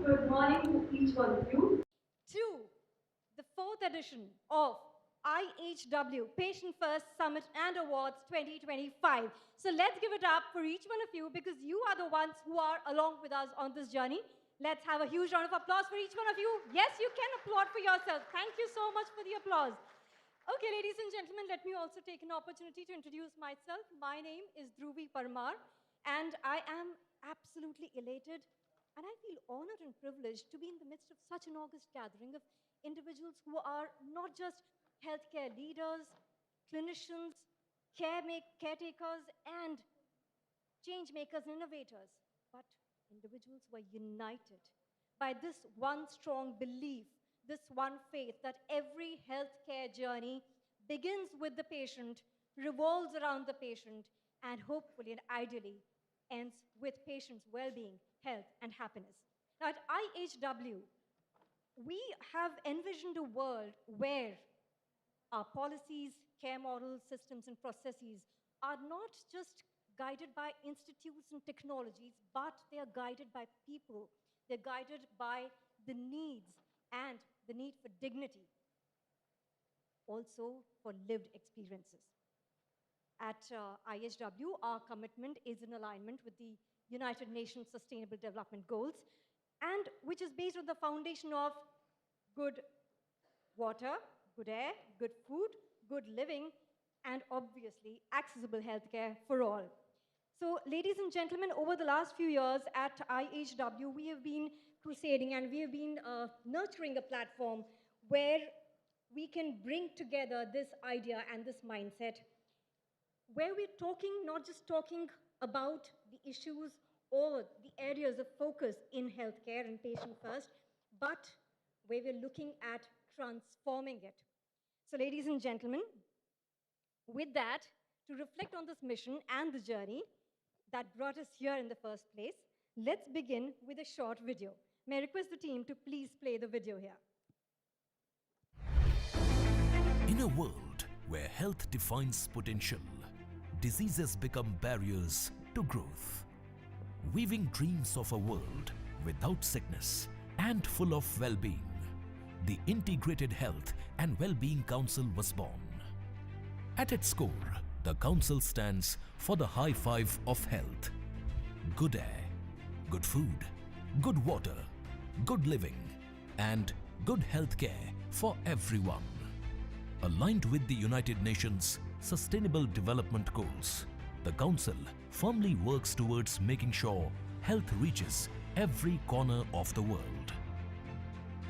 Good morning to each one of you. To the fourth edition of IHW Patient First Summit and Awards 2025. So let's give it up for each one of you because you are the ones who are along with us on this journey. Let's have a huge round of applause for each one of you. Yes, you can applaud for yourself. Thank you so much for the applause. Okay, ladies and gentlemen, let me also take an opportunity to introduce myself. My name is Dhruvi Parmar, and I am absolutely elated and I feel honored and privileged to be in the midst of such an august gathering of individuals who are not just healthcare leaders, clinicians, caretakers, and change makers and innovators, but individuals who are united by this one strong belief, this one faith that every healthcare journey begins with the patient, revolves around the patient, and hopefully and ideally ends with patients' well-being, health, and happiness. Now, at IHW, we have envisioned a world where our policies, care models, systems, and processes are not just guided by institutes and technologies, but they are guided by people. They're guided by the needs and the need for dignity, also for lived experiences. At IHW, our commitment is in alignment with the United Nations Sustainable Development Goals, and which is based on the foundation of good water, good air, good food, good living, and obviously accessible healthcare for all. So, ladies and gentlemen, over the last few years at IHW, we have been crusading and we have been nurturing a platform where we can bring together this idea and this mindset, where we're talking, not just talking about the issues or the areas of focus in healthcare and patient first, but where we're looking at transforming it. So, ladies and gentlemen, with that, to reflect on this mission and the journey that brought us here in the first place, let's begin with a short video. May I request the team to please play the video here. In a world where health defines potential, diseases become barriers to growth. Weaving dreams of a world without sickness and full of well-being, the Integrated Health and Well-being Council was born. At its core, the Council stands for the high five of health. Good air, good food, good water, good living, and good health care for everyone. Aligned with the United Nations Sustainable Development Goals, the Council firmly works towards making sure health reaches every corner of the world.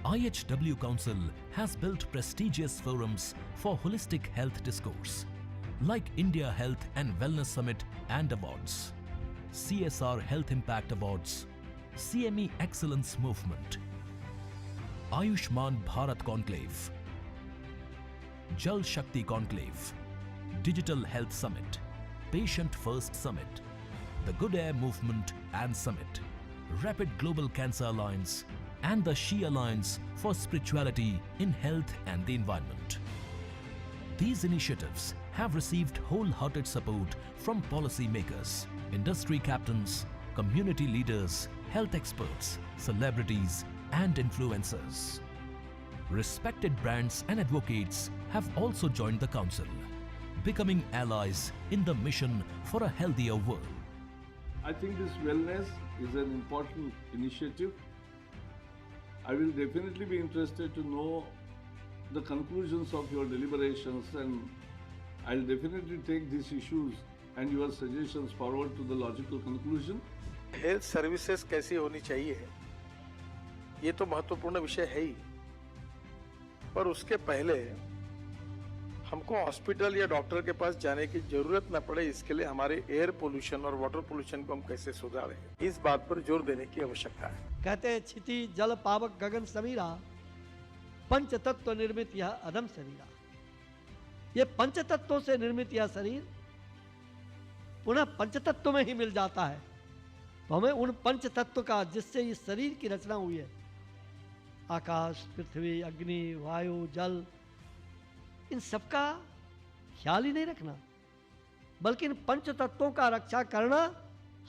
IHW Council has built prestigious forums for holistic health discourse, like India Health and Wellness Summit and Awards, CSR Health Impact Awards, CME Excellence Movement, Ayushman Bharat Conclave, Jal Shakti Conclave, Digital Health Summit, Patient First Summit, the Good Air Movement and Summit, Rapid Global Cancer Alliance, and the She Alliance for Spirituality in Health and the Environment. These initiatives have received wholehearted support from policymakers, industry captains, community leaders, health experts, celebrities, and influencers. Respected brands and advocates have also joined the Council, becoming allies in the mission for a healthier world. I think this wellness is an important initiative. I will definitely be interested to know the conclusions of your deliberations, and I'll definitely take these issues and your suggestions forward to the logical conclusion. Health services कैसी होनी चाहिए, ये तो महत्वपूर्ण विषय है ही, पर उसके पहले हमको हॉस्पिटल या डॉक्टर के पास जाने की जरूरत न पड़े, इसके लिए हमारे एयर पोल्यूशन और वाटर पोल्यूशन को हम कैसे सुधारें, इस बात पर जोर देने की आवश्यकता है। कहते हैं क्षिति जल पावक गगन समीरा, पंच तत्व निर्मित यह अदम शरीरा। ये पंच तत्वों से निर्मित यह शरीर पुनः पंच तत्व में ही मिल जाता है। तो हमें उन पंच तत्व का, जिससे इस शरीर की रचना हुई है, आकाश, पृथ्वी, अग्नि, वायु, जल, इन सबका ख्याल ही नहीं रखना, बल्कि इन पंच तत्वों का रक्षा करना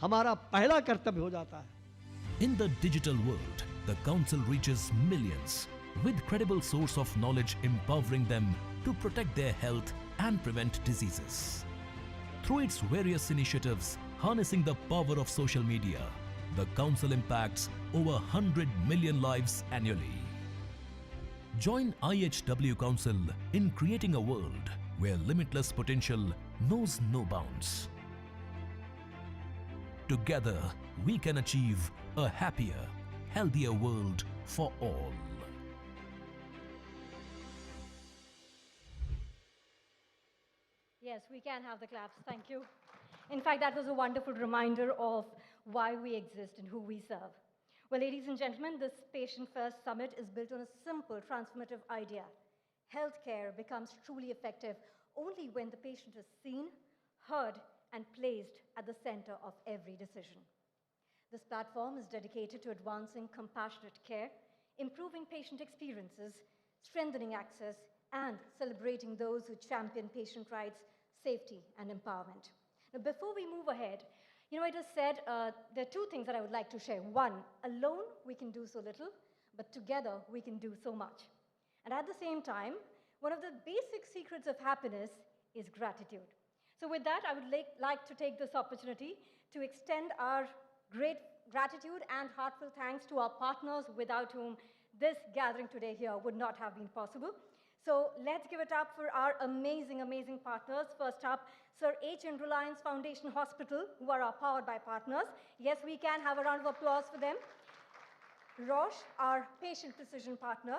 हमारा पहला कर्तव्य हो जाता है। In the digital world, the Council reaches millions with credible source of knowledge empowering them to protect their health and prevent diseases. Through its various initiatives harnessing the power of social media, the Council impacts over 100 million lives annually. Join IHW Council in creating a world where limitless potential knows no bounds. Together, we can achieve a happier, healthier world for all. Yes, we can have the claps. Thank you. In fact, that was a wonderful reminder of why we exist and who we serve. Well, ladies and gentlemen, this Patient First Summit is built on a simple, transformative idea. Healthcare becomes truly effective only when the patient is seen, heard, and placed at the center of every decision. This platform is dedicated to advancing compassionate care, improving patient experiences, strengthening access, and celebrating those who champion patient rights, safety, and empowerment. Now, before we move ahead, it is said there are two things that I would like to share. One, alone we can do so little, but together we can do so much. And at the same time, one of the basic secrets of happiness is gratitude. So with that, I would like to take this opportunity to extend our great gratitude and heartfelt thanks to our partners without whom this gathering today here would not have been possible. So let's give it up for our amazing, amazing partners. First up, Sir H. and Reliance Foundation Hospital, who are our Powered by partners. Yes, we can have a round of applause for them. Roche, our patient precision partner.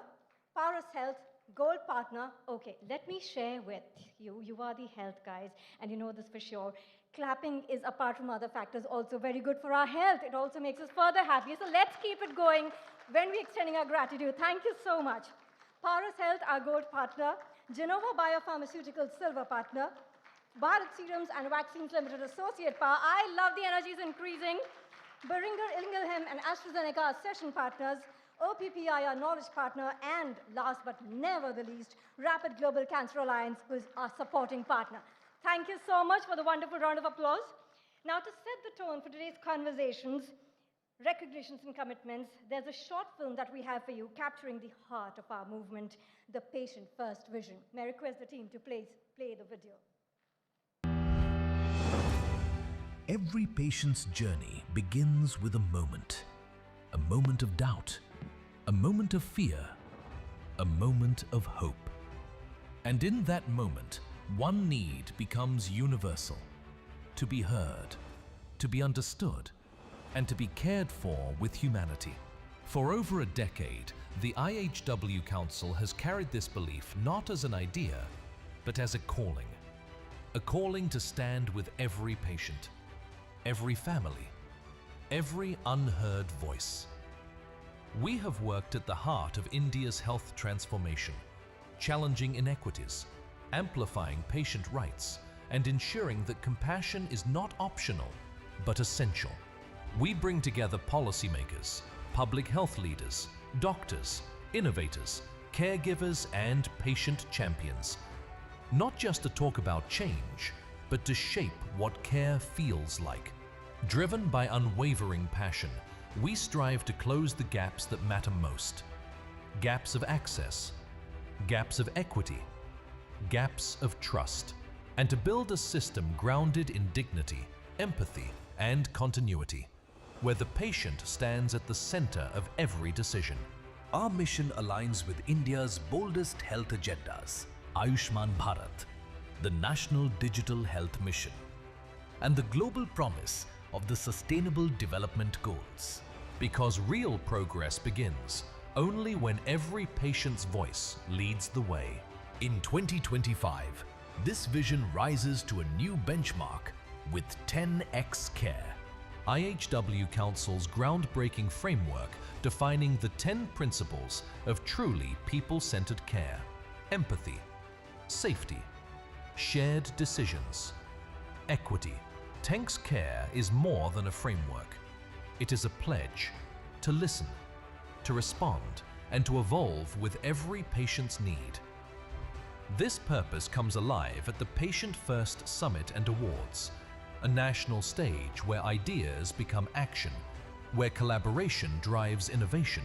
Paris Health, Gold partner. Okay, let me share with you. You are the health guys, and you know this for sure. Clapping is, apart from other factors, also very good for our health. It also makes us further happy. So let's keep it going when we're extending our gratitude. Thank you so much. Paris Health, our gold partner. Genova Biopharmaceuticals, silver partner. Bharat Serums and Vaccines Limited, associate power. I love the energy is increasing. Boehringer Ingelheim and AstraZeneca, our session partners. OPPI, our knowledge partner. And last but never the least, Rapid Global Cancer Alliance, who is our supporting partner. Thank you so much for the wonderful round of applause. Now, to set the tone for today's conversations, recognitions and commitments, there's a short film that we have for you capturing the heart of our movement, the Patient First Vision. May I request the team to play the video. Every patient's journey begins with a moment of doubt, a moment of fear, a moment of hope. And in that moment, one need becomes universal: to be heard, to be understood, and to be cared for with humanity. For over a decade, the IHW Council has carried this belief not as an idea, but as a calling to stand with every patient, every family, every unheard voice. We have worked at the heart of India's health transformation, challenging inequities, amplifying patient rights, and ensuring that compassion is not optional, but essential. We bring together policymakers, public health leaders, doctors, innovators, caregivers, and patient champions, not just to talk about change, but to shape what care feels like. Driven by unwavering passion, we strive to close the gaps that matter most. Gaps of access, gaps of equity, gaps of trust, and to build a system grounded in dignity, empathy, and continuity, where the patient stands at the center of every decision. Our mission aligns with India's boldest health agendas, Ayushman Bharat, the National Digital Health Mission, and the global promise of the Sustainable Development Goals. Because real progress begins only when every patient's voice leads the way. In 2025, this vision rises to a new benchmark with 10x Care, IHW Council's groundbreaking framework defining the 10 principles of truly people-centered care: empathy, safety, shared decisions, equity. 10x Care is more than a framework. It is a pledge to listen, to respond, and to evolve with every patient's need. This purpose comes alive at the Patient First Summit and Awards, a national stage where ideas become action, where collaboration drives innovation,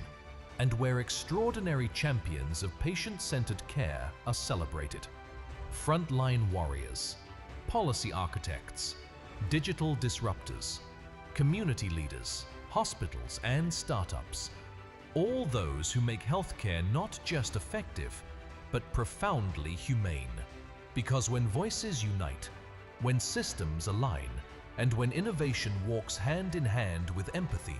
and where extraordinary champions of patient-centered care are celebrated. Frontline warriors, policy architects, digital disruptors, community leaders, hospitals and startups, all those who make healthcare not just effective, but profoundly humane. Because when voices unite, when systems align, and when innovation walks hand in hand with empathy,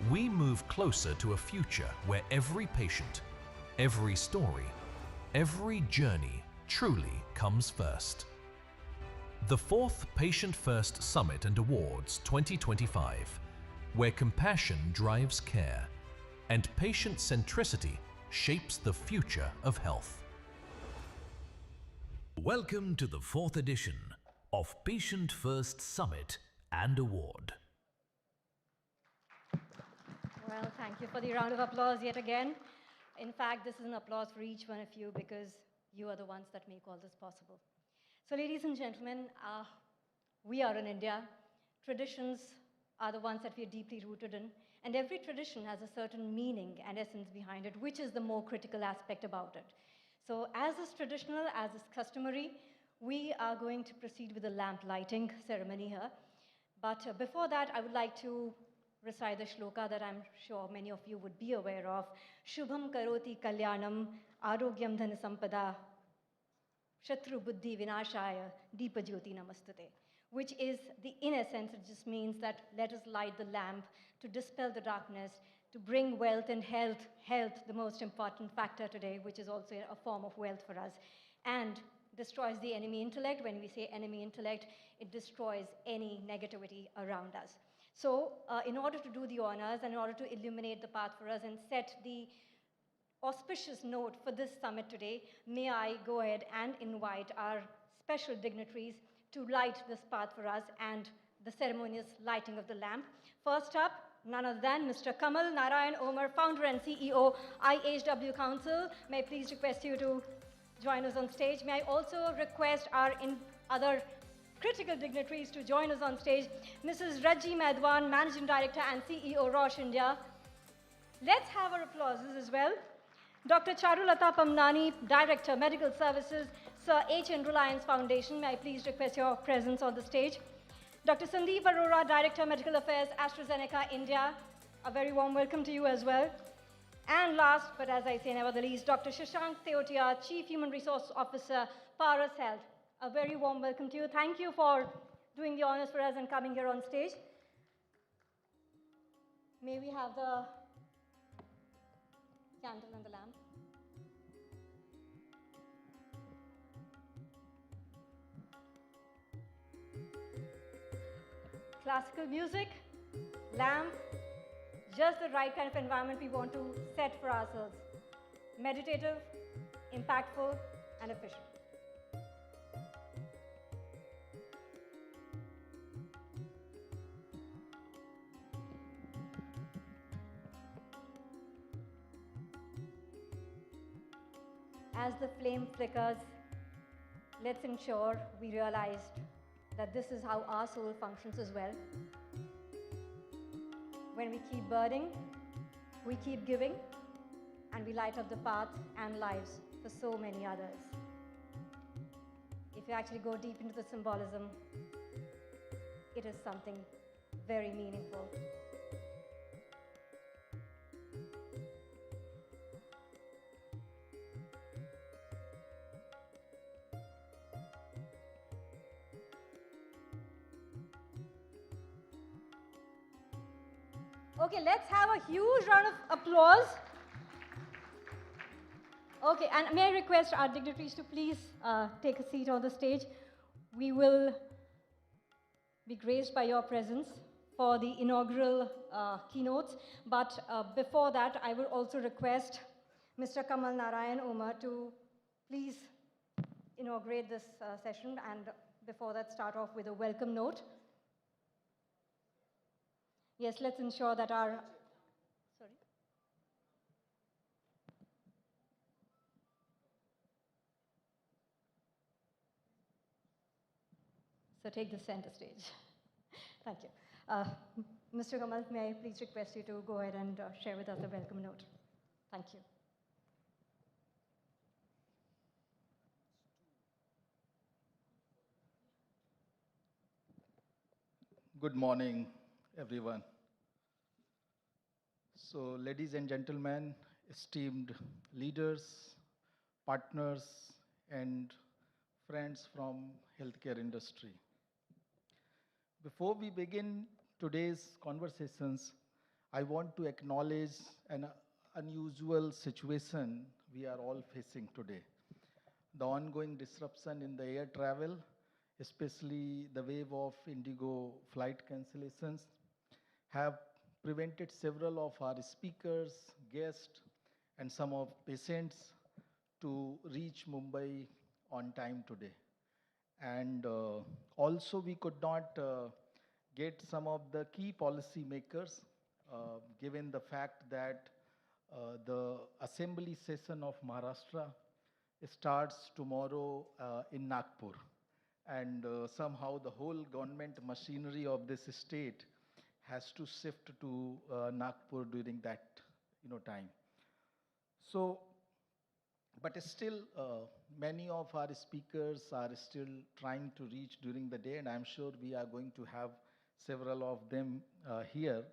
we move closer to a future where every patient, every story, every journey truly comes first. The 4th Patient First Summit and Awards 2025, where compassion drives care and patient centricity shapes the future of health. Welcome to the 4th edition of Patient First Summit and Award. Well, thank you for the round of applause yet again. In fact, this is an applause for each one of you because you are the ones that make all this possible. So ladies and gentlemen, we are in India. Traditions are the ones that we are deeply rooted in, and every tradition has a certain meaning and essence behind it, which is the more critical aspect about it. So as is traditional, as is customary, we are going to proceed with the lamp lighting ceremony here. But before that, I would like to recite the shloka that I'm sure many of you would be aware of. Shubham karoti kalyanam arogyam dhana sampada shatru buddhi vinashaya deepa jyoti namastute, which is, in essence, it just means that let us light the lamp to dispel the darkness, to bring wealth and health, the most important factor today, which is also a form of wealth for us, and destroys the enemy intellect. When we say enemy intellect, it destroys any negativity around us. So in order to do the honors and in order to illuminate the path for us and set the auspicious note for this summit today, may I go ahead and invite our special dignitaries to light this path for us and the ceremonious lighting of the lamp. First up, none other than Mr. Kamal Narayan Omar, founder and CEO, IHW Council. May I please request you to join us on stage. May I also request our other critical dignitaries to join us on stage. Mrs. Raji Madwan, Managing Director and CEO, Roche India. Let's have our applauses as well. Dr. Charulata Pamnani, Director, Medical Services, Sir H. N. Reliance Foundation. May I please request your presence on the stage. Dr. Sandeep Arora, Director, Medical Affairs, AstraZeneca, India. A very warm welcome to you as well. And last, but as I say never the least, Dr. Shashank Theotia, Chief Human Resource Officer, Paras Health. A very warm welcome to you. Thank you for doing the honors for us and coming here on stage. May we have the candle and the lamp? Classical music, lamp, just the right kind of environment we want to set for ourselves. Meditative, impactful, and efficient. As the flame flickers, let's ensure we realized that this is how our soul functions as well. When we keep burning, we keep giving, and we light up the path and lives for so many others. If you actually go deep into the symbolism, it is something very meaningful. Okay, let's have a huge round of applause. Okay, and may I request our dignitaries to please take a seat on the stage. We will be graced by your presence for the inaugural keynotes. But before that, I will also request Mr. Kamal Narayan Omar to please inaugurate this session, and before that, start off with a welcome note. Yes, let's ensure that our... Sorry? So take the center stage. Thank you. Mr. Kamal, may I please request you to go ahead and share with us the welcome note? Thank you. Good morning, everyone. So, ladies and gentlemen, esteemed leaders, partners, and friends from healthcare industry. Before we begin today's conversations, I want to acknowledge an unusual situation we are all facing today. The ongoing disruption in the air travel, especially the wave of Indigo flight cancellations, have prevented several of our speakers, guests, and some of patients to reach Mumbai on time today. And also we could not get some of the key policy makers, given the fact that the assembly session of Maharashtra starts tomorrow in Nagpur. And somehow the whole government machinery of this state has to shift to Nagpur during that time. So, but still, many of our speakers are still trying to reach during the day, and I'm sure we are going to have several of them here.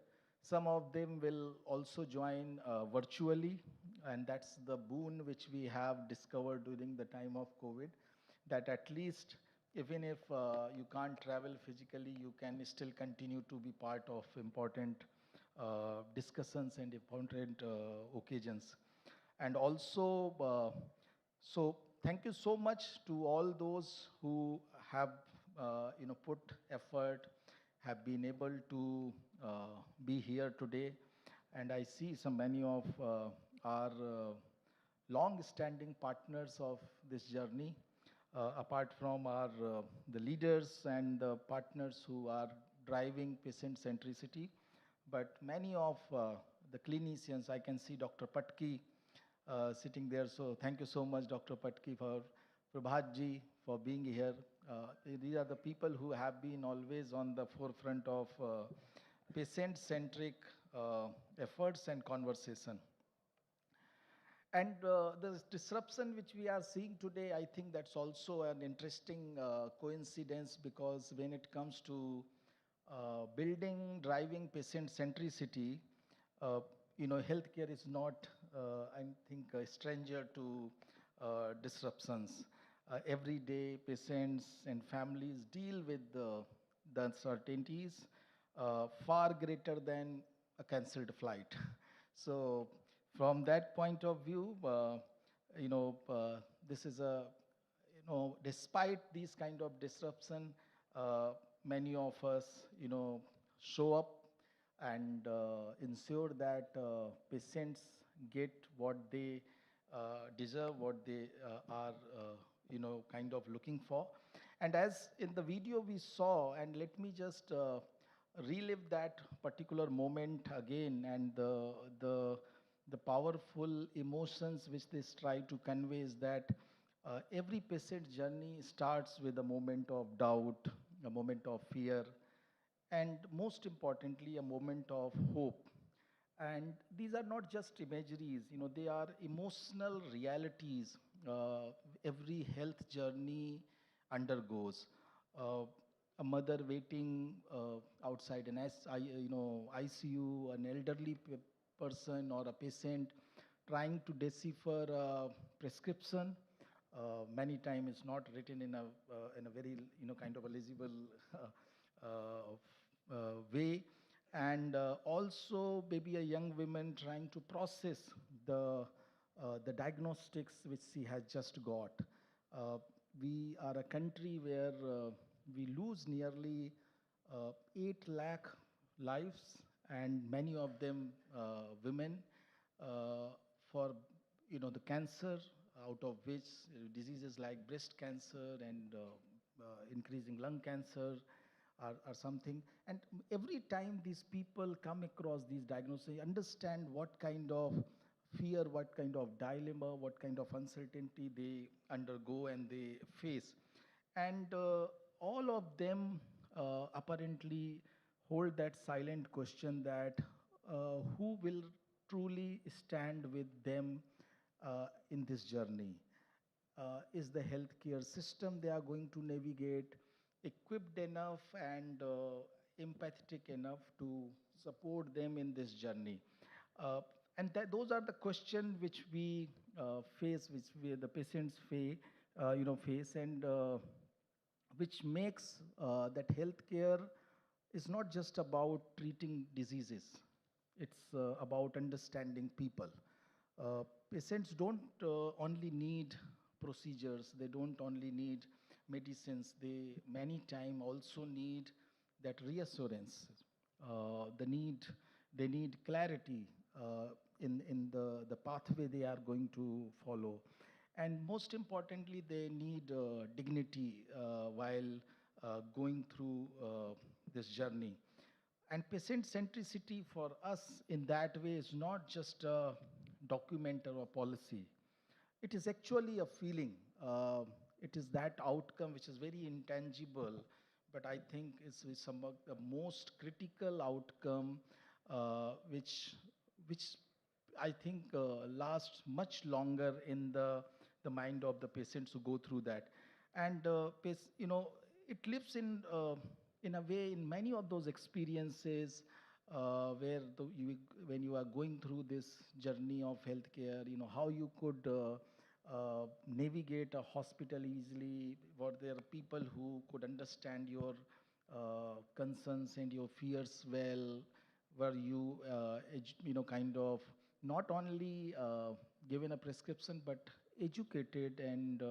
Some of them will also join virtually, and that's the boon which we have discovered during the time of COVID, that at least even if you can't travel physically, you can still continue to be part of important discussions and important occasions. And also, so thank you so much to all those who have put effort, have been able to be here today. And I see so many of our long-standing partners of this journey, apart from our the leaders and the partners who are driving patient centricity, but many of the clinicians. I can see Dr. Patki sitting there. So thank you so much, Dr. Patki, for Prabhat for being here. These are the people who have been always on the forefront of patient-centric efforts and conversation. And the disruption which we are seeing today, I think that's also an interesting coincidence, because when it comes to driving patient centricity, healthcare is not, I think, a stranger to disruptions. Every day, patients and families deal with the uncertainties far greater than a cancelled flight. So, from that point of view, this is a, despite these kind of disruption, many of us, show up and ensure that patients get what they deserve, what they are, kind of looking for. And as in the video we saw, and let me just relive that particular moment again, and the powerful emotions which they try to convey is that every patient journey starts with a moment of doubt, a moment of fear, and most importantly, a moment of hope. And these are not just imageries, they are emotional realities every health journey undergoes. A mother waiting outside an ICU, an elderly person or a patient trying to decipher a prescription. Many times it's not written in a very kind of a legible way, and also maybe a young woman trying to process the diagnostics which she has just got. We are a country where we lose nearly 8 lakh lives, and many of them women, for the cancer, out of which diseases like breast cancer and increasing lung cancer are something. And every time these people come across these diagnoses, understand what kind of fear, what kind of dilemma, what kind of uncertainty they undergo and they face. And all of them apparently hold that silent question that who will truly stand with them in this journey? Is the healthcare system they are going to navigate equipped enough and empathetic enough to support them in this journey? Uh, and those are the questions which we face, which the patients face, and which makes that healthcare is not just about treating diseases. It's about understanding people. Patients don't only need procedures, they don't only need medicines, they many time also need that reassurance. They need clarity in the pathway they are going to follow. And most importantly, they need dignity while going through this journey. And patient centricity for us in that way is not just a document or a policy. It is actually a feeling. It is that outcome which is very intangible, but I think is some of the most critical outcome, which I think lasts much longer in the mind of the patients who go through that. And it lives in a way in many of those experiences where when you are going through this journey of healthcare, how you could navigate a hospital easily. Were there people who could understand your concerns and your fears well? Were you, kind of not only given a prescription, but educated and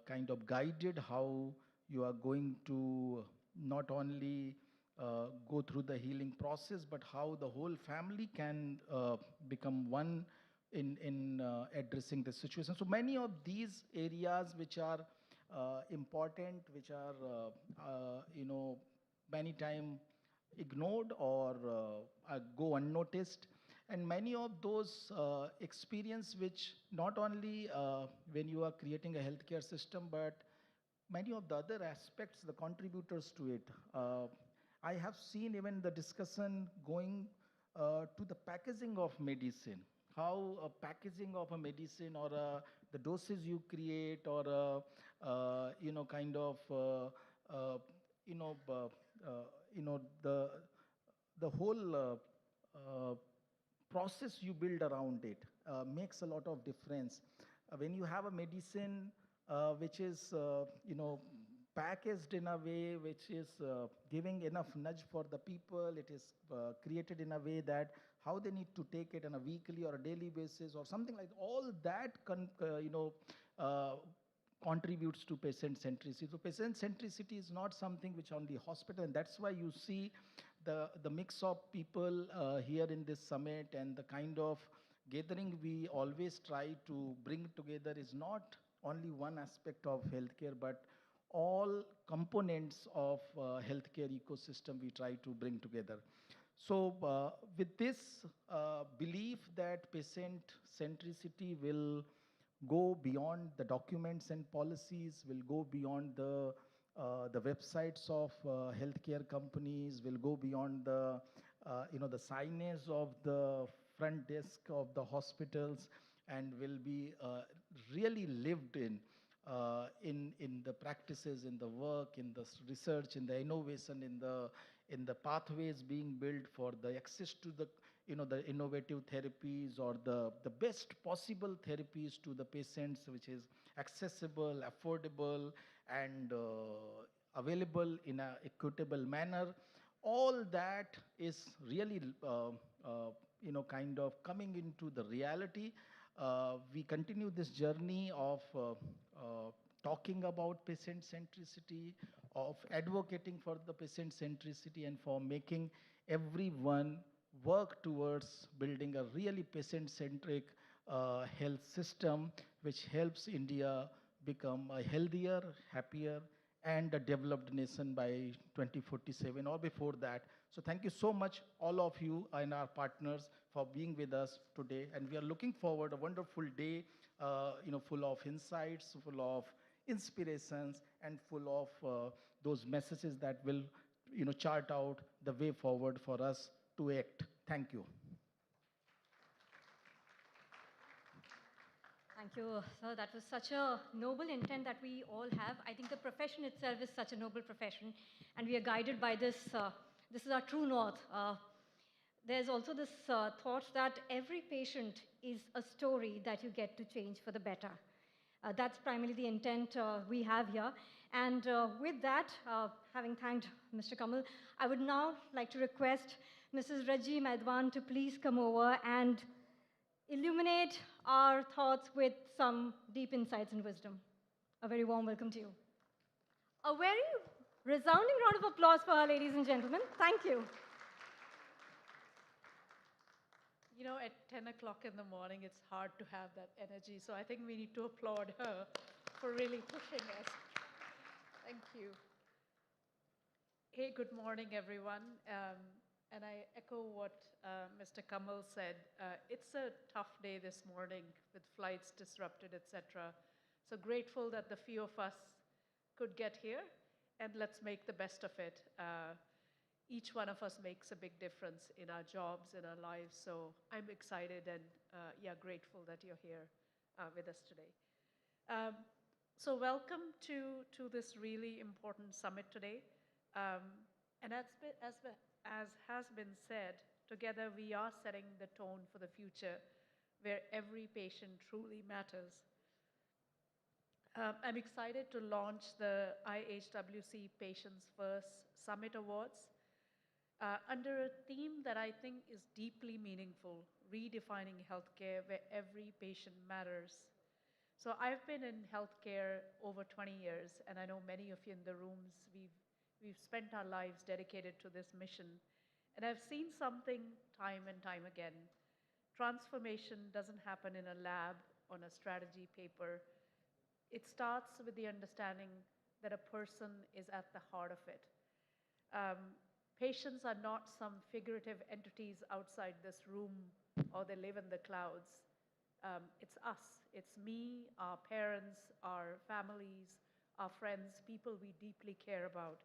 kind of guided how you are going to not only go through the healing process, but how the whole family can become one in addressing the situation. So many of these areas which are important, which are many times ignored or go unnoticed, and many of those experience which not only when you are creating a healthcare system, but many of the other aspects, the contributors to it. I have seen even the discussion going to the packaging of medicine, how a packaging of a medicine or the doses you create or kind of the whole process you build around it makes a lot of difference. When you have a medicine which is packaged in a way which is giving enough nudge for the people, it is created in a way that how they need to take it on a weekly or a daily basis or something like all that contributes to patient centricity. So patient centricity is not something which on the hospital, and that's why you see the mix of people here in this summit, and the kind of gathering we always try to bring together is not only one aspect of healthcare, but all components of healthcare ecosystem we try to bring together. So with this belief that patient centricity will go beyond the documents and policies, will go beyond the websites of healthcare companies, will go beyond the signage of the front desk of the hospitals, and will be really lived in the practices, in the work, in the research, in the innovation, in the pathways being built for the access to the innovative therapies or the best possible therapies to the patients, which is accessible, affordable, and available in a equitable manner. All that is really kind of coming into the reality. We continue this journey of talking about patient centricity, of advocating for the patient centricity, and for making everyone work towards building a really patient-centric health system which helps India become a healthier, happier, and a developed nation by 2047 or before that. So thank you so much, all of you and our partners, for being with us today. And we are looking forward a wonderful day, full of insights, full of inspirations, and full of those messages that will chart out the way forward for us to act. Thank you. Thank you, sir. That was such a noble intent that we all have. I think the profession itself is such a noble profession, and we are guided by this. This is our true north. There's also this thought that every patient is a story that you get to change for the better. That's primarily the intent we have here. And with that, having thanked Mr. Kamal, I would now like to request Mrs. Raji Maidwan to please come over and illuminate our thoughts with some deep insights and wisdom. A very warm welcome to you. A very resounding round of applause for her, ladies and gentlemen. Thank you. You know, at 10 o'clock in the morning, it's hard to have that energy. So I think we need to applaud her for really pushing us. Thank you. Hey, good morning, everyone. And I echo what Mr. Kamal said. It's a tough day this morning with flights disrupted, etc. So grateful that the few of us could get here, and let's make the best of it. Each one of us makes a big difference in our jobs, in our lives. So I'm excited and grateful that you're here with us today. So welcome to this really important summit today. And as has been said, together we are setting the tone for the future where every patient truly matters. I'm excited to launch the IHWC Patients First Summit Awards under a theme that I think is deeply meaningful, redefining healthcare where every patient matters. So I've been in healthcare over 20 years, and I know many of you in the rooms, we've spent our lives dedicated to this mission. And I've seen something time and time again. Transformation doesn't happen in a lab on a strategy paper. It starts with the understanding that a person is at the heart of it. Patients are not some figurative entities outside this room or they live in the clouds. It's us. It's me, our parents, our families, our friends, people we deeply care about.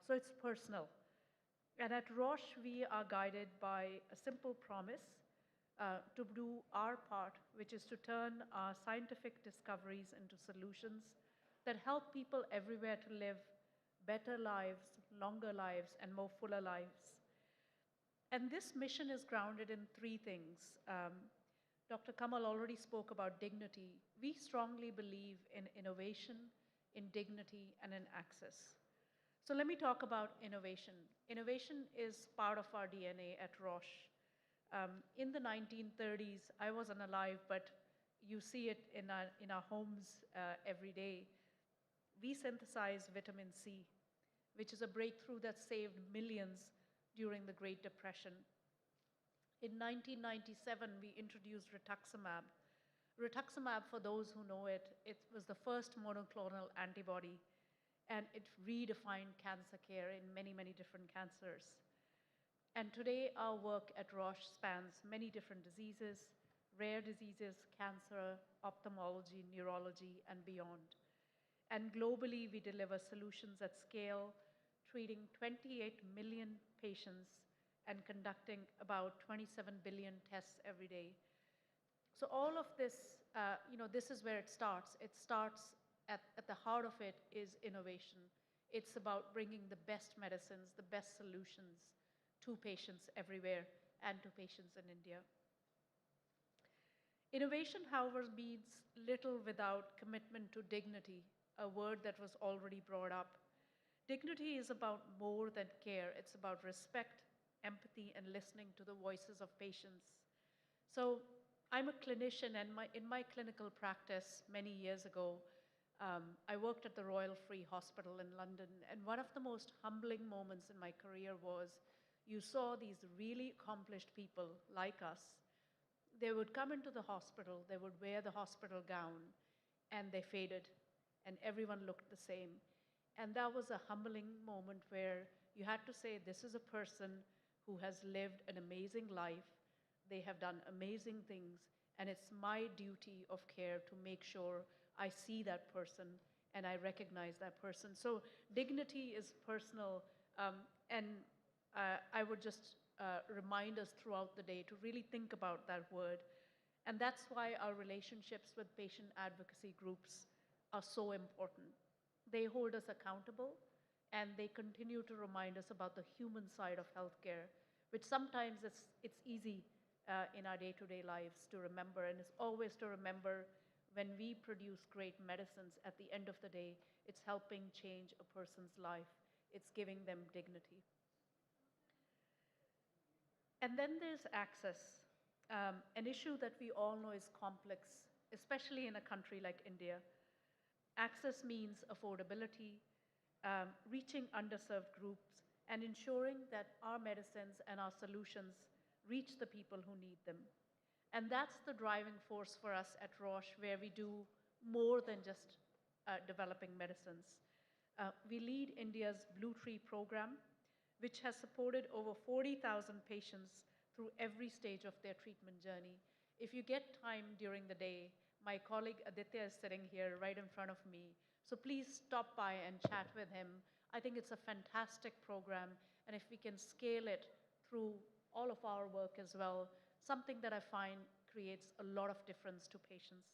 So it's personal. And at Roche, we are guided by a simple promise to do our part, which is to turn our scientific discoveries into solutions that help people everywhere to live better lives, longer lives, and more fuller lives. And this mission is grounded in three things. Dr. Kamal already spoke about dignity. We strongly believe in innovation, in dignity, and in access. So let me talk about innovation. Innovation is part of our DNA at Roche. In the 1930s, I wasn't alive, but you see it in our homes every day. We synthesized vitamin C, which is a breakthrough that saved millions during the Great Depression. In 1997, we introduced rituximab. Rituximab, for those who know it, it was the first monoclonal antibody, and it redefined cancer care in many, many different cancers. And today, our work at Roche spans many different diseases, rare diseases, cancer, ophthalmology, neurology, and beyond. And globally, we deliver solutions at scale, treating 28 million patients and conducting about 27 billion tests every day. So all of this, this is where it starts. It starts at the heart of it is innovation. It's about bringing the best medicines, the best solutions to patients everywhere and to patients in India. Innovation, however, means little without commitment to dignity, a word that was already brought up. Dignity is about more than care. It's about respect, empathy, and listening to the voices of patients. So I'm a clinician, and in my clinical practice many years ago, I worked at the Royal Free Hospital in London, and one of the most humbling moments in my career was you saw these really accomplished people like us. They would come into the hospital, they would wear the hospital gown, and they faded, and everyone looked the same. And that was a humbling moment where you had to say, this is a person who has lived an amazing life, they have done amazing things, and it's my duty of care to make sure I see that person and I recognize that person. So dignity is personal, And I would just remind us throughout the day to really think about that word. And that's why our relationships with patient advocacy groups are so important. They hold us accountable, and they continue to remind us about the human side of healthcare, which sometimes it's easy in our day-to-day lives to remember, and it's always to remember when we produce great medicines, at the end of the day, it's helping change a person's life. It's giving them dignity. And then there's access, an issue that we all know is complex, especially in a country like India. Access means affordability, reaching underserved groups, and ensuring that our medicines and our solutions reach the people who need them. And that's the driving force for us at Roche, where we do more than just developing medicines. We lead India's Blue Tree program, which has supported over 40,000 patients through every stage of their treatment journey. If you get time during the day, my colleague Aditya is sitting here right in front of me, so please stop by and chat with him. I think it's a fantastic program, and if we can scale it through all of our work as well, something that I find creates a lot of difference to patients.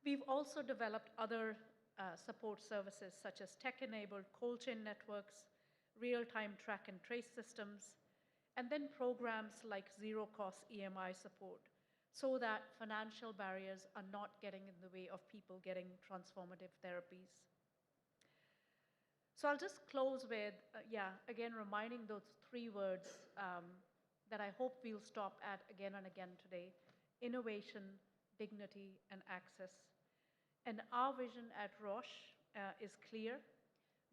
We've also developed other support services such as tech-enabled cold chain networks, real-time track and trace systems, and then programs like zero-cost EMI support, so that financial barriers are not getting in the way of people getting transformative therapies. So I'll just close with, again, reminding those three words that I hope we'll stop at again and again today: innovation, dignity, and access. And our vision at Roche is clear.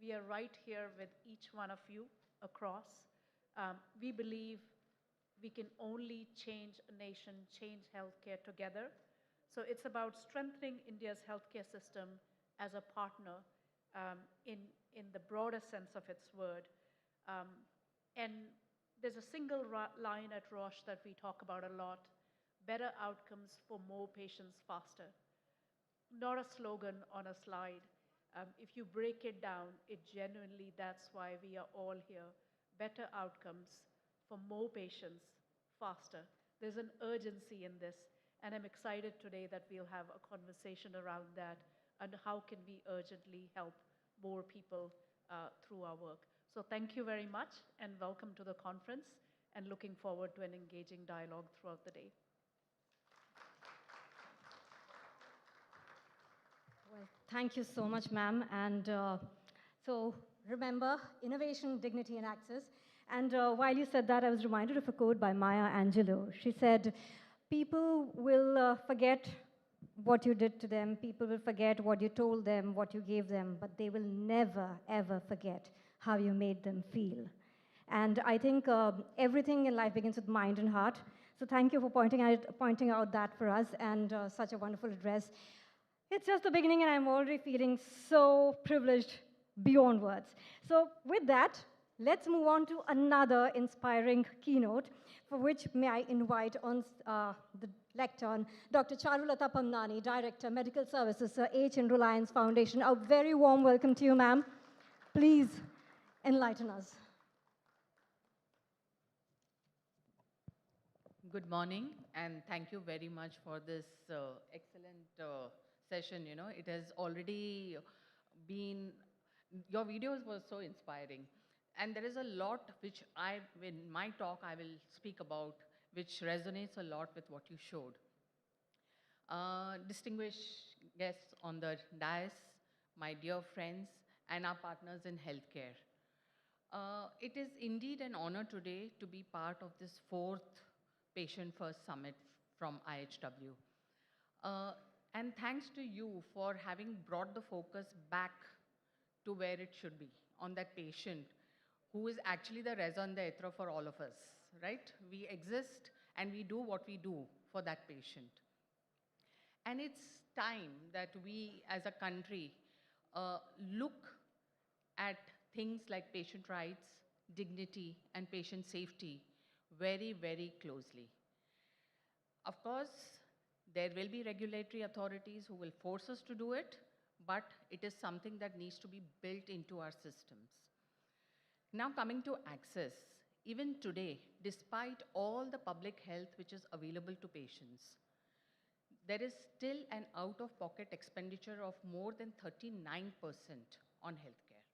We are right here with each one of you across. We believe we can only change a nation, change healthcare together. So it's about strengthening India's healthcare system as a partner in the broader sense of its word. And there's a single line at Roche that we talk about a lot: better outcomes for more patients faster. Not a slogan on a slide. If you break it down, it genuinely, that's why we are all here. Better outcomes for more patients faster. There's an urgency in this, and I'm excited today that we'll have a conversation around that and how can we urgently help more people through our work. So thank you very much, and welcome to the conference, and looking forward to an engaging dialogue throughout the day. Well, thank you so much, ma'am. And so remember, innovation, dignity, and access. And while you said that, I was reminded of a quote by Maya Angelou. She said, people will forget what you did to them. People will forget what you told them, what you gave them, but they will never, ever forget how you made them feel. And I think everything in life begins with mind and heart. So thank you for pointing out that for us, and such a wonderful address. It's just the beginning, and I'm already feeling so privileged beyond words. So with that, let's move on to another inspiring keynote, for which may I invite on the lectern Dr. Charulata Pamnani, Director, Medical Services, Sir H. in Reliance Foundation. A very warm welcome to you, ma'am. Please enlighten us. Good morning, and thank you very much for this excellent session. You know, it has already been, your videos were so inspiring. And there is a lot which in my talk, I will speak about, which resonates a lot with what you showed. Distinguished guests on the dais, my dear friends, and our partners in healthcare. It is indeed an honor today to be part of this 4th Patient First Summit from IHW. And thanks to you for having brought the focus back to where it should be, on that patient who is actually the raison d'etre for all of us, right? We exist and we do what we do for that patient. And it's time that we as a country look at things like patient rights, dignity, and patient safety very, very closely. Of course, there will be regulatory authorities who will force us to do it, but it is something that needs to be built into our systems. Now coming to access, even today, despite all the public health which is available to patients, there is still an out-of-pocket expenditure of more than 39% on healthcare.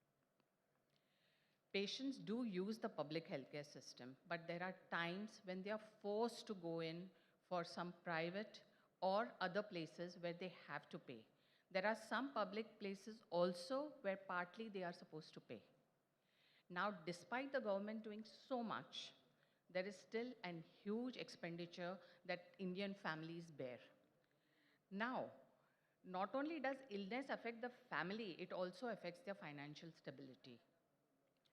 Patients do use the public healthcare system, but there are times when they are forced to go in for some private or other places where they have to pay. There are some public places also where partly they are supposed to pay. Now, despite the government doing so much, there is still a huge expenditure that Indian families bear. Now, not only does illness affect the family, it also affects their financial stability.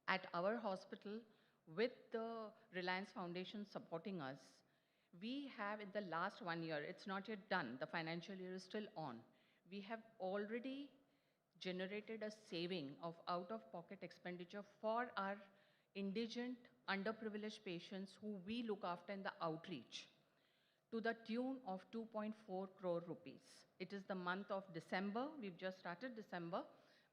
At our hospital, with the Reliance Foundation supporting us, we have in the last 1 year, it's not yet done, the financial year is still on, we have already generated a saving of out-of-pocket expenditure for our indigent, underprivileged patients who we look after in the outreach to the tune of 2.4 crore rupees. It is the month of December, we've just started December,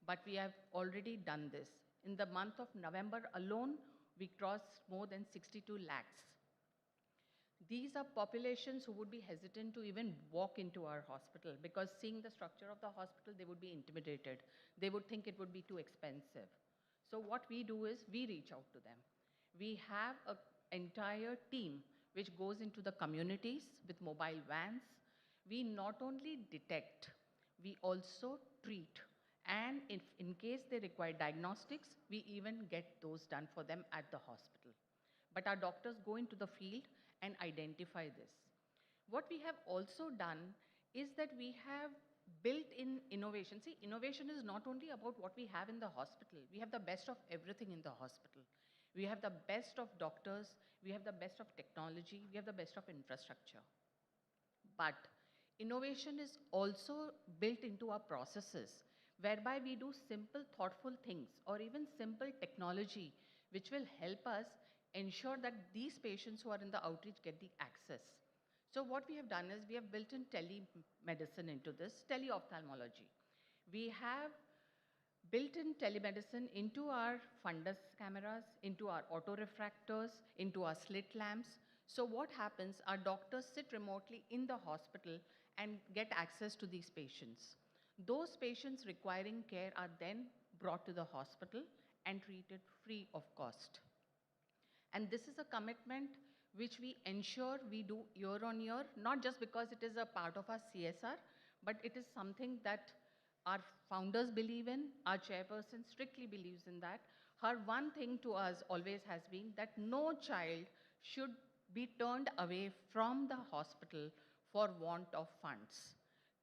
but we have already done this. In the month of November alone, we crossed more than 62 lakhs. These are populations who would be hesitant to even walk into our hospital because seeing the structure of the hospital, they would be intimidated. They would think it would be too expensive. So what we do is we reach out to them. We have an entire team which goes into the communities with mobile vans. We not only detect, we also treat. And if in case they require diagnostics, we even get those done for them at the hospital. But our doctors go into the field and identify this. What we have also done is that we have built in innovation. See, innovation is not only about what we have in the hospital. We have the best of everything in the hospital. We have the best of doctors, we have the best of technology, we have the best of infrastructure. But innovation is also built into our processes, whereby we do simple, thoughtful things or even simple technology which will help us ensure that these patients who are in the outreach get the access. So what we have done is we have built in telemedicine into this, teleophthalmology. We have built in telemedicine into our fundus cameras, into our autorefractors, into our slit lamps. So what happens, our doctors sit remotely in the hospital and get access to these patients. Those patients requiring care are then brought to the hospital and treated free of cost. And this is a commitment which we ensure we do year on year, not just because it is a part of our CSR, but it is something that our founders believe in, our chairperson strictly believes in that. Her one thing to us always has been that no child should be turned away from the hospital for want of funds.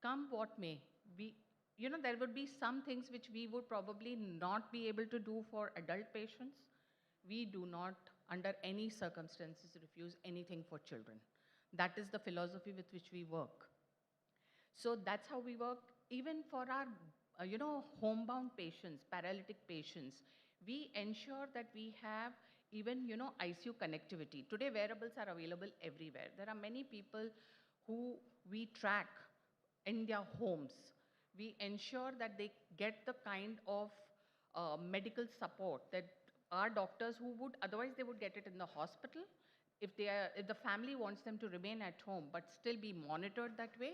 Come what may, there would be some things which we would probably not be able to do for adult patients. We do not, under any circumstances, refuse anything for children. That is the philosophy with which we work. So that's how we work. Even for our, homebound patients, paralytic patients, we ensure that we have even, ICU connectivity. Today, wearables are available everywhere. There are many people who we track in their homes. We ensure that they get the kind of medical support that our doctors who would, otherwise they would get it in the hospital. If the family wants them to remain at home but still be monitored that way,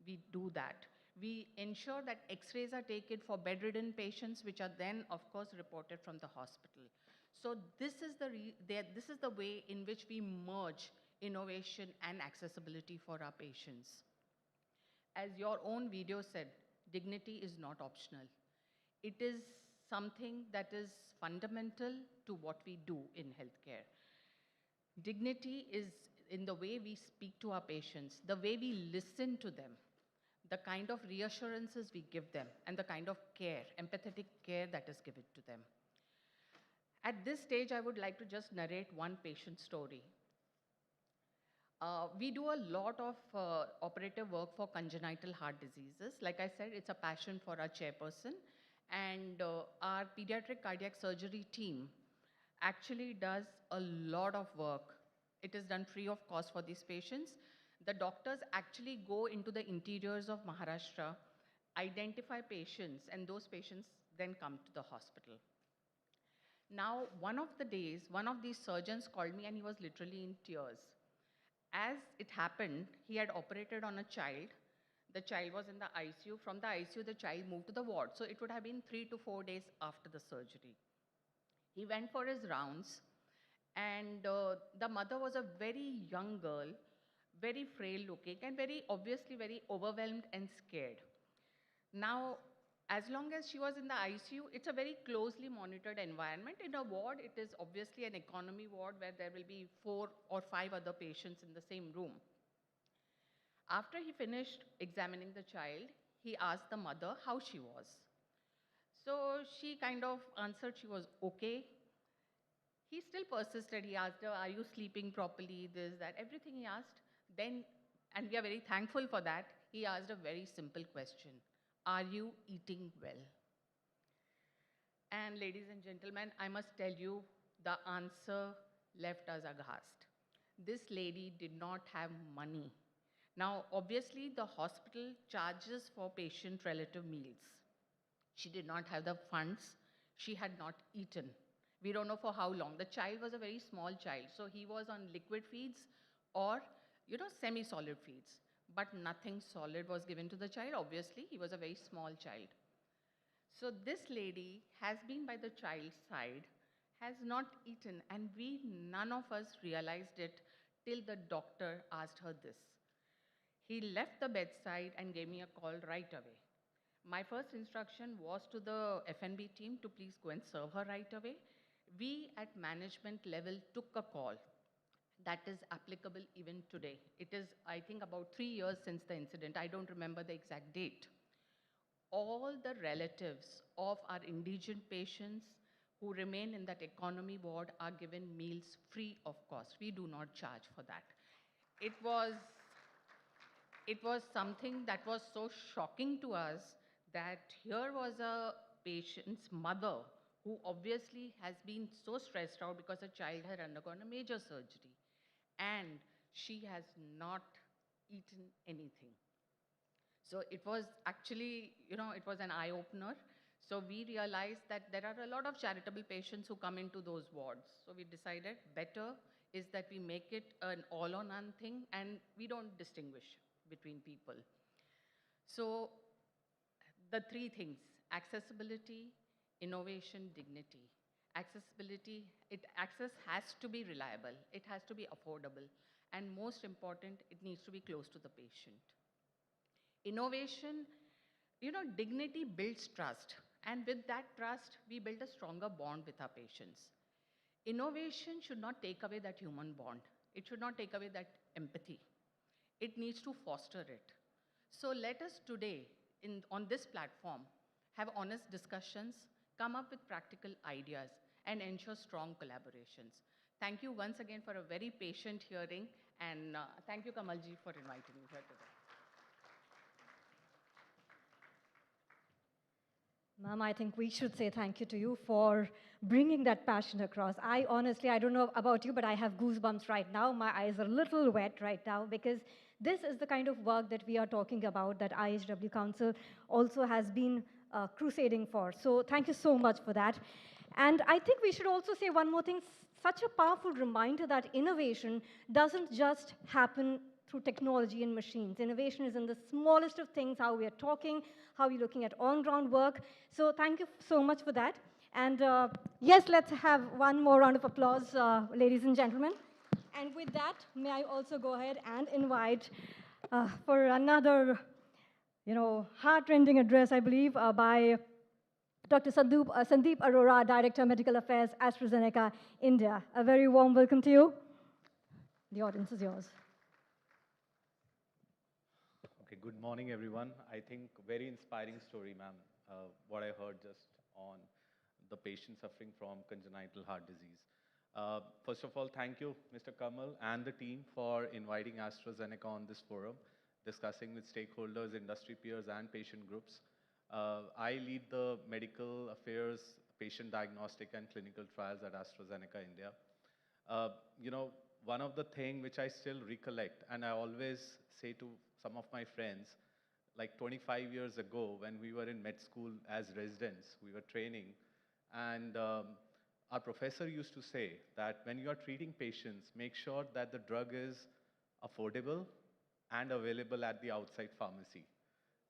we do that. We ensure that X-rays are taken for bedridden patients, which are then, of course, reported from the hospital. So this is the way in which we merge innovation and accessibility for our patients. As your own video said, dignity is not optional. It is something that is fundamental to what we do in healthcare. Dignity is in the way we speak to our patients, the way we listen to them, the kind of reassurances we give them, and the kind of care, empathetic care that is given to them. At this stage, I would like to just narrate one patient story. We do a lot of operative work for congenital heart diseases. Like I said, it's a passion for our chairperson. And our pediatric cardiac surgery team actually does a lot of work. It is done free of cost for these patients. The doctors actually go into the interiors of Maharashtra identify patients, and those patients then come to the hospital. Now, one of the days, one of these surgeons called me and he was literally in tears. As it happened, he had operated on a child. The child was in the ICU. From the ICU, the child moved to the ward. So it would have been 3 to 4 days after the surgery. He went for his rounds, and the mother was a very young girl, very frail looking, and very obviously very overwhelmed and scared. Now, as long as she was in the ICU, it's a very closely monitored environment. In a ward, it is obviously an economy ward where there will be 4 or 5 other patients in the same room. After he finished examining the child, he asked the mother how she was. So she kind of answered she was okay. He still persisted. He asked her, are you sleeping properly, this, that, everything he asked. Then, and we are very thankful for that, he asked a very simple question. Are you eating well? And ladies and gentlemen, I must tell you, the answer left us aghast. This lady did not have money. Now, obviously, the hospital charges for patient relative meals. She did not have the funds. She had not eaten. We don't know for how long. The child was a very small child, so he was on liquid feeds or, semi-solid feeds. But nothing solid was given to the child. Obviously, he was a very small child. So this lady has been by the child's side, has not eaten, and none of us realized it till the doctor asked her this. He left the bedside and gave me a call right away. My first instruction was to the F&B team to please go and serve her right away. We at management level took a call. That is applicable even today. It is, I think, about 3 years since the incident. I don't remember the exact date. All the relatives of our indigent patients who remain in that economy ward are given meals free of cost. We do not charge for that. It was something that was so shocking to us that here was a patient's mother who obviously has been so stressed out because her child had undergone a major surgery. And she has not eaten anything. So it was actually, it was an eye-opener. So we realized that there are a lot of charitable patients who come into those wards. So we decided better is that we make it an all-or-none thing and we don't distinguish between people. So the 3 things: accessibility, innovation, dignity. Accessibility, access has to be reliable, it has to be affordable, and most important, it needs to be close to the patient. Innovation, dignity builds trust, and with that trust, we build a stronger bond with our patients. Innovation should not take away that human bond. It should not take away that empathy. It needs to foster it. So let us today, on this platform, have honest discussions, come up with practical ideas, and ensure strong collaborations. Thank you once again for a very patient hearing, and thank you, Kamalji, for inviting me here today. Ma'am, I think we should say thank you to you for bringing that passion across. I honestly, I don't know about you, but I have goosebumps right now. My eyes are a little wet right now because this is the kind of work that we are talking about that IHW Council also has been crusading for. So thank you so much for that. And I think we should also say one more thing, such a powerful reminder that innovation doesn't just happen through technology and machines. Innovation is in the smallest of things, how we are talking, how we're looking at on-ground work. So thank you so much for that. And yes, let's have one more round of applause, ladies and gentlemen. And with that, may I also go ahead and invite for another, heart-rending address, I believe, by Dr. Sandeep Arora, Director, Medical Affairs, AstraZeneca, India. A very warm welcome to you. The audience is yours. Okay, good morning, everyone. I think very inspiring story, ma'am, what I heard just on the patient suffering from congenital heart disease. First of all, thank you, Mr. Kamal and the team for inviting AstraZeneca on this forum, discussing with stakeholders, industry peers, and patient groups. I lead the medical affairs, patient diagnostic, and clinical trials at AstraZeneca India. One of the things which I still recollect, and I always say to some of my friends, like 25 years ago when we were in med school as residents, we were training, and our professor used to say that when you are treating patients, make sure that the drug is affordable and available at the outside pharmacy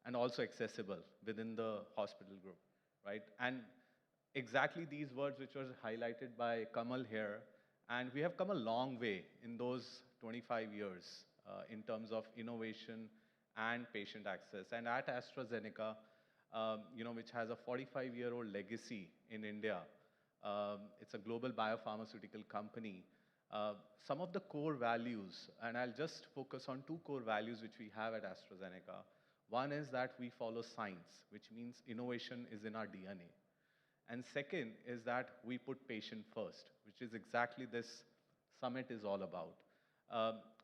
and also accessible within the hospital group, right? And exactly these words which was highlighted by Kamal here, and we have come a long way in those 25 years in terms of innovation and patient access. And at AstraZeneca, which has a 45-year-old legacy in India, it's a global biopharmaceutical company. Some of the core values, and I'll just focus on two core values which we have at AstraZeneca. One is that we follow science, which means innovation is in our DNA. And second is that we put patient first, which is exactly this summit is all about.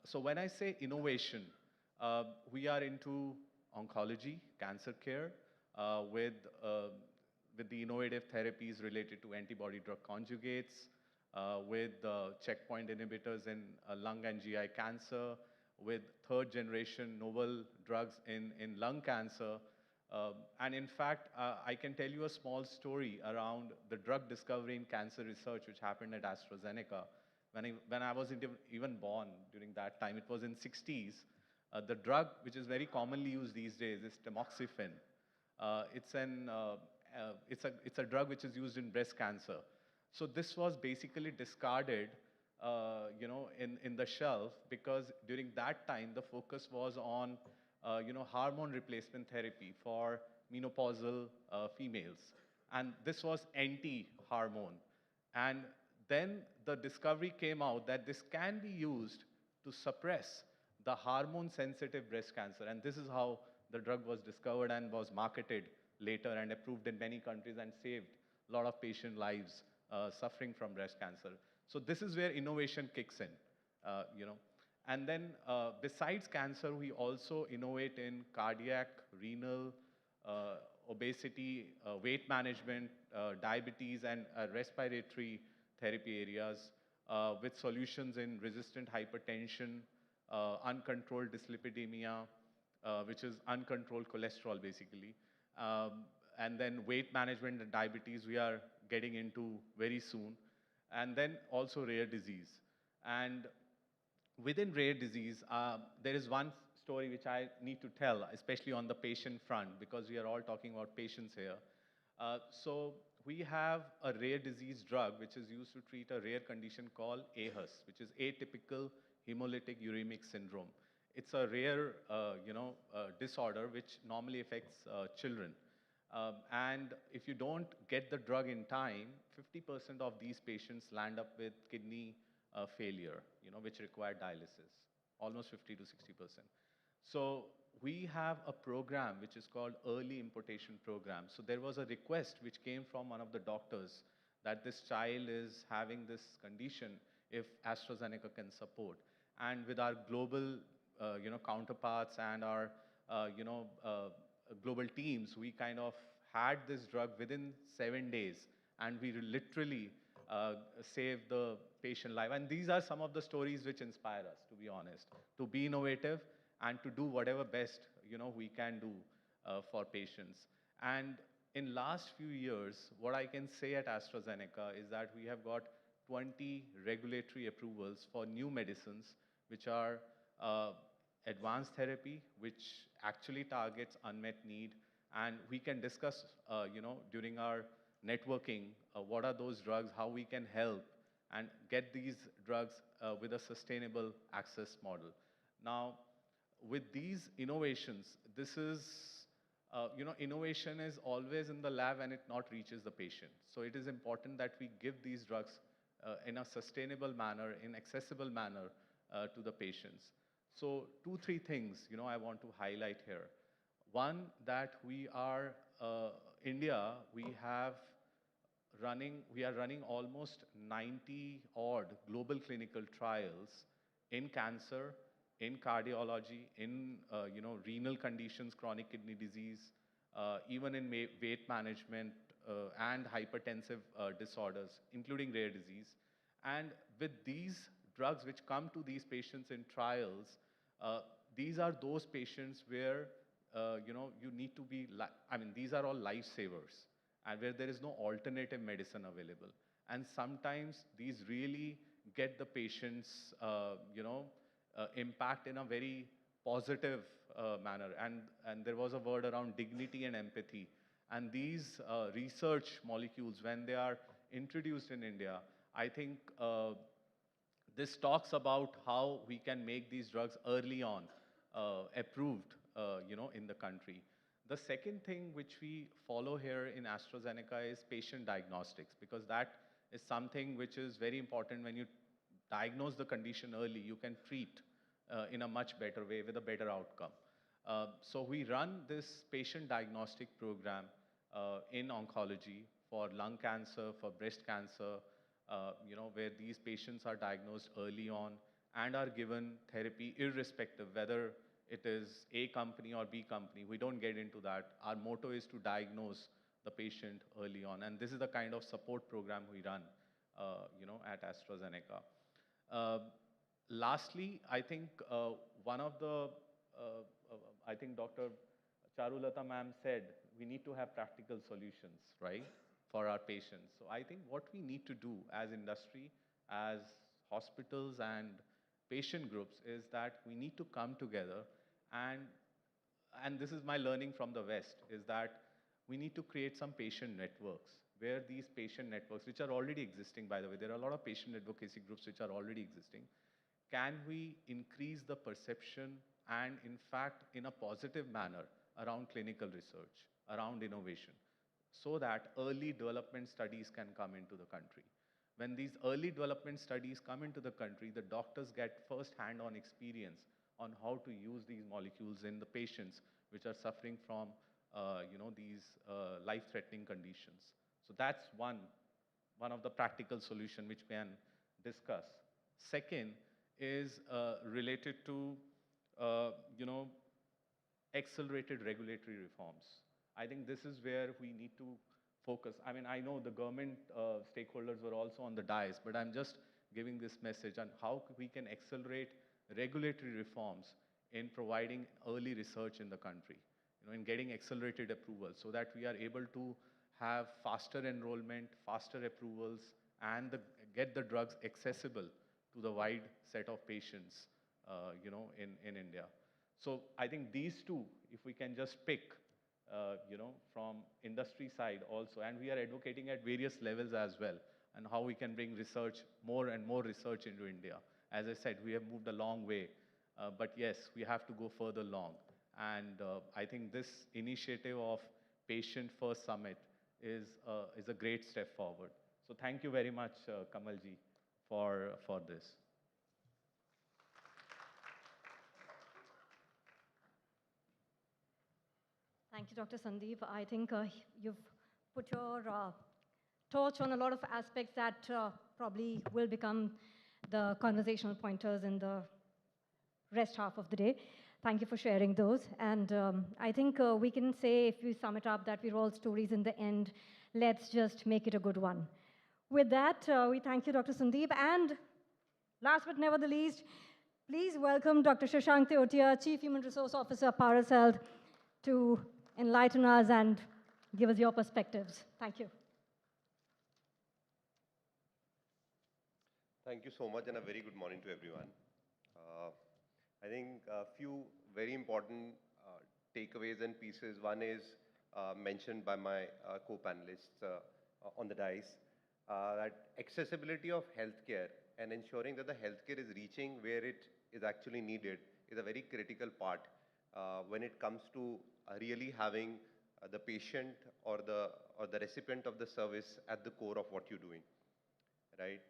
So when I say innovation, we are into oncology, cancer care, with the innovative therapies related to antibody-drug conjugates, with checkpoint inhibitors in lung and GI cancer, with third-generation novel drugs in lung cancer. And in fact, I can tell you a small story around the drug discovery in cancer research which happened at AstraZeneca. When I wasn't even born during that time, it was in 60s. The drug which is very commonly used these days is tamoxifen. It's a drug which is used in breast cancer. So this was basically discarded, in the shelf because during that time the focus was on, hormone replacement therapy for menopausal females, and this was anti-hormone. And then the discovery came out that this can be used to suppress the hormone-sensitive breast cancer, and this is how the drug was discovered and was marketed later and approved in many countries and saved a lot of patient lives suffering from breast cancer. So this is where innovation kicks in, And then besides cancer, we also innovate in cardiac, renal, obesity, weight management, diabetes, and respiratory therapy areas with solutions in resistant hypertension, uncontrolled dyslipidemia, which is uncontrolled cholesterol basically. And then weight management and diabetes we are getting into very soon. And then also rare disease. And within rare disease, there is one story which I need to tell, especially on the patient front, because we are all talking about patients here. So we have a rare disease drug which is used to treat a rare condition called aHUS, which is atypical hemolytic uremic syndrome. It's a rare, disorder which normally affects children. And if you don't get the drug in time, 50% of these patients land up with kidney failure, which require dialysis, almost 50 to 60%. So we have a program which is called Early Importation Program. So there was a request which came from one of the doctors that this child is having this condition if AstraZeneca can support. And with our global, counterparts and our, global teams, we kind of had this drug within 7 days, and we literally saved the patient life. And these are some of the stories which inspire us, to be honest, to be innovative and to do whatever best, we can do for patients. And in last few years, what I can say at AstraZeneca is that we have got 20 regulatory approvals for new medicines, which are advanced therapy, which actually targets unmet need. And we can discuss, during our networking, what are those drugs, how we can help and get these drugs with a sustainable access model. Now, with these innovations, this is, innovation is always in the lab and it not reaches the patient. So it is important that we give these drugs in a sustainable manner, in accessible manner to the patients. So 2-3 things, I want to highlight here. One, that we are, India, we are running almost 90 odd global clinical trials in cancer, in cardiology, in renal conditions, chronic kidney disease, even in weight management and hypertensive disorders, including rare disease. And with these drugs which come to these patients in trials, these are those patients where you need to be, I mean, these are all lifesavers, and where there is no alternative medicine available. And sometimes these really get the patient's, impact in a very positive manner. And there was a word around dignity and empathy. And these research molecules, when they are introduced in India, I think this talks about how we can make these drugs early on approved, in the country. The second thing which we follow here in AstraZeneca is patient diagnostics, because that is something which is very important. When you diagnose the condition early, you can treat in a much better way with a better outcome. So we run this patient diagnostic program in oncology for lung cancer, for breast cancer, where these patients are diagnosed early on and are given therapy irrespective whether it is A company or B company. We don't get into that. Our motto is to diagnose the patient early on. And this is the kind of support program we run, at AstraZeneca. Lastly, I think one of the, I think Dr. Charulata ma'am said, we need to have practical solutions, right, for our patients. So I think what we need to do as industry, as hospitals and patient groups is that we need to come together and this is my learning from the West, is that we need to create some patient networks where these patient networks, which are already existing, by the way, there are a lot of patient advocacy groups which are already existing. Can we increase the perception and, in fact, in a positive manner around clinical research, around innovation, so that early development studies can come into the country? When these early development studies come into the country, the doctors get first-hand on experience on how to use these molecules in the patients which are suffering from, these life-threatening conditions. So that's one of the practical solutions which we can discuss. Second is related to, accelerated regulatory reforms. I think this is where we need to focus. I mean, I know the government stakeholders were also on the dais, but I'm just giving this message on how we can accelerate regulatory reforms in providing early research in the country, in getting accelerated approvals so that we are able to have faster enrollment, faster approvals, and get the drugs accessible to the wide set of patients, in India. So I think these two, if we can just pick, from industry side also, and we are advocating at various levels as well, and how we can bring research, more and more research into India. As I said, we have moved a long way, but yes, we have to go further along. And I think this initiative of Patient First Summit is a great step forward. So thank you very much, Kamalji, for this. Thank you, Dr. Sandeep. I think you've put your torch on a lot of aspects that probably will become the conversational pointers in the rest half of the day. Thank you for sharing those. And I think we can say, if we sum it up, that we're all stories in the end. Let's just make it a good one. With that, we thank you, Dr. Sandeep. And last but never the least, please welcome Dr. Shashank Teotia, Chief Human Resource Officer, Paras Health, to enlighten us and give us your perspectives. Thank you. Thank you so much, and a very good morning to everyone. I think a few very important takeaways and pieces. One is mentioned by my co-panelists on the dais, that accessibility of healthcare and ensuring that the healthcare is reaching where it is actually needed is a very critical part when it comes to really having the patient or the recipient of the service at the core of what you're doing, right?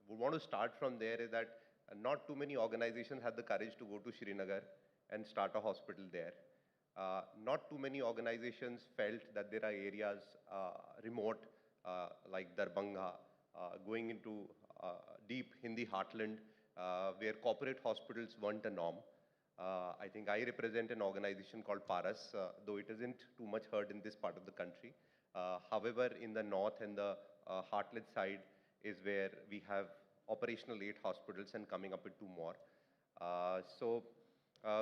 We want to start from there, is that not too many organizations had the courage to go to Srinagar and start a hospital there. Not too many organizations felt that there are areas remote, like Darbhanga, going into deep Hindi heartland, where corporate hospitals weren't a norm. I think I represent an organization called Paras, though it isn't too much heard in this part of the country. However, in the north and the heartland side is where we have operational 8 hospitals and coming up with 2 more.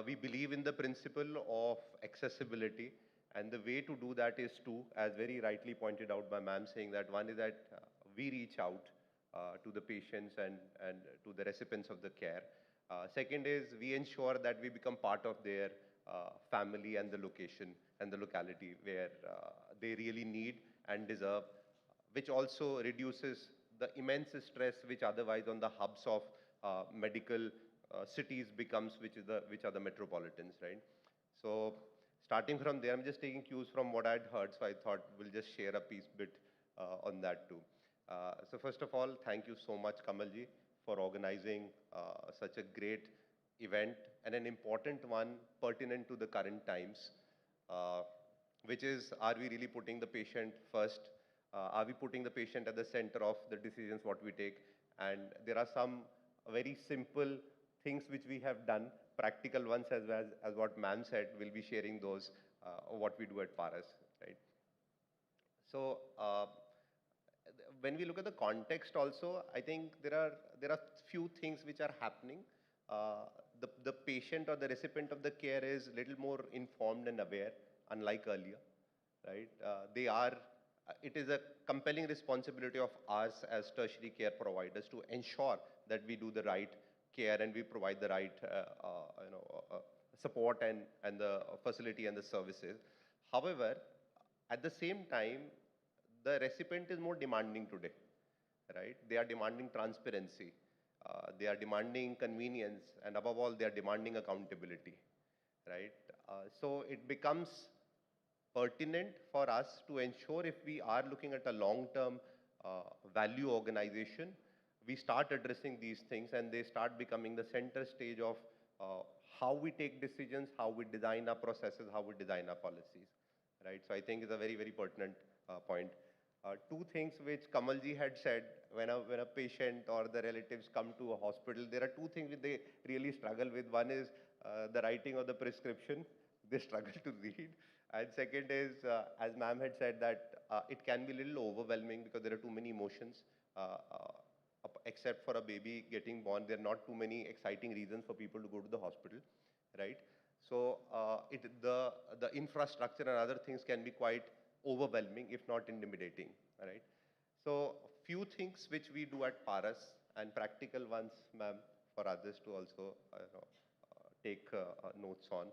we believe in the principle of accessibility, and the way to do that is two, as very rightly pointed out by ma'am, saying that one is that we reach out to the patients and to the recipients of the care. Second is we ensure that we become part of their family and the location and the locality where they really need and deserve, which also reduces the immense stress which otherwise on the hubs of medical cities becomes, which are the metropolitans, right? So starting from there, I'm just taking cues from what I'd heard, so I thought we'll just share a piece bit on that too. So first of all, thank you so much, Kamalji, for organizing such a great event and an important one pertinent to the current times, which is, are we really putting the patient first? Are we putting the patient at the center of the decisions what we take? And there are some very simple things which we have done, practical ones as well as what ma'am said. We'll be sharing those, what we do at Paras, right? So when we look at the context also, I think there are few things which are happening. The patient or the recipient of the care is little more informed and aware, unlike earlier, right? It is a compelling responsibility of us as tertiary care providers to ensure that we do the right care and we provide the right support and the facility and the services. However, at the same time, the recipient is more demanding today, right? They are demanding transparency. They are demanding convenience, and above all, they are demanding accountability, right? So it becomes pertinent for us to ensure, if we are looking at a long-term value organization, we start addressing these things and they start becoming the center stage of how we take decisions, how we design our processes, how we design our policies, right? So I think it's a very, very pertinent point. Two things which Kamalji had said, when a patient or the relatives come to a hospital, there are two things which they really struggle with. One is the writing of the prescription. They struggle to read. And second is, as ma'am had said, that it can be a little overwhelming because there are too many emotions. Except for a baby getting born, there are not too many exciting reasons for people to go to the hospital, right? So the infrastructure and other things can be quite overwhelming, if not intimidating, right? So few things which we do at Paras, and practical ones, ma'am, for others to also take notes on,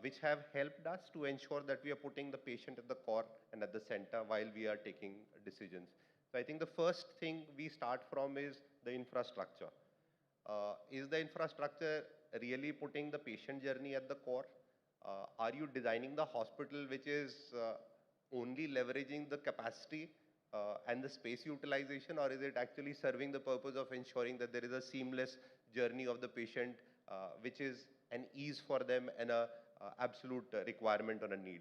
which have helped us to ensure that we are putting the patient at the core and at the center while we are taking decisions. So I think the first thing we start from is the infrastructure. Is the infrastructure really putting the patient journey at the core? Are you designing the hospital which is only leveraging the capacity and the space utilization, or is it actually serving the purpose of ensuring that there is a seamless journey of the patient, which is an ease for them and a absolute requirement or a need,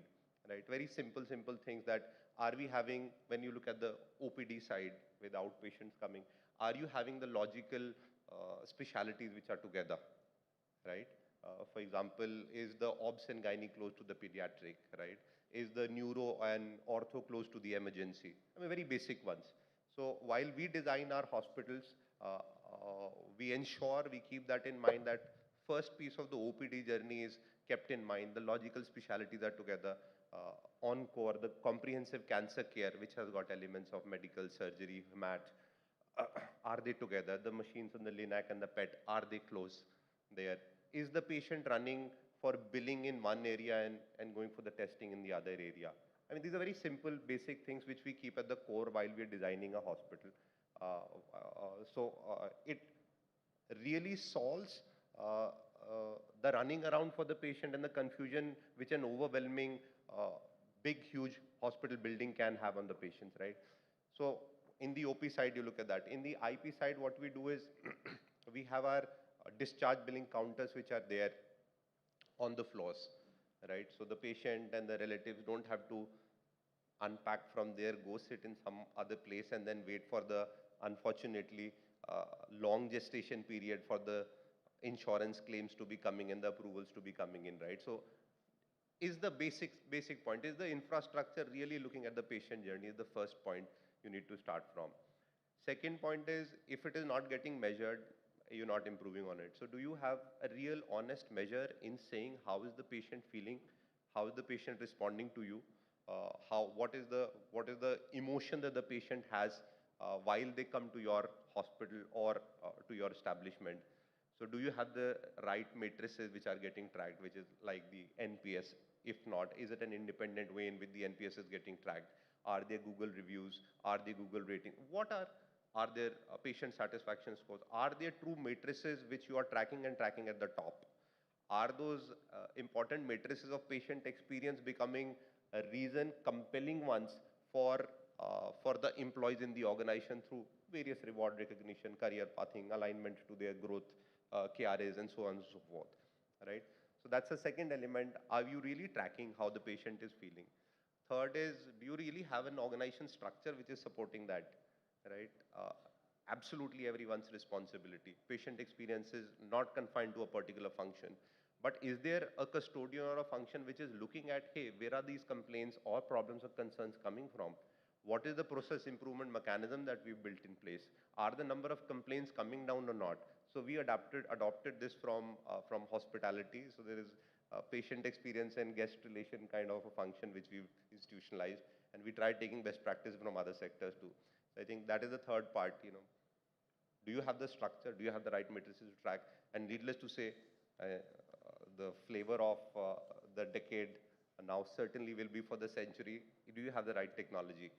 right? Very simple things that are we having, when you look at the OPD side with outpatients coming, are you having the logical specialities which are together, right? For example, is the obs and gynae close to the pediatric, right? Is the neuro and ortho close to the emergency? I mean, very basic ones. So while we design our hospitals, we ensure we keep that in mind, that first piece of the OPD journey is kept in mind. The logical specialities are together. On-core, the comprehensive cancer care, which has got elements of medical, surgery, mat, are they together? The machines on the LINAC and the PET, are they close there? Is the patient running for billing in one area and going for the testing in the other area? I mean, these are very simple, basic things which we keep at the core while we're designing a hospital. It really solves the running around for the patient and the confusion which an overwhelming, big, huge hospital building can have on the patients, right? So in the OP side, you look at that. In the IP side, what we do is we have our discharge billing counters which are there on the floors, right? So the patient and the relatives don't have to unpack from there, go sit in some other place and then wait for the, unfortunately, long gestation period for the insurance claims to be coming and the approvals to be coming in, right? So is the basic point, is the infrastructure really looking at the patient journey is the first point you need to start from. Second point is, if it is not getting measured, you're not improving on it. So do you have a real honest measure in saying how is the patient feeling, how is the patient responding to you, what is the emotion that the patient has while they come to your hospital or to your establishment? So do you have the right matrices which are getting tracked, which is like the NPS? If not, is it an independent way in which the NPS is getting tracked? Are there Google reviews? Are there Google rating? Are there patient satisfaction scores? Are there true matrices which you are tracking and tracking at the top? Are those important matrices of patient experience becoming a reason, compelling ones for the employees in the organization through various reward recognition, career pathing, alignment to their growth, KRAs, and so on and so forth, right? So that's the second element. Are you really tracking how the patient is feeling? Third is, do you really have an organization structure which is supporting that, right? Absolutely everyone's responsibility. Patient experience is not confined to a particular function. But is there a custodian or a function which is looking at, hey, where are these complaints or problems or concerns coming from? What is the process improvement mechanism that we've built in place? Are the number of complaints coming down or not? So we adopted this from hospitality. So there is patient experience and guest relation kind of a function which we've institutionalized. And we tried taking best practice from other sectors too. So I think that is the third part, Do you have the structure? Do you have the right matrices to track? And needless to say, the flavor of the decade now certainly will be for the century. Do you have the right technology?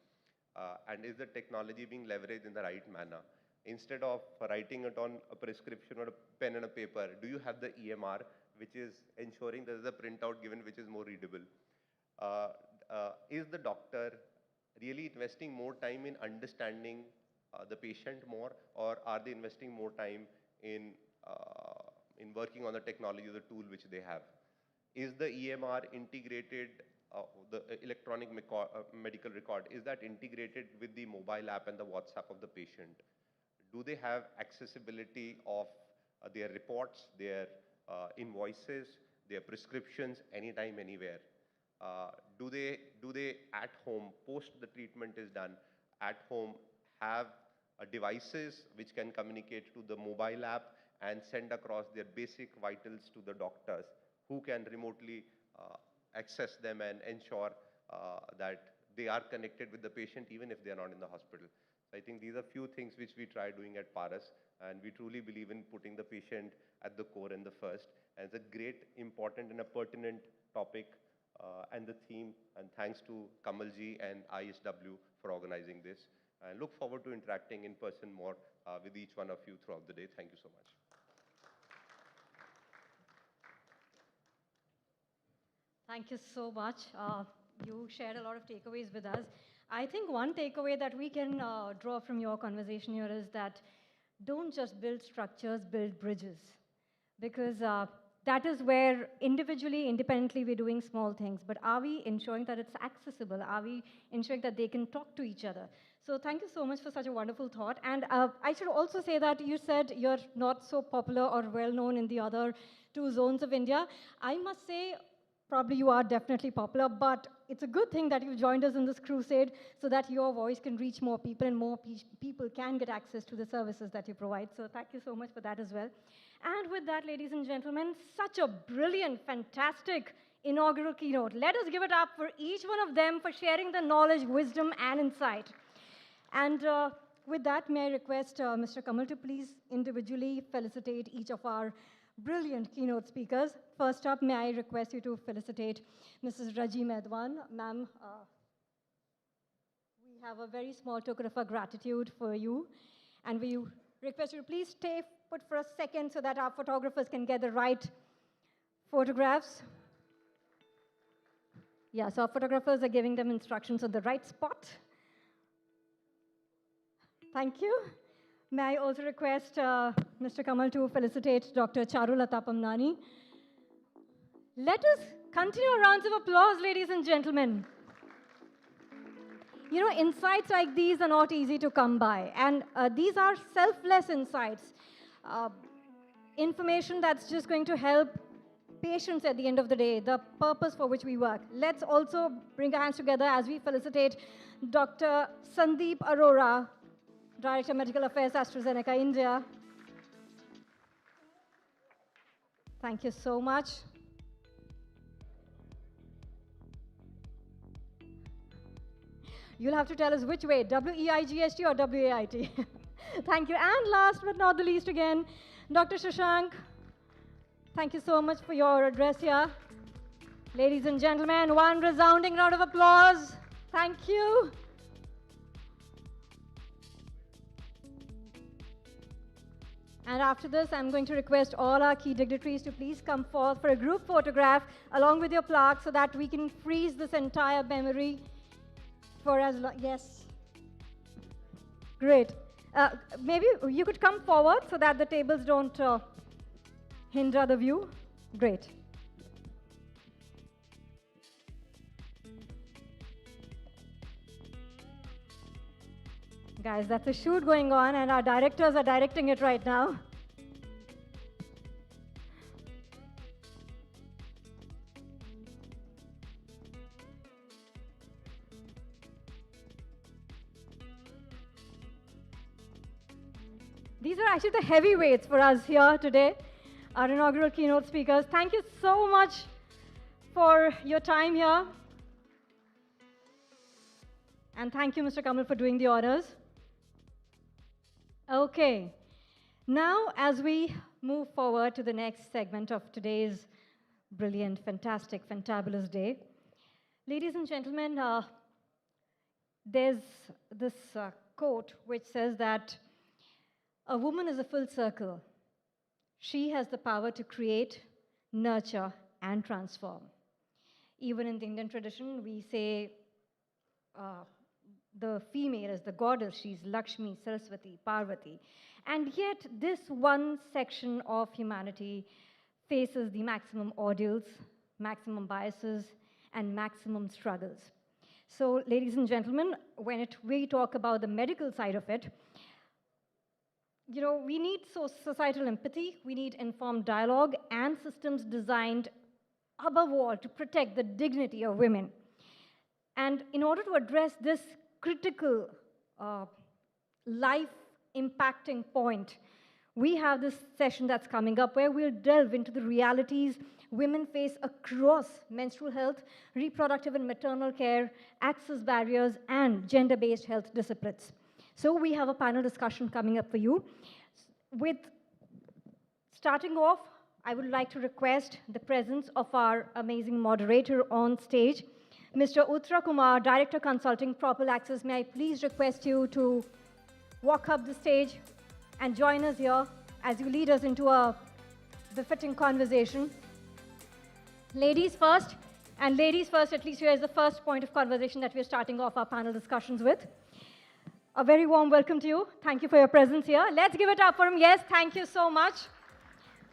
And is the technology being leveraged in the right manner? Instead of writing it on a prescription or a pen and a paper, do you have the EMR, which is ensuring there is a printout given which is more readable? Is the doctor really investing more time in understanding the patient more, or are they investing more time in working on the technology, the tool which they have? Is the EMR integrated, the electronic medical record, is that integrated with the mobile app and the WhatsApp of the patient? Do they have accessibility of their reports, their invoices, their prescriptions, anytime, anywhere? Do they at home, post the treatment is done, at home have devices which can communicate to the mobile app and send across their basic vitals to the doctors, who can remotely access them and ensure that they are connected with the patient even if they are not in the hospital? So I think these are few things which we try doing at Paras, and we truly believe in putting the patient at the core and the first. And it's a great, important and a pertinent topic and the theme, and thanks to Kamalji and ISW for organizing this. And look forward to interacting in person more with each one of you throughout the day. Thank you so much. Thank you so much. You shared a lot of takeaways with us. I think one takeaway that we can draw from your conversation here is that don't just build structures, build bridges. Because that is where individually, independently, we're doing small things. But are we ensuring that it's accessible? Are we ensuring that they can talk to each other? So thank you so much for such a wonderful thought. And I should also say that you said you're not so popular or well-known in the other 2 zones of India. I must say, probably you are definitely popular, but it's a good thing that you've joined us in this crusade so that your voice can reach more people and more people can get access to the services that you provide. So thank you so much for that as well. And with that, ladies and gentlemen, such a brilliant, fantastic inaugural keynote. Let us give it up for each one of them for sharing the knowledge, wisdom, and insight. And with that, may I request Mr. Kamal to please individually felicitate each of our brilliant keynote speakers. First up, may I request you to felicitate Mrs. Raji Medwan. Ma'am, we have a very small token of our gratitude for you. And we request you to please stay put for a second so that our photographers can get the right photographs. Yeah, so our photographers are giving them instructions on the right spot. Thank you. May I also request Mr. Kamal to felicitate Dr. Charulata Pamnani. Let us continue rounds of applause, ladies and gentlemen. You know, insights like these are not easy to come by. And these are selfless insights. Information that's just going to help patients at the end of the day, the purpose for which we work. Let's also bring our hands together as we felicitate Dr. Sandeep Arora, Director Medical Affairs, AstraZeneca, India. Thank you so much. You'll have to tell us which way, W-E-I-G-H-T or W-A-I-T. Thank you. And last but not the least again, Dr. Shashank, thank you so much for your address here. Ladies and gentlemen, one resounding round of applause. Thank you. And after this, I'm going to request all our key dignitaries to please come forth for a group photograph along with your plaque so that we can freeze this entire memory for as long. Yes. Great. Maybe you could come forward so that the tables don't hinder the view. Great. Guys, that's a shoot going on, and our directors are directing it right now. These are actually the heavyweights for us here today, our inaugural keynote speakers. Thank you so much for your time here. And thank you, Mr. Kamal, for doing the honors. Okay. Now, as we move forward to the next segment of today's brilliant, fantastic, fantabulous day, ladies and gentlemen, there's this quote which says that a woman is a full circle. She has the power to create, nurture, and transform. Even in the Indian tradition, we say the female is the goddess. She's Lakshmi, Saraswati, Parvati. And yet, this one section of humanity faces the maximum ordeals, maximum biases, and maximum struggles. So, ladies and gentlemen, when we talk about the medical side of it, you know, we need societal empathy, we need informed dialogue, and systems designed, above all, to protect the dignity of women. And in order to address this critical life-impacting point, we have this session that's coming up where we'll delve into the realities women face across menstrual health, reproductive and maternal care, access barriers, and gender-based health disciplines. So we have a panel discussion coming up for you. With starting off, I would like to request the presence of our amazing moderator on stage, Mr. Uttara Kumar, Director Consulting, Propel Access. May I please request you to walk up the stage and join us here as you lead us into a befitting conversation. Ladies first, and ladies first, at least here is the first point of conversation that we're starting off our panel discussions with. A very warm welcome to you. Thank you for your presence here. Let's give it up for him. Yes, thank you so much.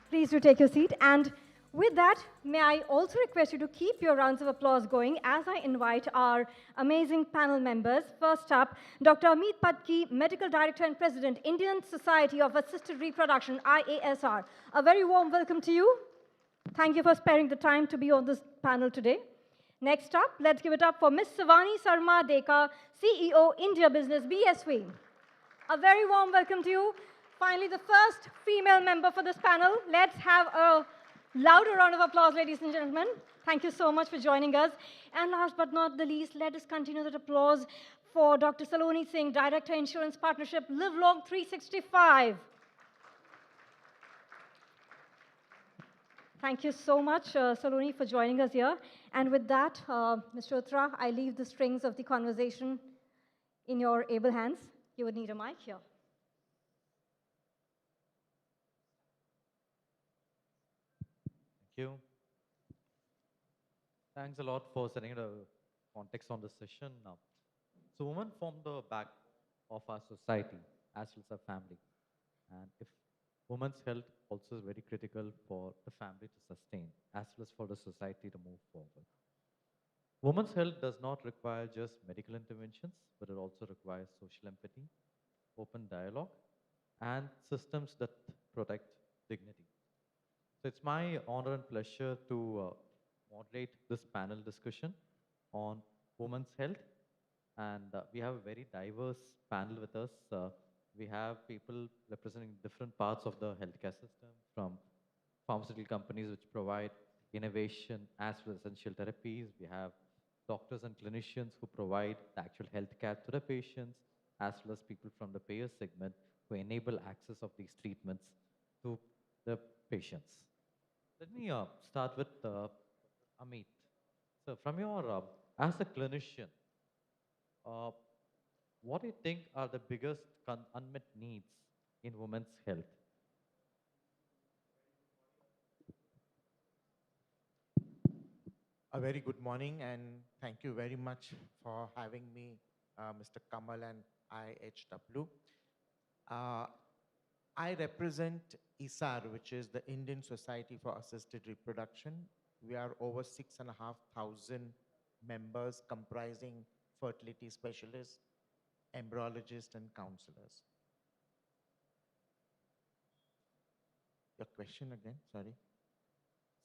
Please do take your seat. And with that, may I also request you to keep your rounds of applause going as I invite our amazing panel members. First up, Dr. Amit Patki, Medical Director and President, Indian Society of Assisted Reproduction, IASR. A very warm welcome to you. Thank you for sparing the time to be on this panel today. Next up, let's give it up for Ms. Savani Sarma Deka, CEO, India Business, BSV. A very warm welcome to you. Finally, the first female member for this panel. Let's have a louder round of applause, ladies and gentlemen. Thank you so much for joining us. And last but not the least, let us continue that applause for Dr. Saloni Singh, Director, Insurance Partnership, Live Long 365. Thank you so much, Saloni, for joining us here. And with that, Mr. Uttara, I leave the strings of the conversation in your able hands. You would need a mic here. Thank you. Thanks a lot for setting the context on this session. So women form the back of our society as well as our family. And if women's health also is very critical for the family to sustain as well as for the society to move forward. Women's health does not require just medical interventions, but it also requires social empathy, open dialogue, and systems that protect dignity. So it's my honor and pleasure to moderate this panel discussion on women's health. And we have a very diverse panel with us. We have people representing different parts of the healthcare system, from pharmaceutical companies which provide innovation as well as essential therapies. We have doctors and clinicians who provide the actual healthcare to the patients, as well as people from the payer segment who enable access of these treatments to the patients. Let me start with Amit. So, from your as a clinician, uh, what do you think are the biggest unmet needs in women's health? A very good morning, and thank you very much for having me, Mr. Kamal and IHW. Uh, I represent ISAR, which is the Indian Society for Assisted Reproduction. We are over 6,500 members comprising fertility specialists, embryologists, and counselors. Your question again, sorry.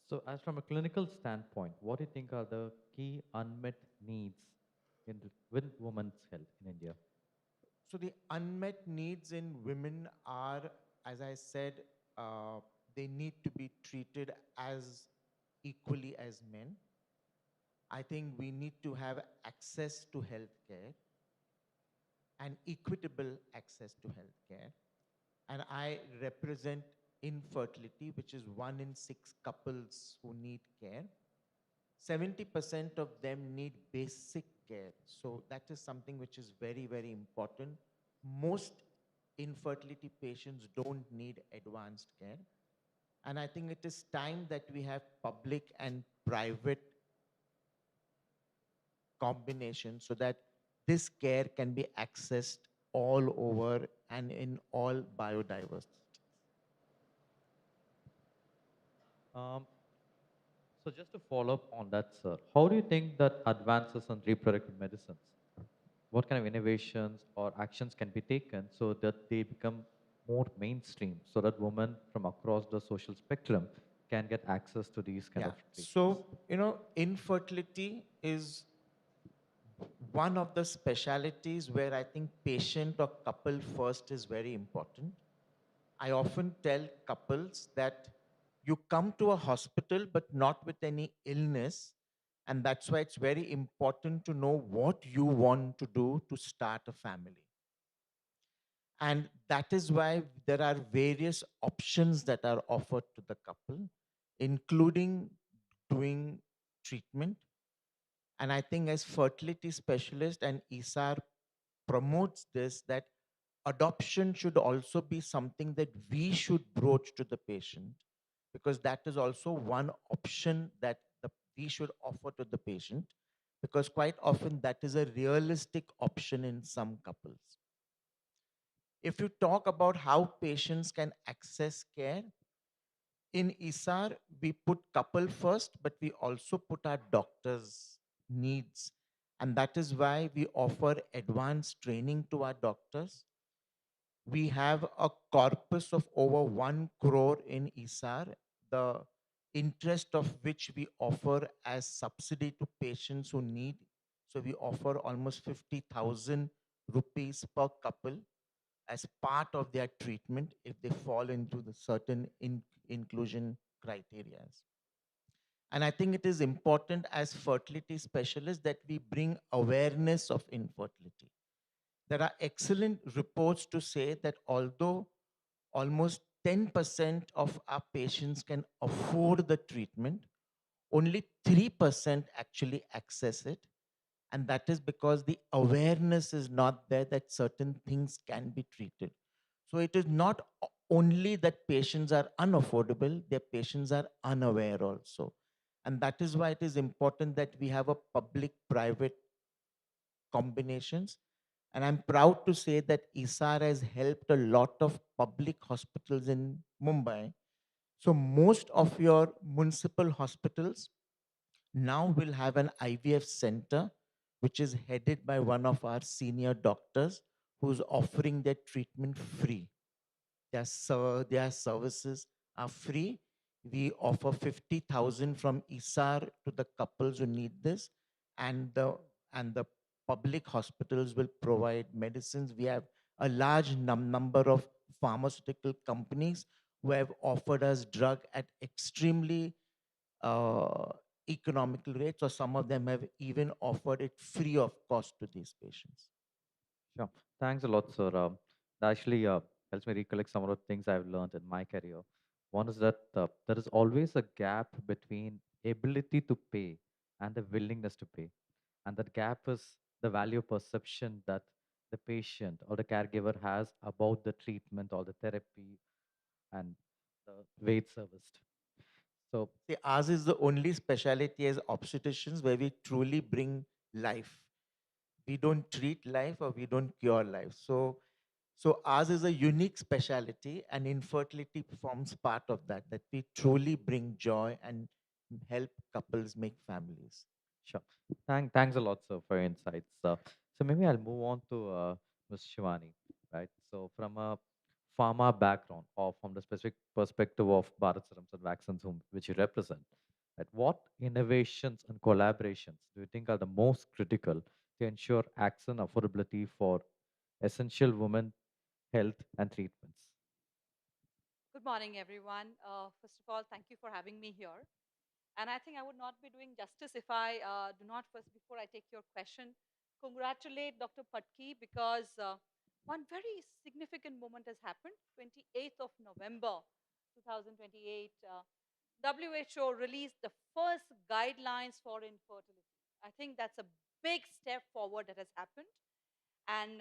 So, as from a clinical standpoint, what do you think are the key unmet needs with women's health in India? So the unmet needs in women are, as I said, they need to be treated as equally as men. I think we need to have access to healthcare and equitable access to healthcare. And I represent infertility, which is 1 in 6 couples who need care. 70% of them need basic care. So that is something which is very, very important. Most infertility patients don't need advanced care. And I think it is time that we have public and private combination so that this care can be accessed all over and in all biodiversity. So just to follow up on that, sir, how do you think that advances in reproductive medicines, what kind of innovations or actions can be taken so that they become more mainstream, so that women from across the social spectrum can get access to these kind of treatments? So, infertility is one of the specialities where I think patient or couple first is very important. I often tell couples that you come to a hospital but not with any illness, and that's why it's very important to know what you want to do to start a family. And that is why there are various options that are offered to the couple, including doing treatment. And I think as fertility specialist and ISAR promotes this, that adoption should also be something that we should broach to the patient, because that is also one option that we should offer to the patient, because quite often that is a realistic option in some couples. If you talk about how patients can access care, in ISAR, we put couple first, but we also put our doctors' needs. And that is why we offer advanced training to our doctors. We have a corpus of over 1 crore in ISAR, the interest of which we offer as subsidy to patients who need. So we offer almost 50,000 rupees per couple as part of their treatment if they fall into the certain inclusion criteria. And I think it is important as fertility specialists that we bring awareness of infertility. There are excellent reports to say that although almost 10% of our patients can afford the treatment, only 3% actually access it. And that is because the awareness is not there that certain things can be treated. So it is not only that patients are unaffordable, their patients are unaware also. And that is why it is important that we have a public-private combinations. And I'm proud to say that ISAR has helped a lot of public hospitals in Mumbai. So most of your municipal hospitals now will have an IVF center, which is headed by one of our senior doctors who's offering their treatment free. Their services are free. We offer 50,000 from ISAR to the couples who need this, and the public hospitals will provide medicines. We have a large number of pharmaceutical companies who have offered us drug at extremely uh, economical rates, or some of them have even offered it free of cost to these patients. Sure. Thanks a lot, sir. That actually helps me recollect some of the things I've learned in my career. One is that there is always a gap between ability to pay and the willingness to pay. And that gap is the value perception that the patient or the caregiver has about the treatment or the therapy and the way it's serviced. So, See, ours is the only specialty as obstetricians where we truly bring life. We don't treat life or we don't cure life. So ours is a unique specialty, and infertility forms part of that, that we truly bring joy and help couples make families. sure. Thanks a lot, sir, for your insights. So maybe I'll move on to Ms. Shivani, right? So from a pharma background or from the specific perspective of Bharat Serums and Vaccines, which you represent, right? What innovations and collaborations do you think are the most critical to ensure access and affordability for essential women health and treatments? Good morning, everyone. First of all, thank you for having me here. And I think I would not be doing justice if I do not first, before I take your question, congratulate Dr. Patki because one very significant moment has happened. 28th of November 2028, WHO released the first guidelines for infertility. I think that's a big step forward that has happened. And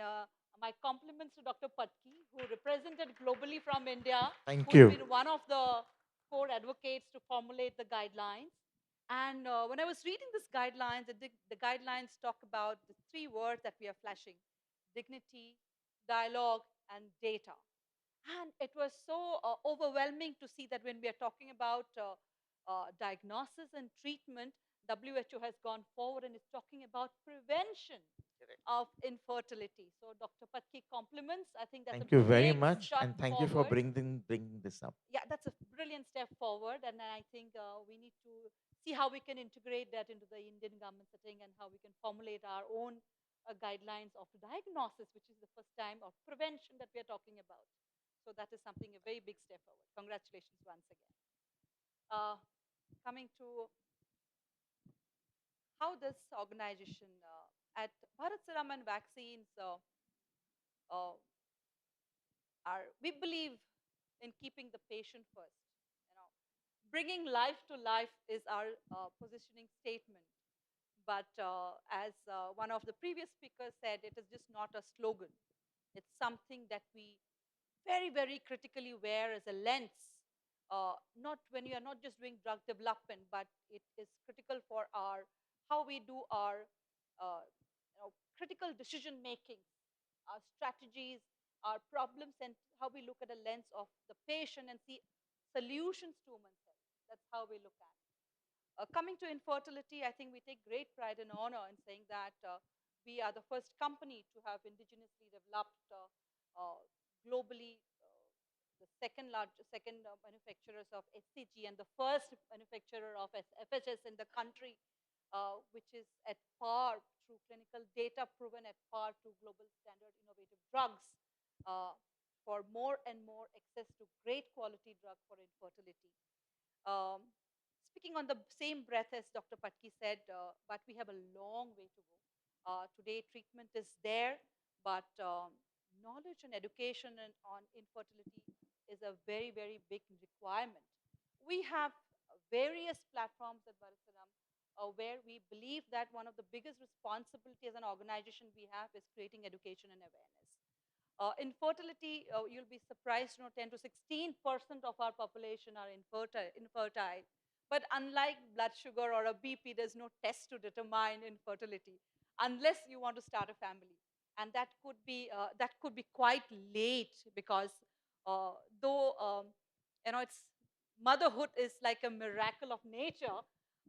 my compliments to Dr. Patki, who represented globally from India, Thank who's you. been one of the core advocates to formulate the guidelines. And when I was reading these guidelines, the guidelines talk about the three words that we are flashing: dignity, dialogue, and data. And it was so overwhelming to see that when we are talking about diagnosis and treatment, WHO has gone forward and is talking about prevention of infertility. So, Dr. Patki, compliments. I think that's Thank a you very big much, step and thank you for forward. bringing this up. Yeah, that's a brilliant step forward. And I think we need to see how we can integrate that into the Indian government setting and how we can formulate our own guidelines of diagnosis, which is the first time of prevention that we are talking about. So that is something, a very big step forward. Congratulations once again. Coming to how this organization at Bharat Serum and Vaccines uh, we believe in keeping the patient first. You know, bringing life to life is our positioning statement. But as one of the previous speakers said, it is just not a slogan. It's something that we very, very critically wear as a lens. Not when you are not just doing drug development, but it is critical for our how we do our critical decision making, our strategies, our problems, and how we look at a lens of the patient and see solutions to women's health. That's how we look at. Coming to infertility, I think we take great pride and honor in saying that we are the first company to have indigenously developed globally the second manufacturers of HCG and the first manufacturer of FHS in the country, which is at par through clinical data proven at par to global standard innovative drugs for more and more access to great quality drug for infertility. Um, Speaking on the same breath as Dr. Patki said, but we have a long way to go. Today, treatment is there, but knowledge and education on infertility is a very, very big requirement. We have various platforms at Bharatsanam where we believe that one of the biggest responsibilities as an organization we have is creating education and awareness. Infertility, you'll be surprised to know 10 to 16% of our population are infertile. But unlike blood sugar or a BP, there's no test to determine infertility unless you want to start a family. And that could be quite late because though it's motherhood is like a miracle of nature,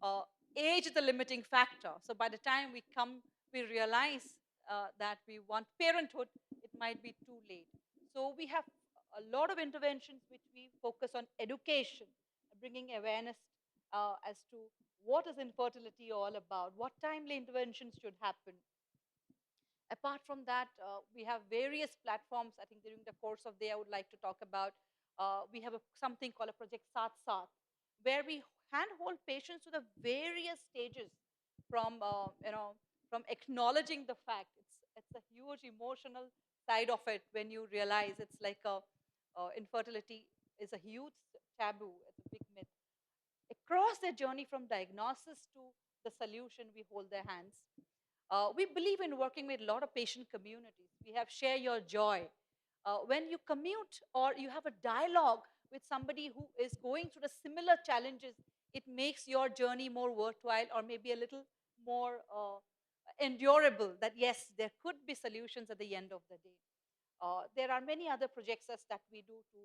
uh, age is the limiting factor. So by the time we realize that we want parenthood, it might be too late. So we have a lot of interventions which we focus on education, bringing awareness as to what is infertility all about, what timely interventions should happen. Apart from that, we have various platforms. I think during the course of the day, I would like to talk about We have something called a Project Saath Saath, where we handhold patients to the various stages from, from acknowledging the fact. It's a huge emotional side of it when you realize it's like infertility is a huge taboo, it's a big myth. Across their journey from diagnosis to the solution, we hold their hands. We believe in working with a lot of patient communities. We have Share Your Joy. When you commute or you have a dialogue with somebody who is going through the similar challenges, it makes your journey more worthwhile or maybe a little more endurable, that yes, there could be solutions at the end of the day. There are many other projects that we do to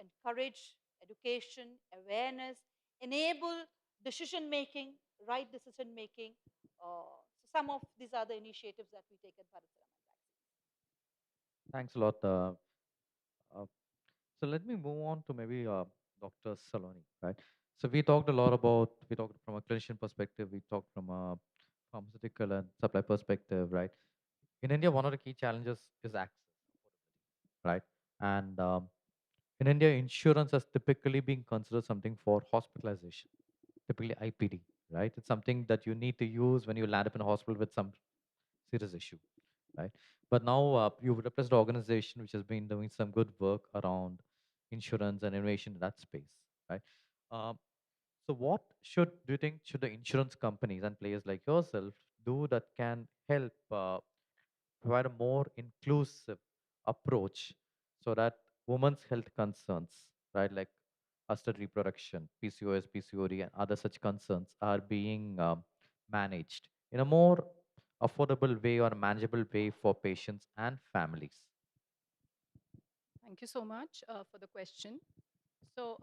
encourage education, awareness, enable decision making, right decision making. So some of these are the initiatives that we take at Bharat Sarama. Thanks a lot. Uh, so let me move on to maybe Dr. Saloni, right? So we talked from a clinician perspective, we talked from a pharmaceutical and supply perspective, right? In India, one of the key challenges is access, right? And in India, insurance has typically been considered something for hospitalization, typically IPD, right? It's something that you need to use when you land up in a hospital with some serious issue, right? But now you represent an organization which has been doing some good work around insurance and innovation in that space, right? Um, so what do you think should the insurance companies and players like yourself do that can help provide a more inclusive approach so that women's health concerns, right, like assisted reproduction, PCOS, PCOD, and other such concerns are being managed in a more affordable way or manageable way for patients and families? Thank you so much for the question. So,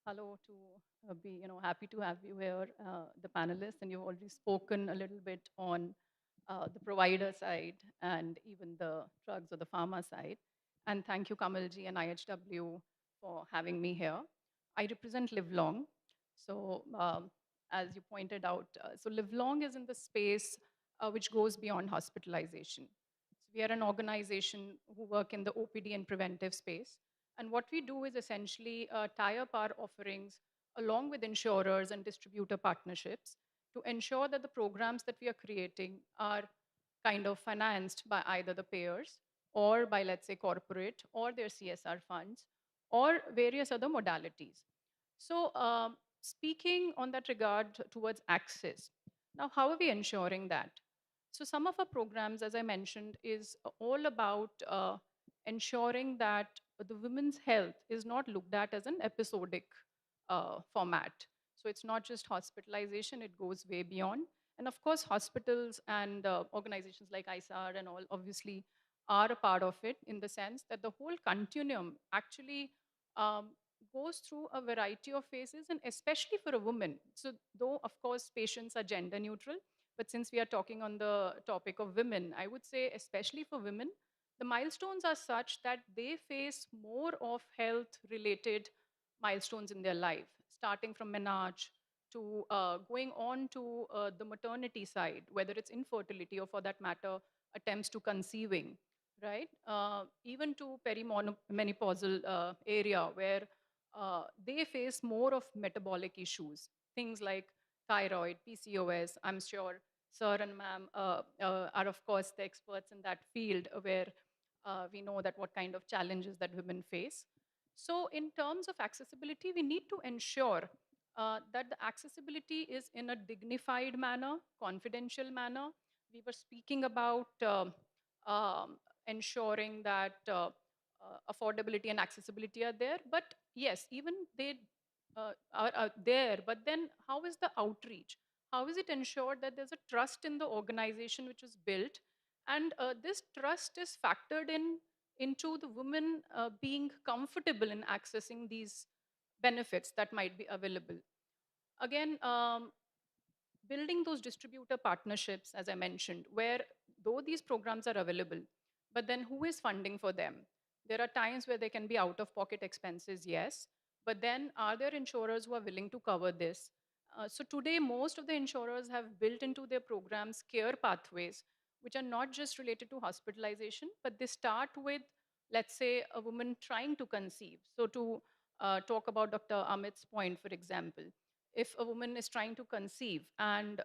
hello to be, happy to have you here, the panelists, and you've already spoken a little bit on the provider side and even the drugs or the pharma side. And thank you, Kamalji and IHW, for having me here. I represent Live Long. So, as you pointed out, so Live Long is in the space which goes beyond hospitalization. So we are an organization who work in the OPD and preventive space. And what we do is essentially tie up our offerings along with insurers and distributor partnerships to ensure that the programs that we are creating are kind of financed by either the payers or by, let's say, corporate or their CSR funds or various other modalities. So, speaking on that regard towards access, now, how are we ensuring that? So, some of our programs, as I mentioned, is all about ensuring that the women's health is not looked at as an episodic format. So, it's not just hospitalization, it goes way beyond. And of course, hospitals and organizations like ISAR and all obviously are a part of it in the sense that the whole continuum actually um, goes through a variety of phases, and especially for a woman. So, though, of course, patients are gender neutral, but since we are talking on the topic of women, I would say, especially for women, the milestones are such that they face more of health related milestones in their life, starting from menarche to going on to the maternity side, whether it's infertility or for that matter, attempts to conceiving, right? Even to perimenopausal area where they face more of metabolic issues, things like thyroid, PCOS. I'm sure Sir and Ma'am are, of course, the experts in that field where we know that what kind of challenges that women face. So, in terms of accessibility, we need to ensure that the accessibility is in a dignified manner, confidential manner. We were speaking about ensuring that affordability and accessibility are there. But yes, even they are there. But then, how is the outreach? How is it ensured that there's a trust in the organization which is built, and this trust is factored into the women being comfortable in accessing these benefits that might be available? Again, building those distributor partnerships, as I mentioned, where though these programs are available, but then who is funding for them? There are times where they can be out of pocket expenses, yes, but then are there insurers who are willing to cover this? So today, most of the insurers have built into their programs care pathways, which are not just related to hospitalization, but they start with let's say a woman trying to conceive. So to talk about Dr. Amit's point, for example, if a woman is trying to conceive and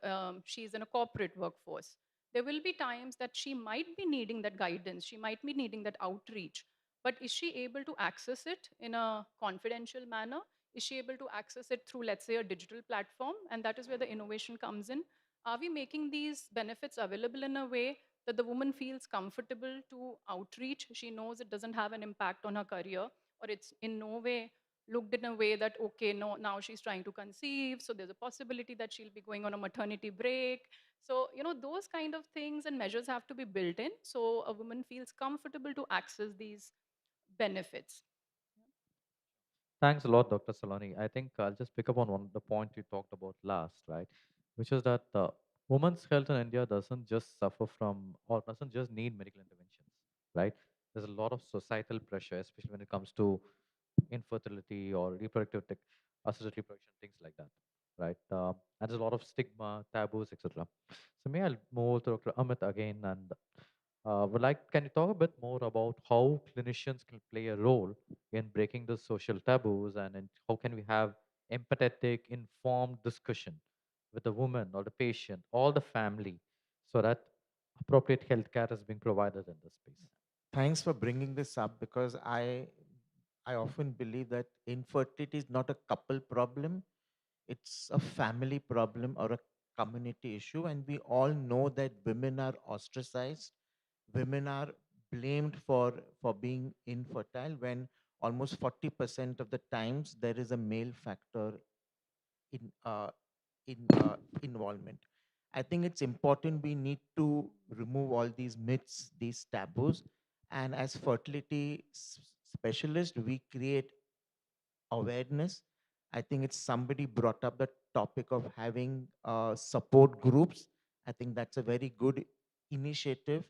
she's in a corporate workforce, there will be times that she might be needing that guidance, she might be needing that outreach, but is she able to access it in a confidential manner? Is she able to access it through, let's say, a digital platform? And that is where the innovation comes in. Are we making these benefits available in a way that the woman feels comfortable to outreach? She knows it doesn't have an impact on her career, or it's in no way looked in a way that, okay, no, now she's trying to conceive, so there's a possibility that she'll be going on a maternity break. So, those kind of things and measures have to be built in so a woman feels comfortable to access these benefits. Thanks a lot, Dr. Saloni. I think I'll just pick up on one of the point you talked about last, right? Which is that women's health in India doesn't just suffer from or doesn't just need medical interventions, right? There's a lot of societal pressure, especially when it comes to infertility or assisted reproduction, things like that, right? And there's a lot of stigma, taboos, etc. So may I move to Dr. Amit again and can you talk a bit more about how clinicians can play a role in breaking the social taboos and how can we have empathetic, informed discussion with the woman or the patient or the family so that appropriate healthcare is being provided in this space? Thanks for bringing this up because I often believe that infertility is not a couple problem, it's a family problem or a community issue. And we all know that women are ostracized, women are blamed for being infertile when almost 40% of the times there is a male factor in involvement. I think it's important we need to remove all these myths, these taboos, and as fertility specialist, we create awareness. I think it's somebody brought up the topic of having support groups. I think that's a very good initiative.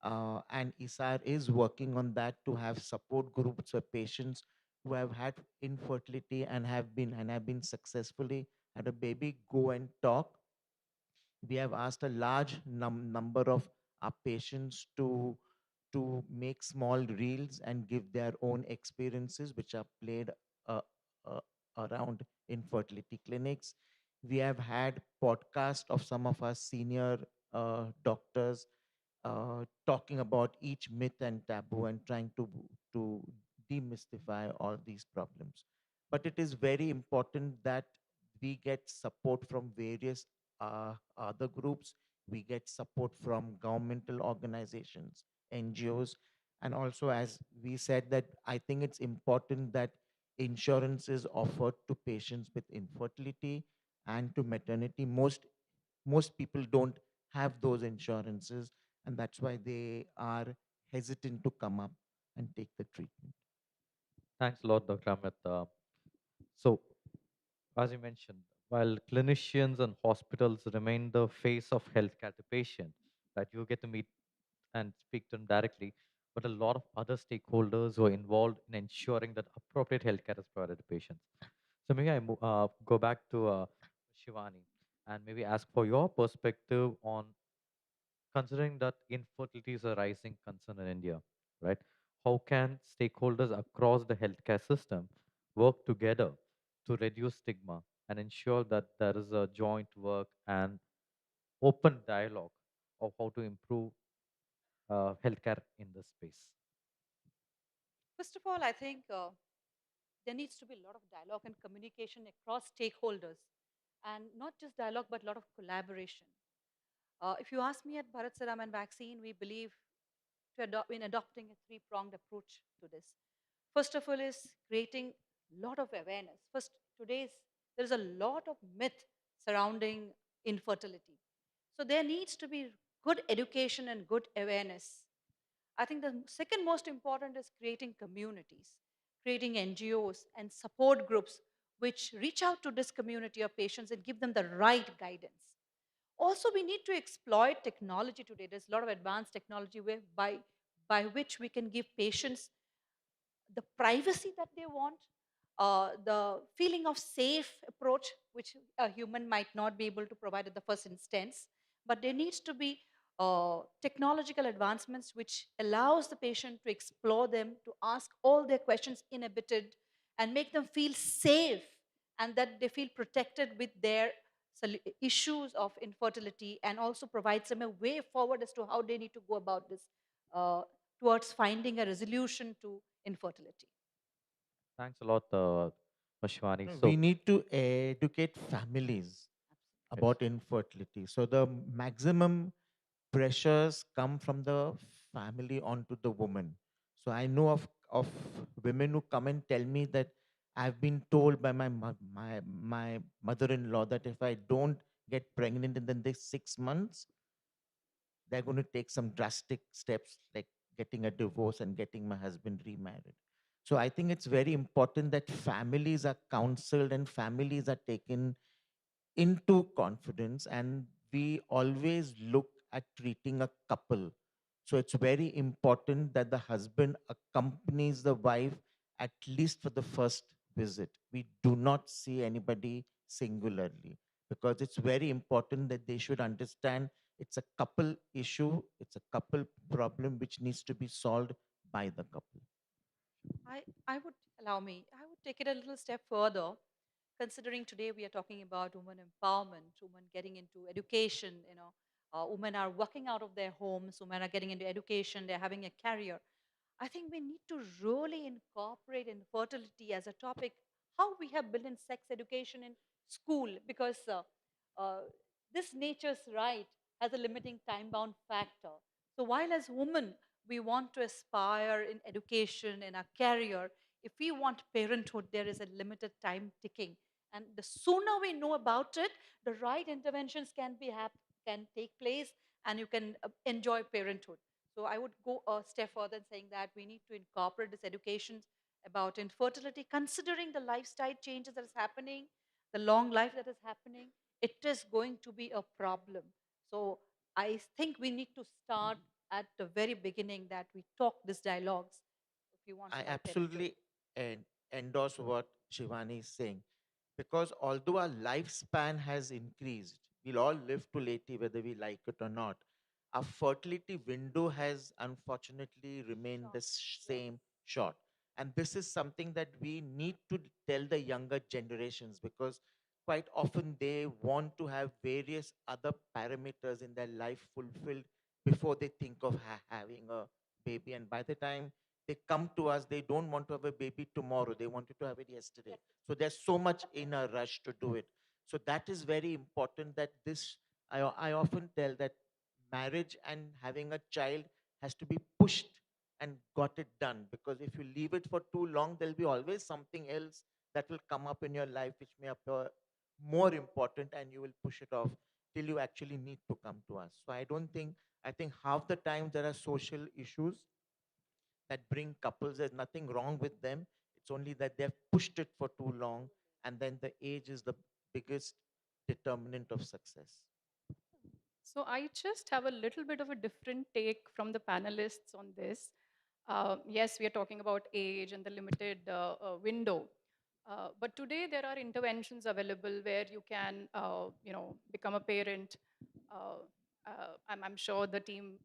And ISAR is working on that to have support groups for patients who have had infertility and have been successfully had a baby go and talk. We have asked a large number of our patients to make small reels and give their own experiences which are played uh, uh, around infertility clinics. We have had podcast of some of our senior doctors talking about each myth and taboo and trying to demystify all these problems. But it is very important that we get support from various other groups. We get support from governmental organizations, NGOs, and also, as we said, that I think it's important that insurance is offered to patients with infertility and to maternity. Most people don't have those insurances, and that's why they are hesitant to come up and take the treatment. Thanks a lot, Dr. Amit. So, as you mentioned, while clinicians and hospitals remain the face of healthcare to patient, right, you get to meet and speak to them directly, but a lot of other stakeholders who are involved in ensuring that appropriate healthcare is provided to patients. So maybe I go back to Shivani and maybe ask for your perspective on considering that infertility is a rising concern in India, right? How can stakeholders across the healthcare system work together to reduce stigma and ensure that there is a joint work and open dialogue of how to improve healthcare in this space? First of all, I think there needs to be a lot of dialogue and communication across stakeholders, and not just dialogue, but a lot of collaboration. If you ask me at Bharat Serum and Vaccine, we believe in adopting a three-pronged approach to this. First of all is creating a lot of awareness. There's a lot of myth surrounding infertility. So there needs to be good education and good awareness. I think the second most important is creating communities, creating NGOs and support groups which reach out to this community of patients and give them the right guidance. Also, we need to exploit technology today. There's a lot of advanced technology by which we can give patients the privacy that they want, the feeling of safe approach, which a human might not be able to provide at the first instance. But there needs to be technological advancements which allows the patient to explore them, to ask all their questions inhibited, and make them feel safe and that they feel protected with their issues of infertility, and also provides them a way forward as to how they need to go about this uh, towards finding a resolution to infertility. Thanks a lot, Ashwani. No, we So, need to educate families about infertility. So the maximum pressures come from the family onto the woman. So I know of women who come and tell me that I've been told by my mother-in-law that if I don't get pregnant in the next 6 months, they're going to take some drastic steps like getting a divorce and getting my husband remarried. So I think it's very important that families are counseled and families are taken into confidence, and we always look at treating a couple. So it's very important that the husband accompanies the wife at least for the first visit. We do not see anybody singularly, because it's very important that they should understand it's a couple issue, it's a couple problem which needs to be solved by the couple. I would allow me, I would take it a little step further, considering today we are talking about women empowerment, women getting into education, women are working out of their homes, women are getting into education, they're having a career. I think we need to really incorporate infertility as a topic, how we have built in sex education in school, because uh, this nature's right has a limiting time bound factor. So, while as women, we want to aspire in education, in our career, if we want parenthood, there is a limited time ticking. And the sooner we know about it, the right interventions can take place, and you can enjoy parenthood. So I would go a step further in saying that we need to incorporate this education about infertility, considering the lifestyle changes that is happening, the long life that is happening. It is going to be a problem. So I think we need to start at the very beginning, that we talk these dialogues if you want I about parenthood. absolutely endorse what Shivani is saying, because although our lifespan has increased, we'll all live to 80 whether we like it or not. Our fertility window has unfortunately remained the same, short. And this is something that we need to tell the younger generations, because quite often they want to have various other parameters in their life fulfilled before they think of having a baby. And by the time they come to us, they don't want to have a baby tomorrow, they wanted to have it yesterday. So there's so much in a rush to do it. So that is very important, that this I often tell that marriage and having a child has to be pushed and got it done, because if you leave it for too long, there'll be always something else that will come up in your life which may appear more important, and you will push it off till you actually need to come to us. So I think half the time there are social issues that bring couples. There's nothing wrong with them. It's only that they've pushed it for too long, and then the age is the biggest determinant of success. So I just have a little bit of a different take from the panelists on this. Yes, we are talking about age and the limited window. But today there are interventions available where you can, become a parent. Uh, I'm sure the team,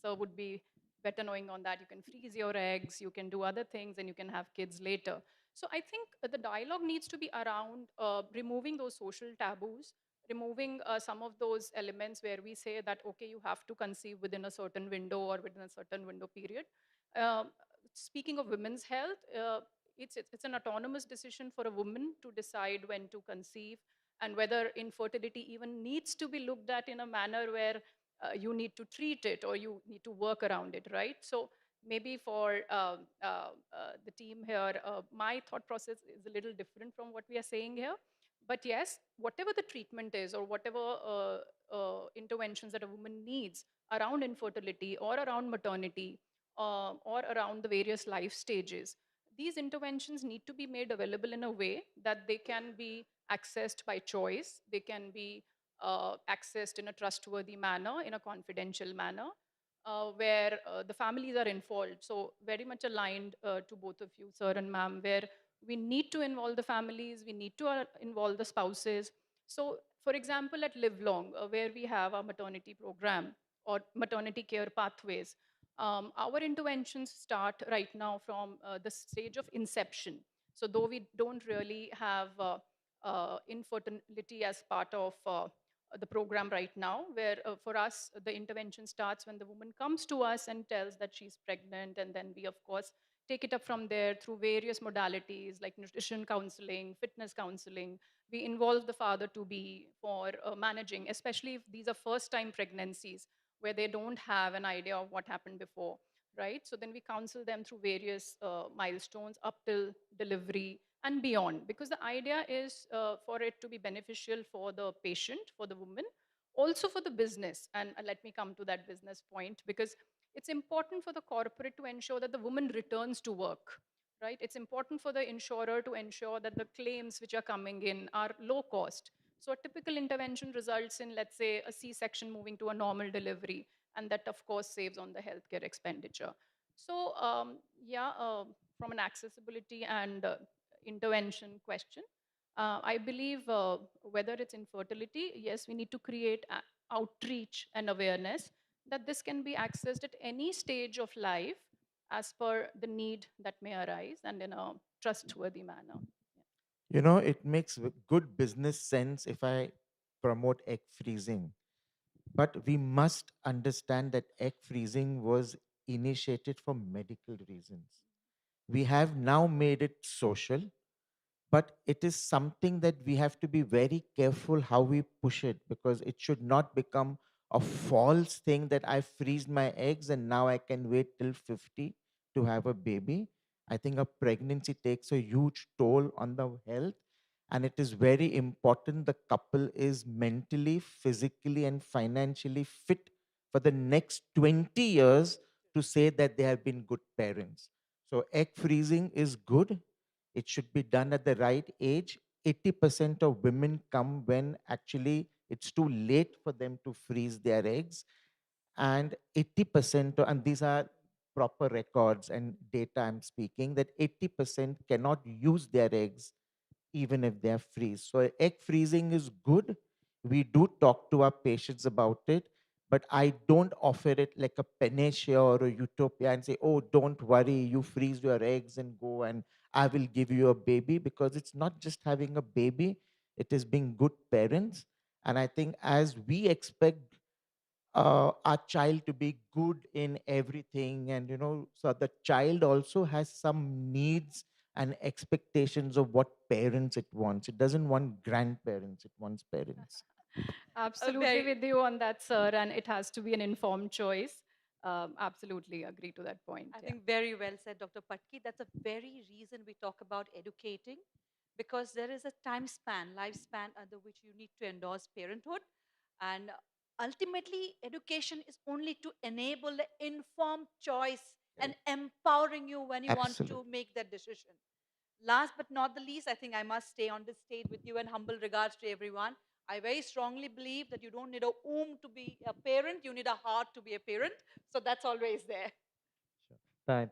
sir, would be better knowing on that. You can freeze your eggs, you can do other things, and you can have kids later. So I think the dialogue needs to be around removing those social taboos, removing some of those elements where we say that, okay, you have to conceive within a certain window or within a certain window period. Um, Speaking of women's health, it's an autonomous decision for a woman to decide when to conceive, and whether infertility even needs to be looked at in a manner where you need to treat it or you need to work around it, right? So maybe for the team here, my thought process is a little different from what we are saying here. But yes, whatever the treatment is, or whatever interventions that a woman needs around infertility or around maternity, or around the various life stages, these interventions need to be made available in a way that they can be accessed by choice, they can be accessed in a trustworthy manner, in a confidential manner, where the families are involved. So very much aligned to both of you, sir and ma'am, where we need to involve the families, we need to involve the spouses. So for example, at Live Long, where we have our maternity program, or maternity care pathways. Our interventions start right now from the stage of inception. So though we don't really have infertility as part of the program right now, where for us, the intervention starts when the woman comes to us and tells that she's pregnant. And then we, of course, take it up from there through various modalities like nutrition counseling, fitness counseling. We involve the father to be for managing, especially if these are first time pregnancies where they don't have an idea of what happened before, right? So then we counsel them through various milestones up till delivery and beyond, because the idea is for it to be beneficial for the patient, for the woman, also for the business. And let me come to that business point, because it's important for the corporate to ensure that the woman returns to work, right? It's important for the insurer to ensure that the claims which are coming in are low cost. So a typical intervention results in, let's say, a C-section moving to a normal delivery, and that, of course, saves on the healthcare expenditure. So, yeah, from an accessibility and intervention question, I believe whether it's infertility, yes, we need to create outreach and awareness that this can be accessed at any stage of life as per the need that may arise and in a trustworthy manner. You know, it makes good business sense if I promote egg freezing. But we must understand that egg freezing was initiated for medical reasons. We have now made it social, but it is something that we have to be very careful how we push it, because it should not become a false thing that I freeze my eggs and now I can wait till 50 to have a baby. I think a pregnancy takes a huge toll on the health, and it is very important the couple is mentally, physically, and financially fit for the next 20 years to say that they have been good parents. So egg freezing is good. It should be done at the right age. 80% of women come when actually it's too late for them to freeze their eggs. And 80%, and these are proper records and data I'm speaking, that 80% cannot use their eggs even if they are freeze. So egg freezing is good. We do talk to our patients about it, but I don't offer it like a panacea or a utopia and say, oh, don't worry, you freeze your eggs and go and I will give you a baby, because it's not just having a baby, it is being good parents. And I think as we expect our child to be good in everything, and so the child also has some needs and expectations of what parents it wants. It doesn't want grandparents, it wants parents. Absolutely with you on that, sir, and it has to be an informed choice. Absolutely agree to that point. I Yeah. think very well said, Dr. Patki. That's a very reason we talk about educating, because there is a time span, lifespan under which you need to endorse parenthood. And ultimately, education is only to enable the informed choice and empowering you when you want to Absolutely. make that decision. Last but not the least, I think I must stay on this stage with you and humble regards to everyone. I very strongly believe that you don't need a womb to be a parent, you need a heart to be a parent. So that's always there.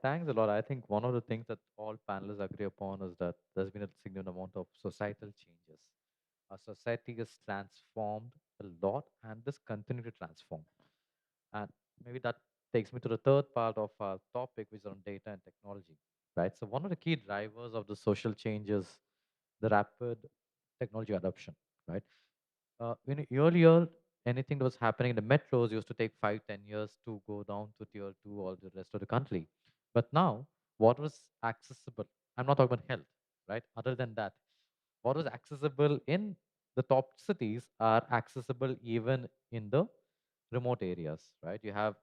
Thanks a lot. I think one of the things that all panelists agree upon is that there's been a significant amount of societal changes. Our society has transformed a lot and this continue to transform. And maybe that takes me to the third part of our topic, which is on data and technology, right? So one of the key drivers of the social change is the rapid technology adoption, right? Earlier, anything that was happening in the metros used to take 5, 10 years to go down to tier two or the rest of the country. But now, what was accessible? I'm not talking about health, right? Other than that, what was accessible in the top cities are accessible even in the remote areas, right? You have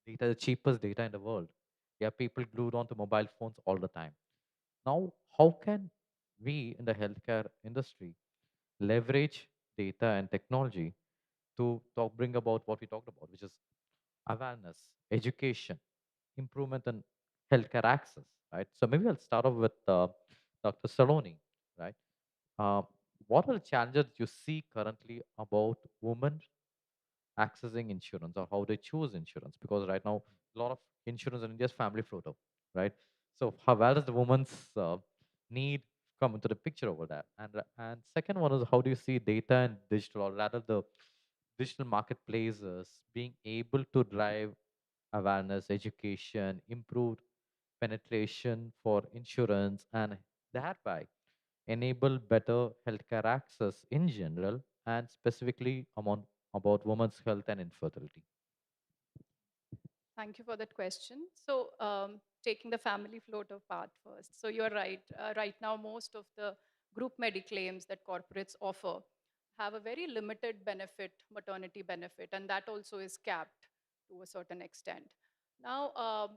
data, the cheapest data in the world. You have people glued onto mobile phones all the time. Now, how can we in the healthcare industry leverage data and technology to bring about what we talked about, which is awareness, education, improvement in healthcare access, right? So maybe I'll start off with Dr. Saloni, right? Uh, what are the challenges you see currently about women accessing insurance or how they choose insurance? Because right now, a lot of insurance in India is family floater, right? So how where does the woman's need come into the picture over that? And second one is how do you see data and digital, or rather the digital marketplaces being able to drive awareness, education, improved penetration for insurance, and thereby enable better healthcare access in general and specifically about women's health and infertility? Thank you for that question. So, taking the family floater part first. So, you're right. Right now, most of the group mediclaims that corporates offer have a very limited benefit, maternity benefit, and that also is capped to a certain extent. Now,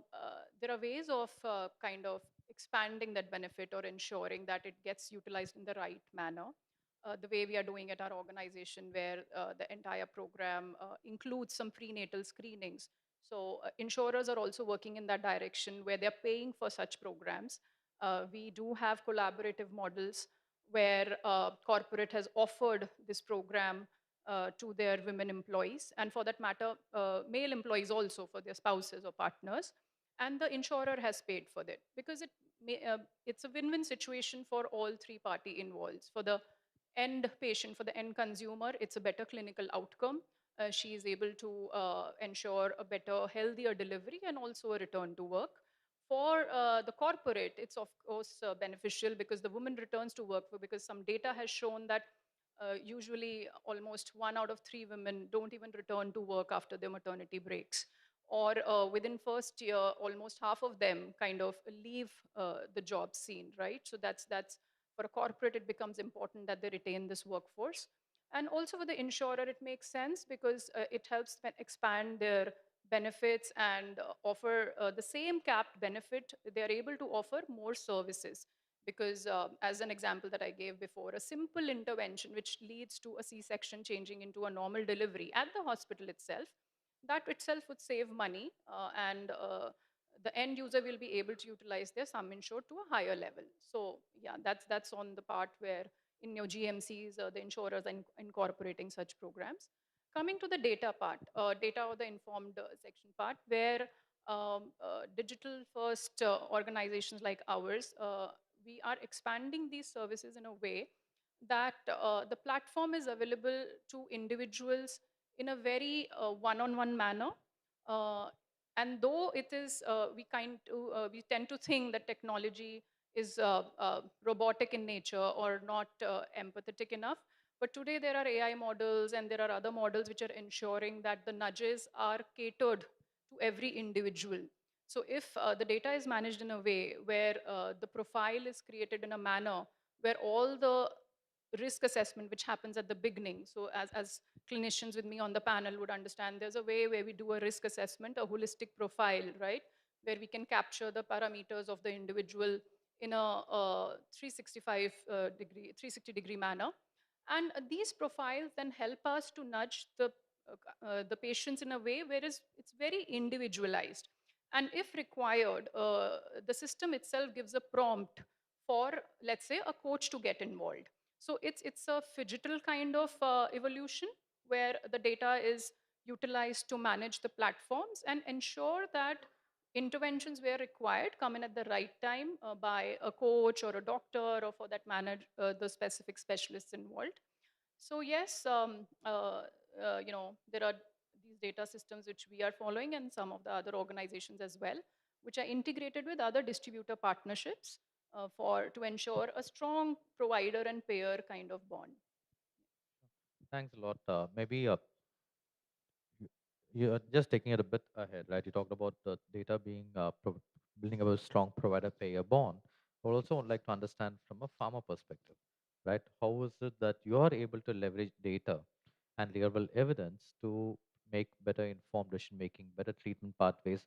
there are ways of kind of expanding that benefit or ensuring that it gets utilized in the right manner. The way we are doing at our organization, where the entire program includes some prenatal screenings. So insurers are also working in that direction where they're paying for such programs. We do have collaborative models where corporate has offered this program to their women employees, and for that matter, male employees also for their spouses or partners. And the insurer has paid for that because it's a win-win situation for all three party involved. For the end patient, for the end consumer, it's a better clinical outcome. She is able to ensure a better, healthier delivery and also a return to work. For the corporate, it's of course beneficial because the woman returns to work because some data has shown that usually almost 1 out of 3 women don't even return to work after their maternity breaks. Or within first year, almost half of them kind of leave the job scene, right? So that's for a corporate, it becomes important that they retain this workforce. And also for the insurer, it makes sense because it helps them expand their benefits and offer the same capped benefit. They are able to offer more services because, as an example that I gave before, a simple intervention which leads to a C-section changing into a normal delivery at the hospital itself, that itself would save money and the end user will be able to utilize their sum insured to a higher level. So yeah, that's on the part where in your GMCs, the insurers are incorporating such programs. Coming to the data part, data or the informed section part, where digital first organizations like ours, we are expanding these services in a way that the platform is available to individuals in a very one-on-one manner. Uh, and though it is, we tend to think that technology is robotic in nature or not empathetic enough. But today there are AI models and there are other models which are ensuring that the nudges are catered to every individual. So if the data is managed in a way where the profile is created in a manner where all the risk assessment which happens at the beginning, so as clinicians with me on the panel would understand, there's a way where we do a risk assessment, a holistic profile, right, where we can capture the parameters of the individual in a 360 degree manner. And these profiles then help us to nudge the patients in a way where it's very individualized. And if required, the system itself gives a prompt for, let's say, a coach to get involved. So it's a phygital kind of evolution where the data is utilized to manage the platforms and ensure that interventions where required come in at the right time by a coach or a doctor or for that matter the specific specialists involved. So yes, there are these data systems which we are following and some of the other organizations as well, which are integrated with other distributor partnerships to ensure a strong provider and payer kind of bond. Thanks a lot. Maybe you're just taking it a bit ahead, right? You talked about the data being building up a strong provider-payer bond. I would also would like to understand from a pharma perspective, right? How is it that you are able to leverage data and real-world evidence to make better informed decision-making, better treatment pathways,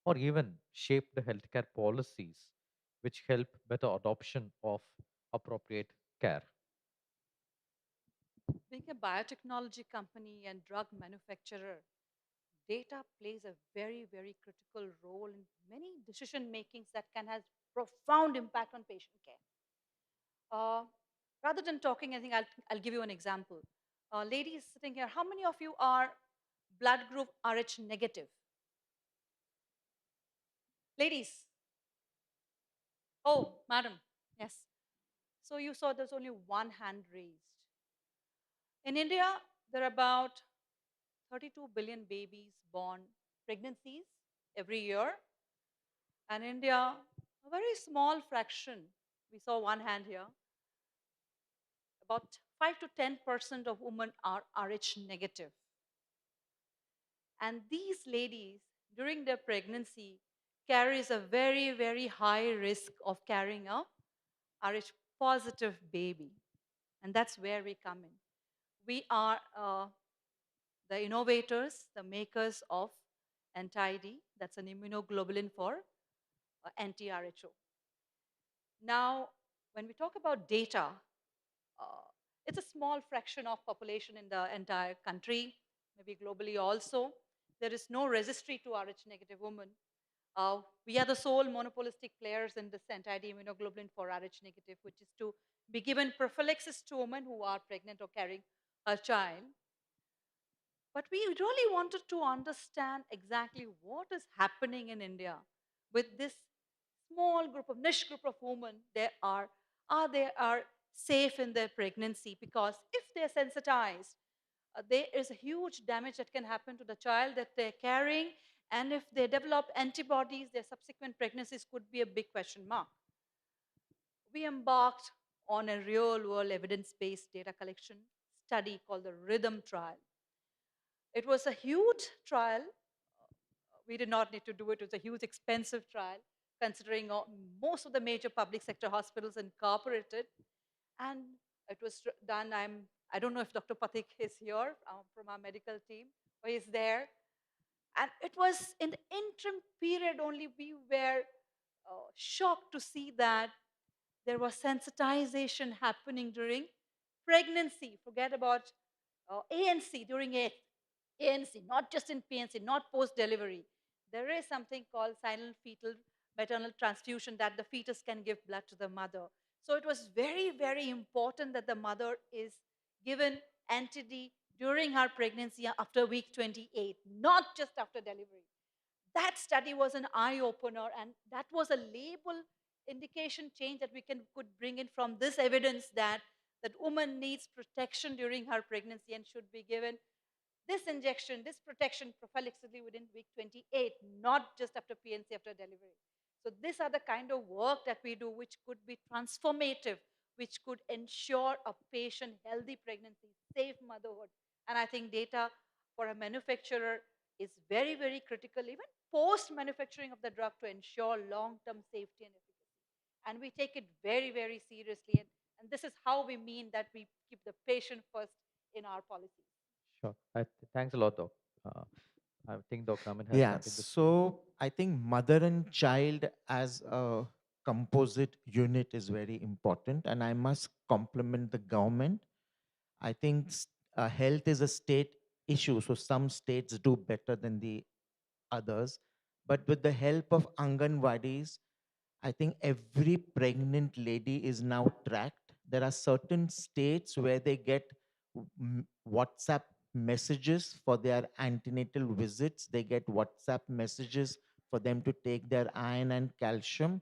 or even shape the healthcare policies which help better adoption of appropriate care? Being a biotechnology company and drug manufacturer, data plays a very, very critical role in many decision makings that can have profound impact on patient care. Uh, Rather than talking, I think I'll give you an example. Ladies sitting here, how many of you are blood group Rh negative? Ladies. Oh, madam. Yes. So you saw there's only one hand raised. In India, there are about 32 billion babies born, pregnancies every year. And India, a very small fraction, we saw one hand here, about 5 to 10% of women are Rh negative. And these ladies, during their pregnancy, carries a very, very high risk of carrying a Rh positive baby. And that's where we come in. We are the innovators, the makers of anti-D, that's an immunoglobulin for anti-RHO. Now, when we talk about data, uh, it's a small fraction of population in the entire country, maybe globally also. There is no registry to Rh negative women. We are the sole monopolistic players in this anti-D immunoglobulin for Rh negative, which is to be given prophylaxis to women who are pregnant or carrying a child. But we really wanted to understand exactly what is happening in India with this small group of niche group of women. They are safe in their pregnancy, because if they're sensitized, there is a huge damage that can happen to the child that they're carrying, and if they develop antibodies, their subsequent pregnancies could be a big question mark. We embarked on a real world evidence based data collection study called the Rhythm Trial. It was a huge trial. We did not need to do it. It was a huge, expensive trial, considering most of the major public sector hospitals incorporated. And it was done. I don't know if Dr. Pathik is here from our medical team, or he's there. And it was in the interim period only we were shocked to see that there was sensitization happening during pregnancy. Forget about ANC during ANC, not just in PNC, not post delivery. There is something called silent fetal maternal transfusion that the fetus can give blood to the mother. So it was very, very important that the mother is given anti-D during her pregnancy after week 28, not just after delivery. That study was an eye opener, and that was a label indication change that we could bring in from this evidence that woman needs protection during her pregnancy and should be given this injection, this protection prophylaxically within week 28, not just after PNC, after delivery. So these are the kind of work that we do which could be transformative, which could ensure a patient healthy pregnancy, safe motherhood. And I think data for a manufacturer is very, very critical, even post manufacturing of the drug, to ensure long-term safety and efficacy. And we take it very, very seriously. And this is how we mean that we keep the patient first in our policies. Sure. Thanks a lot, Doc. Uh, I think Dr. Amin has Yeah, something to say. so I think mother and child as a composite unit is very important, and I must compliment the government. I think health is a state issue, so some states do better than the others. But with the help of Anganwadis, I think every pregnant lady is now tracked. There are certain states where they get WhatsApp messages for their antenatal visits. They get WhatsApp messages for them to take their iron and calcium.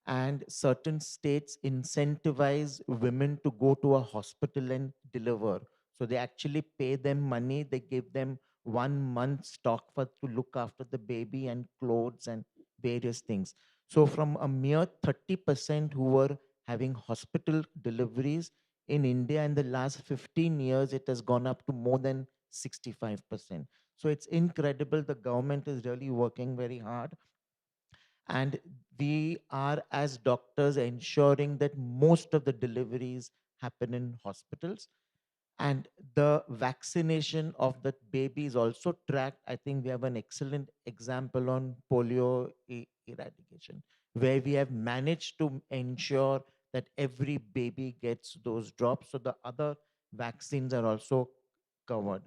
And certain states incentivize women to go to a hospital and deliver. So they actually pay them money. They give them 1 month stock for to look after the baby and clothes and various things. So from a mere 30% who were having hospital deliveries in India in the last 15 years, it has gone up to more than 65%. So it's incredible. The government is really working very hard. And we are, as doctors, ensuring that most of the deliveries happen in hospitals. And the vaccination of the baby is also tracked. I think we have an excellent example on polio eradication, where we have managed to ensure that every baby gets those drops. So the other vaccines are also covered.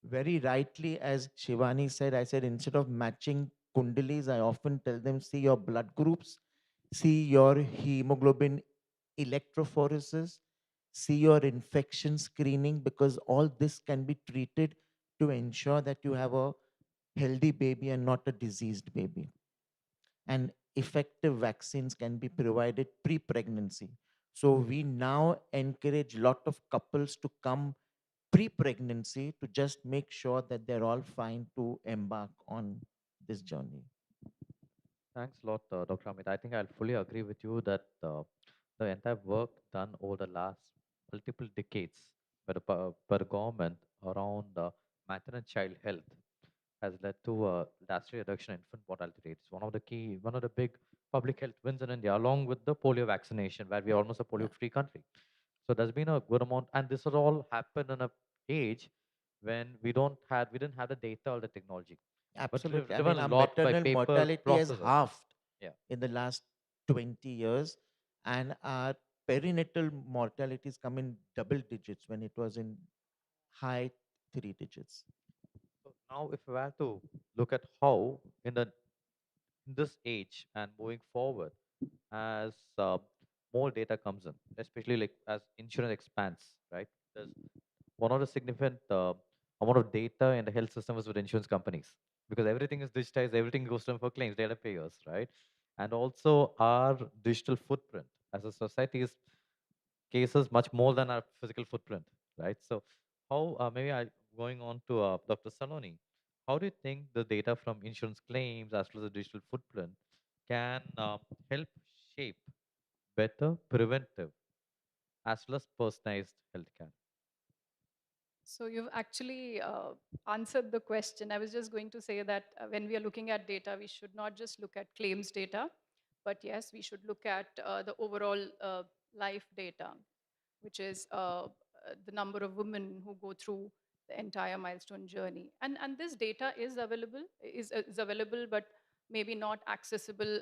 Very rightly, as Shivani said, I said instead of matching kundalis, I often tell them, see your blood groups, see your hemoglobin electrophoresis, see your infection screening, because all this can be treated to ensure that you have a healthy baby and not a diseased baby. And effective vaccines can be provided pre-pregnancy. So we now encourage a lot of couples to come pre-pregnancy to just make sure that they're all fine to embark on this journey. Thanks a lot, Dr. Amit. I think I'll fully agree with you that the entire work done over the last multiple decades by the government around maternal and child health has led to a drastic reduction in infant mortality rates. One of the big public health wins in India, along with the polio vaccination, where we are almost a polio-free country. So there's been a good amount, and this has all happened in a age when we didn't have the data or the technology, but Absolutely. I driven mean, a our lot by maternal paper mortality has processes. halved Yeah. in the last 20 years, and our perinatal mortalities come in double digits when it was in high three digits. So now, if we were to look at how in this age and moving forward, as more data comes in, especially like as insurance expands, right? There's one of the significant amount of data in the health system is with insurance companies because everything is digitized, everything goes to them for claims, data payers, right? And also our digital footprint as a society is cases much more than our physical footprint, right? So how maybe I going on to Dr. Saloni, how do you think the data from insurance claims as well as the digital footprint can help shape better preventive as well as personalized healthcare? So you've actually answered the question. I was just going to say that when we are looking at data, we should not just look at claims data, but yes, we should look at the overall life data, which is the number of women who go through the entire milestone journey. And this data is available, but maybe not accessible,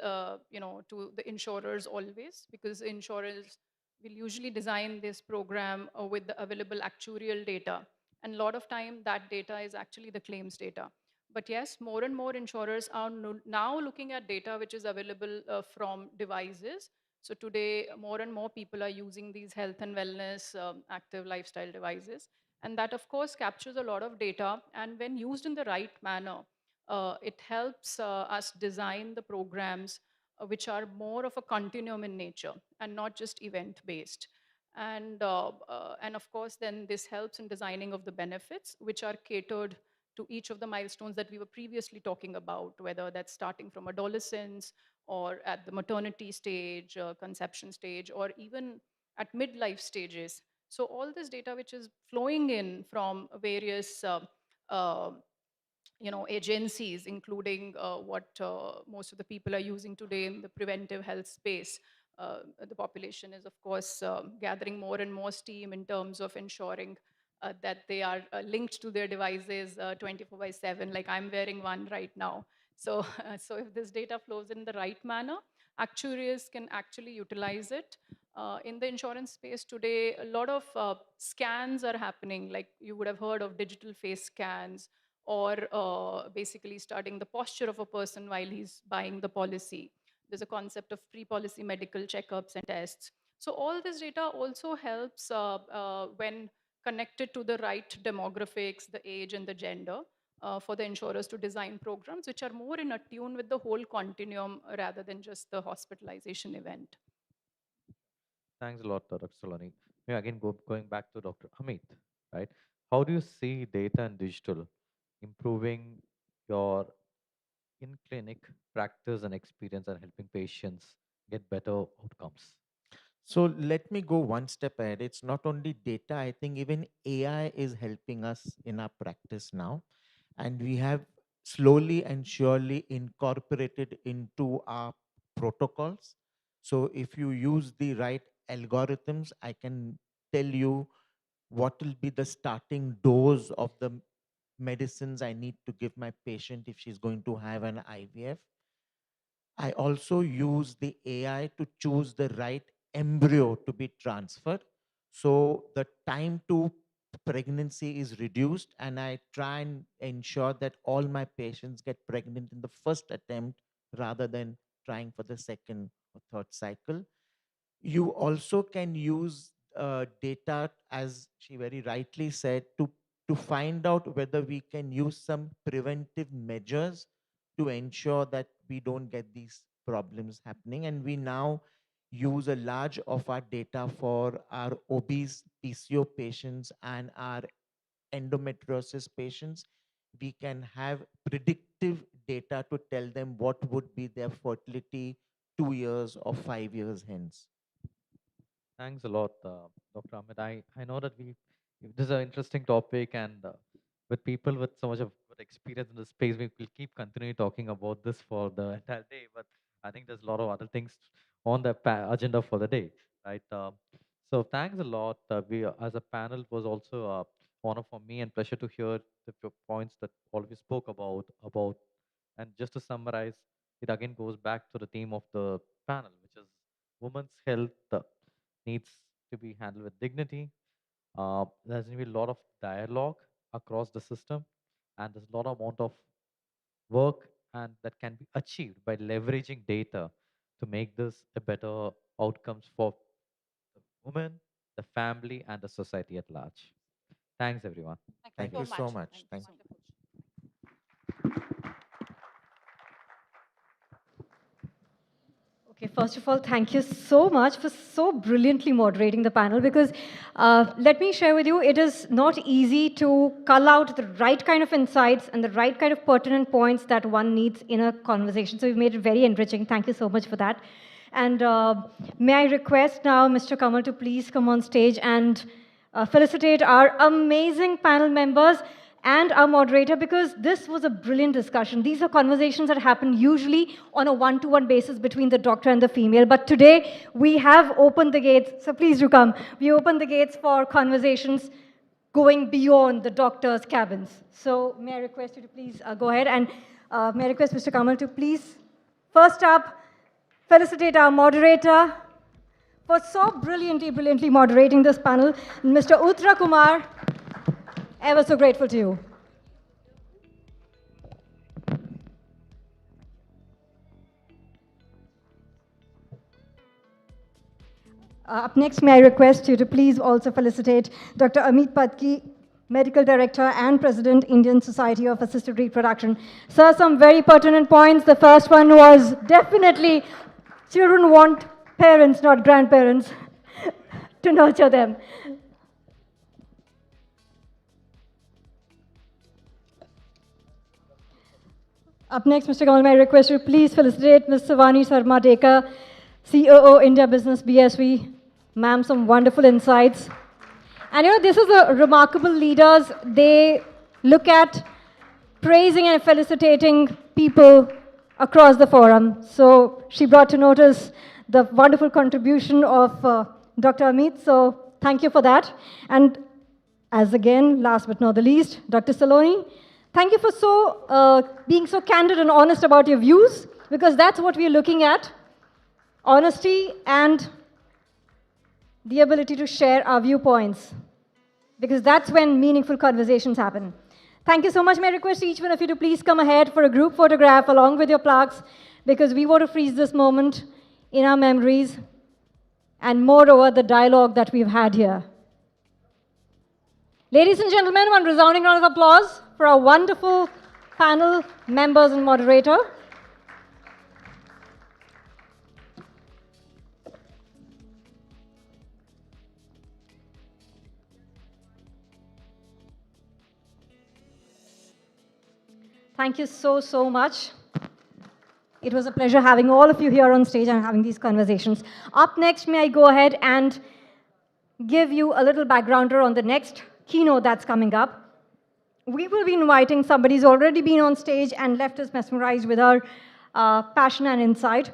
to the insurers always, because insurers will usually design this program with the available actuarial data. And a lot of time that data is actually the claims data. But yes, more and more insurers are now looking at data which is available from devices. So today, more and more people are using these health and wellness active lifestyle devices. And that, of course, captures a lot of data. And when used in the right manner, it helps us design the programs which are more of a continuum in nature and not just event based. And of course, then this helps in designing of the benefits, which are catered to each of the milestones that we were previously talking about, whether that's starting from adolescence or at the maternity stage, conception stage, or even at midlife stages. So all this data which is flowing in from various uh, agencies, including what most of the people are using today in the preventive health space. The population is, of course, gathering more and more steam in terms of ensuring that they are linked to their devices 24/7, like I'm wearing one right now. So, so if this data flows in the right manner, actuaries can actually utilize it. In the insurance space today, a lot of scans are happening, like you would have heard of digital face scans, or basically studying the posture of a person while he's buying the policy. There's a concept of pre-policy medical checkups and tests. So all this data also helps when connected to the right demographics, the age and the gender, for the insurers to design programs which are more in tune with the whole continuum rather than just the hospitalization event. Thanks a lot, Dr. Saloni. Maybe again, going back to Dr. Amit, right? How do you see data and digital improving your in-clinic practice and experience and helping patients get better outcomes? So let me go one step ahead. It's not only data, I think even AI is helping us in our practice now. And we have slowly and surely incorporated into our protocols. So if you use the right algorithms, I can tell you what will be the starting dose of the medicines I need to give my patient if she's going to have an IVF. I also use the AI to choose the right embryo to be transferred. So the time to pregnancy is reduced, and I try and ensure that all my patients get pregnant in the first attempt rather than trying for the second or third cycle. You also can use data, as she very rightly said, to find out whether we can use some preventive measures to ensure that we don't get these problems happening. And we now use a large of our data for our obese PCO patients and our endometriosis patients, we can have predictive data to tell them what would be their fertility 2 years or 5 years hence. Thanks a lot, Dr. Ahmed. I know that this is an interesting topic, and with people with so much of good experience in this space, we will keep continuing talking about this for the entire day. But I think there's a lot of other things on the agenda for the day, right? So thanks a lot. We, as a panel, it was also honor for me and pleasure to hear the points that all of you spoke about. And just to summarize, it again goes back to the theme of the panel, which is women's health needs to be handled with dignity. There's going to be a lot of dialogue across the system, and there's a lot of amount of work and that can be achieved by leveraging data to make this a better outcomes for the women, the family, and the society at large. Thanks, everyone. Thank you so much. Thank you. Okay, first of all, thank you so much for so brilliantly moderating the panel, because let me share with you, it is not easy to cull out the right kind of insights and the right kind of pertinent points that one needs in a conversation. So you've made it very enriching. Thank you so much for that. And may I request now Mr. Kamal to please come on stage and felicitate our amazing panel members and our moderator, because this was a brilliant discussion. These are conversations that happen usually on a one-to-one basis between the doctor and the female. But today, we have opened the gates. So please do come. We opened the gates for conversations going beyond the doctor's cabins. So may I request you to please go ahead, and may I request Mr. Kamal to please, first up, felicitate our moderator for so brilliantly moderating this panel, Mr. Uttara Kumar. Ever so grateful to you. Up next, may I request you to please also felicitate Dr. Amit Patki, Medical Director and President, Indian Society of Assisted Reproduction. Sir, some very pertinent points. The first one was definitely children want parents, not grandparents, to nurture them. Up next, Mr. Kamal, may I request you please felicitate Ms. Savani Sarma Dekar, COO, India Business BSV. Ma'am, some wonderful insights. And you know, this is a remarkable leaders. They look at praising and felicitating people across the forum. So she brought to notice the wonderful contribution of Dr. Amit. So thank you for that. And as again, last but not the least, Dr. Saloni, thank you for being so candid and honest about your views, because that's what we're looking at. Honesty and the ability to share our viewpoints, because that's when meaningful conversations happen. Thank you so much. May I request each one of you to please come ahead for a group photograph along with your plaques, because we want to freeze this moment in our memories, and moreover, the dialogue that we've had here. Ladies and gentlemen, one resounding round of applause for our wonderful panel members and moderator. Thank you so much. It was a pleasure having all of you here on stage and having these conversations. Up next, may I go ahead and give you a little backgrounder on the next keynote that's coming up. We will be inviting somebody who's already been on stage and left us mesmerized with her passion and insight.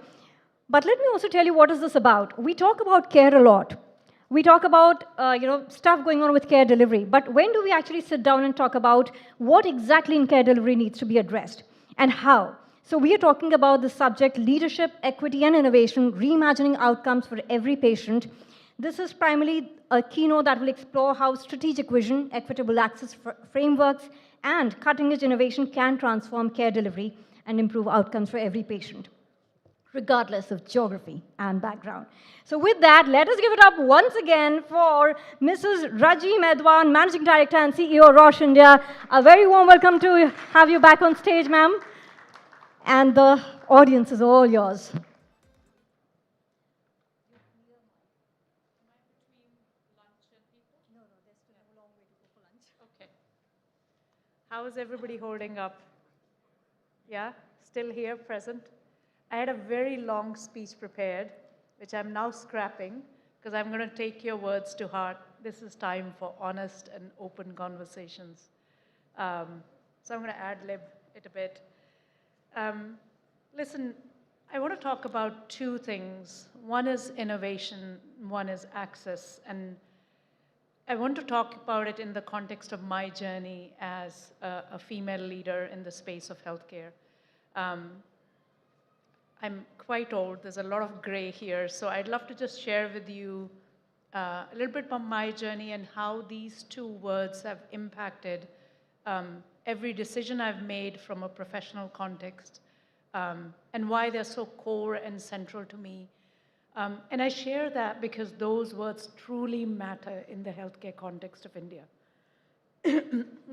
But let me also tell you, what is this about? We talk about care a lot. We talk about stuff going on with care delivery. But when do we actually sit down and talk about what exactly in care delivery needs to be addressed and how? So we are talking about the subject leadership, equity, and innovation, reimagining outcomes for every patient. This is primarily a keynote that will explore how strategic vision, equitable access frameworks, and cutting-edge innovation can transform care delivery and improve outcomes for every patient, regardless of geography and background. So with that, let us give it up once again for Mrs. Raji Medwan, Managing Director and CEO, Roche India. A very warm welcome to have you back on stage, ma'am. And the audience is all yours. How is everybody holding up? Yeah, still here, present. I had a very long speech prepared, which I'm now scrapping because I'm going to take your words to heart. This is time for honest and open conversations. So I'm going to ad-lib it a bit. Listen, I want to talk about two things. One is innovation, one is access. And I want to talk about it in the context of my journey as a female leader in the space of healthcare. I'm quite old, there's a lot of gray here, so I'd love to just share with you a little bit about my journey and how these two words have impacted every decision I've made from a professional context, and why they're so core and central to me. And I share that because those words truly matter in the healthcare context of India.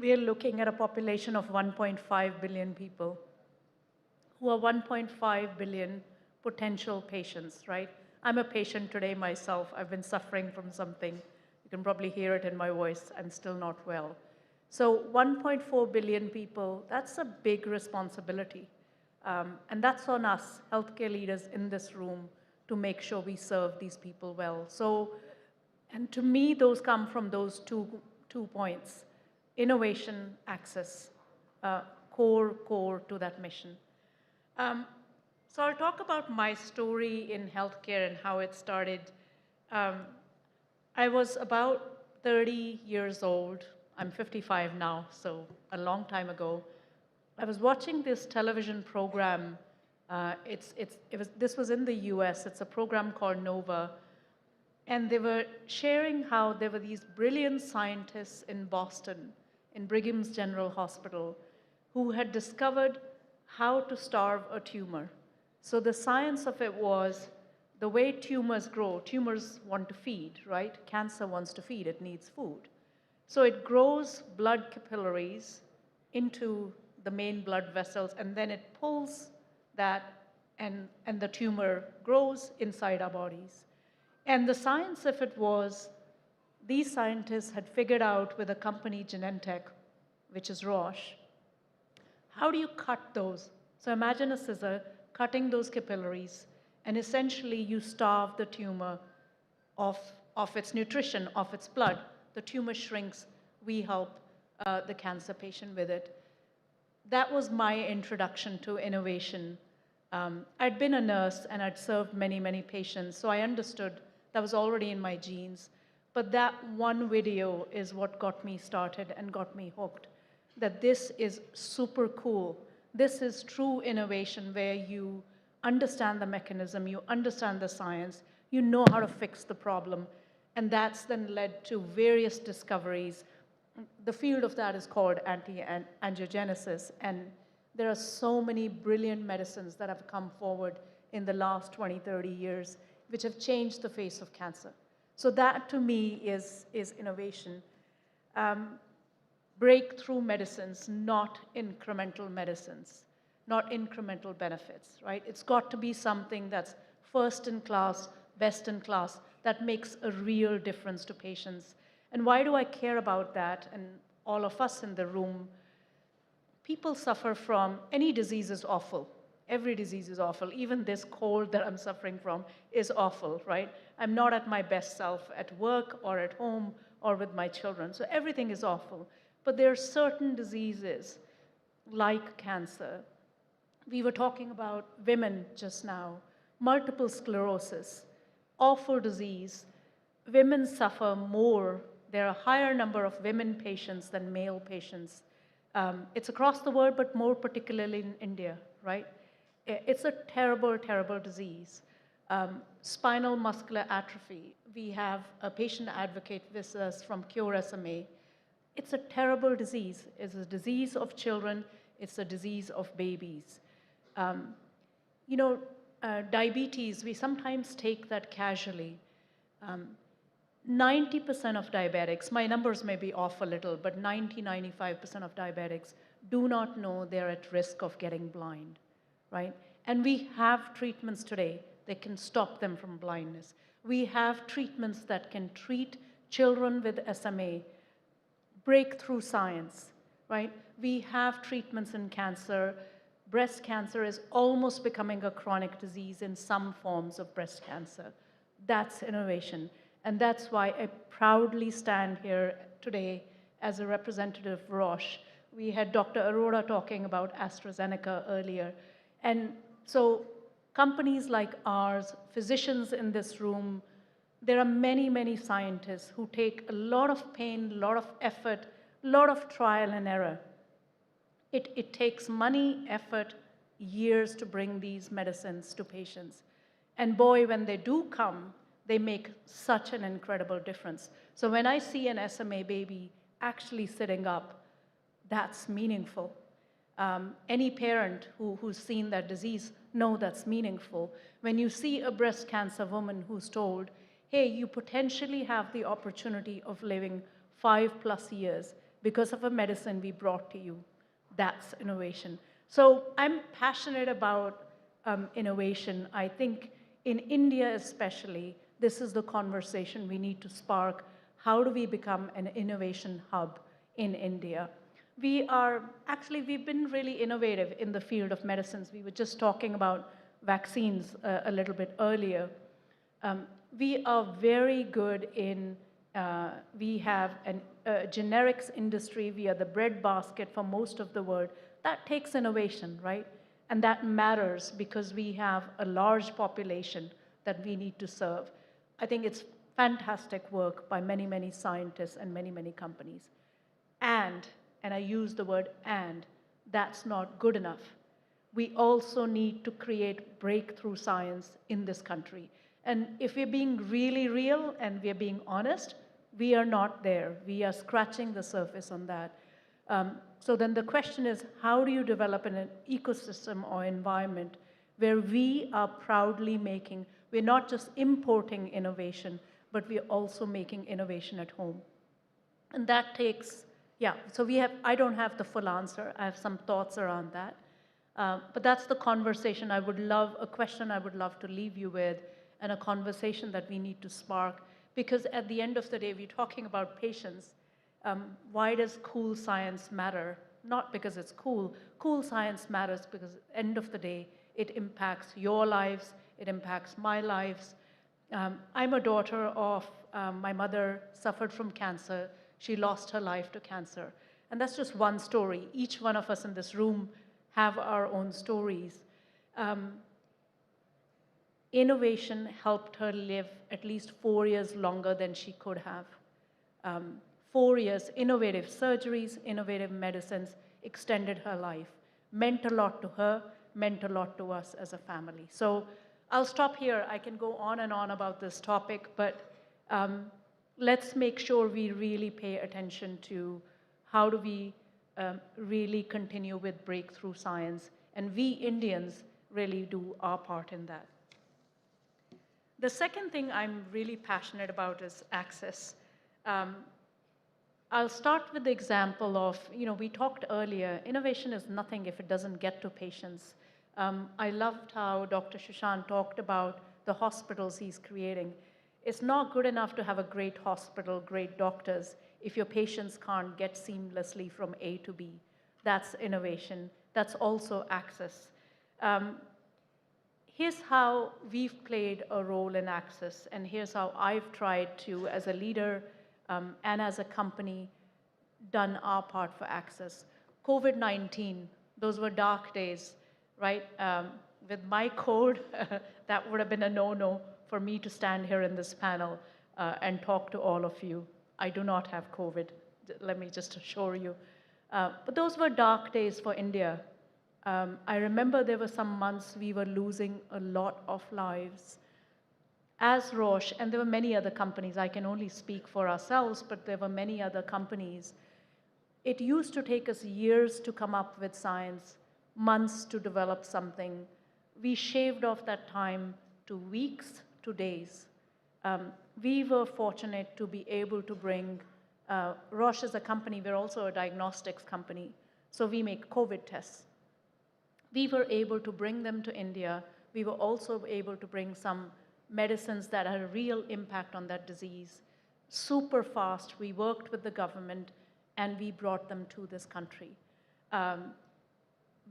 We are looking at a population of 1.5 billion people, who are 1.5 billion potential patients, right? I'm a patient today myself. I've been suffering from something. You can probably hear it in my voice. I'm still not well. So 1.4 billion people, that's a big responsibility. And that's on us, healthcare leaders in this room, to make sure we serve these people well. So, and to me, those come from those two points: innovation, access, core to that mission. So I'll talk about my story in healthcare and how it started. I was about 30 years old. I'm 55 now, so a long time ago. I was watching this television program. This was in the US. It's a program called Nova. And they were sharing how there were these brilliant scientists in Boston, in Brigham's General Hospital, who had discovered how to starve a tumor. So the science of it was the way tumors grow. Tumors want to feed, right? Cancer wants to feed. It needs food. So it grows blood capillaries into the main blood vessels, and then it pulls that, and the tumor grows inside our bodies. And the science of it was, these scientists had figured out with a company, Genentech, which is Roche, how do you cut those? So imagine a scissor cutting those capillaries, and essentially you starve the tumor of its nutrition, of its blood. The tumor shrinks. We help the cancer patient with it. That was my introduction to innovation. I'd been a nurse and I'd served many, many patients, so I understood that was already in my genes. But that one video is what got me started and got me hooked, that this is super cool. This is true innovation where you understand the mechanism, you understand the science, you know how to fix the problem. And that's then led to various discoveries. The field of that is called anti-angiogenesis. And there are so many brilliant medicines that have come forward in the last 20, 30 years, which have changed the face of cancer. So that, to me, is innovation. Breakthrough medicines, not incremental medicines, not incremental benefits, right? It's got to be something that's first in class, best in class, that makes a real difference to patients. And why do I care about that? And all of us in the room, people suffer from, any disease is awful. Every disease is awful. Even this cold that I'm suffering from is awful, right? I'm not at my best self at work or at home or with my children. So everything is awful. But there are certain diseases, like cancer. We were talking about women just now. Multiple sclerosis, awful disease. Women suffer more. There are a higher number of women patients than male patients. It's across the world, but more particularly in India, right? It's a terrible, terrible disease. Spinal muscular atrophy. We have a patient advocate with us from Cure SMA. It's a terrible disease. It's a disease of children. It's a disease of babies. Diabetes, we sometimes take that casually. 90% of diabetics, my numbers may be off a little, but 95% of diabetics do not know they're at risk of getting blind, right? And we have treatments today that can stop them from blindness. We have treatments that can treat children with SMA, breakthrough science. right? We have treatments in cancer. Breast cancer is almost becoming a chronic disease in some forms of breast cancer. That's innovation. And that's why I proudly stand here today as a representative of Roche. We had Dr. Arora talking about AstraZeneca earlier. And so companies like ours, physicians in this room, there are many, many scientists who take a lot of pain, a lot of effort, a lot of trial and error. It takes money, effort, years to bring these medicines to patients. And boy, when they do come, they make such an incredible difference. So when I see an SMA baby actually sitting up, that's meaningful. Any parent who's seen that disease know that's meaningful. When you see a breast cancer woman who's told, hey, you potentially have the opportunity of living 5+ years because of a medicine we brought to you, that's innovation. So I'm passionate about innovation. I think in India especially, this is the conversation we need to spark. How do we become an innovation hub in India? We've been really innovative in the field of medicines. We were just talking about vaccines a little bit earlier. We are very good in, we have a generics industry. We are the breadbasket for most of the world. That takes innovation, right? And that matters because we have a large population that we need to serve. I think it's fantastic work by many, many scientists and many, many companies. And I use the word and, that's not good enough. We also need to create breakthrough science in this country. And if we're being really real and we're being honest, we are not there. We are scratching the surface on that. So then the question is, how do you develop an ecosystem or environment where we are proudly making, we're not just importing innovation, but we're also making innovation at home. And that takes, so I don't have the full answer. I have some thoughts around that. But that's the conversation a question I would love to leave you with, and a conversation that we need to spark. Because at the end of the day, we're talking about patients. Why does cool science matter? Not because it's cool. Cool science matters because at the end of the day, it impacts your lives, it impacts my lives. I'm a daughter of, my mother suffered from cancer. She lost her life to cancer. And that's just one story. Each one of us in this room have our own stories. Innovation helped her live at least 4 years longer than she could have. 4 years, innovative surgeries, innovative medicines extended her life. Meant a lot to her, meant a lot to us as a family. So I'll stop here. I can go on and on about this topic, but let's make sure we really pay attention to how do we really continue with breakthrough science, and we Indians really do our part in that. The second thing I'm really passionate about is access. I'll start with the example of, we talked earlier, innovation is nothing if it doesn't get to patients. I loved how Dr. Shashank talked about the hospitals he's creating. It's not good enough to have a great hospital, great doctors, if your patients can't get seamlessly from A to B. That's innovation. That's also access. Here's how we've played a role in access, and here's how I've tried to, as a leader and as a company, done our part for access. COVID-19, those were dark days, right? With my code, that would have been a no-no for me to stand here in this panel and talk to all of you. I do not have COVID, let me just assure you. But those were dark days for India. I remember there were some months we were losing a lot of lives. As Roche, and there were many other companies, I can only speak for ourselves, but there were many other companies. It used to take us years to come up with science, months to develop something. We shaved off that time to weeks, to days. We were fortunate to be able to bring, Roche is a company, we're also a diagnostics company, so we make COVID tests. We were able to bring them to India. We were also able to bring some medicines that had a real impact on that disease. Super fast, we worked with the government, and we brought them to this country.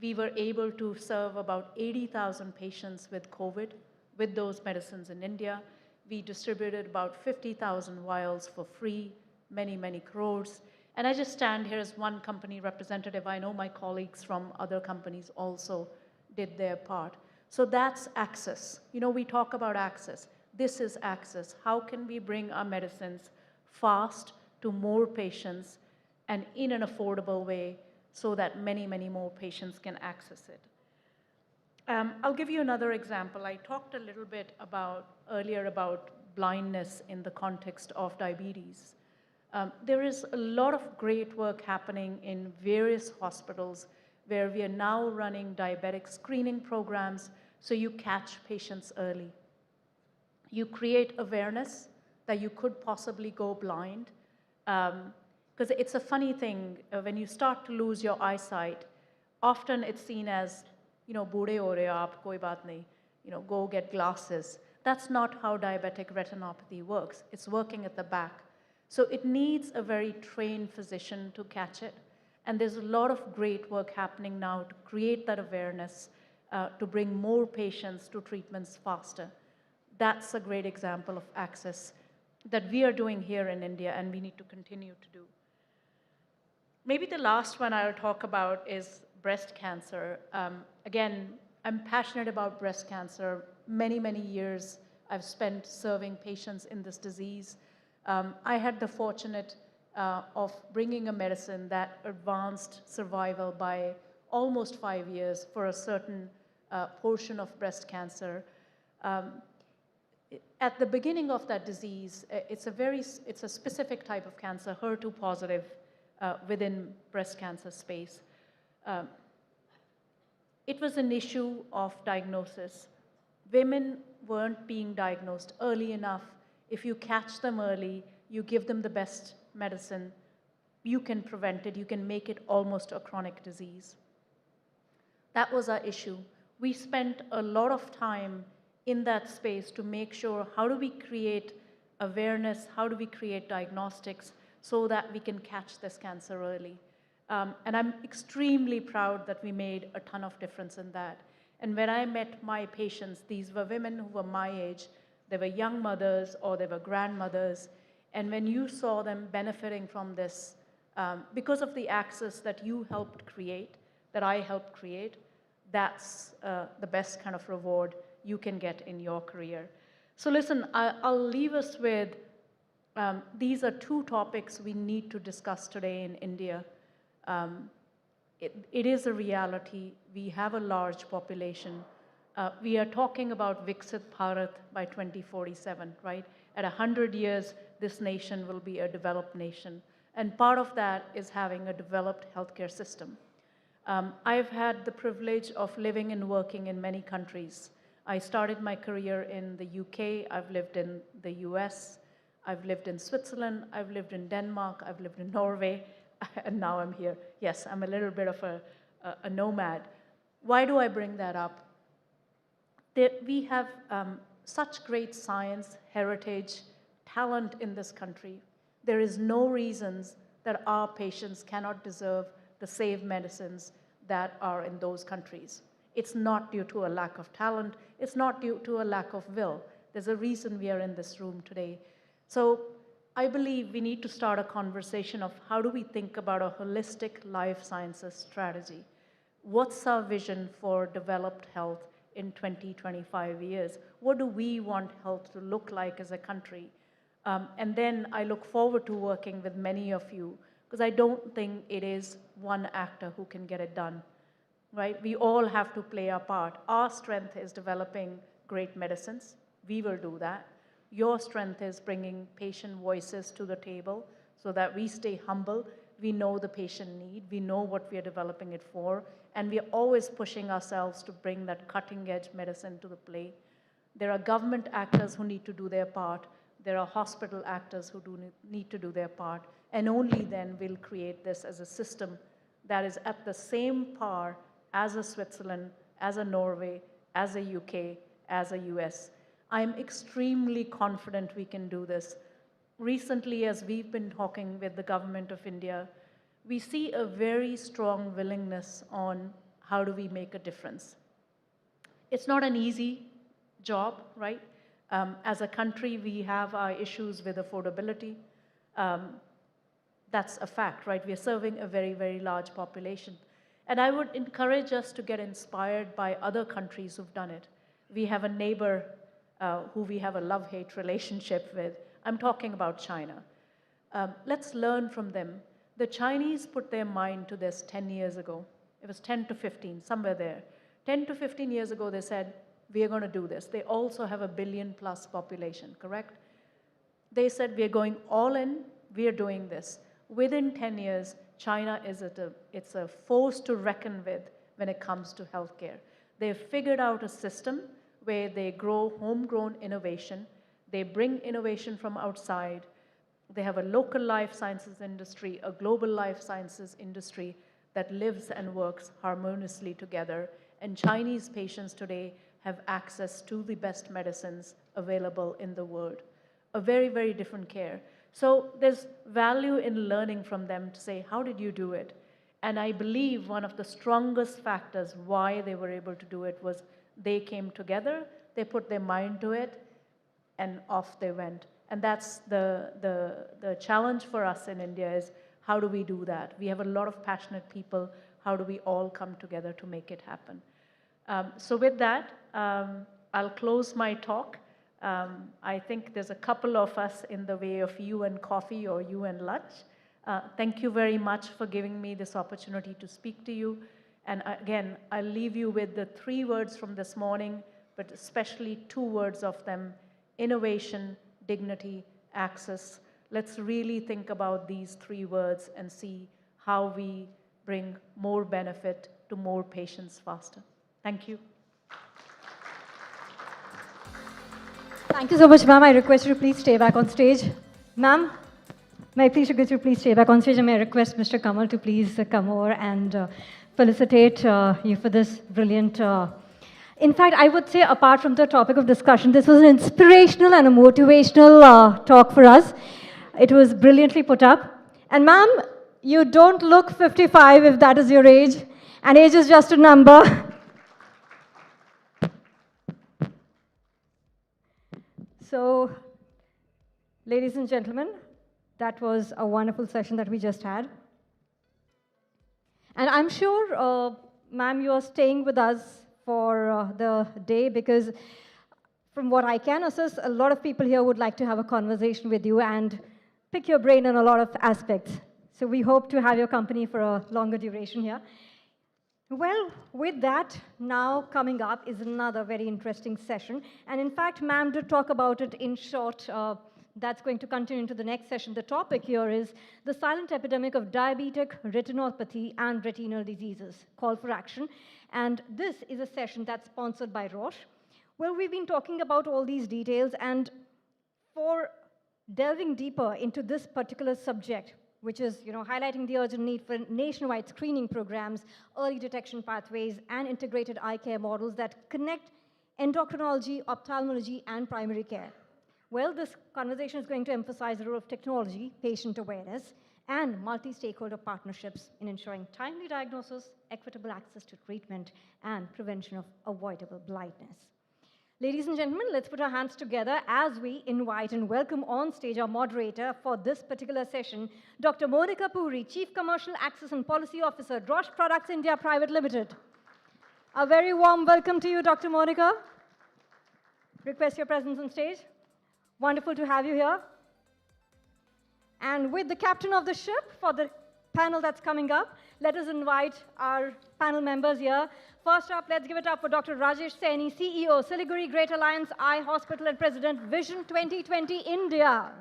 We were able to serve about 80,000 patients with COVID with those medicines in India. We distributed about 50,000 vials for free, many, many crores. And I just stand here as one company representative. I know my colleagues from other companies also did their part. So that's access. You know, we talk about access. This is access. How can we bring our medicines fast to more patients and in an affordable way so that many, many more patients can access it? I'll give you another example. I talked a little bit earlier about blindness in the context of diabetes. There is a lot of great work happening in various hospitals where we are now running diabetic screening programs so you catch patients early. You create awareness that you could possibly go blind. Because it's a funny thing, when you start to lose your eyesight, often it's seen as, you know, boode ho rahe ho aap, koi baat nahi, you know, go get glasses. That's not how diabetic retinopathy works. It's working at the back. So it needs a very trained physician to catch it. And there's a lot of great work happening now to create that awareness, to bring more patients to treatments faster. That's a great example of access that we are doing here in India and we need to continue to do. Maybe the last one I'll talk about is breast cancer. Again, I'm passionate about breast cancer. Many, many years I've spent serving patients in this disease. I had the fortunate of bringing a medicine that advanced survival by almost 5 years for a certain portion of breast cancer. At the beginning of that disease, it's a specific type of cancer, HER2 positive within breast cancer space. It was an issue of diagnosis. Women weren't being diagnosed early enough. If you catch them early, you give them the best medicine, you can prevent it, you can make it almost a chronic disease. That was our issue. We spent a lot of time in that space to make sure how do we create awareness, how do we create diagnostics so that we can catch this cancer early. And I'm extremely proud that we made a ton of difference in that. And when I met my patients, these were women who were my age, they were young mothers or they were grandmothers. And when you saw them benefiting from this, because of the access that you helped create, that I helped create, that's the best kind of reward you can get in your career. So listen, I'll leave us with, these are two topics we need to discuss today in India. It is a reality. We have a large population. We are talking about Viksit Bharat by 2047, right? At 100 years, this nation will be a developed nation. And part of that is having a developed healthcare system. I've had the privilege of living and working in many countries. I started my career in the UK, I've lived in the US, I've lived in Switzerland, I've lived in Denmark, I've lived in Norway, and now I'm here. Yes, I'm a little bit of a nomad. Why do I bring that up? We have such great science, heritage, talent in this country. There is no reasons that our patients cannot deserve the same medicines that are in those countries. It's not due to a lack of talent. It's not due to a lack of will. There's a reason we are in this room today. So I believe we need to start a conversation of how do we think about a holistic life sciences strategy? What's our vision for developed health in 20, 25 years? What do we want health to look like as a country? And then I look forward to working with many of you, because I don't think it is one actor who can get it done, right? We all have to play our part. Our strength is developing great medicines. We will do that. Your strength is bringing patient voices to the table so that we stay humble. We know the patient need. We know what we are developing it for. And we are always pushing ourselves to bring that cutting-edge medicine to the play. There are government actors who need to do their part. There are hospital actors who need to do their part. And only then we'll create this as a system that is at the same par as a Switzerland, as a Norway, as a UK, as a US. I'm extremely confident we can do this. Recently, as we've been talking with the government of India, we see a very strong willingness on how do we make a difference. It's not an easy job, right? As a country, we have our issues with affordability. That's a fact, right? We are serving a very, very large population. And I would encourage us to get inspired by other countries who've done it. We have a neighbor who we have a love-hate relationship with. I'm talking about China. Let's learn from them. The Chinese put their mind to this 10 years ago. It was 10 to 15, somewhere there. 10 to 15 years ago, they said, we are going to do this. They also have a billion-plus population, correct? They said, we are going all in, we are doing this. Within 10 years, China it's a force to reckon with when it comes to healthcare. They've figured out a system where they grow homegrown innovation. They bring innovation from outside. They have a local life sciences industry, a global life sciences industry that lives and works harmoniously together. And Chinese patients today have access to the best medicines available in the world. A very, very different care. So there's value in learning from them to say, how did you do it? And I believe one of the strongest factors why they were able to do it was they came together, they put their mind to it, and off they went. And that's the challenge for us in India is how do we do that? We have a lot of passionate people. How do we all come together to make it happen? So with that, I'll close my talk. I think there's a couple of us in the way of you and coffee or you and lunch. Thank you very much for giving me this opportunity to speak to you. And again, I'll leave you with the 3 words from this morning, but especially 2 words of them: innovation, dignity, access. Let's really think about these 3 words and see how we bring more benefit to more patients faster. Thank you. Thank you so much, ma'am. I request you to please stay back on stage. Ma'am, may I please request you to please stay back on stage, and may I request Mr. Kamal to please come over and felicitate you for this brilliant... In fact, I would say, apart from the topic of discussion, this was an inspirational and a motivational talk for us. It was brilliantly put up. And ma'am, you don't look 55 if that is your age, and age is just a number. So, ladies and gentlemen, that was a wonderful session that we just had. And I'm sure, ma'am, you are staying with us for the day because from what I can assess, a lot of people here would like to have a conversation with you and pick your brain on a lot of aspects. So we hope to have your company for a longer duration here. Well, with that, now coming up is another very interesting session. And in fact, ma'am did talk about it in short. That's going to continue into the next session. The topic here is the silent epidemic of diabetic retinopathy and retinal diseases, call for action. And this is a session that's sponsored by Roche. Well, we've been talking about all these details, and for delving deeper into this particular subject, which is highlighting the urgent need for nationwide screening programs, early detection pathways, and integrated eye care models that connect endocrinology, ophthalmology, and primary care. Well, this conversation is going to emphasize the role of technology, patient awareness, and multi-stakeholder partnerships in ensuring timely diagnosis, equitable access to treatment, and prevention of avoidable blindness. Ladies and gentlemen, let's put our hands together as we invite and welcome on stage our moderator for this particular session, Dr. Monica Puri, Chief Commercial Access and Policy Officer, Roche Products India Private Limited. A very warm welcome to you, Dr. Monica. Request your presence on stage. Wonderful to have you here. And with the captain of the ship for the panel that's coming up, let us invite our panel members here. First up, let's give it up for Dr. Rajesh Saini, CEO, Siliguri Great Alliance Eye Hospital and President, Vision 2020 India.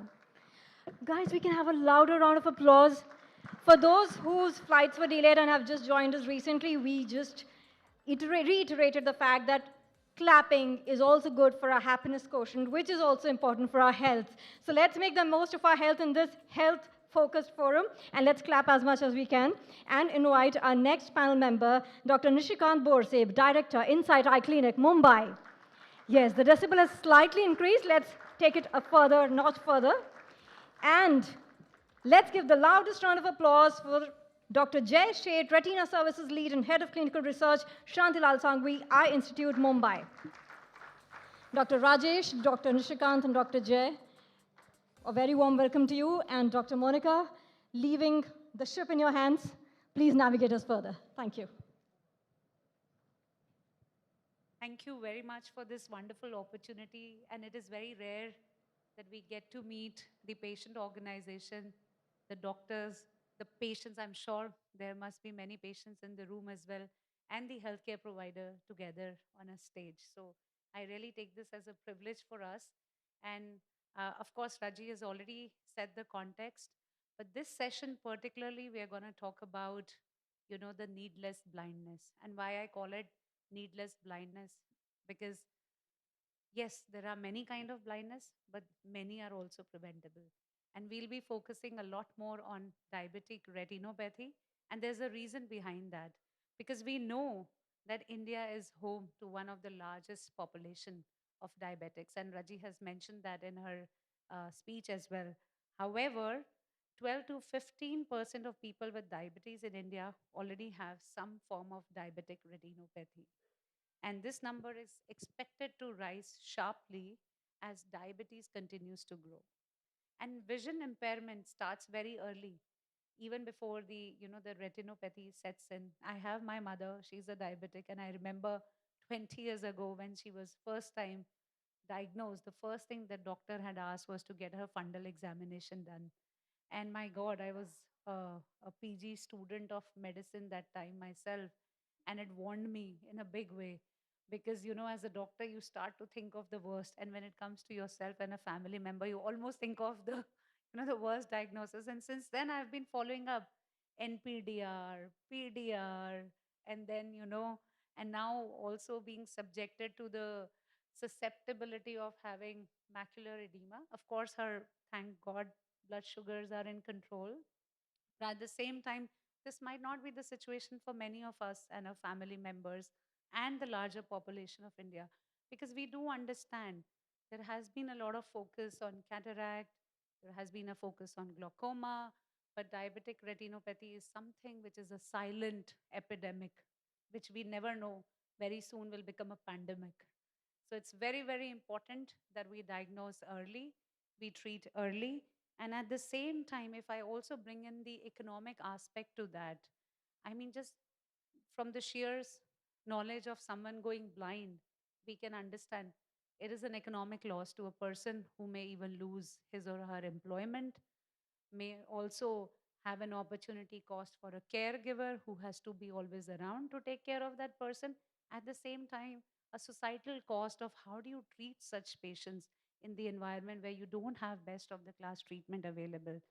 Guys, we can have a louder round of applause. For those whose flights were delayed and have just joined us recently, we just reiterated the fact that clapping is also good for our happiness quotient, which is also important for our health. So let's make the most of our health in this health-focused forum, and let's clap as much as we can, and invite our next panel member, Dr. Nishikant Borseb, Director, Insight Eye Clinic, Mumbai. Yes, the decibel has slightly increased. Let's take it a notch further. And let's give the loudest round of applause for Dr. Jay Sheth, Retina Services Lead and Head of Clinical Research, Shantilal Sangvi, Eye Institute, Mumbai. Dr. Rajesh, Dr. Nishikant, and Dr. Jay, a very warm welcome to you. And Dr. Monica, leaving the ship in your hands, please navigate us further. Thank you. Thank you very much for this wonderful opportunity. And it is very rare that we get to meet the patient organization, the doctors, the patients. I'm sure there must be many patients in the room as well, and the healthcare provider together on a stage. So I really take this as a privilege for us. And of course, Raji has already set the context. But this session particularly, we are going to talk about, the needless blindness. And why I call it needless blindness, because yes, there are many kind of blindness, but many are also preventable. And we'll be focusing a lot more on diabetic retinopathy. And there's a reason behind that, because we know that India is home to one of the largest population of diabetics. And Raji has mentioned that in her speech as well. However, 12 to 15% of people with diabetes in India already have some form of diabetic retinopathy. And this number is expected to rise sharply as diabetes continues to grow. And vision impairment starts very early, even before the retinopathy sets in. I have my mother, she's a diabetic, and I remember 20 years ago when she was first time diagnosed, the first thing the doctor had asked was to get her fundal examination done. And my God, I was a PG student of medicine that time myself, and it warned me in a big way, because as a doctor you start to think of the worst, and when it comes to yourself and a family member, you almost think of the the worst diagnosis. And since then I've been following up NPDR, PDR, and then and now also being subjected to the susceptibility of having macular edema. Of course, her, thank God, blood sugars are in control. But at the same time, this might not be the situation for many of us and our family members and the larger population of India, because we do understand there has been a lot of focus on cataract, there has been a focus on glaucoma, but diabetic retinopathy is something which is a silent epidemic, which we never know very soon will become a pandemic. So it's very, very important that we diagnose early, we treat early. And at the same time, if I also bring in the economic aspect to that, I mean, just from the sheer knowledge of someone going blind, we can understand it is an economic loss to a person who may even lose his or her employment, may also have an opportunity cost for a caregiver who has to be always around to take care of that person. At the same time, a societal cost of how do you treat such patients in the environment where you don't have best of the class treatment available.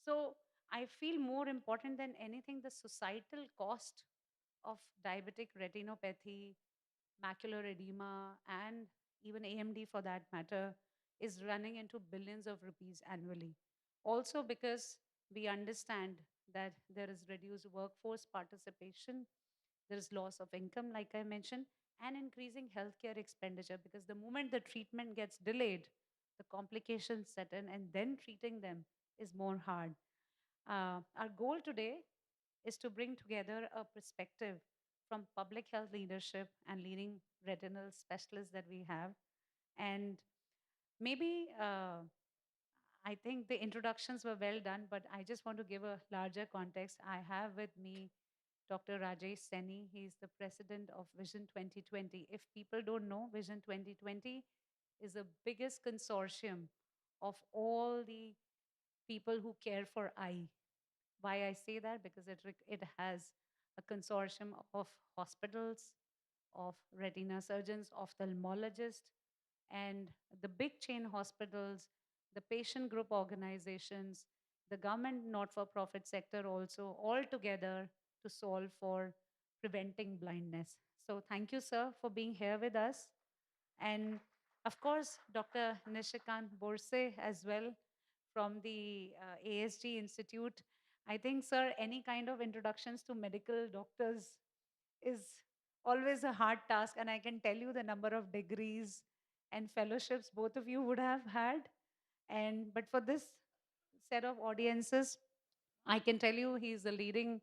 So I feel more important than anything, the societal cost of diabetic retinopathy, macular edema, and even AMD for that matter, is running into billions of rupees annually. Also, because we understand that there is reduced workforce participation, there is loss of income, like I mentioned, and increasing healthcare expenditure, because the moment the treatment gets delayed, the complications set in, and then treating them is more hard. Our goal today is to bring together a perspective from public health leadership and leading retinal specialists that we have. And maybe I think the introductions were well done, but I just want to give a larger context. I have with me Dr. Rajesh Seni. He's the president of Vision 2020. If people don't know, Vision 2020 is the biggest consortium of all the people who care for eye. Why I say that? Because it has a consortium of hospitals, of retina surgeons, ophthalmologists, and the big chain hospitals, the patient group organizations, the government not-for-profit sector also, all together to solve for preventing blindness. So thank you, sir, for being here with us. And of course, Dr. Nishikant Borse as well from the ASG Institute. I think, sir, any kind of introductions to medical doctors is always a hard task. And I can tell you the number of degrees and fellowships both of you would have had. But for this set of audiences, I can tell you he's a leading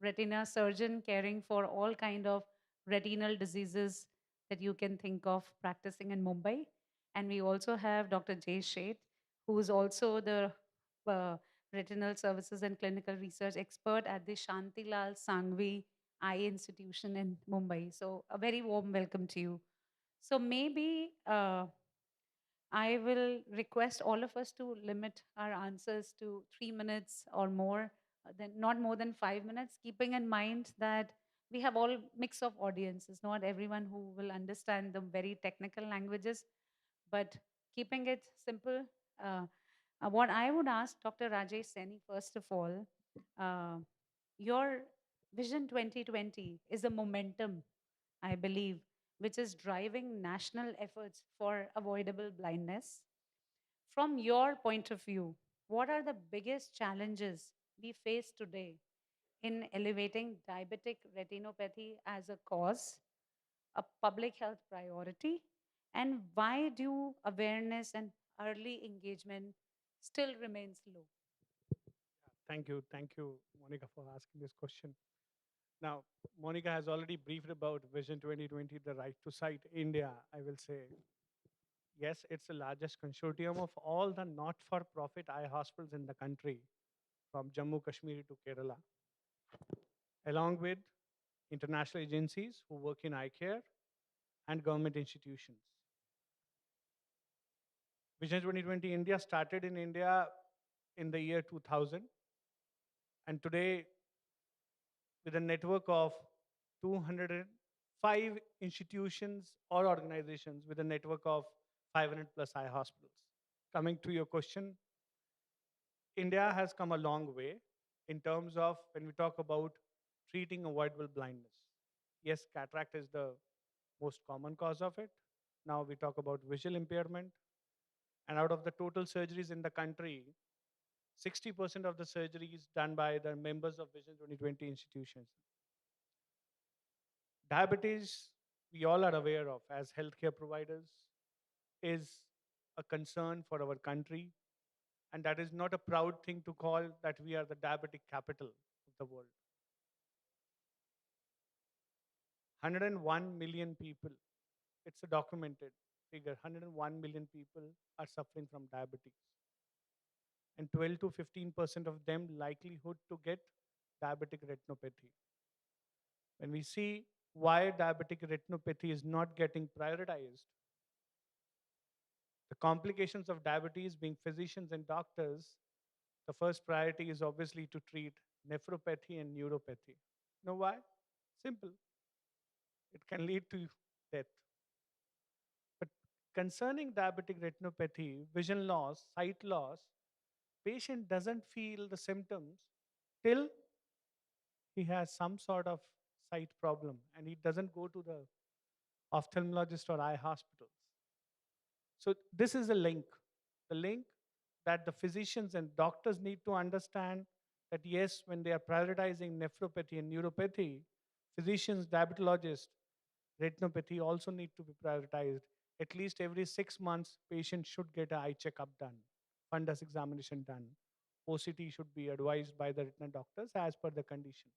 retina surgeon caring for all kind of retinal diseases that you can think of practicing in Mumbai. And we also have Dr. Jay Sheth, who is also the uh, retinal services and clinical research expert at the Shantilal Sangvi Eye Institution in Mumbai. So a very warm welcome to you. So maybe I will request all of us to limit our answers to 3 minutes or more, then not more than 5 minutes, keeping in mind that we have all mix of audiences, not everyone who will understand the very technical languages, but keeping it simple. Uh, what I would ask Dr. Rajesh Seni, first of all, uh, your Vision 2020 is a momentum, I believe, which is driving national efforts for avoidable blindness. From your point of view, what are the biggest challenges we face today in elevating diabetic retinopathy as a cause, a public health priority, and why do awareness and early engagement still remains low? Thank you, Monica, for asking this question. Now, Monica has already briefed about Vision 2020, the right to sight. India, I will say, yes, it's the largest consortium of all the not-for-profit eye hospitals in the country, from Jammu Kashmir to Kerala, along with international agencies who work in eye care and government institutions. Vision 2020 India started in India in the year 2000, and today, with a network of 205 institutions or organizations with a network of 500 plus eye hospitals. Coming to your question, India has come a long way in terms of when we talk about treating avoidable blindness. Yes, cataract is the most common cause of it. Now we talk about visual impairment. And out of the total surgeries in the country, 60% of the surgeries done by the members of Vision 2020 institutions. Diabetes, we all are aware of as healthcare providers, is a concern for our country. And that is not a proud thing to call that we are the diabetic capital of the world. 101 million people, it's a documented figure, 101 million people are suffering from diabetes. And 12 to 15% of them likelihood to get diabetic retinopathy. When we see why diabetic retinopathy is not getting prioritized, the complications of diabetes being physicians and doctors, the first priority is obviously to treat nephropathy and neuropathy. You know why? Simple. It can lead to death. But concerning diabetic retinopathy, vision loss, sight loss, patient doesn't feel the symptoms till he has some sort of sight problem and he doesn't go to the ophthalmologist or eye hospitals. So this is the link that the physicians and doctors need to understand that yes, when they are prioritizing nephropathy and neuropathy, physicians, diabetologists, retinopathy also need to be prioritized. At least every 6 months, patient should get an eye checkup done, fundus examination done. OCT should be advised by the retina doctors as per the condition.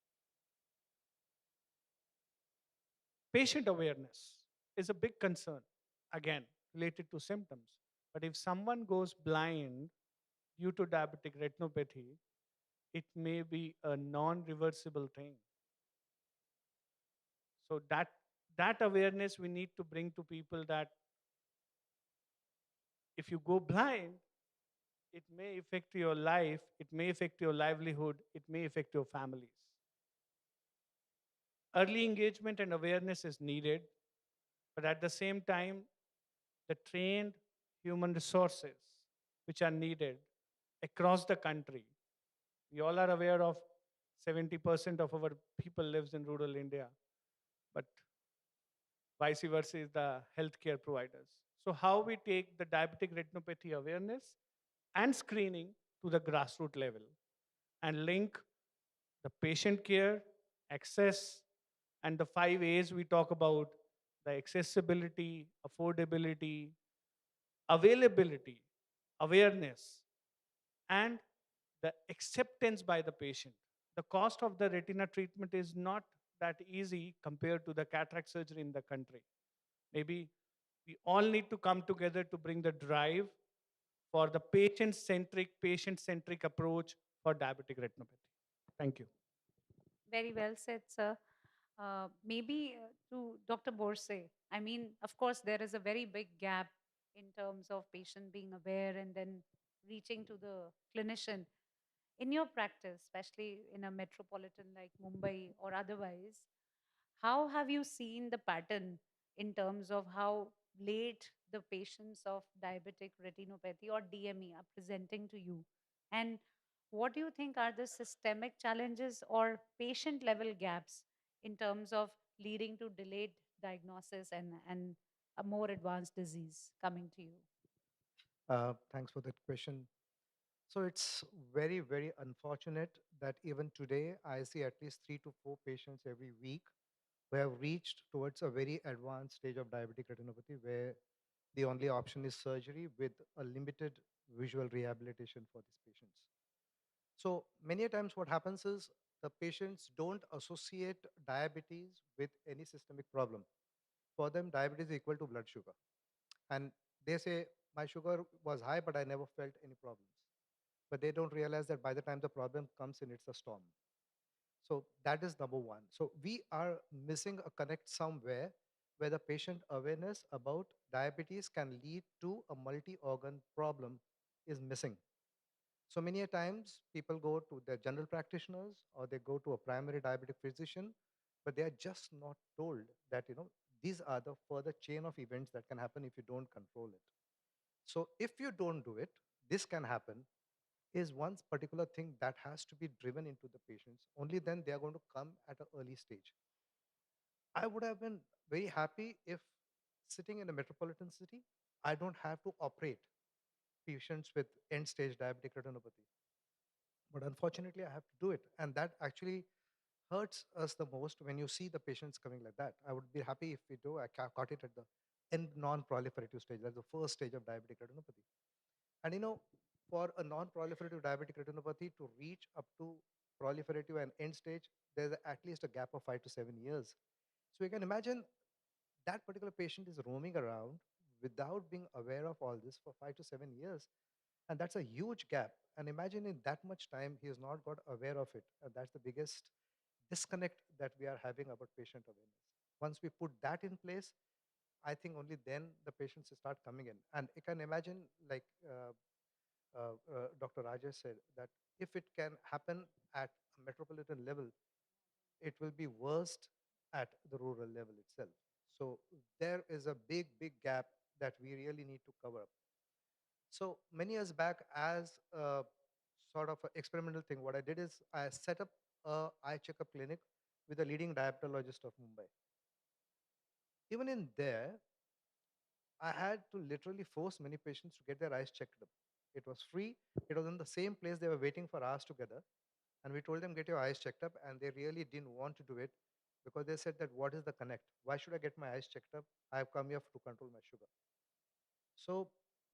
Patient awareness is a big concern, again, related to symptoms. But if someone goes blind due to diabetic retinopathy, it may be a non-reversible thing. So that awareness we need to bring to people that if you go blind, it may affect your life, it may affect your livelihood, it may affect your families. Early engagement and awareness is needed, but at the same time, the trained human resources which are needed across the country. We all are aware of 70% of our people lives in rural India, but vice versa is the healthcare providers. So how we take the diabetic retinopathy awareness and screening to the grassroots level and link the patient care, access, and the 5 A's we talk about: the accessibility, affordability, availability, awareness, and the acceptance by the patient. the cost of the retina treatment is not that easy compared to the cataract surgery in the country. Maybe we all need to come together to bring the drive for the patient-centric approach for diabetic retinopathy. Thank you. Very well said, sir. Maybe to Dr. Borse, I mean, of course, there is a very big gap in terms of patient being aware and then reaching to the clinician. In your practice, especially in a metropolitan like Mumbai or otherwise, how have you seen the pattern in terms of how late the patients of diabetic retinopathy or DME are presenting to you? And what do you think are the systemic challenges or patient level gaps in terms of leading to delayed diagnosis and a more advanced disease coming to you? Thanks for that question. So it's very, very unfortunate that even today I see at least 3 to 4 patients every week who have reached towards a very advanced stage of diabetic retinopathy where the only option is surgery with a limited visual rehabilitation for these patients. So many a times what happens is the patients don't associate diabetes with any systemic problem. For them, diabetes is equal to blood sugar. And they say, my sugar was high, but I never felt any problems. But they don't realize that by the time the problem comes in, it's a storm. So that is number one. So we are missing a connect somewhere where the patient awareness about diabetes can lead to a multi-organ problem is missing. So many a times people go to their general practitioners or they go to a primary diabetic physician, but they are just not told that, these are the further chain of events that can happen if you don't control it. So if you don't do it, this can happen is one particular thing that has to be driven into the patients. Only then they are going to come at an early stage. I would have been very happy if sitting in a metropolitan city, I don't have to operate patients with end stage diabetic retinopathy. But unfortunately, I have to do it. And that actually hurts us the most when you see the patients coming like that. I would be happy if we do. I caught it at the end non-proliferative stage. That's the first stage of diabetic retinopathy. And for a non-proliferative diabetic retinopathy to reach up to proliferative and end stage, there's at least a gap of 5 to 7 years. So you can imagine that particular patient is roaming around without being aware of all this for 5 to 7 years. And that's a huge gap. And imagine in that much time, he has not got aware of it. And that's the biggest disconnect that we are having about patient awareness. Once we put that in place, I think only then the patients start coming in. And you can imagine, like Dr. Rajesh said, that if it can happen at a metropolitan level, it will be worst at the rural level itself. So there is a big, big gap that we really need to cover up. So many years back, as a sort of a experimental thing, what I did is I set up a eye checkup clinic with a leading diabetologist of Mumbai. Even in there, I had to literally force many patients to get their eyes checked up. It was free. It was in the same place they were waiting for hours together. And we told them, get your eyes checked up. And they really didn't want to do it because they said that, what is the connect? Why should I get my eyes checked up? I've come here to control my sugar. So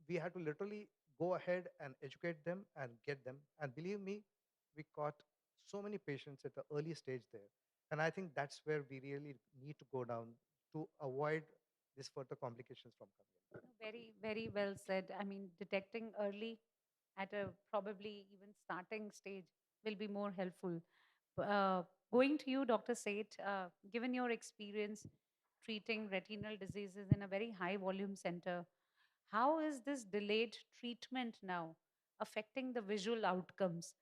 we had to literally go ahead and educate them and get them. And believe me, we caught so many patients at the early stage there. And I think that's where we really need to go down to avoid these further complications from coming in. Very, very well said. I mean, detecting early at a probably even starting stage will be more helpful. Uh, Going to you, Dr. Seth, given your experience treating retinal diseases in a very high volume center, how is this delayed treatment now affecting the visual outcomes?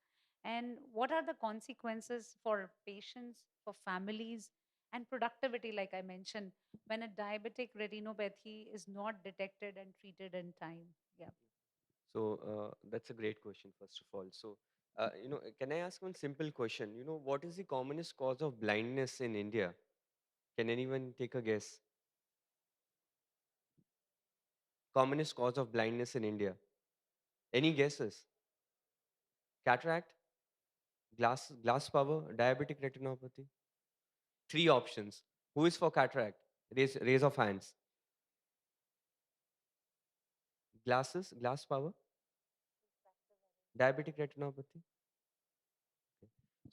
And what are the consequences for patients, for families, and productivity, like I mentioned, when a diabetic retinopathy is not detected and treated in time? Yeah. So that's a great question, first of all. So, can I ask one simple question? What is the commonest cause of blindness in India? Can anyone take a guess? Commonest cause of blindness in India? Any guesses? Cataract, glass power, diabetic retinopathy? Three options. Who is for cataract? Raise of hands. Glasses, glass power, diabetic retinopathy.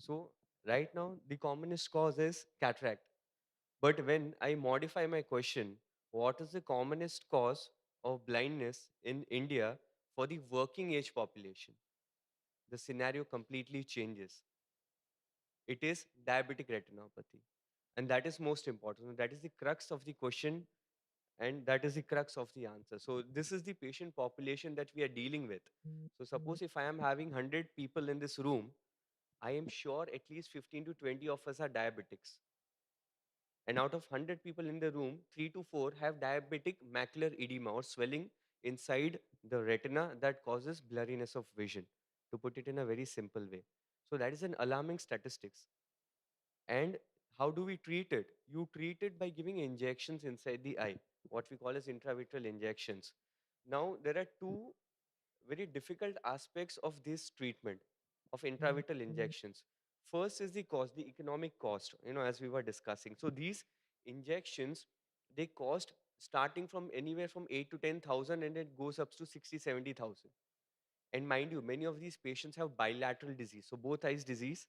So right now, the commonest cause is cataract. But when I modify my question, what is the commonest cause of blindness in India for the working age population? The scenario completely changes. It is diabetic retinopathy. And that is most important. That is the crux of the question, and that is the crux of the answer. So this is the patient population that we are dealing with. So suppose if I am having 100 people in this room, I am sure at least 15 to 20 of us are diabetics. And out of 100 people in the room, 3 to 4 have diabetic macular edema or swelling inside the retina that causes blurriness of vision, to put it in a very simple way. So that is an alarming statistics. And how do we treat it? You treat it by giving injections inside the eye, what we call as intravitreal injections. Now, there are two very difficult aspects of this treatment of intravitreal injections. First is the cost, the economic cost, as we were discussing. So these injections, they cost starting from anywhere from 8 to 10,000 and it goes up to 60, 70,000. And mind you, many of these patients have bilateral disease, so both eyes disease.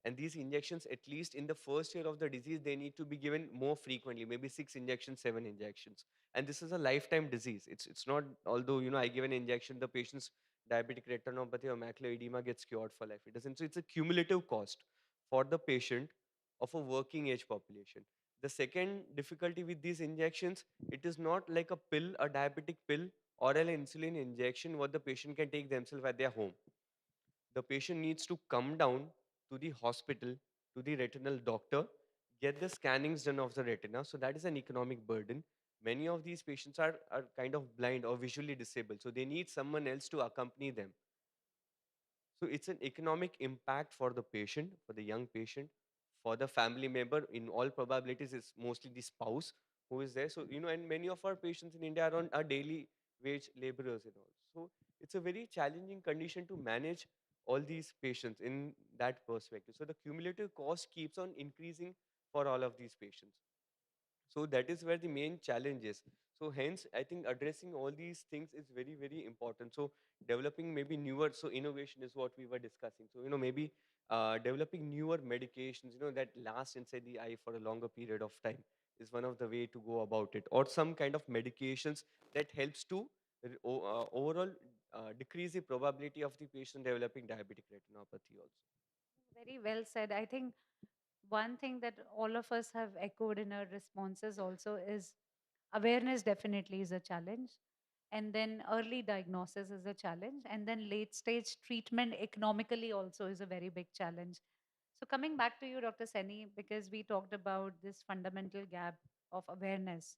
And these injections, at least in the first year of the disease, they need to be given more frequently, maybe 6 injections, 7 injections. And this is a lifetime disease. It's not, although, I give an injection, the patient's diabetic retinopathy or macular edema gets cured for life. It doesn't. So it's a cumulative cost for the patient of a working age population. The second difficulty with these injections, it is not like a pill, a diabetic pill, or an insulin injection, what the patient can take themselves at their home. The patient needs to come down to the hospital, to the retinal doctor, get the scannings done of the retina. So that is an economic burden. Many of these patients are kind of blind or visually disabled. So they need someone else to accompany them. So it's an economic impact for the patient, for the young patient, for the family member. In all probabilities, it's mostly the spouse who is there. So, and many of our patients in India are on are daily wage laborers and all. So it's a very challenging condition to manage all these patients in that perspective. So the cumulative cost keeps on increasing for all of these patients. So that is where the main challenge is. So hence, I think addressing all these things is very, very important. So developing maybe newer, so innovation is what we were discussing. So, maybe developing newer medications, that last inside the eye for a longer period of time is one of the way to go about it. Or some kind of medications that helps to overall decrease the probability of the patient developing diabetic retinopathy also. Very well said. I think one thing that all of us have echoed in our responses also is awareness definitely is a challenge. And then early diagnosis is a challenge. And then late stage treatment economically also is a very big challenge. So, coming back to you, Dr. Seni, because we talked about this fundamental gap of awareness,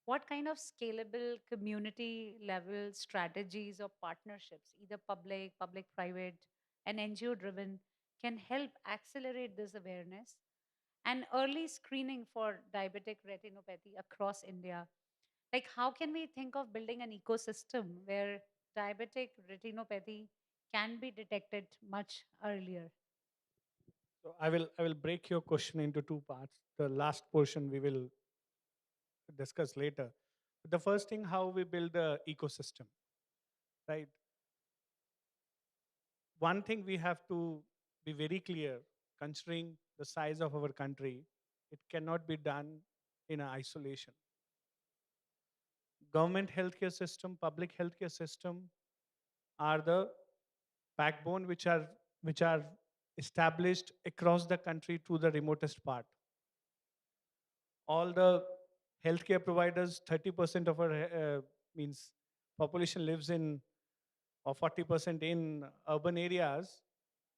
what kind of scalable community level strategies or partnerships, either public private and NGO driven, can help accelerate this awareness and early screening for diabetic retinopathy across India? Like, how can we think of building an ecosystem where diabetic retinopathy can be detected much earlier? So I will break your question into two parts. The last portion we will discuss later. The first thing, how we build the ecosystem, right? One thing we have to be very clear, considering the size of our country, it cannot be done in isolation. Government healthcare system, public healthcare system are the backbone which are established across the country to the remotest part. All the healthcare providers, 30% of our means population lives in, or 40% in urban areas.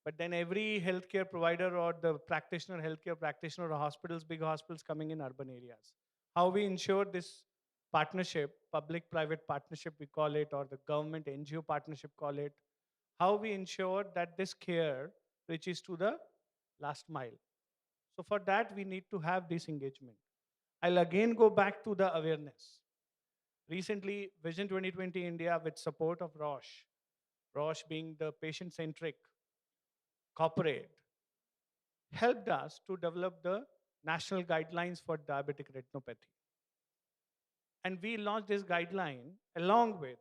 But then every healthcare provider or the practitioner, healthcare practitioner or hospitals, big hospitals coming in urban areas. How we ensure this partnership, public-private partnership we call it, or the government NGO partnership call it, how we ensure that this care reaches to the last mile. So for that, we need to have this engagement. I'll again go back to the awareness. Recently, Vision 2020 India, with support of Roche, Roche being the patient-centric corporate, helped us to develop the national guidelines for diabetic retinopathy. And we launched this guideline along with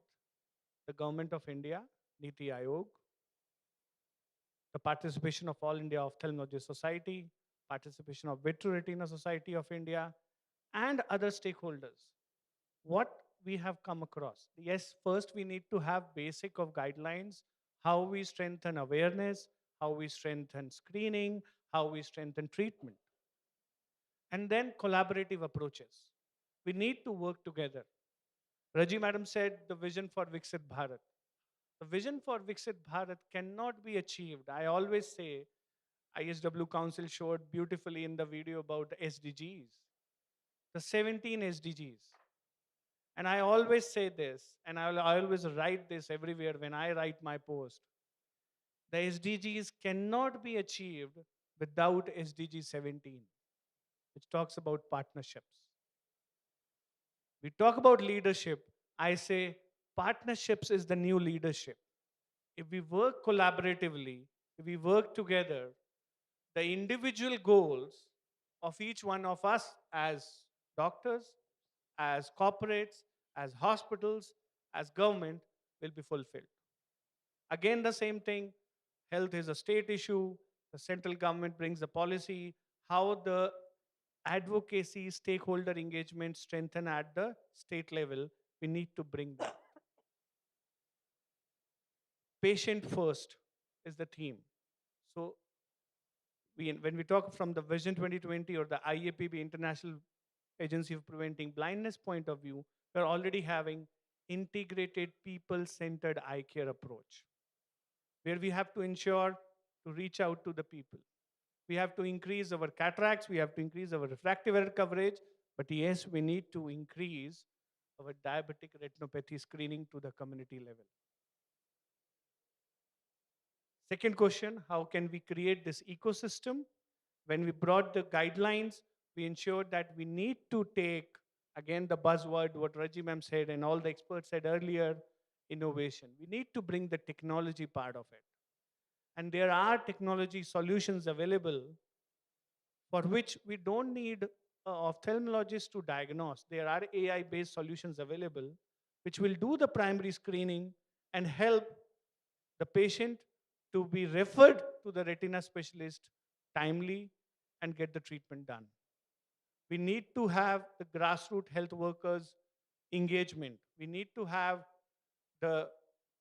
the government of India, Niti Aayog, the participation of All India Ophthalmology Society, participation of Vitreoretina Society of India, and other stakeholders. What we have come across. Yes, first we need to have basic of guidelines, how we strengthen awareness, how we strengthen screening, how we strengthen treatment, and then collaborative approaches. We need to work together. Raji madam said the vision for Viksit Bharat. The vision for Viksit Bharat cannot be achieved. I always say ISW Council showed beautifully in the video about the SDGs, the 17 SDGs. And I always say this, and I always write this everywhere when I write my post. The SDGs cannot be achieved without SDG 17, which talks about partnerships. We talk about leadership. I say partnerships is the new leadership. If we work collaboratively, if we work together, the individual goals of each one of us as doctors, as corporates, as hospitals, as government will be fulfilled. Again, the same thing, health is a state issue, the central government brings the policy, how the advocacy, stakeholder engagement strengthen at the state level, we need to bring that. Patient first is the theme. So when we talk from the Vision 2020 or the IAPB, International Agency of Preventing Blindness point of view, we're already having integrated people-centered eye care approach, where we have to ensure to reach out to the people. We have to increase our cataracts, we have to increase our refractive error coverage, but yes, we need to increase our diabetic retinopathy screening to the community level. Second question, how can we create this ecosystem? When we brought the guidelines, we ensured that we need to take, again, the buzzword, what Raji ma'am said and all the experts said earlier, innovation. We need to bring the technology part of it. And there are technology solutions available for which we don't need ophthalmologists to diagnose. There are AI-based solutions available which will do the primary screening and help the patient to be referred to the retina specialist timely and get the treatment done. We need to have the grassroots health workers engagement. We need to have the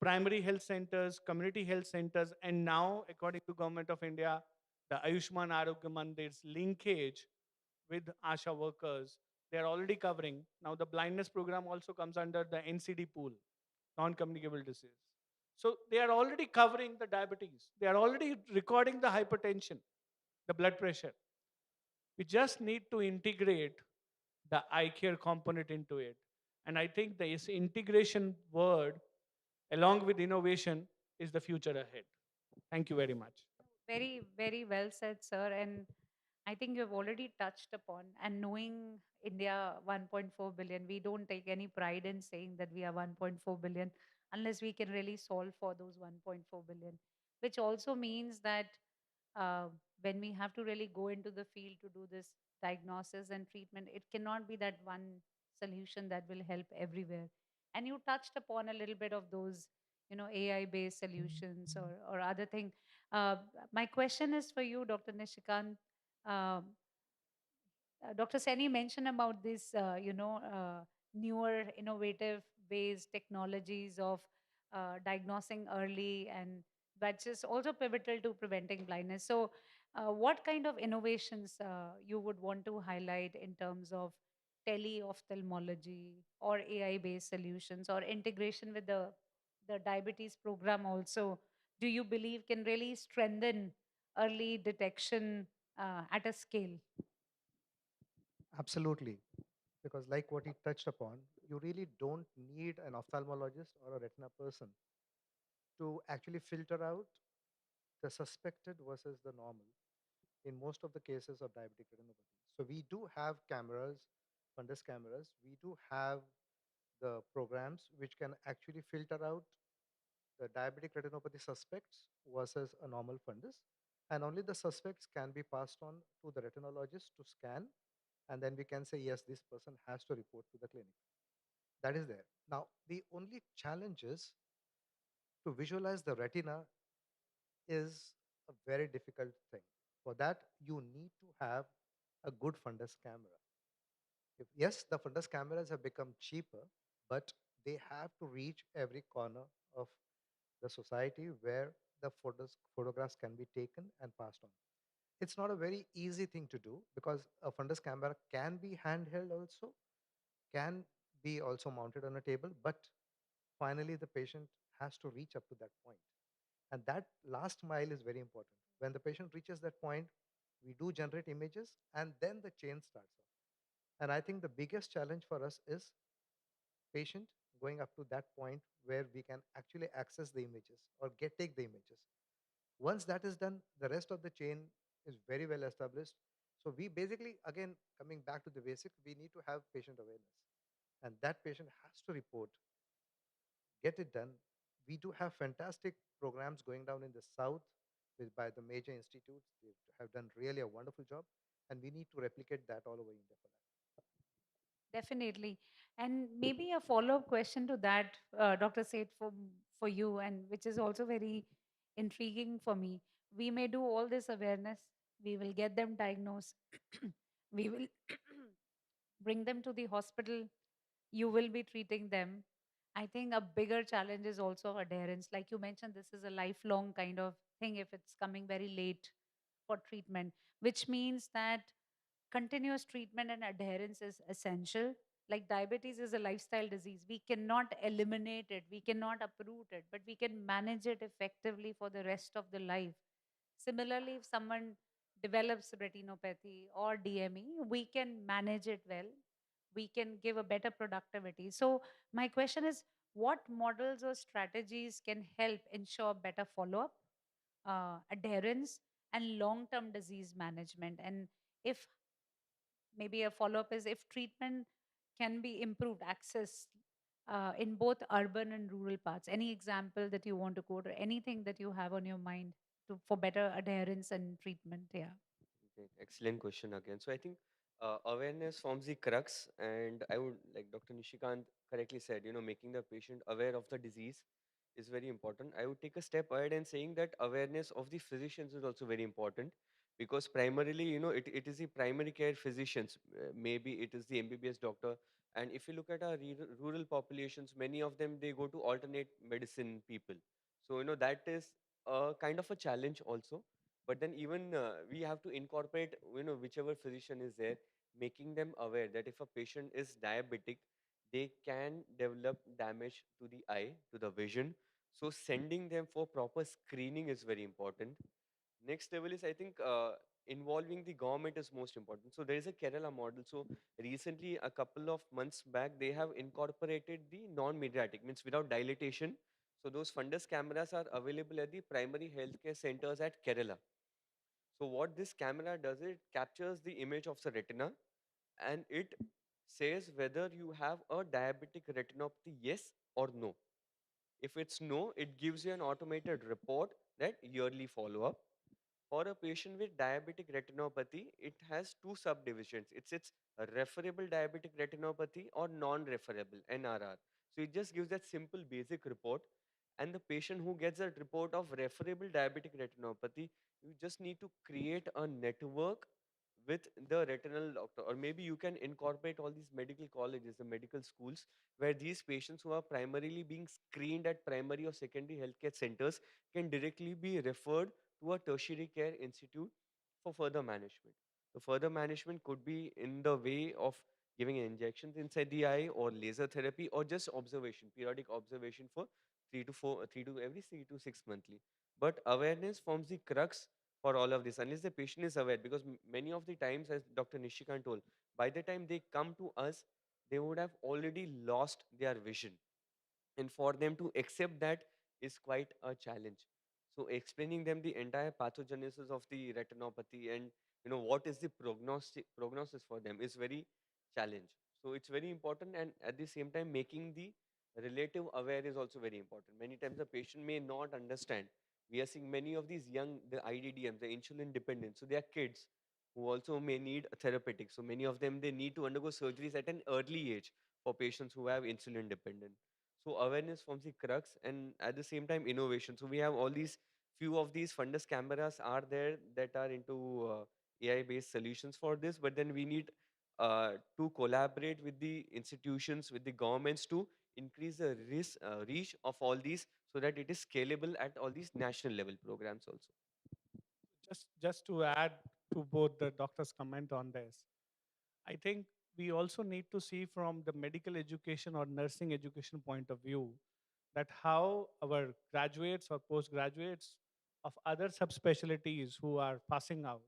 primary health centers, community health centers, and now, according to Government of India, the Ayushman Arogya Mandir's linkage with ASHA workers, they are already covering. Now the blindness program also comes under the NCD pool, non-communicable disease. So they are already covering the diabetes. They are already recording the hypertension, the blood pressure. We just need to integrate the eye care component into it. And I think this integration word, along with innovation, is the future ahead. Thank you very much. Very, very well said, sir. And I think you've already touched upon, and knowing India 1.4 billion, we don't take any pride in saying that we are 1.4 billion unless we can really solve for those 1.4 billion, which also means that uh, when we have to really go into the field to do this diagnosis and treatment, it cannot be that one solution that will help everywhere. And you touched upon a little bit of those, AI based solutions or other thing. uh, my question is for you, Dr. Nishikant. um, Dr. Seni mentioned about this, newer innovative ways, technologies of diagnosing early, and which is also pivotal to preventing blindness. So, what kind of innovations you would want to highlight in terms of tele-ophthalmology or AI-based solutions or integration with the diabetes program also, do you believe can really strengthen early detection at a scale? Absolutely. Because, like what he touched upon, you really don't need an ophthalmologist or a retina person to actually filter out the suspected versus the normal in most of the cases of diabetic retinopathy. So, we do have cameras, fundus cameras, we do have the programs which can actually filter out the diabetic retinopathy suspects versus a normal fundus. And only the suspects can be passed on to the retinologist to scan. And then we can say, yes, this person has to report to the clinic. That is there. Now, the only challenge is to visualize the retina is a a very difficult thing. For that, you need to have a good fundus camera. Yes, the fundus cameras have become cheaper, but they have to reach every corner of the society where the photographs can be taken and passed on. It's not a very easy thing to do because a fundus camera can be handheld also, can be also mounted on a table, but finally the patient has to reach up to that point. And that last mile is very important. When the patient reaches that point, we do generate images and then the chain starts off. And I think the biggest challenge for us is patient going up to that point where we can actually access the images or take the images. Once that is done, the rest of the chain is very well established. So we basically, again, coming back to the basic, we need to have patient awareness. And that patient has to report, get it done. We do have fantastic programs going down in the south by the major institutes. They have done really a wonderful job. And we need to replicate that all over India for that. Definitely. And maybe a follow-up question to that, Dr. Seth, for you, and which is also very intriguing for me. We may do all this awareness, we will get them diagnosed, we will bring them to the hospital, you will be treating them. I think a bigger challenge is also adherence. Like you mentioned, this is a lifelong kind of thing if it's coming very late for treatment, which means that continuous treatment and adherence is essential. Like diabetes is a lifestyle disease. We cannot eliminate it, we cannot uproot it, but we can manage it effectively for the rest of the life. Similarly, if someone develops retinopathy or DME, we can manage it well. We can give a better productivity. So, my question is what models or strategies can help ensure better follow up, adherence, and long term disease management? And if maybe a follow up is if treatment can be improved, access in both urban and rural parts. Any example that you want to quote or anything that you have on your mind for better adherence and treatment? Yeah. Great. Excellent question again. So I think awareness forms the crux, and I would, like Dr. Nishikant correctly said, making the patient aware of the disease is very important. I would take a step ahead and saying that awareness of the physicians is also very important, because primarily, it is the primary care physicians. Maybe it is the MBBS doctor. And if you look at our rural populations, many of them, they go to alternate medicine people. So, that is a kind of a challenge also. But then even we have to incorporate, whichever physician is there, making them aware that if a patient is diabetic, they can develop damage to the eye, to the vision. So sending them for proper screening is very important. Next level is, I think, involving the government is most important. So there is a Kerala model. So recently, a couple of months back, they have incorporated the non-mediatic, means without dilatation. So those fundus cameras are available at the primary healthcare centers at Kerala. So what this camera does, it captures the image of the retina, and it says whether you have a diabetic retinopathy, yes or no. If it's no, it gives you an automated report, that yearly follow-up. For a patient with diabetic retinopathy, it has two subdivisions. It's referable diabetic retinopathy or non-referable, NRR. So it just gives that simple basic report. And the patient who gets that report of referable diabetic retinopathy, you just need to create a network with the retinal doctor, or maybe you can incorporate all these medical colleges, the medical schools, where these patients who are primarily being screened at primary or secondary healthcare centers can directly be referred to a tertiary care institute for further management. The further management could be in the way of giving injections inside the eye, or laser therapy, or just observation, periodic observation for 3 to 6 monthly. But awareness forms the crux for all of this, unless the patient is aware, because many of the times, as Dr. Nishikant told, by the time they come to us, they would have already lost their vision, and for them to accept that is quite a challenge. So explaining them the entire pathogenesis of the retinopathy, and what is the prognosis for them is very challenge. So it's very important, and at the same time, making the relative aware is also very important. Many times the patient may not understand. We are seeing many of these young, the IDDMs, the insulin dependent, so they are kids who also may need a therapeutic. So many of them, they need to undergo surgeries at an early age for patients who have insulin dependent. So awareness forms the crux, and at the same time, innovation. So we have all these Few of these fundus cameras are there that are into AI-based solutions for this, but then we need to collaborate with the institutions, with the governments to increase the reach of all these so that it is scalable at all these national level programs also. Just to add to both the doctors' comment on this, I think we also need to see from the medical education or nursing education point of view that how our graduates or postgraduates of other subspecialties who are passing out,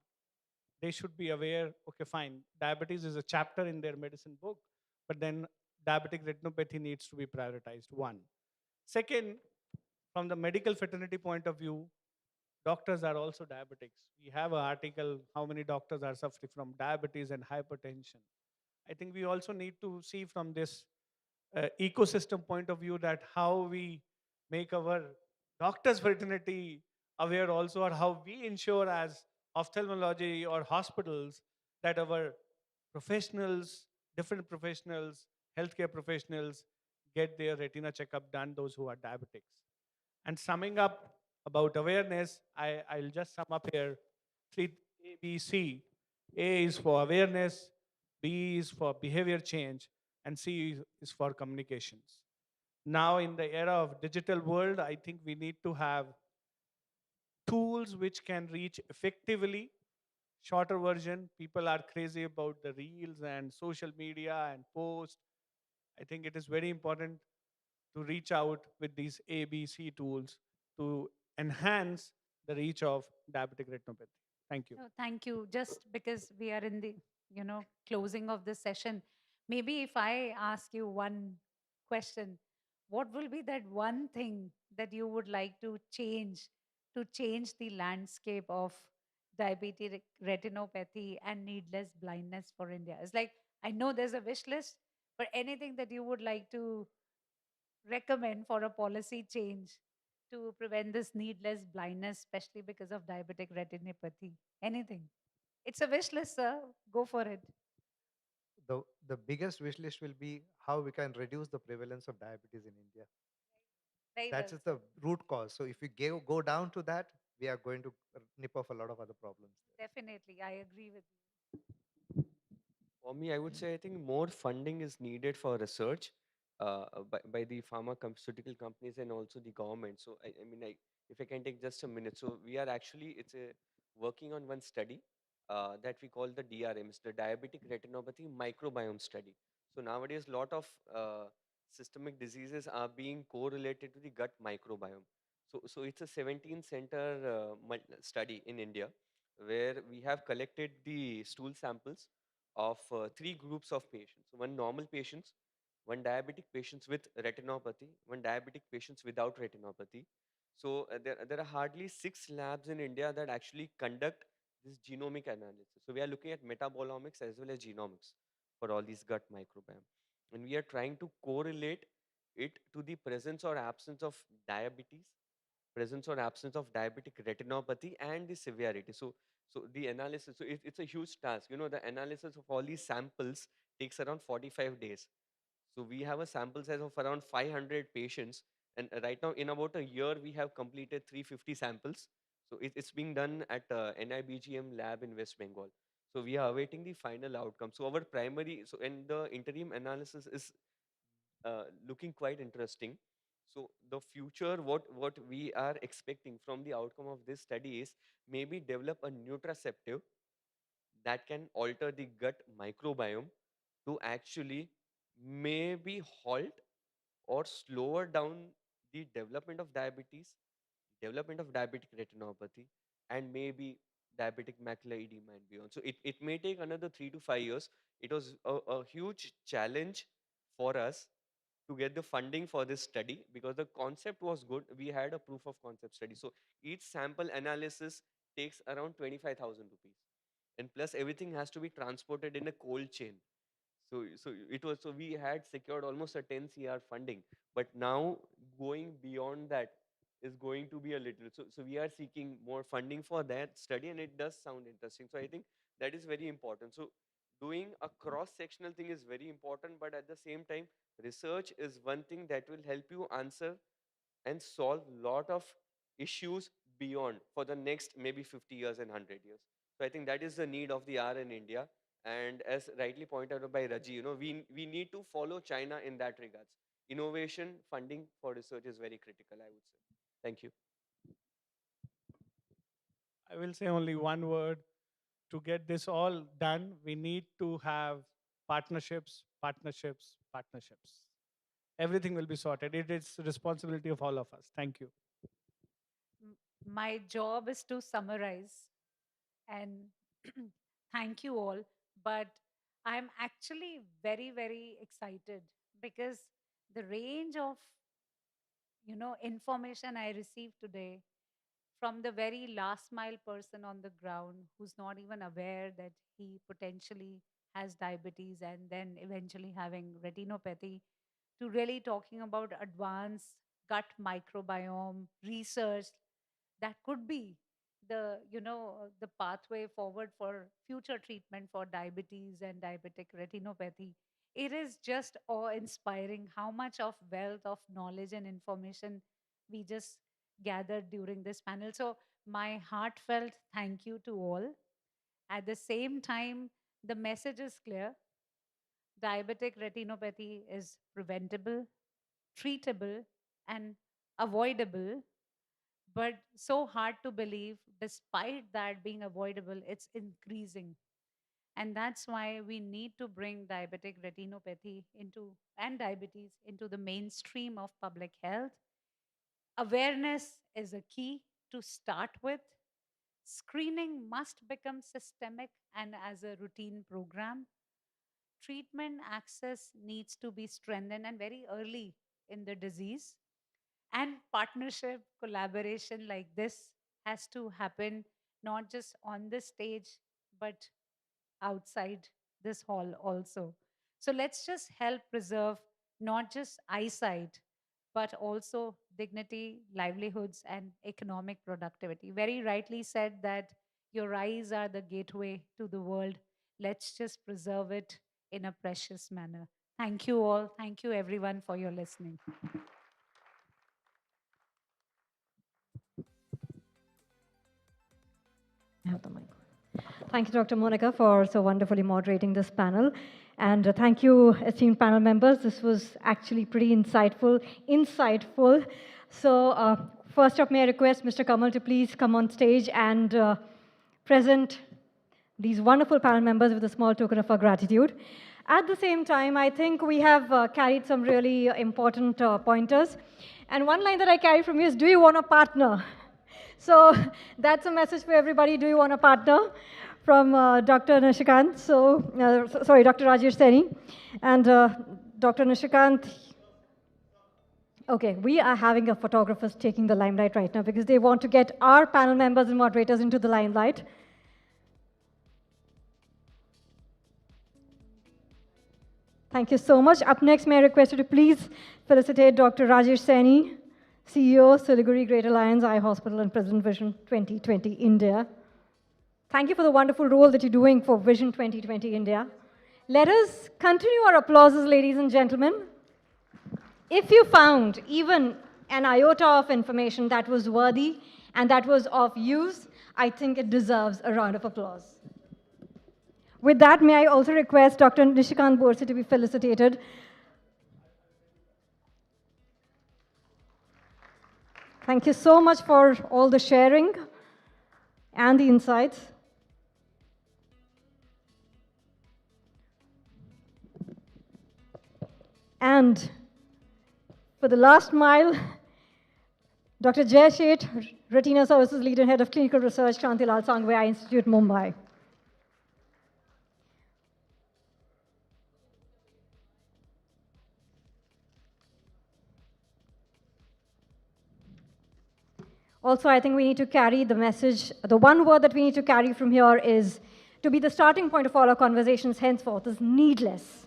they should be aware, okay, fine, diabetes is a chapter in their medicine book, but then diabetic retinopathy needs to be prioritized, one. Second, from the medical fraternity point of view, doctors are also diabetics. We have an article, how many doctors are suffering from diabetes and hypertension. I think we also need to see from this ecosystem point of view that how we make our doctors fraternity aware also, or how we ensure as ophthalmology or hospitals that our professionals, different professionals, healthcare professionals get their retina checkup done, those who are diabetics. And summing up about awareness, I'll just sum up here three A, B, C. A is for awareness, B is for behavior change, and C is for communications. Now, in the era of digital world, I think we need to have tools which can reach effectively. Shorter version, people are crazy about the reels and social media and post. I think it is very important to reach out with these ABC tools to enhance the reach of diabetic retinopathy. Thank you. No, thank you. Just because we are in the, closing of this session, maybe if I ask you one question, what will be that one thing that you would like to change the landscape of diabetic retinopathy and needless blindness for India? It's like, I know there's a wish list, but anything that you would like to recommend for a policy change to prevent this needless blindness, especially because of diabetic retinopathy? Anything? It's a wish list, sir. Go for it. The biggest wish list will be how we can reduce the prevalence of diabetes in India. Very That well is said. the root cause. So if we go down to that, we are going to nip off a lot of other problems. Definitely, I agree with you. For me, I would say I think more funding is needed for research by the pharmaceutical companies and also the government. So if I can take just a minute. So we are actually working on one study that we call the DRMs, the diabetic retinopathy microbiome study. So nowadays, a lot of systemic diseases are being correlated to the gut microbiome. So it's a 17 center study in India where we have collected the stool samples of three groups of patients. So one normal patients, one diabetic patients with retinopathy, one diabetic patients without retinopathy. So there are hardly 6 labs in India that actually conduct this genomic analysis. So we are looking at metabolomics as well as genomics for all these gut microbiome. And we are trying to correlate it to the presence or absence of diabetes, presence or absence of diabetic retinopathy, and the severity. So the analysis, so it's a huge task. The analysis of all these samples takes around 45 days. So we have a sample size of around 500 patients, and right now in about a year we have completed 350 samples. So it's being done at NIBGM lab in West Bengal. So we are awaiting the final outcome. So our primary, so and the interim analysis is looking quite interesting. So the future, what we are expecting from the outcome of this study is maybe develop a nutraceptive that can alter the gut microbiome to actually maybe halt or slower down the development of diabetes, development of diabetic retinopathy, and maybe diabetic macular edema and beyond. So it may take another 3 to 5 years. It was a huge challenge for us to get the funding for this study because the concept was good. We had a proof of concept study. So each sample analysis takes around 25,000 rupees. And plus everything has to be transported in a cold chain. So we had secured almost a 10 CR funding, but now going beyond that is going to be a little. So we are seeking more funding for that study, and it does sound interesting. So I think that is very important. So doing a cross-sectional thing is very important, but at the same time, research is one thing that will help you answer and solve lot of issues beyond for the next maybe 50 years and 100 years. So I think that is the need of the hour in India. And as rightly pointed out by Raji, we need to follow China in that regards. Innovation funding for research is very critical, I would say. Thank you. I will say only one word. To get this all done, we need to have partnerships, partnerships, partnerships. Everything will be sorted. It is the responsibility of all of us. Thank you. My job is to summarize and thank you all. But I'm actually very, very excited because the range of information I received today from the very last mile person on the ground who's not even aware that he potentially has diabetes and then eventually having retinopathy, to really talking about advanced gut microbiome research that could be the pathway forward for future treatment for diabetes and diabetic retinopathy. It is just awe inspiring how much of wealth of knowledge and information we just gathered during this panel. So my heartfelt thank you to all. At the same time, the message is clear: diabetic retinopathy is preventable, treatable, and avoidable, but so hard to believe despite that being avoidable, it's increasing. And that's why we need to bring diabetic retinopathy into and diabetes into the mainstream of public health. Awareness is a key to start with. Screening must become systemic and as a routine program. Treatment access needs to be strengthened and very early in the disease. And partnership, collaboration like this has to happen not just on this stage, but outside this hall also. So let's just help preserve not just eyesight, but also dignity, livelihoods, and economic productivity. Very rightly said that your eyes are the gateway to the world. Let's just preserve it in a precious manner. Thank you all. Thank you, everyone, for your listening. I have the mic. Thank you, Dr. Monica, for so wonderfully moderating this panel. And thank you, esteemed panel members. This was actually pretty insightful. So first up, may I request Mr. Kamal to please come on stage and present these wonderful panel members with a small token of our gratitude. At the same time, I think we have carried some really important pointers. And one line that I carry from you is, do you want a partner? So that's a message for everybody. Do you want a partner? From Dr. Nishikant. Sorry, Dr. Rajesh Seni. And Dr. Nishikant. Okay, we are having a photographers taking the limelight right now because they want to get our panel members and moderators into the limelight. Thank you so much. Up next, may I request you to please felicitate Dr. Rajesh Seni, CEO, Siliguri Great Alliance Eye Hospital and President Vision 2020 India. Thank you for the wonderful role that you're doing for Vision 2020 India. Let us continue our applauses, ladies and gentlemen. If you found even an iota of information that was worthy and that was of use, I think it deserves a round of applause. With that, may I also request Dr. Nishikant Borse to be felicitated. Thank you so much for all the sharing and the insights. And for the last mile, Dr. Jay Sheth, Retina Services Leader and Head of Clinical Research, Shantilal Sangve Eye Institute, Mumbai. Also, I think we need to carry the message. The one word that we need to carry from here is to be the starting point of all our conversations henceforth is needless.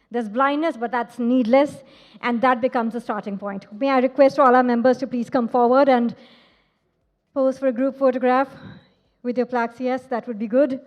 There's blindness, but that's needless, and that becomes the starting point. May I request all our members to please come forward and pose for a group photograph with your plaques? Yes, that would be good.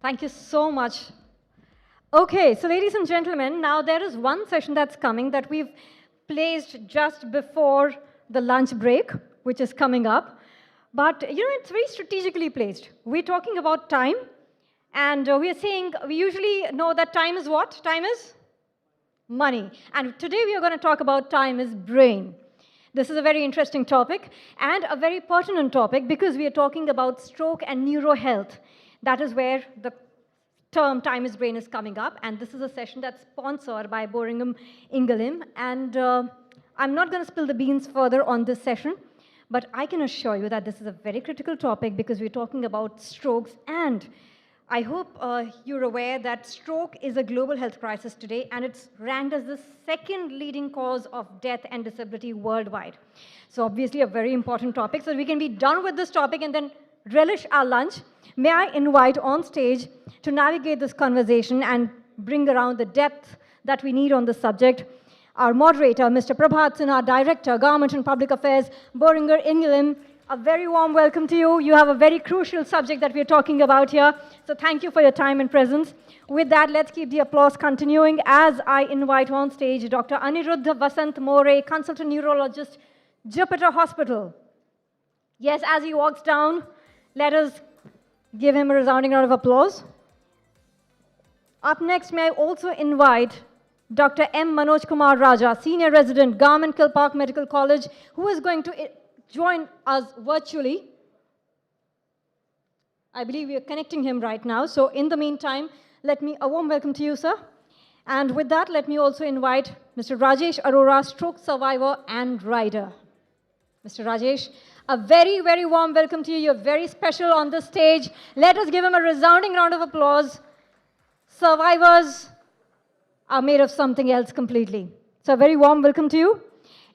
Thank you so much. Okay, so ladies and gentlemen, now there is one session that's coming that we've placed just before the lunch break, which is coming up. But, it's very strategically placed. We're talking about time, and we are saying, we usually know that time is what? Time is money. And today we are going to talk about time is brain. This is a very interesting topic and a very pertinent topic because we are talking about stroke and neuro health. That is where the term time is brain is coming up, and this is a session that's sponsored by Boringham Ingelheim. And I'm not going to spill the beans further on this session, but I can assure you that this is a very critical topic because we're talking about strokes, and I hope you're aware that stroke is a global health crisis today, and it's ranked as the second leading cause of death and disability worldwide. So obviously a very important topic. So we can be done with this topic and then relish our lunch. May I invite on stage to navigate this conversation and bring around the depth that we need on this subject, our moderator, Mr. Prabhat Sinha, Director, Government and Public Affairs, Boehringer Ingelheim. A very warm welcome to you. You have a very crucial subject that we're talking about here. So thank you for your time and presence. With that, let's keep the applause continuing as I invite on stage Dr. Aniruddha Vasant More, Consultant Neurologist, Jupiter Hospital. Yes, as he walks down, let us give him a resounding round of applause. Up next, may I also invite Dr. M. Manoj Kumar Raja, Senior Resident, Government Kilpark Medical College, who is going to join us virtually. I believe we are connecting him right now. So in the meantime, a warm welcome to you, sir. And with that, let me also invite Mr. Rajesh Arora, stroke survivor and rider. Mr. Rajesh, a very, very warm welcome to you. You're very special on this stage. Let us give him a resounding round of applause. Survivors are made of something else completely. So a very warm welcome to you.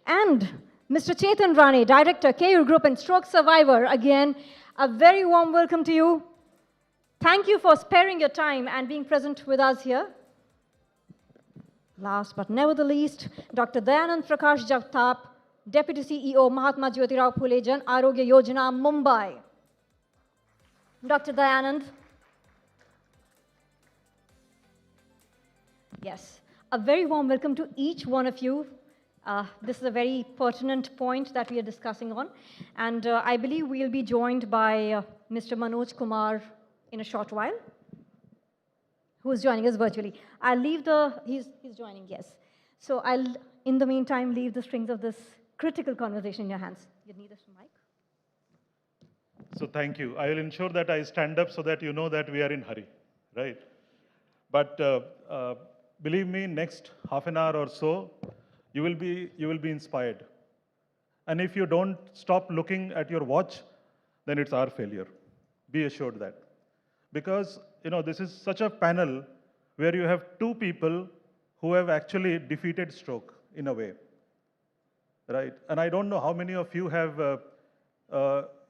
And Mr. Chetan Rane, Director, KU Group and Stroke Survivor, again, a very warm welcome to you. Thank you for sparing your time and being present with us here. Last but never the least, Dr. Dayanand Prakash Jagtap, Deputy CEO, Mahatma Jyotirao Phule Jan Arogya Yojana, Mumbai. Dr. Dayanand. Yes, a very warm welcome to each one of you. This is a very pertinent point that we are discussing on. And I believe we'll be joined by Mr. Manoj Kumar in a short while, who is joining us virtually. I'll leave he's joining, yes. So I'll, in the meantime, leave the strings of this critical conversation in your hands. You need this mic? So thank you. I will ensure that I stand up so that you know that we are in hurry, right? But believe me, next half an hour or so, you will be inspired. And if you don't stop looking at your watch, then it's our failure. Be assured that. Because, this is such a panel where you have two people who have actually defeated stroke in a way, right? And I don't know how many of you have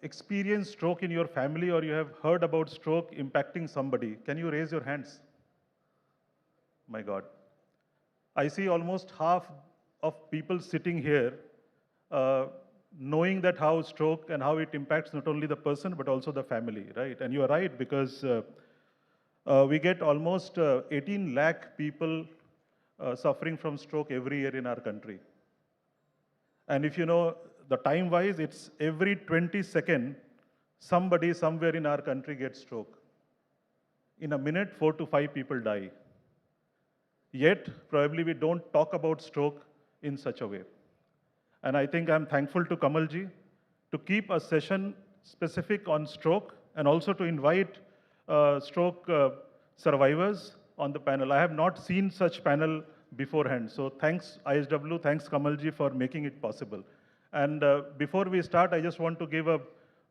experienced stroke in your family or you have heard about stroke impacting somebody. Can you raise your hands? My God. I see almost half of people sitting here knowing that how stroke and how it impacts not only the person but also the family, right? And you are right, because we get almost 18 lakh people suffering from stroke every year in our country. And if you know the time-wise, it's every 20 seconds somebody somewhere in our country gets stroke. In a minute, 4 to 5 people die. Yet, probably we don't talk about stroke in such a way. And I think I'm thankful to Kamalji to keep a session specific on stroke and also to invite stroke survivors on the panel. I have not seen such panel beforehand. So thanks ISW, thanks Kamalji for making it possible. And before we start, I just want to give a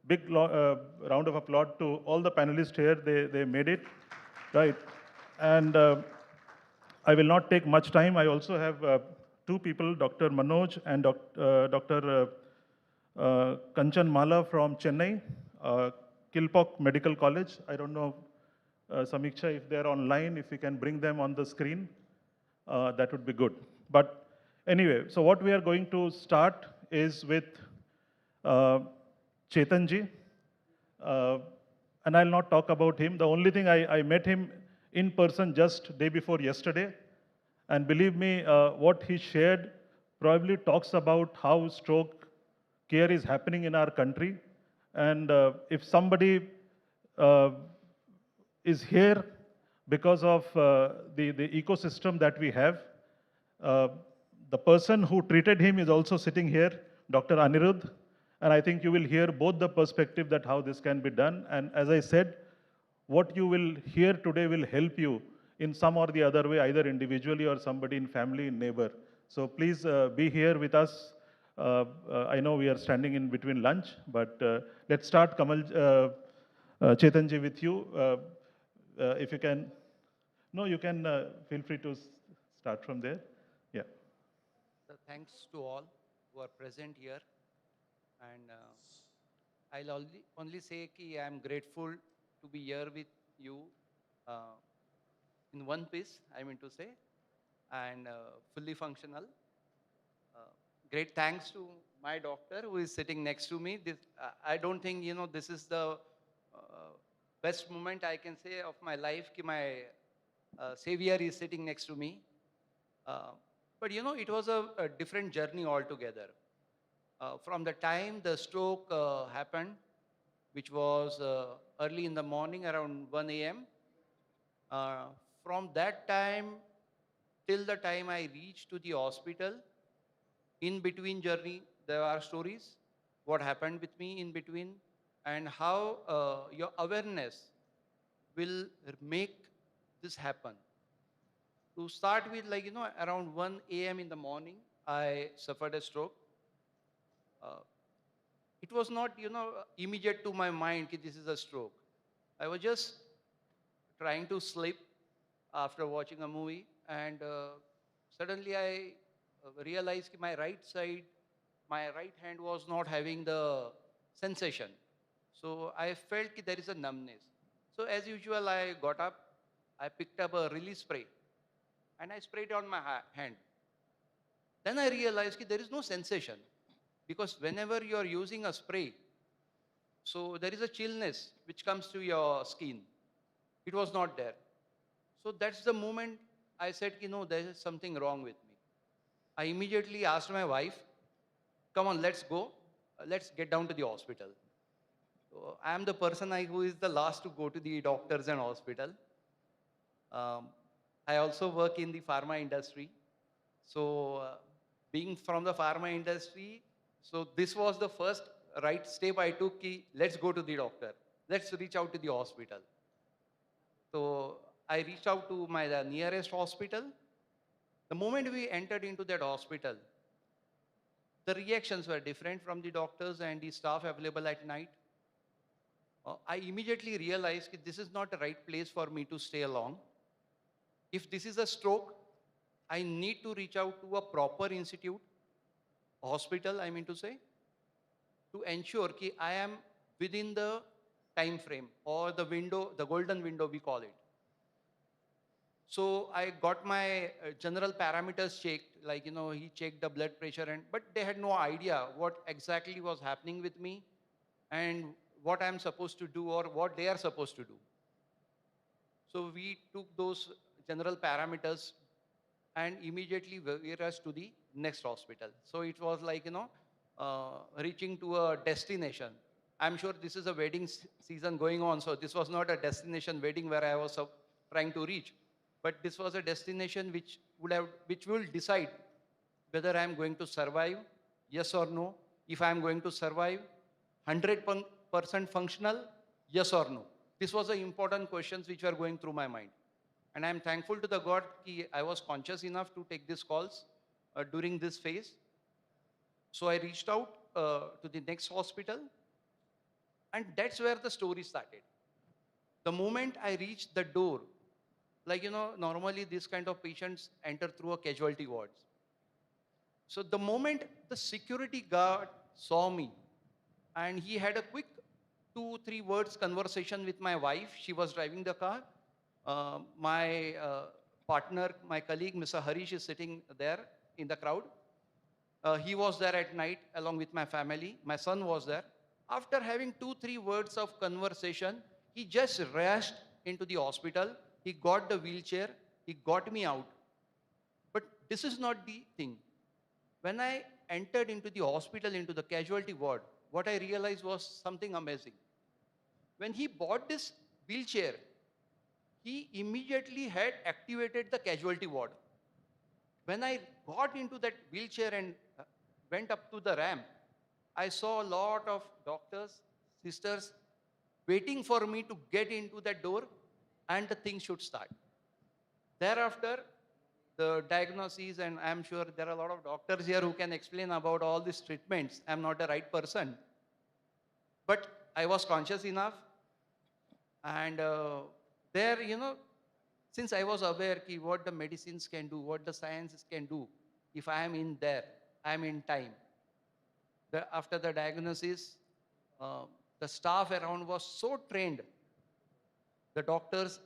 big round of applause to all the panelists here. They made it, right? And I will not take much time. I also have two people, Dr. Manoj and Dr. Kanchan Mala from Chennai, Kilpauk Medical College. I don't know, Samiksha, if they're online, if we can bring them on the screen, that would be good. But anyway, so what we are going to start is with Chetanji. and I'll not talk about him. The only thing I met him in person just day before yesterday, and believe me, what he shared probably talks about how stroke care is happening in our country. And if somebody uh, is here because of the ecosystem that we have, uh, the person who treated him is also sitting here, Dr. Anirudh, and I think you will hear both the perspective that how this can be done. And as I said, what you will hear today will help you in some or the other way, either individually or somebody in family, in neighbor. So please be here with us. I know we are standing in between lunch, but let's start, Kamal, Chetanji, with you. If you can, no, you can feel free to start from there. Yeah. So thanks to all who are present here. And I'll only say that I am grateful to be here with you in one piece, I mean to say, and fully functional. Great thanks to my doctor who is sitting next to me. This, I don't think, this is the best moment I can say of my life, that my savior is sitting next to me. But it was a different journey altogether. From the time the stroke happened, which was early in the morning around 1 a.m., from that time till the time I reached to the hospital, in between journey, there are stories, what happened with me in between, and how your awareness will make this happen. To start with, around 1 a.m. in the morning, I suffered a stroke. It was not, immediate to my mind that this is a stroke. I was just trying to sleep after watching a movie, and suddenly I realized that my right hand was not having the sensation. So I felt that there is a numbness. So as usual, I got up, I picked up a release spray, and I sprayed on my hand. Then I realized that there is no sensation, because whenever you are using a spray, so there is a chillness which comes to your skin. It was not there. So that's the moment I said, there is something wrong with me. I immediately asked my wife, come on, let's go. Let's get down to the hospital. So I am the person who is the last to go to the doctors and hospital. I also work in the pharma industry. So being from the pharma industry, so this was the first right step I took, let's go to the doctor. Let's reach out to the hospital. So I reached out to my nearest hospital. The moment we entered into that hospital, the reactions were different from the doctors and the staff available at night. I immediately realized that this is not the right place for me to stay long. If this is a stroke, I need to reach out to a proper institute, hospital, I mean to say, to ensure that I am within the time frame or the window, the golden window we call it. So I got my general parameters checked, he checked the blood pressure, but they had no idea what exactly was happening with me and what I'm supposed to do or what they are supposed to do. So we took those general parameters and immediately were rushed to the next hospital. So it was reaching to a destination. I'm sure this is a wedding season going on, so this was not a destination wedding where I was trying to reach, but this was a destination which will decide whether I'm going to survive, yes or no. If I'm going to survive, 100% functional, yes or no. This was the important questions which were going through my mind. And I'm thankful to the God that I was conscious enough to take these calls during this phase. So I reached out to the next hospital, and that's where the story started. The moment I reached the door, normally these kind of patients enter through a casualty wards. So the moment the security guard saw me, and he had a quick 2-3 words conversation with my wife, she was driving the car. My partner, my colleague, Mr. Harish, is sitting there in the crowd. He was there at night along with my family. My son was there. After having 2-3 words of conversation, He just rushed into the hospital. He got the wheelchair. He got me out. But this is not the thing. When I entered into the hospital, into the casualty ward, what I realized was something amazing. When he bought this wheelchair, he immediately had activated the casualty ward. When I got into that wheelchair and went up to the ramp, I saw a lot of doctors, sisters waiting for me to get into that door and the thing should start. Thereafter, the diagnoses, and I'm sure there are a lot of doctors here who can explain about all these treatments. I'm not the right person. But I was conscious enough. And there, since I was aware ki what the medicines can do, what the sciences can do, if I am in there, I am in time. After the diagnosis, the staff around was so trained. The doctors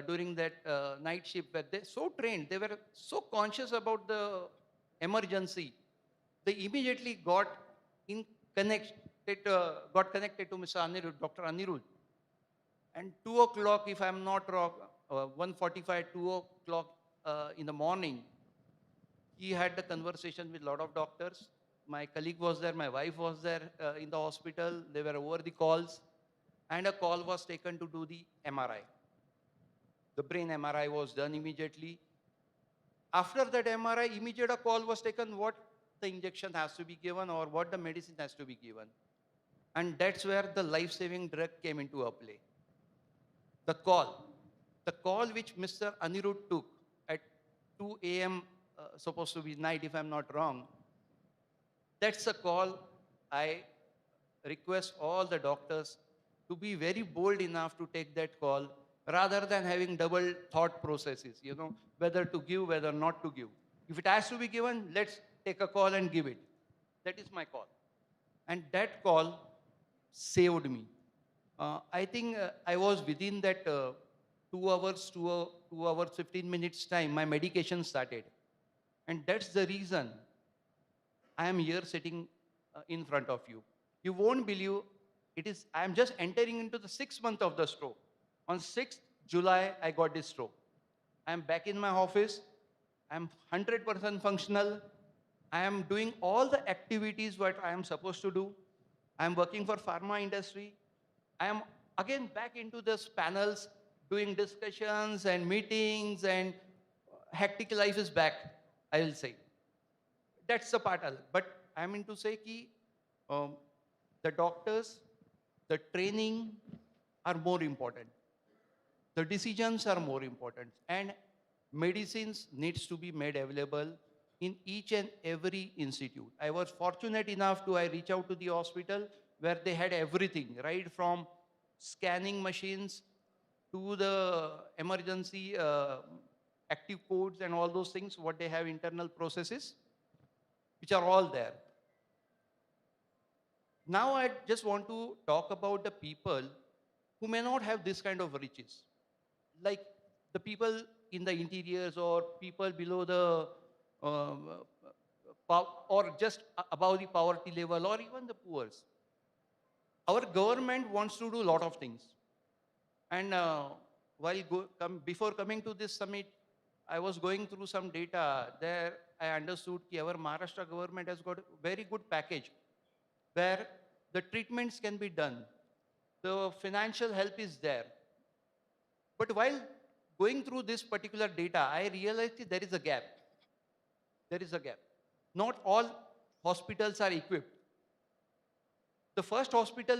during that night shift were they so trained. They were so conscious about the emergency. They immediately got connected to Mr. Anirudh, Dr. Anirudh. And 2 o'clock, if I'm not wrong, 1:45, 2 o'clock in the morning, he had the conversation with a lot of doctors. My colleague was there, my wife was there in the hospital. They were over the calls. And a call was taken to do the MRI. The brain MRI was done immediately. After that MRI, immediate a call was taken what the injection has to be given or what the medicine has to be given. And that's where the life-saving drug came into a play. The call which Mr. Anirudh took at 2 a.m., supposed to be night if I'm not wrong, that's a call I request all the doctors to be very bold enough to take that call rather than having double thought processes, whether to give, whether not to give. If it has to be given, let's take a call and give it. That is my call. And that call saved me. I think I was within that 2 hours, 2 hours, 15 minutes time, my medication started. And that's the reason I am here sitting in front of you. You won't believe I am just entering into the 6th month of the stroke. On 6th July, I got this stroke. I am back in my office. I am 100% functional. I am doing all the activities what I am supposed to do. I am working for pharma industry. I am again back into those panels, doing discussions and meetings, and hectic life is back, I will say. That's the part. But I mean to say ki the doctors, the training are more important. The decisions are more important. And medicines needs to be made available in each and every institute. I was fortunate enough to I reach out to the hospital where they had everything, right from scanning machines to the emergency active codes and all those things, what they have internal processes, which are all there. Now I just want to talk about the people who may not have this kind of riches, like the people in the interiors or people below the or just above the poverty level or even the poor. Our government wants to do a lot of things. And before coming to this summit, I was going through some data. There I understood that our Maharashtra government has got a very good package where the treatments can be done. The financial help is there. But while going through this particular data, I realized that there is a gap. There is a gap. Not all hospitals are equipped. The first hospital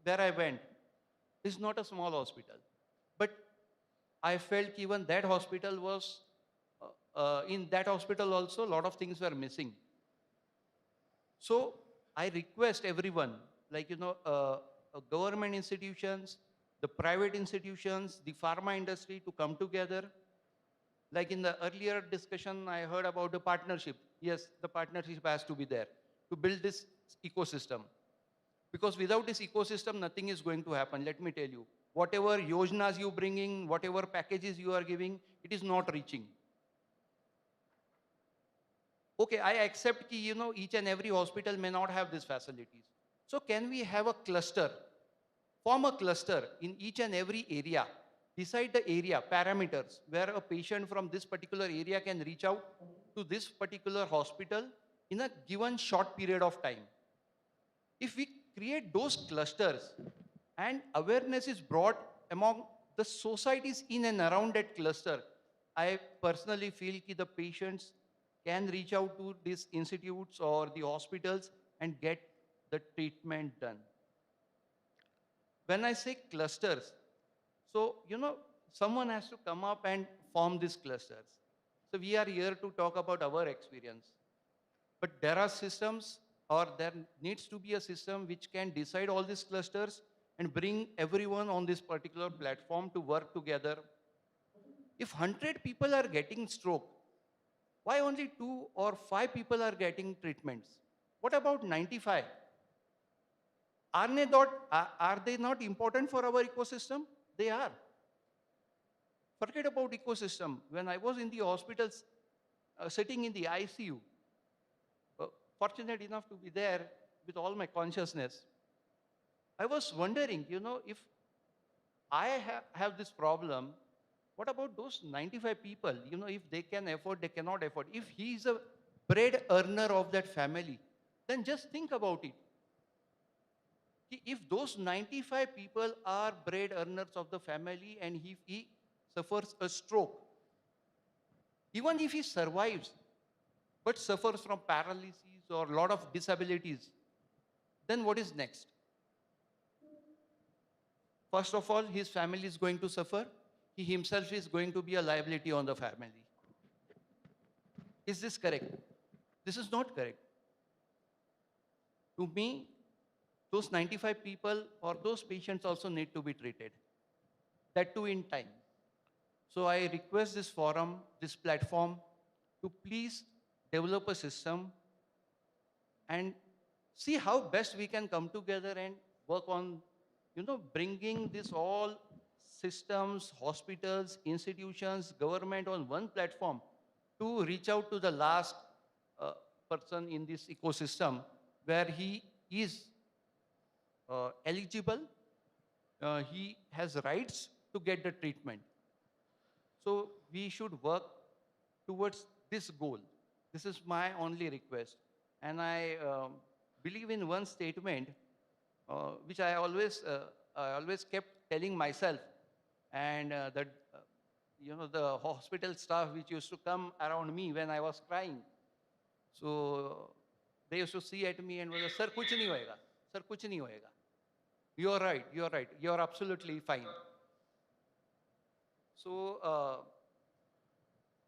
where I went is not a small hospital. But I felt even that hospital was, in that hospital also, a lot of things were missing. So I request everyone, like, government institutions, the private institutions, the pharma industry to come together. Like in the earlier discussion, I heard about the partnership. Yes, the partnership has to be there to build this ecosystem. Because without this ecosystem, nothing is going to happen, let me tell you. Whatever yojnas you bringing, whatever packages you are giving, it is not reaching. Okay, I accept that, each and every hospital may not have these facilities. So can we have a cluster form a cluster in each and every area. Decide the area, parameters, where a patient from this particular area can reach out to this particular hospital in a given short period of time. If we create those clusters and awareness is brought among the societies in and around that cluster, I personally feel that the patients can reach out to these institutes or the hospitals and get the treatment done. When I say clusters, so, someone has to come up and form these clusters. So we are here to talk about our experience. But there are systems, or there needs to be a system which can decide all these clusters and bring everyone on this particular platform to work together. If 100 people are getting stroke, why only 2 or 5 people are getting treatments? What about 95? Are they not important for our ecosystem? They are. Forget about ecosystem. When I was in the hospitals, sitting in the ICU, fortunate enough to be there with all my consciousness, I was wondering, if I have this problem, what about those 95 people? If they can afford, they cannot afford. If he is a bread earner of that family, then just think about it. If those 95 people are bread earners of the family and if he suffers a stroke, even if he survives, but suffers from paralysis or a lot of disabilities, then what is next? First of all, his family is going to suffer. He himself is going to be a liability on the family. Is this correct? This is not correct. To me, those 95 people or those patients also need to be treated. That too in time. So I request this forum, this platform, to please develop a system and see how best we can come together and work on, bringing this all systems, hospitals, institutions, government on one platform to reach out to the last person in this ecosystem where he is eligible, he has rights to get the treatment. So we should work towards this goal. This is my only request. And I believe in one statement, which I always kept telling myself, and that the hospital staff which used to come around me when I was crying. So they used to see at me and was, "Sir, kuch nahi hoega. Sir, kuch nahi hoega." You're right. You're right. You're absolutely fine. So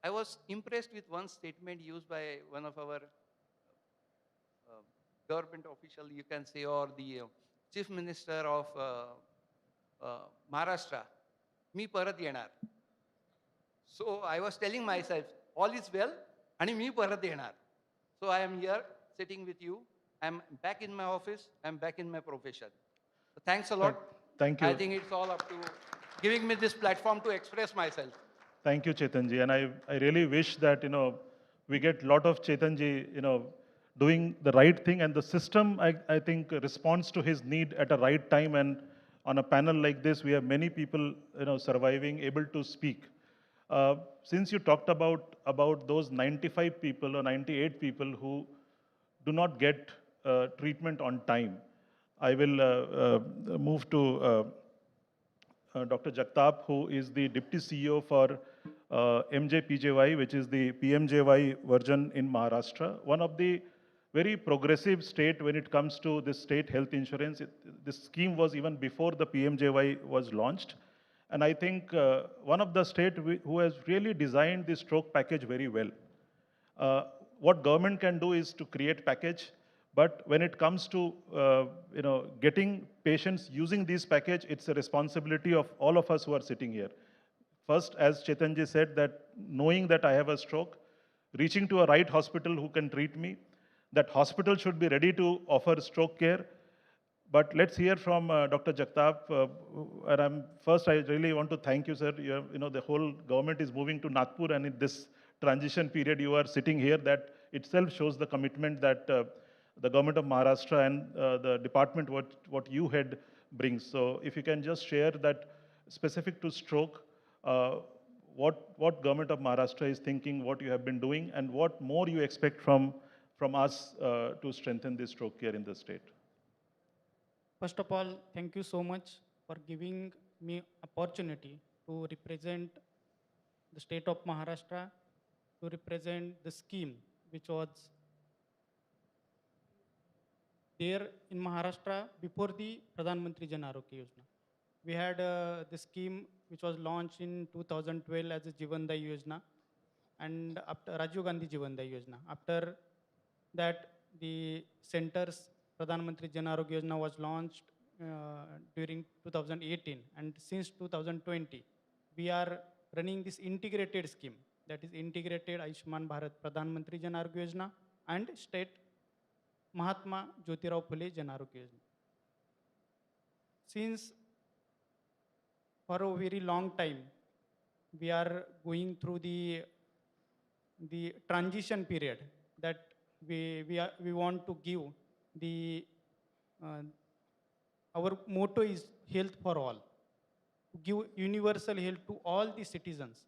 I was impressed with one statement used by one of our government official, you can say, or the chief minister of Maharashtra, "मी परत येणार." So I was telling myself, all is well, आणि मी परत येणार. So I am here sitting with you. I'm back in my office. I'm back in my profession. So thanks a lot. Thank you. I think it's all up to giving me this platform to express myself. Thank you, Chetanji. And I really wish that, we get a lot of Chetanji, doing the right thing. And the system, I think, responds to his need at a right time. And on a panel like this, we have many people, surviving, able to speak. Since you talked about those 95 people or 98 people who do not get treatment on time, I will move to Dr. Jagtap, who is the Deputy CEO for MJPJY, which is the PMJY version in Maharashtra. One of the very progressive state when it comes to this state health insurance. This scheme was even before the PMJY was launched. And I think one of the state who has really designed the stroke package very well. What government can do is to create package, but when it comes to getting patients using this package, it's a responsibility of all of us who are sitting here. First, as Chetanji said, that knowing that I have a stroke, reaching to a right hospital who can treat me, that hospital should be ready to offer stroke care. But let's hear from Dr. Jagtap. And I really want to thank you, sir. The whole government is moving to Nagpur, and in this transition period, you are sitting here. That itself shows the commitment that the government of Maharashtra and the department what you head brings. So if you can just share that specific to stroke, what government of Maharashtra is thinking, what you have been doing, and what more you expect from us to strengthen the stroke care in the state. First of all, thank you so much for giving me opportunity to represent the state of Maharashtra, to represent the scheme which was there in Maharashtra before the Pradhan Mantri Jan Arogya Yojana. We had the scheme which was launched in 2012 as a Jivandai Yojana, and after Rajiv Gandhi Jivandai Yojana. After that, the center's Pradhan Mantri Jan Arogya Yojana was launched during 2018, and since 2020, we are running this integrated scheme, that is integrated Ayushman Bharat Pradhan Mantri Jan Arogya Yojana and state Mahatma Jyotirao Phule Jan Arogya Yojana. Since for a very long time, we are going through the transition period that we want to give the our motto is health for all, to give universal health to all the citizens.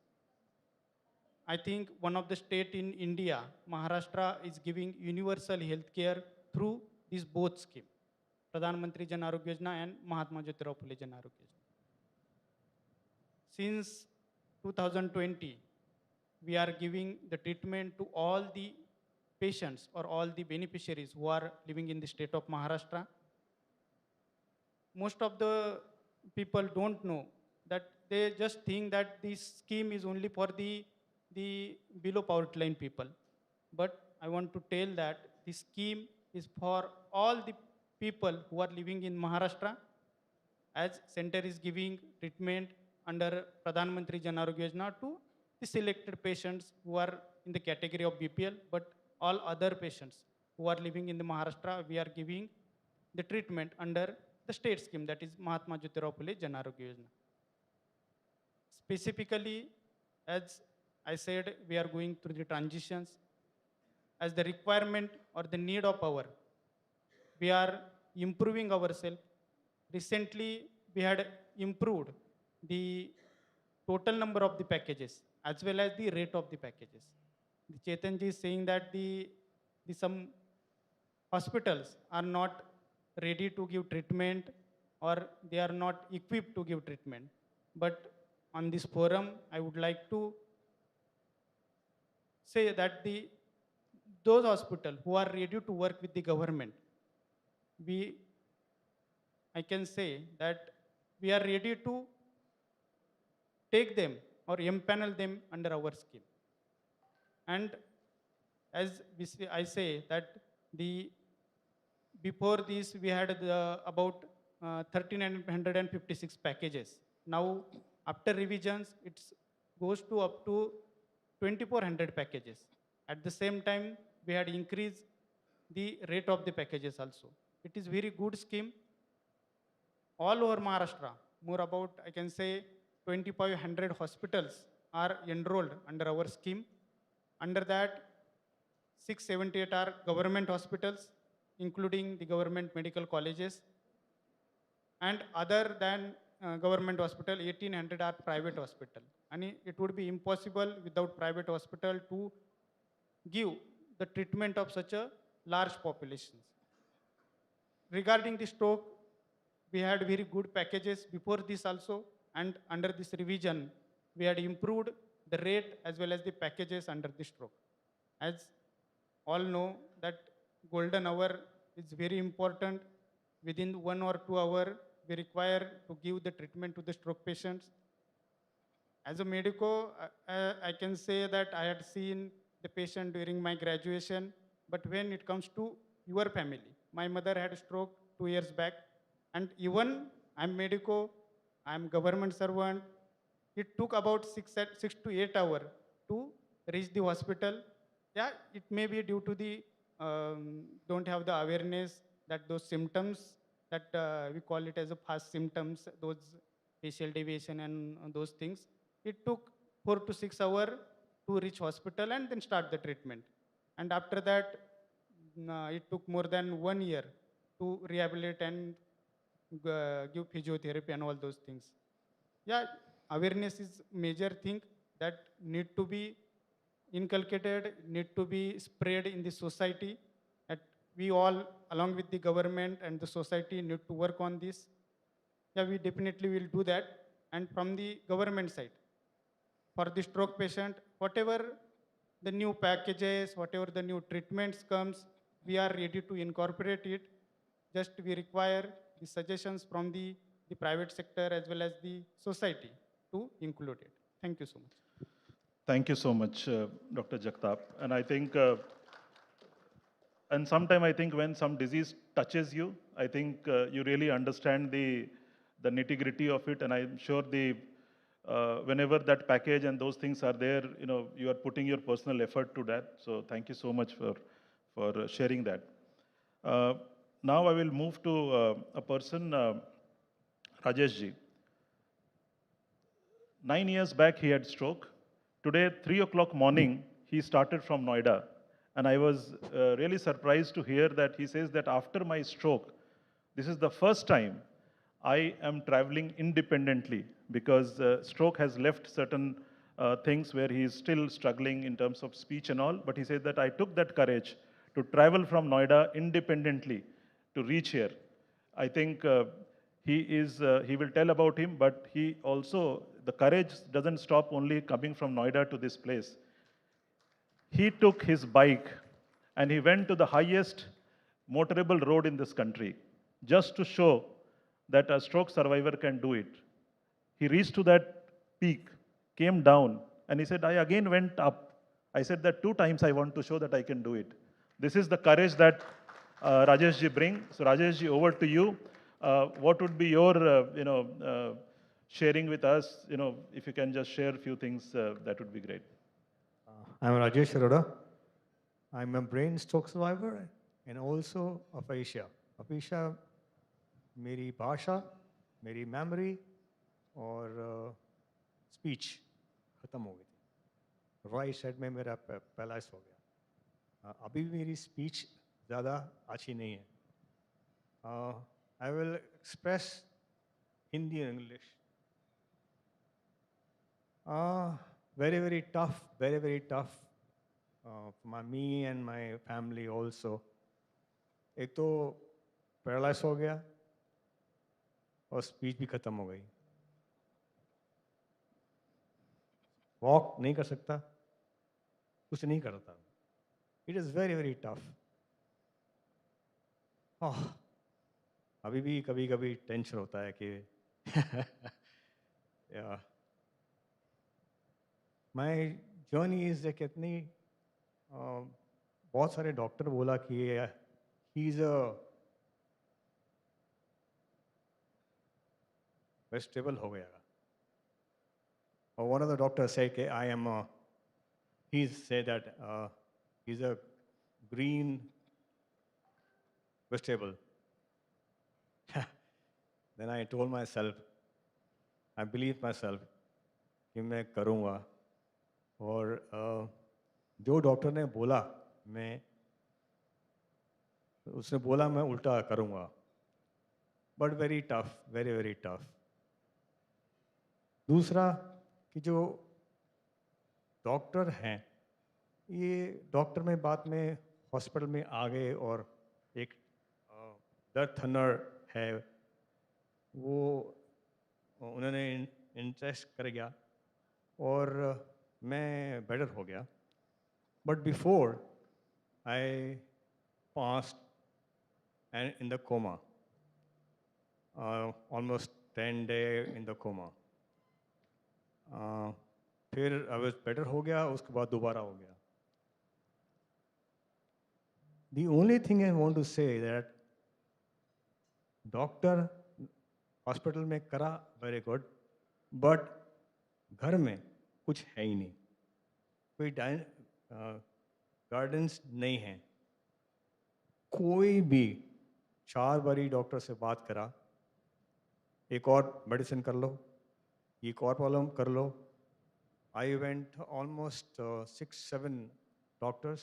I think one of the state in India, Maharashtra, is giving universal health care through these both schemes, Pradhan Mantri Jan Arogya Yojana and Mahatma Jyotirao Phule Jan Arogya Yojana. Since 2020, we are giving the treatment to all the patients or all the beneficiaries who are living in the state of Maharashtra. Most of the people don't know that, they just think that this scheme is only for the below poverty line people. But I want to tell that this scheme is for all the people who are living in Maharashtra, as center is giving treatment under Pradhan Mantri Jan Arogya Yojana to the selected patients who are in the category of BPL, but all other patients who are living in the Maharashtra, we are giving the treatment under the state scheme, that is Mahatma Jyotirao Phule Jan Arogya Yojana. Specifically, as I said, we are going through the transitions. As the requirement or the need of our, we are improving ourselves. Recently, we had improved the total number of the packages as well as the rate of the packages. The Chetanji is saying that the some hospitals are not ready to give treatment or they are not equipped to give treatment. But on this forum, I would like to say that those hospitals who are ready to work with the government, I can say that we are ready to take them or empanel them under our scheme. And as I say that before this we had about 1,356 packages. Now after revisions it goes to up to 2,400 packages. At the same time we had increased the rate of the packages also. It is very good scheme. All over Maharashtra, more about, I can say, 2,500 hospitals are enrolled under our scheme. Under that, 678 are government hospitals, including the government medical colleges. And other than government hospital, 1,800 are private hospital. And it would be impossible without private hospital to give the treatment of such a large populations. Regarding the stroke, we had very good packages before this also, and under this revision, we had improved the rate as well as the packages under the stroke. As all know that golden hour is very important. Within 1 or 2 hours, we require to give the treatment to the stroke patients. As a medico, I can say that I had seen the patient during my graduation, but when it comes to your family, my mother had a stroke 2 years back, and even I'm medico, I'm government servant, it took about 6 to 8 hours to reach the hospital. Yeah, it may be due to the don't have the awareness that those symptoms that we call it as a fast symptoms, those facial deviation and those things. It took 4 to 6 hours to reach hospital and then start the treatment. And after that, it took more than 1 year to rehabilitate and give physiotherapy and all those things. Yeah, awareness is major thing that need to be inculcated, need to be spread in the society. That we all, along with the government and the society, need to work on this. Yeah, we definitely will do that. And from the government side, for the stroke patient, whatever the new packages, whatever the new treatments comes, we are ready to incorporate it. Just we require the suggestions from the private sector as well as the society to include it. Thank you so much. Thank you so much, Dr. Jagtap. And I think, and sometime I think when some disease touches you, I think you really understand the nitty gritty of it. And I'm sure whenever that package and those things are there, you are putting your personal effort to that. So thank you so much for sharing that. Uh, Now I will move to a person, Rajesh ji. 9 years back, he had stroke. Today, 3 o'clock morning, he started from Noida. And I was really surprised to hear that he says that after my stroke, this is the first time I am traveling independently because stroke has left certain things where he is still struggling in terms of speech and all. But he said that I took that courage to travel from Noida independently to reach here. I think he will tell about him, but he also, the courage doesn't stop only coming from Noida to this place. He took his bike and he went to the highest motorable road in this country just to show that a stroke survivor can do it. He reached to that peak, came down, and he said, I again went up. I said that 2 times I want to show that I can do it. This is the courage that Rajesh ji bring. So Rajesh ji, over to you. What would be your, sharing with us? If you can just share a few things, that would be great. I'm Rajesh Arora. I'm a brain stroke survivor and also aphasia. Aphasia, मेरी भाषा, मेरी memory और speech खत्म हो गई थी. Right side में मेरा paralysis हो गया. अभी भी मेरी speech ज़्यादा अच्छी नहीं है. I will express Hindi and English. Very, very tough, very, very tough for me and my family also. एक तो पैरालाइज हो गया और स्पीच भी खत्म हो गई. वॉक नहीं कर सकता, कुछ नहीं करता. It is very very tough. अभी भी कभी कभी टेंशन होता है कि माई जर्नी इज़ कितनी बहुत सारे डॉक्टर बोला कि ही इज़ अ वेजिटेबल हो गया. और वन ऑफ द डॉक्टर से कि I am he say that he is a green vegetable. Then I told myself, I believe myself कि मैं करूँगा. और जो डॉक्टर ने बोला उसने बोला मैं उल्टा करूँगा. But very tough, very very tough. दूसरा कि जो डॉक्टर हैं, ये डॉक्टर में बाद में हॉस्पिटल में आ गए और एक दर्द थनर है वो उन्होंने इंटरेस्ट कर गया और मैं बेटर हो गया. But before I past and in the coma, almost 10 days in the coma. फिर आई वाज बेटर हो गया, उसके बाद दोबारा हो गया. The only thing I want to say that doctor hospital में करा वेरी गुड, बट घर में कुछ है ही नहीं. कोई गाइडेंस नहीं है. कोई भी 4 बारी डॉक्टर से बात करा, एक और मेडिसिन कर लो, एक और प्रॉब्लम कर लो. I went almost 6-7 doctors.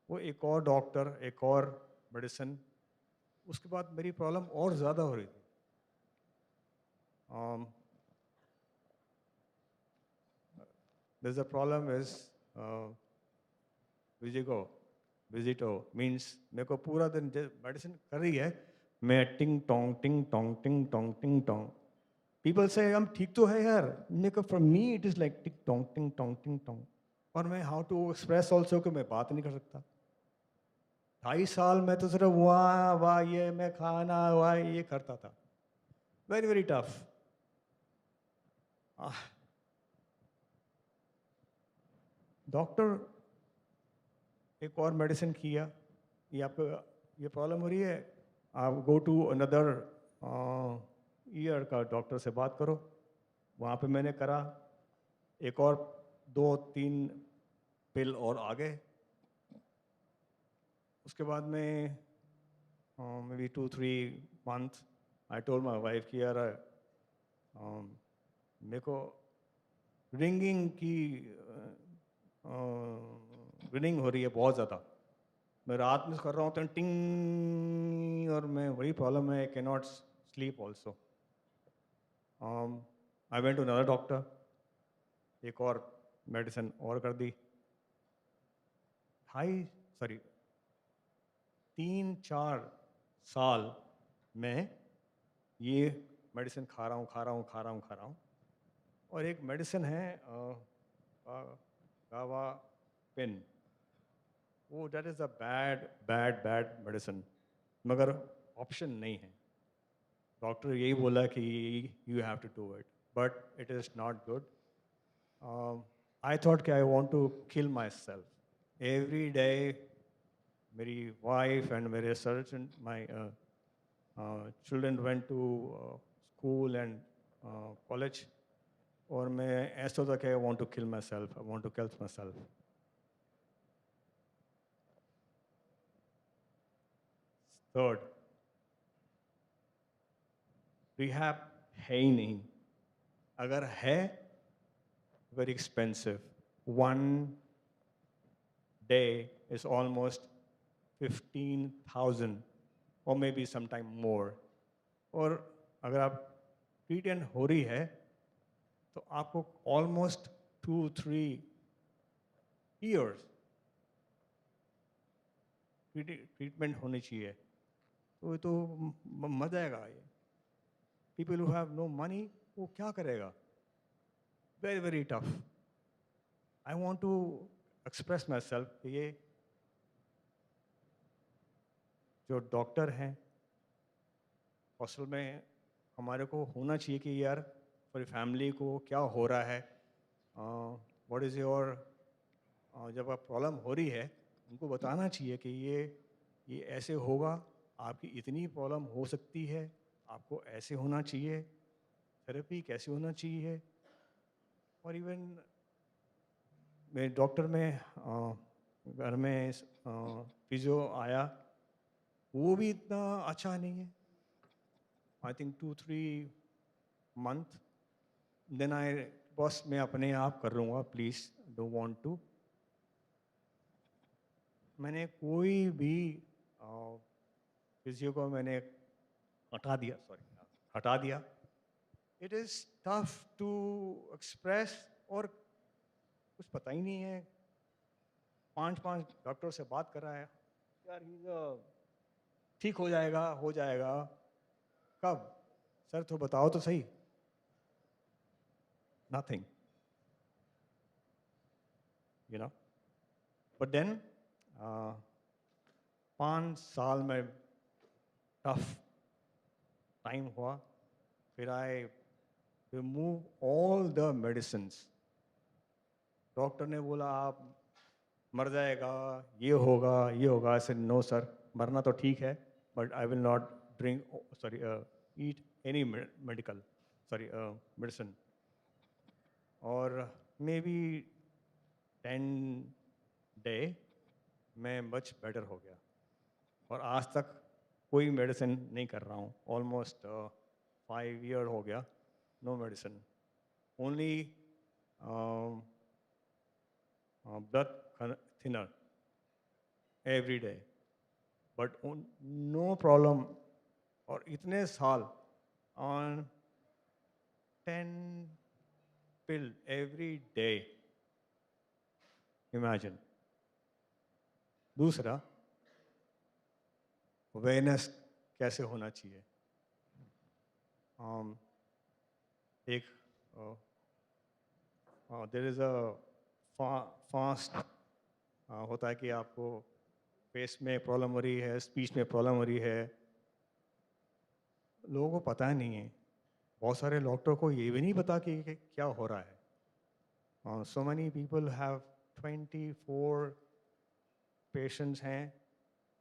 वो एक और डॉक्टर, एक और मेडिसिन, उसके बाद मेरी प्रॉब्लम और ज़्यादा हो रही थी. There's a problem is विजिटो मीन्स मेरे को पूरा दिन मेडिसिन कर रही है, मैं टिंग टोंग टिंग टोंग टिंग टोंग टिंग टोंग. पीपल से हम ठीक तो है यार, मेरे को for me it is like टिंग टोंग टिंग टोंग टिंग टोंग. और मैं हाउ टू एक्सप्रेस ऑल्सो कि मैं बात नहीं कर सकता. 2.5 साल में तो सिर्फ वाह वाह ये मैं खाना वाह ये करता था. Very very tough. डॉक्टर एक और मेडिसिन किया, ये आपको ये प्रॉब्लम हो रही है, आप गो टू अनदर ईयर का डॉक्टर से बात करो. वहाँ पे मैंने करा, एक और 2-3 पिल और आ गए. उसके बाद में may be 2-3 month I told my wife कि यार मेरे को रिंगिंग की रिंगिंग हो रही है बहुत ज़्यादा. मैं रात में कर रहा हूँ तो टिंग, और मैं वही प्रॉब्लम है, I can not sleep also. I went to another doctor, एक और मेडिसिन और कर दी. 3-4 साल में ये मेडिसिन खा रहा हूँ. और एक मेडिसिन है गावा पिन, वो that is a bad medicine, मगर ऑप्शन नहीं है. डॉक्टर यही बोला कि you have to do it, but it is not good. I thought कि I want to kill myself every day. मेरी वाइफ एंड मेरे surgeon my children went to school and college, और मैं ऐसा था कि I want to kill myself, I want to kill myself. Third, rehab है ही नहीं. अगर है, very expensive. One day is almost 15,000 or maybe sometime more. और अगर आप ट्रीटमेंट हो रही है तो आपको almost 2-3 years ट्रीटमेंट होनी चाहिए. तो ये तो मर जाएगा ये. People who have no money, वो क्या करेगा? Very very tough. I want to express myself कि ये जो डॉक्टर हैं असल में हमारे को होना चाहिए कि यार पूरी फैमिली को क्या हो रहा है, व्हाट इज़ योर, जब आप प्रॉब्लम हो रही है उनको बताना चाहिए कि ये ऐसे होगा, आपकी इतनी प्रॉब्लम हो सकती है, आपको ऐसे होना चाहिए, थेरेपी कैसे होना चाहिए. और इवन मेरे डॉक्टर में घर में फिजियो आया, वो भी इतना अच्छा नहीं है. I think 2-3 month, then I बस मैं अपने आप कर लूँगा, प्लीज़ डोंट वांट टू. मैंने कोई भी फिजियो को मैंने हटा दिया. It is tough to express, और कुछ पता ही नहीं है. 5 डॉक्टर से बात कर रहा है, यार ठीक हो जाएगा. कब सर, तो बताओ तो सही. Nothing, you know. But then 5 साल में टफ टाइम हुआ. फिर I remove all the medicines. Doctor ने बोला आप मर जाएगा, ये होगा. ऐसे नो सर, मरना तो ठीक है, but I will not eat any medicine. और मे बी 10 डे मैं मच बेटर हो गया. और आज तक कोई मेडिसिन नहीं कर रहा हूँ. ऑलमोस्ट 5 ईयर हो गया, no medicine. Only blood thinner every day. but no problem. और इतने साल on 10 pill every day. Imagine. दूसरा, awareness कैसे होना चाहिए? एक there is a fast होता है कि आपको फेस में प्रॉब्लम हो रही है, स्पीच में प्रॉब्लम हो रही है, लोगों को पता नहीं है. बहुत सारे डॉक्टर को ये भी नहीं पता कि क्या हो रहा है. So many people have 24 patients हैं,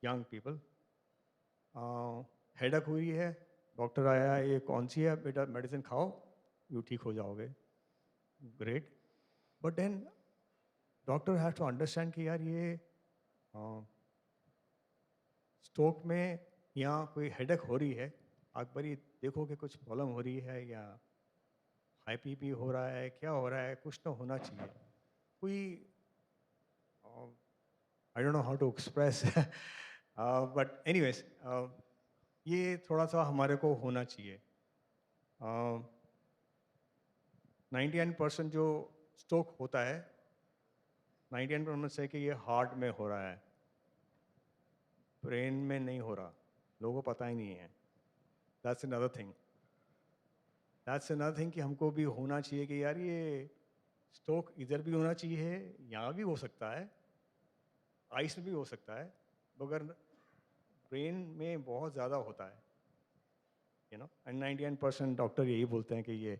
young people. हेडक हुई है, डॉक्टर आया, ये कौन सी है बेटा, मेडिसिन खाओ, यू ठीक हो जाओगे. Great. But then doctor have to understand कि यार ये स्ट्रोक में या कोई हेडक हो रही है, आप बारी देखो कि कुछ प्रॉब्लम हो रही है या हाई पी हो रहा है, क्या हो रहा है, कुछ तो होना चाहिए. कोई I don't know how to express, but anyways ये थोड़ा सा हमारे को होना चाहिए. 99% जो स्ट्रोक होता है, 99% से कि ये हार्ट में हो रहा है, ब्रेन में नहीं हो रहा, लोगों को पता ही नहीं है. That's another thing. कि हमको भी होना चाहिए कि यार ये स्ट्रोक इधर भी होना चाहिए, यहाँ भी हो सकता है, आइस में भी हो सकता है, मगर ब्रेन में बहुत ज़्यादा होता है, यू नो. एंड 99% डॉक्टर यही बोलते हैं कि ये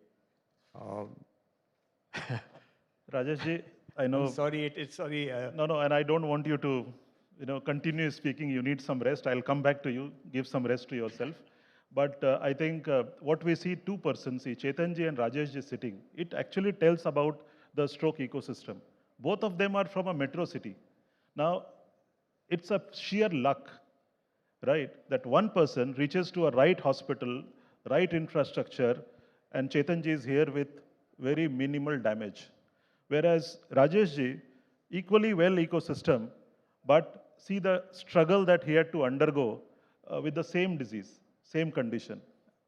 Rajesh ji, I know. I'm sorry, it's sorry. No, and I don't want you to, continue speaking. You need some rest. I'll come back to you. Give some rest to yourself. But I think what we see, two persons, see Chetan ji and Rajesh ji sitting, it actually tells about the stroke ecosystem. Both of them are from a metro city. Now, it's a sheer luck, right? That one person reaches to a right hospital, right infrastructure, and Chetan ji is here with very minimal damage. Whereas Rajesh ji, equally well ecosystem, but see the struggle that he had to undergo with the same disease, same condition.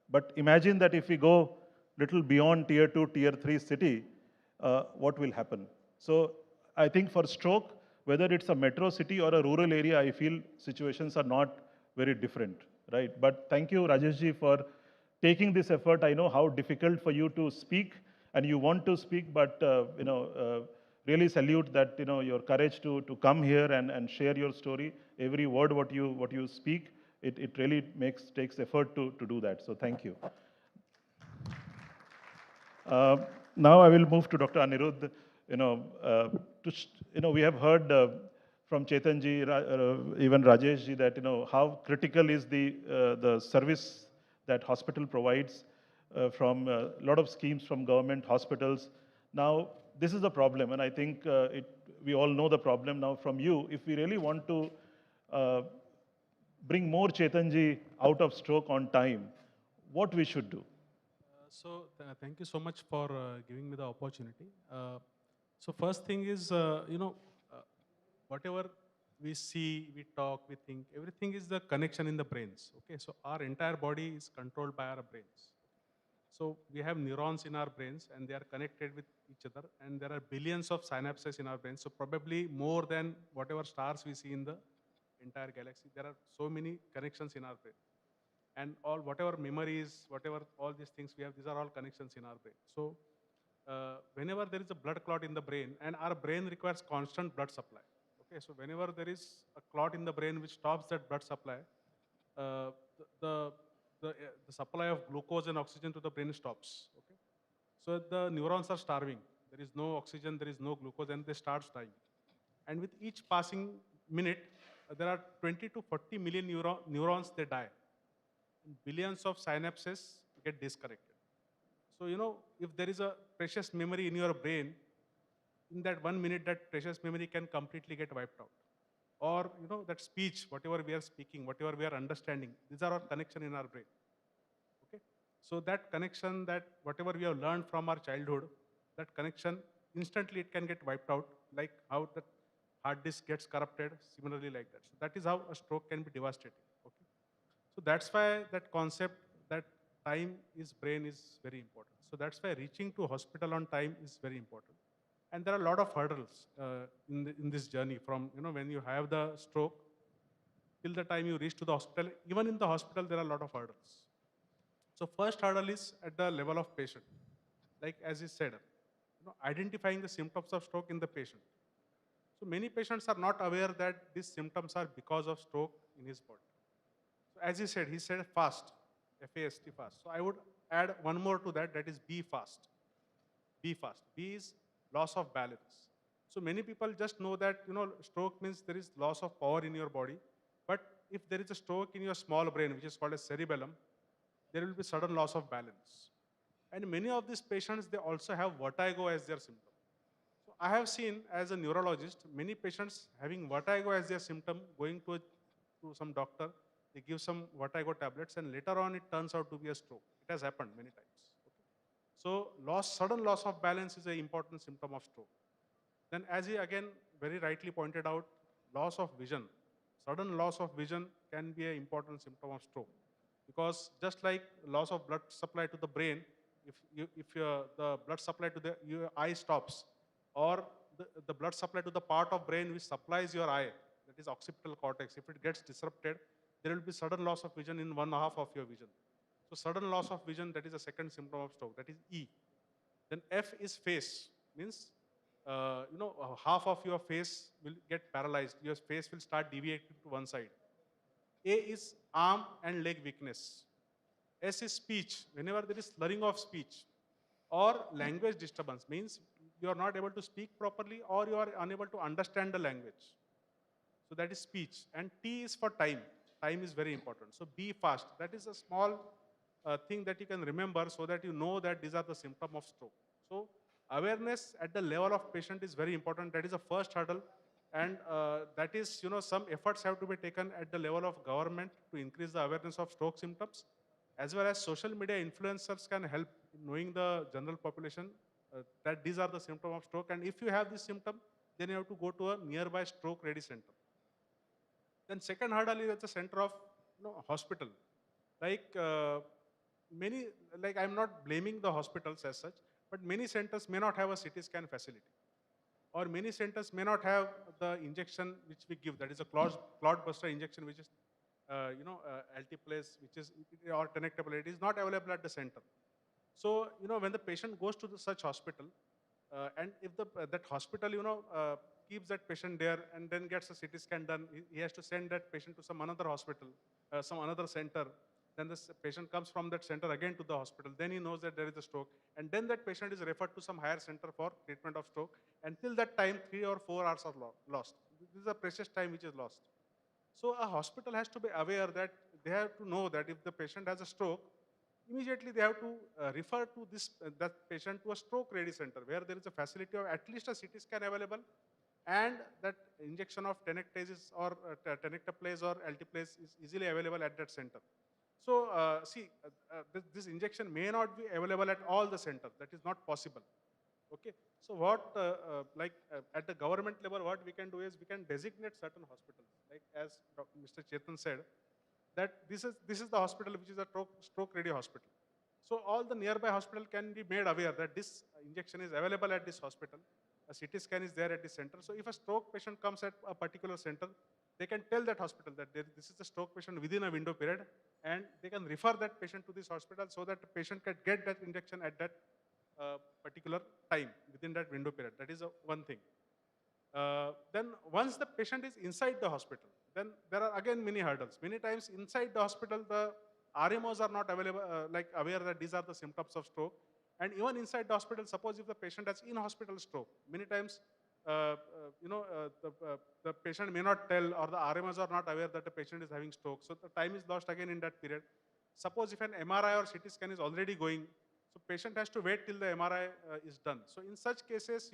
But imagine that if we go little beyond tier 2, tier 3 city, what will happen? So I think for stroke, whether it's a metro city or a rural area, I feel situations are not very different, right? But thank you, Rajesh ji, for taking this effort. I know how difficult for you to speak, and you want to speak, but really salute that your courage to come here and share your story. Every word what you speak, it really takes effort to do that. So thank you. Now I will move to Dr. Anirudh. We have heard from Chetan ji, even Rajesh ji, that how critical is the service that hospital provides from a lot of schemes from government hospitals. Now this is the problem, and I think we all know the problem now. From you, if we really want to bring more Chetan ji out of stroke on time, what we should do? Thank you so much for giving me the opportunity. So first thing is, whatever we see, we talk, we think, everything is the connection in the brains. Okay, so our entire body is controlled by our brains. So we have neurons in our brains, and they are connected with each other, and there are billions of synapses in our brains. So probably more than whatever stars we see in the entire galaxy, there are so many connections in our brain. And whatever memories, whatever all these things we have, these are all connections in our brain. So whenever there is a blood clot in the brain, and our brain requires constant blood supply. Okay, so whenever there is a clot in the brain which stops that blood supply, uh, the, the supply of glucose and oxygen to the brain stops. Okay, so the neurons are starving. There is no oxygen, there is no glucose, and they start dying. And with each passing minute, there are 20 to 40 million neurons, they die. And billions of synapses get disconnected. So, if there is a precious memory in your brain, in that 1 minute, that precious memory can completely get wiped out. Or, that speech, whatever we are speaking, whatever we are understanding, these are our connection in our brain. Okay? So that connection, that whatever we have learned from our childhood, that connection, instantly it can get wiped out, like how hard disk gets corrupted, similarly like that. So that is how a stroke can be devastating. Okay. So that's why that concept that time is brain is very important. So that's why reaching to hospital on time is very important. And there are a lot of hurdles in this journey from, when you have the stroke till the time you reach to the hospital. Even in the hospital, there are a lot of hurdles. So first hurdle is at the level of patient. Like as he said, identifying the symptoms of stroke in the patient. So many patients are not aware that these symptoms are because of stroke in his body. So as he said fast, F-A-S-T, fast. So I would add one more to that, that is be fast. Be fast. B is loss of balance. So many people just know that, stroke means there is loss of power in your body. But if there is a stroke in your small brain, which is called a cerebellum, there will be sudden loss of balance. And many of these patients, they also have vertigo as their symptom. So I have seen as a neurologist, many patients having vertigo as their symptom, going to some doctor, they give some vertigo tablets, and later on it turns out to be a stroke. It has happened many times. Okay. So sudden loss of balance is an important symptom of stroke. Then as he again very rightly pointed out, loss of vision. Sudden loss of vision can be an important symptom of stroke. Because just like loss of blood supply to the brain, the blood supply to your eye stops, or the blood supply to the part of brain which supplies your eye, that is occipital cortex, if it gets disrupted, there will be sudden loss of vision in one half of your vision. So sudden loss of vision, that is a second symptom of stroke, that is E. Then F is face, means half of your face will get paralyzed. Your face will start deviating to one side. A is arm and leg weakness. S is speech, whenever there is slurring of speech. Or language disturbance, means you are not able to speak properly or you are unable to understand the language. So that is speech. And T is for time. Time is very important. So be fast. That is a small thing that you can remember so that you know that these are the symptoms of stroke. So awareness at the level of patient is very important. That is the first hurdle. And that is, some efforts have to be taken at the level of government to increase the awareness of stroke symptoms, as well as social media influencers can help in knowing the general population that these are the symptoms of stroke. And if you have this symptom, then you have to go to a nearby stroke ready center. Then second hurdle is at the center of hospital. Like I'm not blaming the hospitals as such, but many centers may not have a CT scan facility. Or many centers may not have the injection which we give, that is a clot buster injection, which is, altiplase, which is, or tenectable, it is not available at the center. So, when the patient goes to such hospital, and if that hospital, keeps that patient there and then gets a CT scan done, he has to send that patient to some another hospital, some another center. Then the patient comes from that center again to the hospital. Then he knows that there is a stroke. And then that patient is referred to some higher center for treatment of stroke. Until that time, 3 or 4 hours are lost. This is a precious time which is lost. So a hospital has to be aware that they have to know that if the patient has a stroke, immediately they have to refer to that patient to a stroke ready center where there is a facility of at least a CT scan available, and that injection of tenectases or tenectaplase or altiplase is easily available at that center. So this injection may not be available at all the centers. That is not possible. Okay. So what, at the government level, what we can do is we can designate certain hospitals, like as Mr. Chetan said, that this is the hospital which is a stroke ready hospital. So all the nearby hospital can be made aware that this injection is available at this hospital. A CT scan is there at this center. So if a stroke patient comes at a particular center, they can tell that hospital that this is a stroke patient within a window period, and they can refer that patient to this hospital so that the patient can get that injection at that particular time within that window period. That is one thing. Then once the patient is inside the hospital, then there are again many hurdles. Many times inside the hospital, the RMOs are not available, aware that these are the symptoms of stroke. And even inside the hospital, suppose if the patient has in-hospital stroke, many times, the patient may not tell, or the RMOs are not aware that the patient is having stroke. So the time is lost again in that period. Suppose if an MRI or CT scan is already going, so patient has to wait till the MRI is done. So in such cases,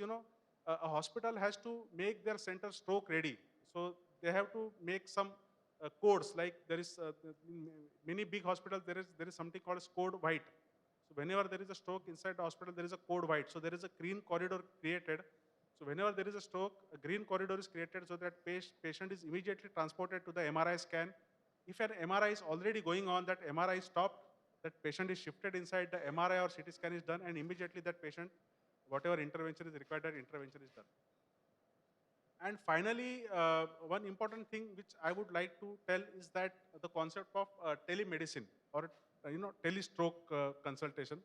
a hospital has to make their center stroke ready. So they have to make some codes, like there is in many big hospitals, there is something called as code white. So whenever there is a stroke inside the hospital, there is a code white. So there is a green corridor created So whenever there is a stroke, a green corridor is created so that patient is immediately transported to the MRI scan. If an MRI is already going on, that MRI is stopped, that patient is shifted inside the MRI or CT scan is done, and immediately that patient, whatever intervention is required, that intervention is done. And finally, one important thing which I would like to tell is that the concept of telemedicine or telestroke consultation.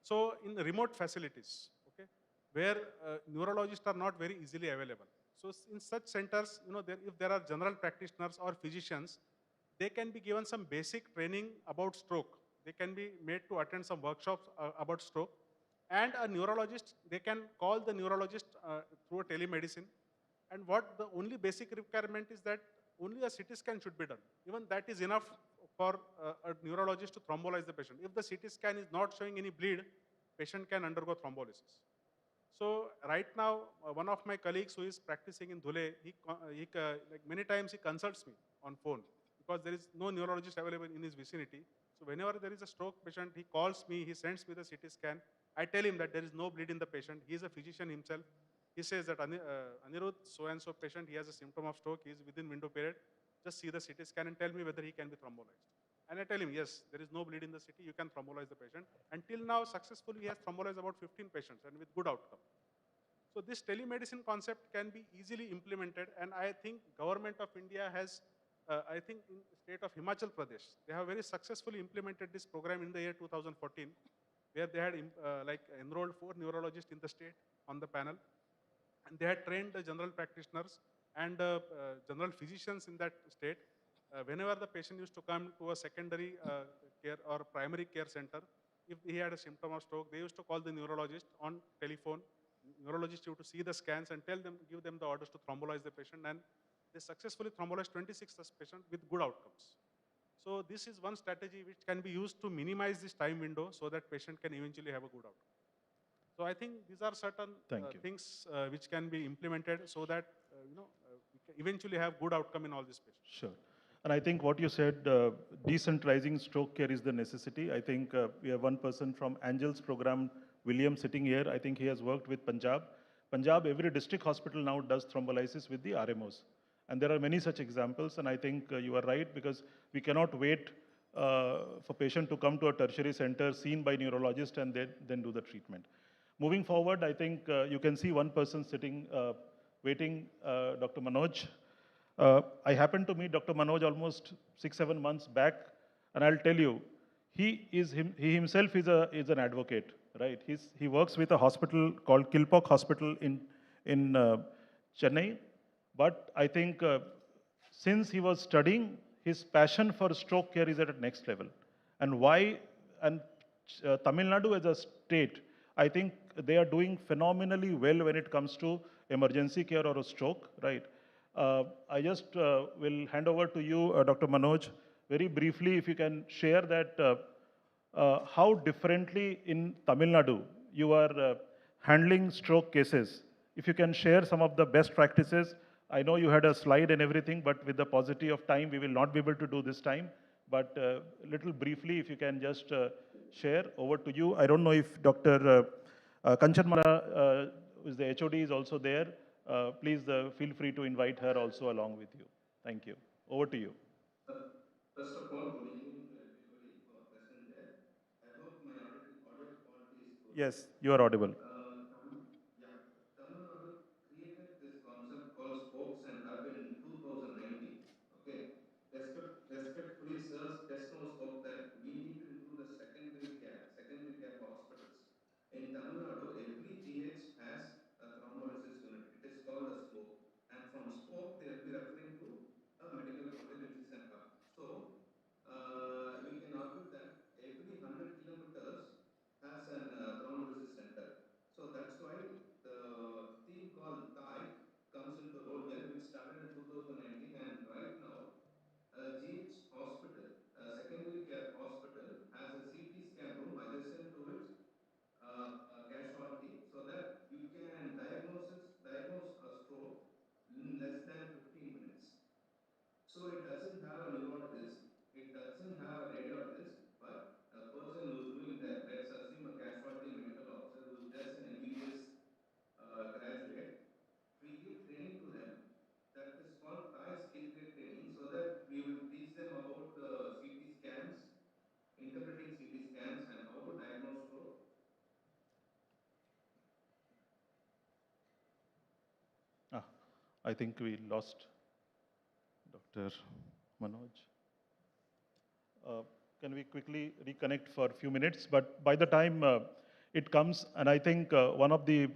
So in remote facilities, okay, where neurologists are not very easily available. So in such centers, if there are general practitioners or physicians, they can be given some basic training about stroke. They can be made to attend some workshops about stroke. And a neurologist, they can call the neurologist through a telemedicine. And what the only basic requirement is that only a CT scan should be done. Even that is enough for a neurologist to thrombolize the patient. If the CT scan is not showing any bleed, patient can undergo thrombolysis. So right now, one of my colleagues who is practicing in Dhule, like many times he consults me on phone because there is no neurologist available in his vicinity. So whenever there is a stroke patient, he calls me, he sends me the CT scan. I tell him that there is no bleed in the patient. He is a physician himself. He says that Anirudh, so-and-so patient, he has a symptom of stroke, he is within window period. Just see the CT scan and tell me whether he can be thrombolized. And I tell him, yes, there is no bleed in the CT, you can thrombolize the patient. Until now, successfully, he has thrombolized about 15 patients and with good outcome. So this telemedicine concept can be easily implemented, and I think government of India has, I think in state of Himachal Pradesh, they have very successfully implemented this program in the year 2014, where they had enrolled 4 neurologists in the state on the panel, and they had trained the general practitioners and general physicians in that state. Whenever the patient used to come to a secondary care or primary care center, if he had a symptom of stroke, they used to call the neurologist on telephone. Neurologist used to see the scans and give them the orders to thrombolize the patient, and they successfully thrombolized 26 such patients with good outcomes. So this is one strategy which can be used to minimize this time window so that patient can eventually have a good outcome. So I think these are certain things which can be implemented so that we can eventually have good outcome in all these patients. Sure. And I think what you said, decentralizing stroke care is the necessity. I think we have one person from Angel's program, William, sitting here. I think he has worked with Punjab. Punjab, every district hospital now does thrombolysis with the RMOs. And there are many such examples. And I think you are right, because we cannot wait for patient to come to a tertiary center seen by neurologist and then do the treatment. Moving forward, I think you can see one person sitting, waiting, Dr. Manoj. I happened to meet Dr. Manoj almost 6-7 months back, and I'll tell you, he himself is an advocate, right? He works with a hospital called Kilpock Hospital in Chennai, but I think since he was studying, his passion for stroke care is at a next level. And why? And Tamil Nadu as a state, I think they are doing phenomenally well when it comes to emergency care or a stroke, right? I just will hand over to you, Dr. Manoj, very briefly, if you can share that how differently in Tamil Nadu you are handling stroke cases. If you can share some of the best practices. I know you had a slide and everything, but with the paucity of time, we will not be able to do this time. But little briefly, if you can just share, over to you. I don't know if Dr. Kanchan Mara, who is the HOD, is also there. Please feel free to invite her also along with you. Thank you. Over to you. First of all, good evening to everybody who are present there. I hope my audio quality is good. Yes, you are audible. Tamil Nadu created this concept called spokes and hub in 2019. Okay, respectfully, sirs, just now spoke that we need to improve the secondary care hospitals. In Tamil Nadu, every GH has a thrombolysis unit. It is called a spoke, and from spoke they will be referring to a medical college, which is an hub. So we can argue that every 100 kilometers has an thrombolysis center. I think we lost Dr. Manoj. Can we quickly reconnect for a few minutes? But by the time it comes, and I think one of the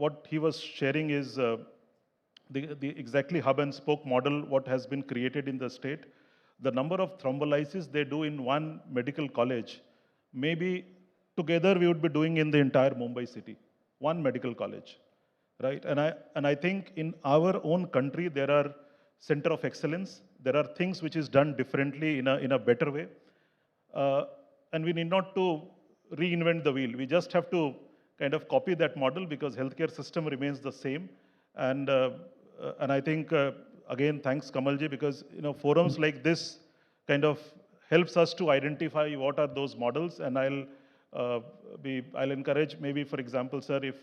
what he was sharing is the exactly hub and spoke model what has been created in the state. The number of thrombolysis they do in one medical college, maybe together we would be doing in the entire Mumbai city, one medical college, right? And I think in our own country there are center of excellence. There are things which is done differently in a better way. Uh, and we need not to reinvent the wheel. We just have to kind of copy that model because healthcare system remains the same. And I think again, thanks Kamalji, because forums like this kind of helps us to identify what are those models. And I'll encourage maybe, for example, sir, if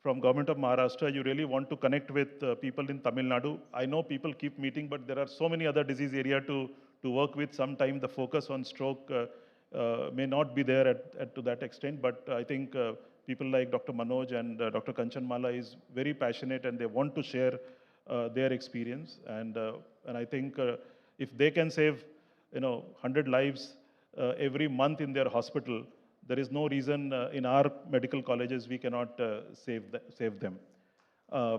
from government of Maharashtra, you really want to connect with people in Tamil Nadu. I know people keep meeting, but there are so many other disease area to work with. Sometimes the focus on stroke may not be there to that extent, but I think people like Dr. Manoj and Dr. Kanchanmala is very passionate and they want to share their experience. And I think if they can save 100 lives every month in their hospital, there is no reason in our medical colleges we cannot save them. Uh,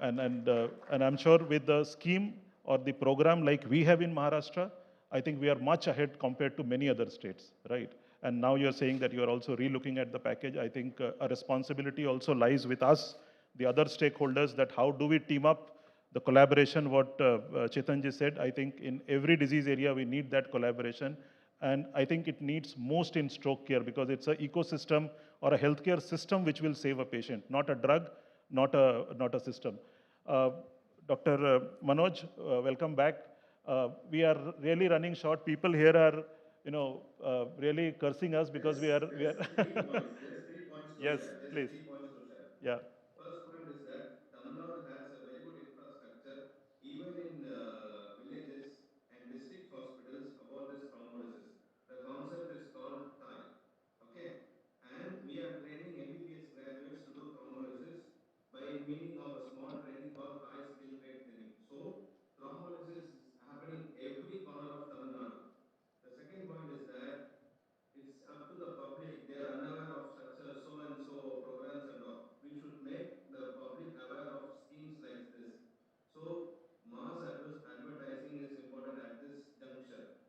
and I'm sure with the scheme or the program like we have in Maharashtra, I think we are much ahead compared to many other states, right? And now you're saying that you are also relooking at the package. I think a responsibility also lies with us, the other stakeholders, that how do we team up the collaboration, what Chetanji said. I think in every disease area, we need that collaboration. And I think it needs most in stroke care because it's an ecosystem or a healthcare system which will save a patient, not a drug, not a system. Uh, Dr. Manoj, welcome back. We are really running short. People here are, really cursing us because we are. Just 3 points to Yes, share. Just please. 3 points to share. Yeah. First point is that Tamil Nadu has a very good infrastructure, even in villages and district hospitals about this thrombolysis. The concept is called TIE. Okay, and we are training MBBS graduates to do thrombolysis by meaning of a small training called TIE skill trade training. So thrombolysis is happening every corner of Tamil Nadu. The second point is that it's up to the public. They are unaware of such a so and so programs and all. We should make the public aware of schemes like this. So mass advertising is important at this juncture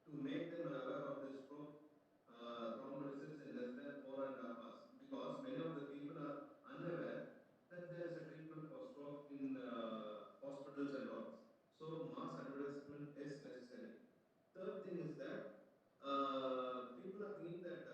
to make them aware of this stroke thrombolysis in less than 4.5 hours, because many of the people are unaware that there is a treatment for stroke in hospitals and all. So mass advertisement is necessary. Third thing is that people are thinking that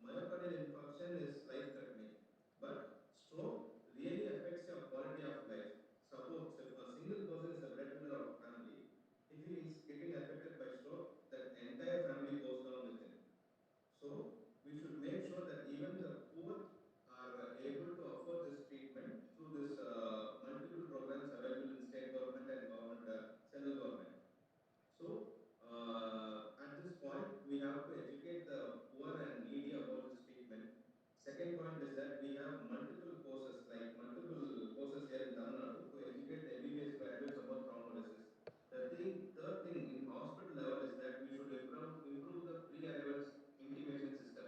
myocardial infarction is life-threatening, but stroke really affects your quality of life. Suppose if a single person is the breadwinner of a family, if he is getting affected by stroke, that entire family goes down with him. So we should make sure that even the poor are able to afford this treatment through this multiple programs available in state government and government, central government. So, at this point, we have to educate the poor and needy about this treatment. Second point is that we have multiple courses, like multiple courses here in Tamil Nadu to educate the MBBS graduates about thrombolysis. Third thing in hospital level is that we should improve the pre-arrival intimation system.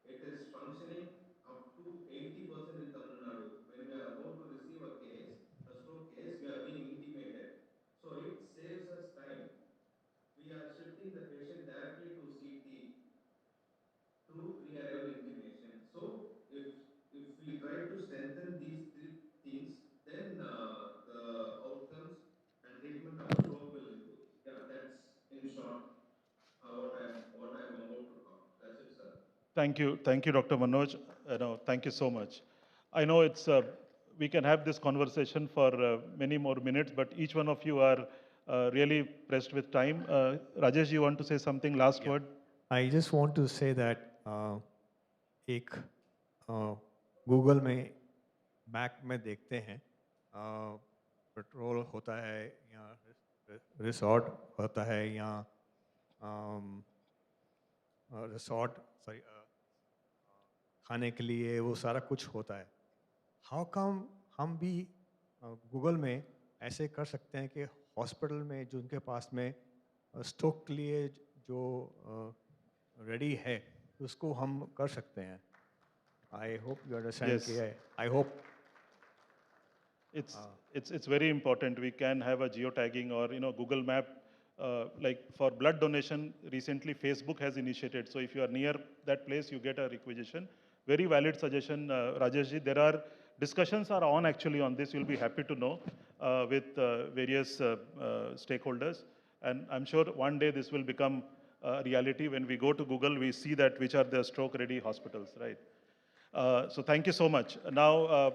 It is functioning up to 80% in Tamil Nadu. When we are about to receive a case, a stroke case, we are being intimated. So it saves us time. We are shifting the patient directly to CT, to pre-arrival intimation. So if we try to strengthen these three things, then the outcomes and treatment of stroke will improve. Yeah, that's in short what I am about to talk. That's it, sir. Thank you, Dr. Manoj. No, thank you so much. I know it's we can have this conversation for many more minutes, but each one of you are really pressed with time. Rajesh, you want to say something? Last word. I just want to say that एक Google में map में देखते हैं petrol होता है या resort होता है या रिसोर्ट सॉरी खाने के लिए वो सारा कुछ होता है हाउ कम हम भी गूगल में ऐसे कर सकते हैं कि हॉस्पिटल में जो उनके पास में स्ट्रोक के लिए जो रेडी है उसको हम कर सकते हैं. I hope you understand. Yes. I hope. It's very important. We can have a geotagging or Google Map. Like for blood donation, recently Facebook has initiated. So if you are near that place, you get a requisition. Very valid suggestion, Rajeshji. There are discussions are on actually on this. You'll be happy to know with various stakeholders. And I'm sure one day this will become a reality. When we go to Google, we see that which are the stroke-ready hospitals, right? So thank you so much. Now,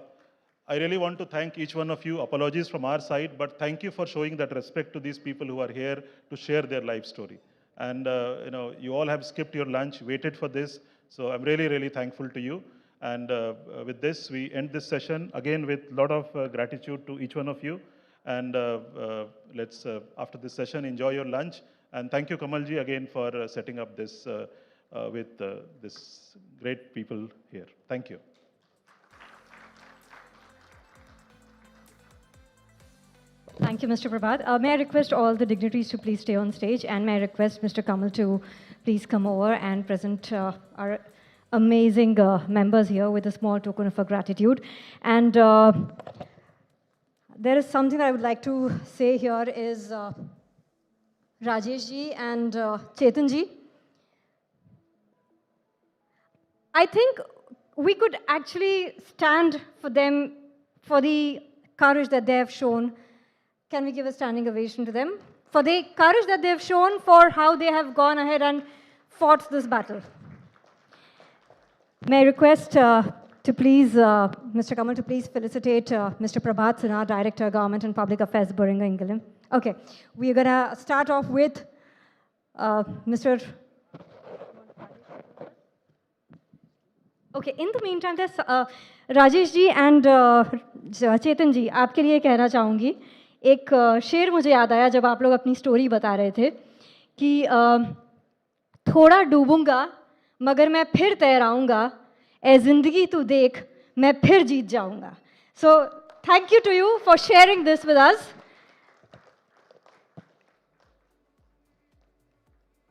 I really want to thank each one of you. Apologies from our side, but thank you for showing that respect to these people who are here to share their life story. And you all have skipped your lunch, waited for this. So I'm really, really thankful to you. And with this, we end this session again with a lot of gratitude to each one of you. And let's, after this session, enjoy your lunch. And thank you, Kamalji, again for setting up this with this great people here. Thank you. Thank you, Mr. Prabhat. May I request all the dignitaries to please stay on stage, and may I request Mr. Kamal to please come over and present our amazing members here with a small token of gratitude. And there is something that I would like to say here is Rajesh ji and Chetan ji. I think we could actually stand for them for the courage that they have shown. Can we give a standing ovation to them? For the courage that they have shown, for how they have gone ahead and fought this battle. May I request to please, Mr. Kamal, to please felicitate Mr. Prabhat Sinha, Director, Government and Public Affairs, Boringa, England. Okay, we are going to start off with Mr. Okay, in the meantime, there's Rajesh ji and Chetan ji, आपके लिए कहना चाहूँगी. एक शेर मुझे याद आया जब आप लोग अपनी स्टोरी बता रहे थे कि थोड़ा डूबूंगा मगर मैं फिर तैराऊंगा, ए जिंदगी तू देख मैं फिर जीत जाऊंगा. So thank you to you for sharing this with us.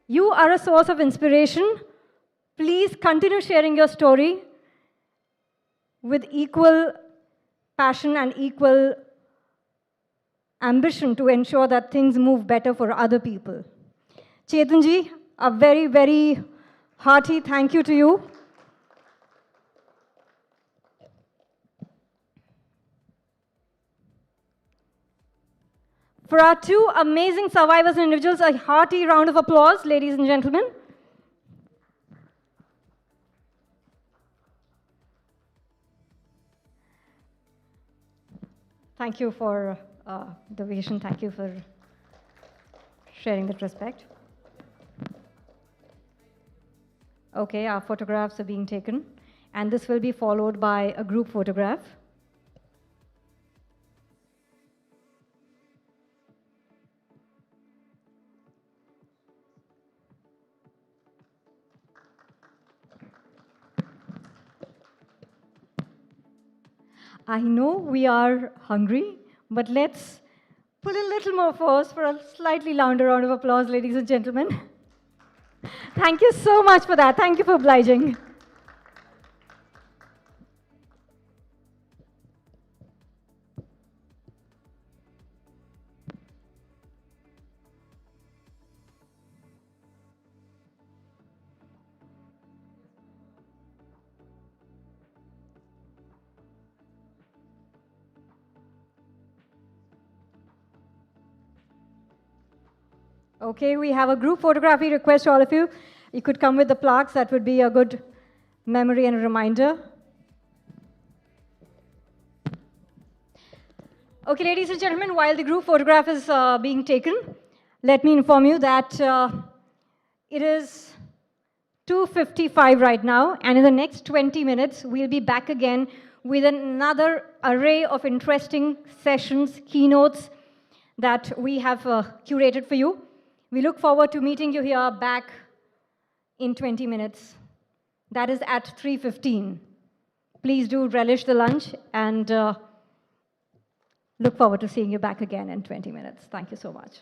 You are a source of inspiration. Please continue sharing your story with equal passion and equal ambition to ensure that things move better for other people. Chetan ji, a very, very hearty thank you to you. For our two amazing survivors and individuals, a hearty round of applause, ladies and gentlemen. Thank you for the vision. Thank you for sharing that respect. Okay, our photographs are being taken, and this will be followed by a group photograph. I know we are hungry, but let's put a little more force for a slightly louder round of applause, ladies and gentlemen. Thank you so much for that. Thank you for obliging. Okay, we have a group photography request to all of you. You could come with the plaques. That would be a good memory and a reminder. Okay, ladies and gentlemen, while the group photograph is being taken, let me inform you that it is 2:55 right now, and in the next 20 minutes, we'll be back again with another array of interesting sessions, keynotes that we have curated for you. We look forward to meeting you here back in 20 minutes. That is at 3:15. Please do relish the lunch and Look forward to seeing you back again in 20 minutes. Thank you so much.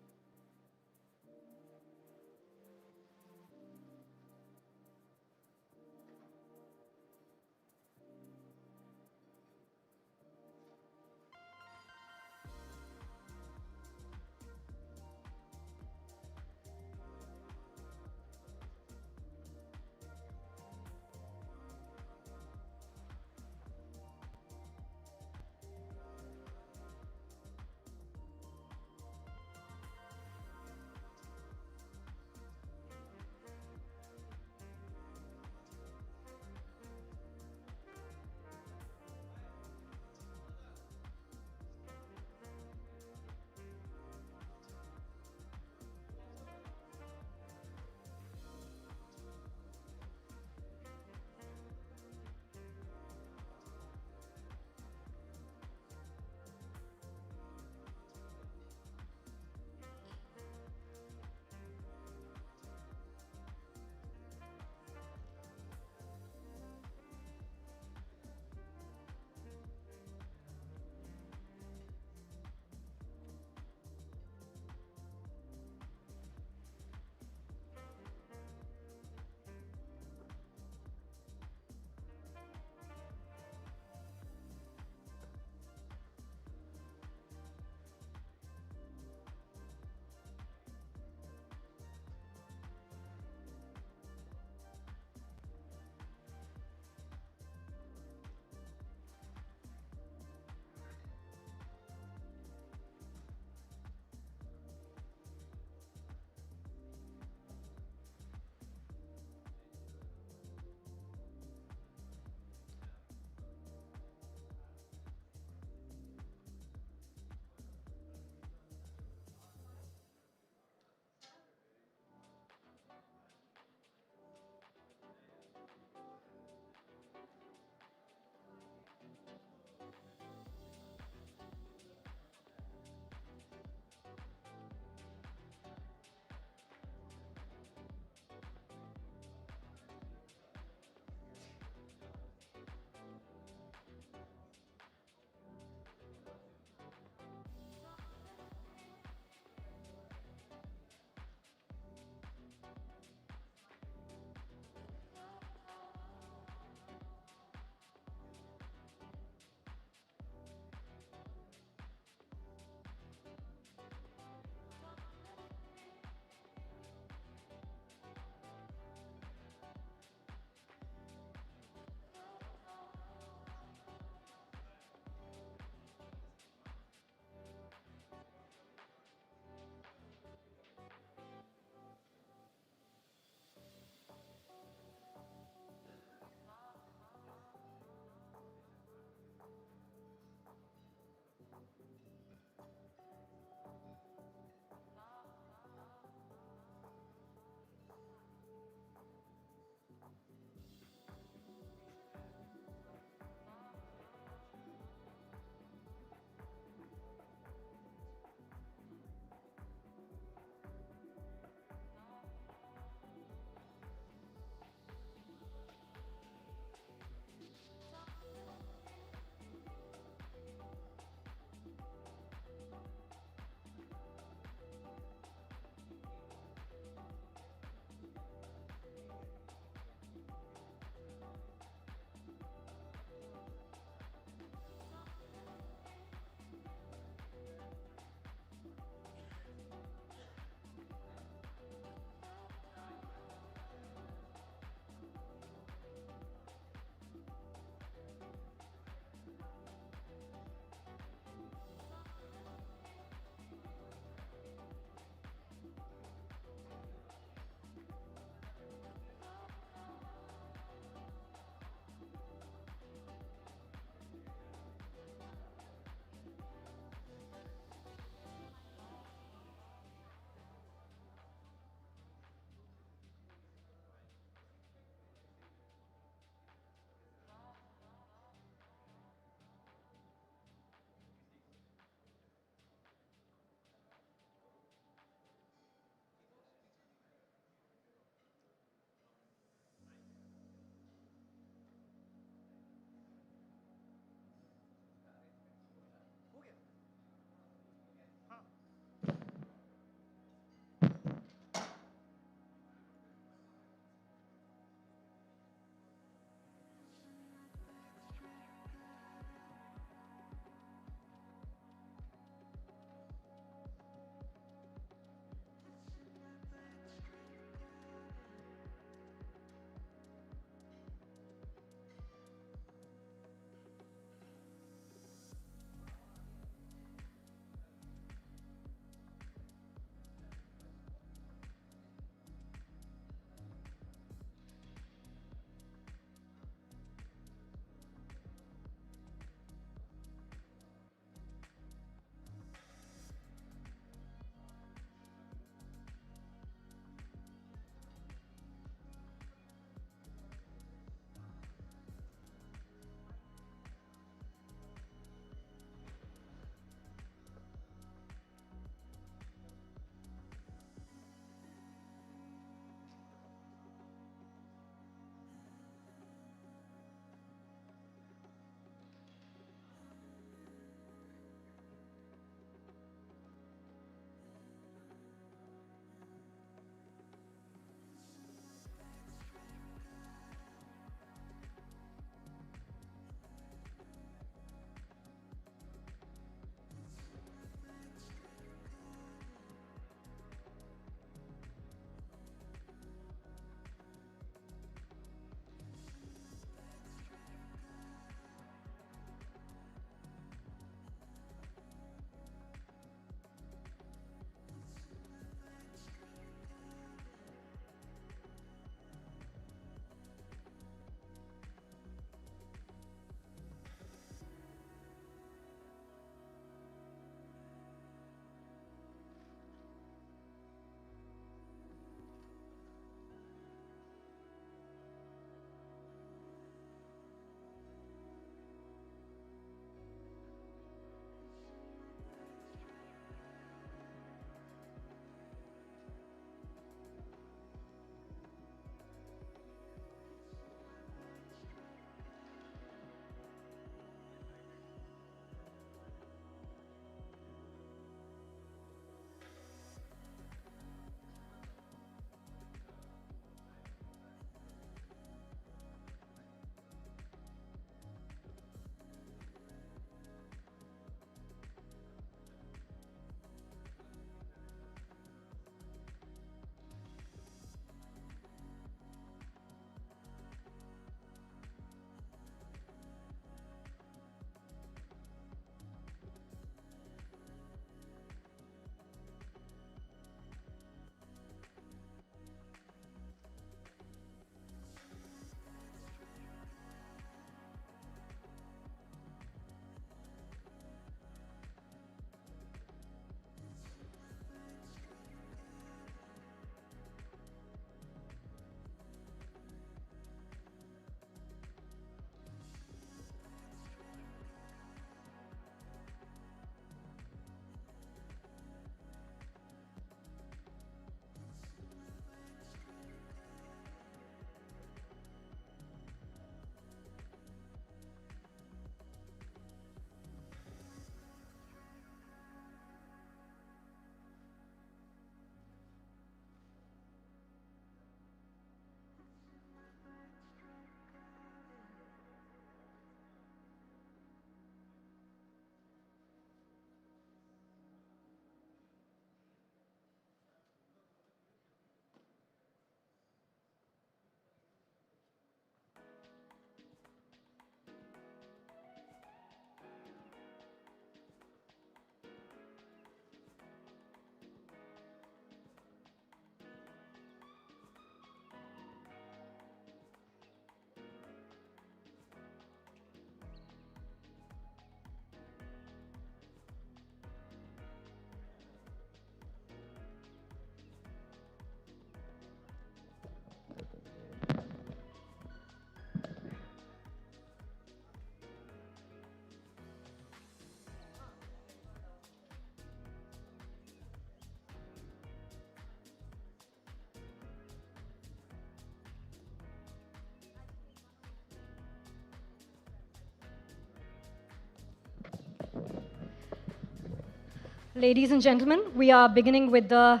Ladies and gentlemen, we are beginning with the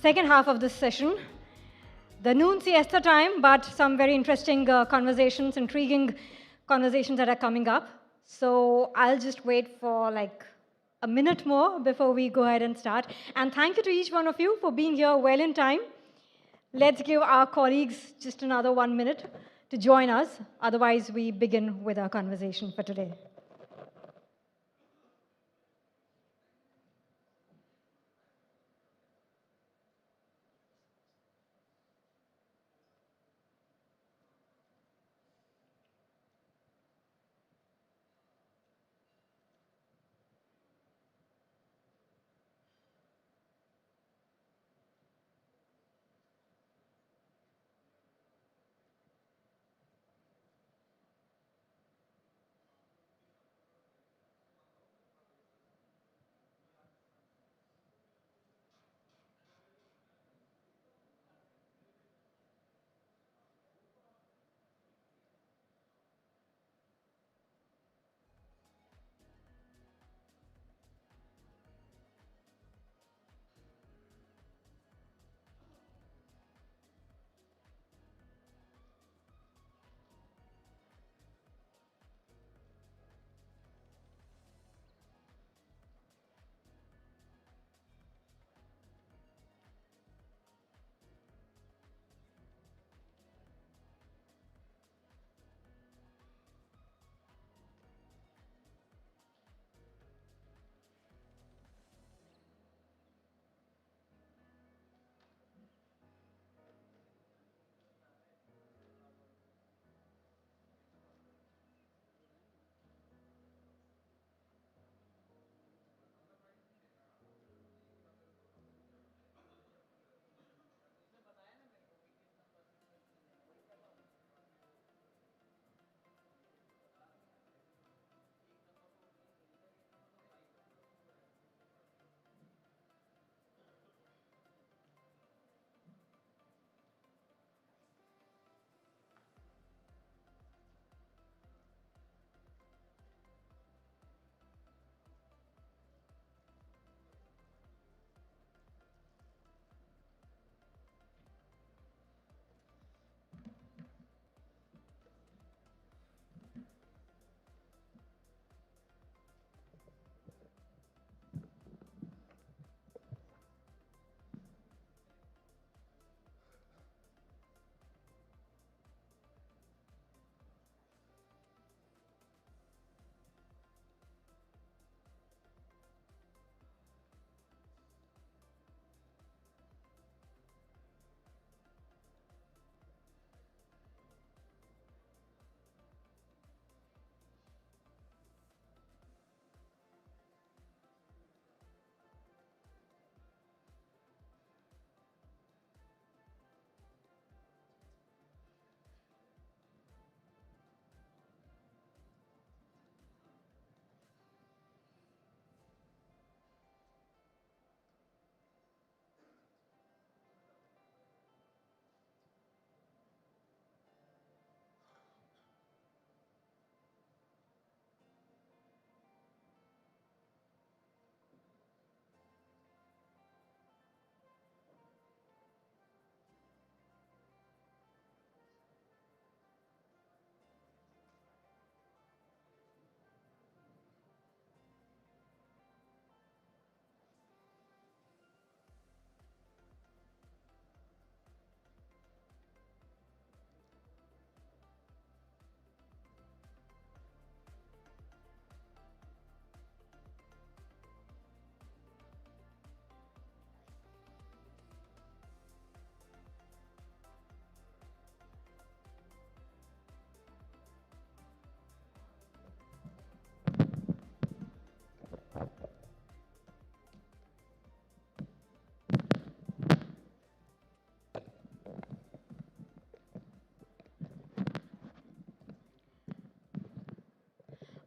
second half of this session. The noon siesta time, but some very interesting conversations, intriguing conversations that are coming up. So I'll just wait for like a minute more before we go ahead and start. And thank you to each one of you for being here well in time. Let's give our colleagues just another 1 minute to join us. Otherwise, we begin with our conversation for today.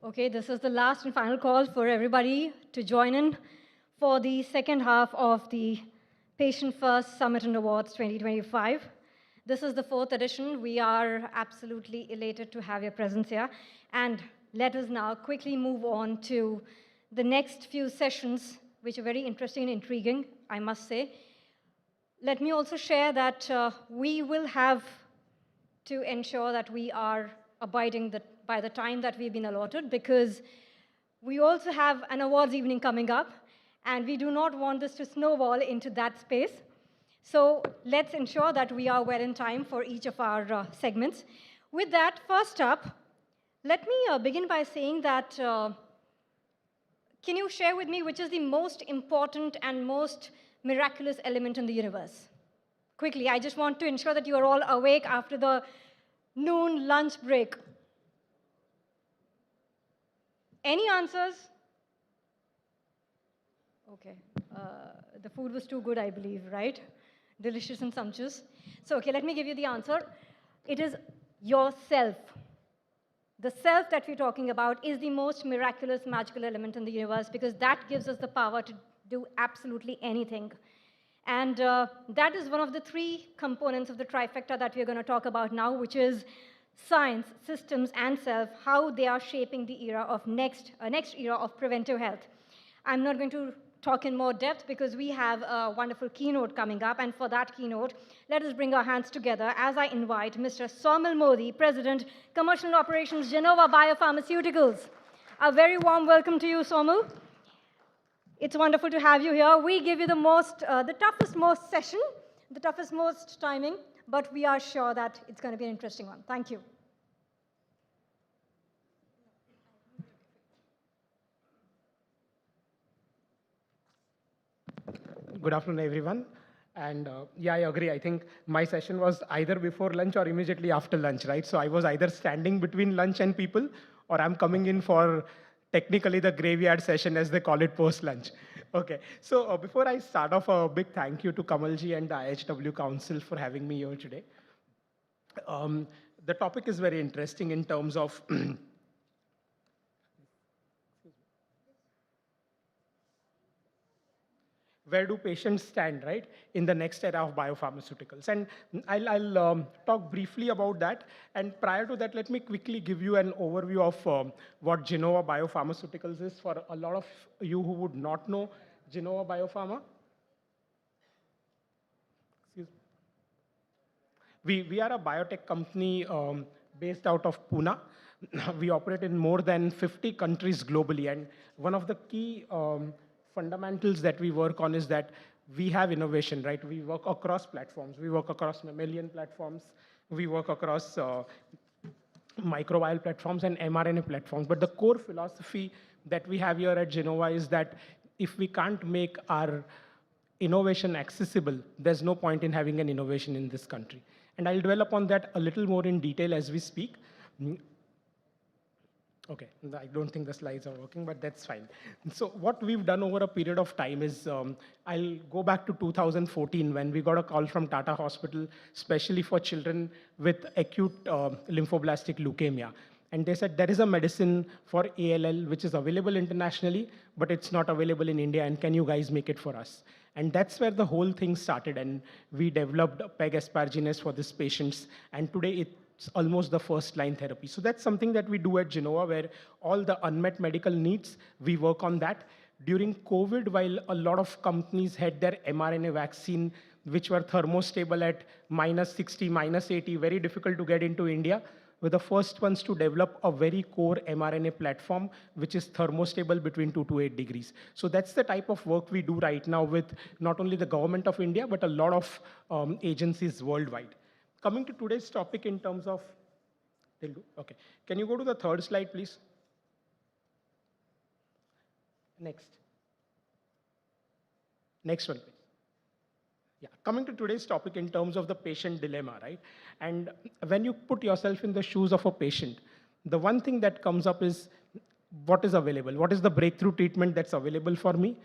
Okay, this is the last and final call for everybody to join in for the second half of the Patient First Summit and Awards 2025. This is the 4th edition. We are absolutely elated to have your presence here. And let us now quickly move on to the next few sessions which are very interesting and intriguing, I must say. Let me also share that we will have to ensure that we are abiding by the time that we've been allotted, because we also have an awards evening coming up, and we do not want this to snowball into that space. So let's ensure that we are well in time for each of our segments. With that, first up, let me begin by saying that, can you share with me which is the most important and most miraculous element in the universe? Quickly, I just want to ensure that you are all awake after the noon lunch break. Any answers? Okay. The food was too good, I believe, right? Delicious and sumptuous. So, okay, let me give you the answer. It is yourself. The self that we're talking about is the most miraculous, magical element in the universe, because that gives us the power to do absolutely anything. And that is one of the three components of the trifecta that we're going to talk about now, which is science, systems, and self, how they are shaping the era of next era of preventive health. I'm not going to talk in more depth because we have a wonderful keynote coming up, and for that keynote, let us bring our hands together as I invite Mr. Somil Modi, President, Commercial Operations, Genova Biopharmaceuticals. A very warm welcome to you, Somil. It's wonderful to have you here. We give you the toughest most session, the toughest most timing, but we are sure that it's going to be an interesting one. Thank you. Good afternoon, everyone. And yeah, I agree. I think my session was either before lunch or immediately after lunch, right? So I was either standing between lunch and people, or I'm coming in for technically the graveyard session, as they call it, post-lunch. Okay, so before I start off, a big thank you to Kamalji and the IHW Council for having me here today. The topic is very interesting in terms of where do patients stand, right, in the next era of biopharmaceuticals? And I'll talk briefly about that. And prior to that, let me quickly give you an overview of what Genova Biopharmaceuticals is for a lot of you who would not know Genova Biopharma. Excuse me. We are a biotech company based out of Pune. We operate in more than 50 countries globally. And one of the key fundamentals that we work on is that we have innovation, right? We work across platforms. We work across mammalian platforms. We work across microbial platforms and mRNA platforms. But the core philosophy that we have here at Genova is that if we can't make our innovation accessible, there's no point in having an innovation in this country. And I'll dwell upon that a little more in detail as we speak. Okay, I don't think the slides are working, but that's fine. So what we've done over a period of time is, I'll go back to 2014 when we got a call from Tata Hospital, especially for children with acute lymphoblastic leukemia. And they said there is a medicine for ALL which is available internationally, but it's not available in India, and can you guys make it for us? And that's where the whole thing started, and we developed PEG asparaginase for these patients, and today it's almost the first line therapy. So that's something that we do at Genova, where all the unmet medical needs, we work on that. During COVID, while a lot of companies had their mRNA vaccine, which were thermostable at -60, -80, very difficult to get into India, we're the first ones to develop a very core mRNA platform, which is thermostable between 2 to 8 degrees. So that's the type of work we do right now with not only the government of India, but a lot of agencies worldwide. Coming to today's topic in terms of, okay, can you go to the third slide, please? Next one, please. Yeah, coming to today's topic in terms of the patient dilemma, right? And when you put yourself in the shoes of a patient, the one thing that comes up is what is available? What is the breakthrough treatment that's available for me?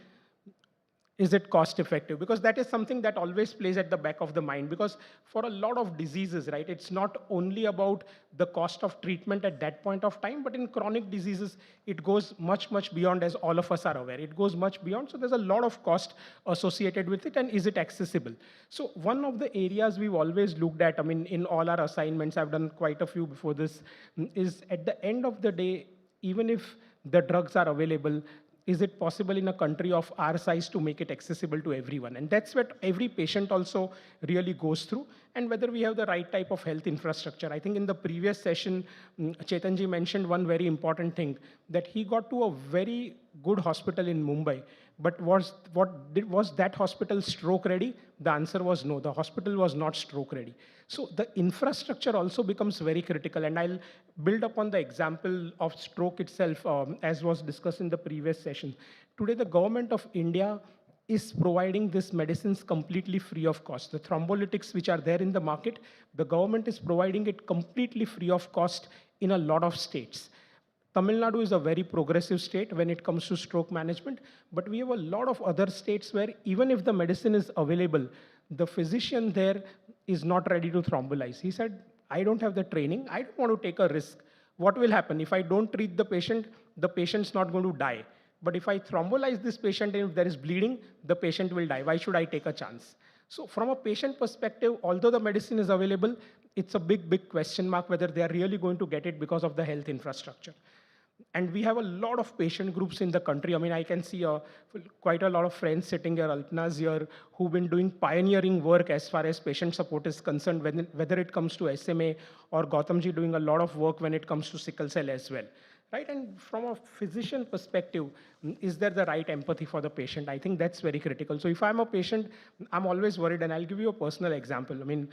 Is it cost effective? Because that is something that always plays at the back of the mind, because for a lot of diseases, right, it's not only about the cost of treatment at that point of time, but in chronic diseases, it goes much, much beyond, as all of us are aware. It goes much beyond, so there's a lot of cost associated with it, and is it accessible? So one of the areas we've always looked at, I mean, in all our assignments, I've done quite a few before this, is at the end of the day, even if the drugs are available, is it possible in a country of our size to make it accessible to everyone? And that's what every patient also really goes through, and whether we have the right type of health infrastructure. I think in the previous session, Chetanji mentioned one very important thing, that he got to a very good hospital in Mumbai. But was that hospital stroke ready? The answer was no. The hospital was not stroke ready. So the infrastructure also becomes very critical. And I'll build upon the example of stroke itself, as was discussed in the previous session. Today, the government of India is providing these medicines completely free of cost. The thrombolytics which are there in the market, the government is providing it completely free of cost in a lot of states. Tamil Nadu is a very progressive state when it comes to stroke management, but we have a lot of other states where even if the medicine is available, the physician there is not ready to thrombolize. He said, I don't have the training, I don't want to take a risk. What will happen? If I don't treat the patient's not going to die. But if I thrombolize this patient and if there is bleeding, the patient will die. Why should I take a chance? So from a patient perspective, although the medicine is available, it's a big, big question mark whether they are really going to get it because of the health infrastructure. And we have a lot of patient groups in the country. I mean, I can see quite a lot of friends sitting here, Alpna's here, who've been doing pioneering work as far as patient support is concerned, whether it comes to SMA, or Gautamji doing a lot of work when it comes to sickle cell as well. Right? And from a physician perspective, is there the right empathy for the patient? I think that's very critical. So if I'm a patient, I'm always worried, and I'll give you a personal example. I mean,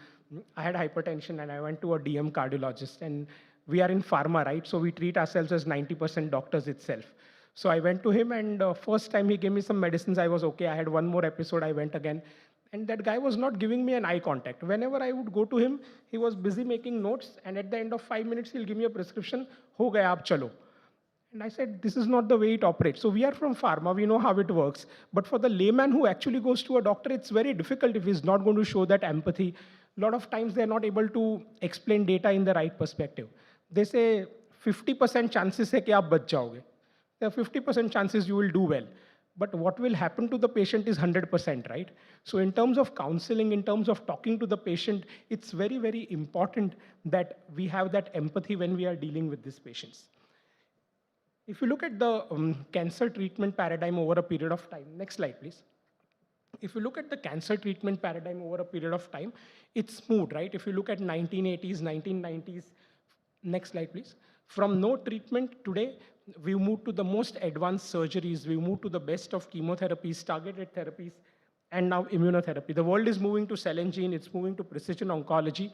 I had hypertension and I went to a DM cardiologist, and we are in pharma, right? So we treat ourselves as 90% doctors itself. So I went to him, and first time he gave me some medicines, I was okay. I had one more episode, I went again. And that guy was not giving me an eye contact. Whenever I would go to him, he was busy making notes, and at the end of 5 minutes, he'll give me a prescription, ho gaya, aap chalo. And I said, this is not the way it operates. So we are from pharma, we know how it works. But for the layman who actually goes to a doctor, it's very difficult if he's not going to show that empathy. A lot of times they're not able to explain data in the right perspective. They say 50% chances hai ki aap bach jaoge. There are 50% chances you will do well. But what will happen to the patient is 100%, right? So in terms of counseling, in terms of talking to the patient, it's very, very important that we have that empathy when we are dealing with these patients. If you look at the cancer treatment paradigm over a period of time, next slide, please. If you look at the cancer treatment paradigm over a period of time, it's moved, right? If you look at 1980s, 1990s, next slide, please. From no treatment today, we moved to the most advanced surgeries. We moved to the best of chemotherapies, targeted therapies, and now immunotherapy. The world is moving to cell and gene. It's moving to precision oncology.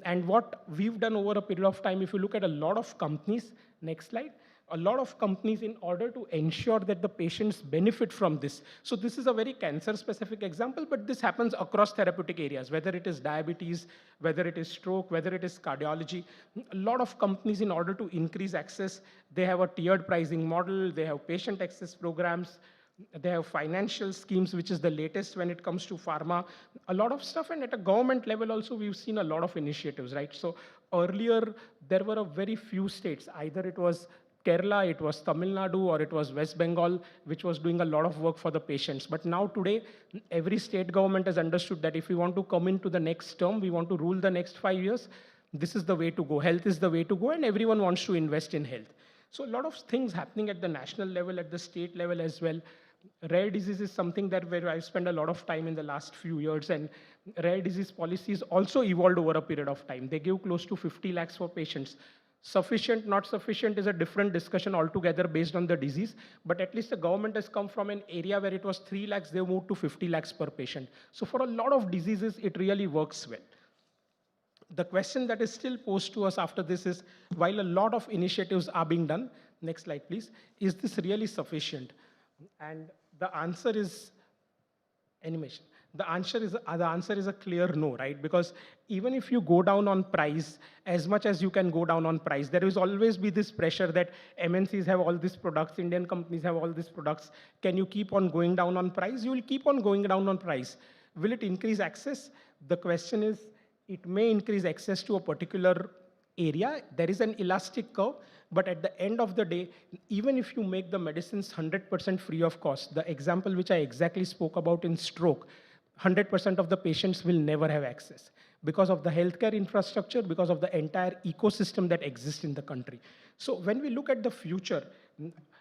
And what we've done over a period of time, if you look at a lot of companies, next slide, a lot of companies in order to ensure that the patients benefit from this. So this is a very cancer-specific example, but this happens across therapeutic areas, whether it is diabetes, whether it is stroke, whether it is cardiology. A lot of companies, in order to increase access, they have a tiered pricing model, they have patient access programs, they have financial schemes, which is the latest when it comes to pharma, a lot of stuff. And at a government level also, we've seen a lot of initiatives, right? So earlier, there were a very few states, either it was Kerala, it was Tamil Nadu, or it was West Bengal, which was doing a lot of work for the patients. But now today, every state government has understood that if we want to come into the next term, we want to rule the next 5 years, this is the way to go. Health is the way to go, and everyone wants to invest in health. So a lot of things happening at the national level, at the state level as well. Rare disease is something that where I've spent a lot of time in the last few years, and rare disease policies also evolved over a period of time. They give close to 50 lakhs for patients. Sufficient, not sufficient is a different discussion altogether based on the disease, but at least the government has come from an area where it was 3 lakhs, they moved to 50 lakhs per patient. So for a lot of diseases, it really works well. The question that is still posed to us after this is, while a lot of initiatives are being done, next slide please, is this really sufficient? And the answer is animation. The answer is a clear no, right? Because even if you go down on price, as much as you can go down on price, there will always be this pressure that MNCs have all these products, Indian companies have all these products. Can you keep on going down on price? You will keep on going down on price. Will it increase access? The question is, it may increase access to a particular area. There is an elastic curve, but at the end of the day, even if you make the medicines 100% free of cost, the example which I exactly spoke about in stroke, 100% of the patients will never have access because of the healthcare infrastructure, because of the entire ecosystem that exists in the country. So when we look at the future,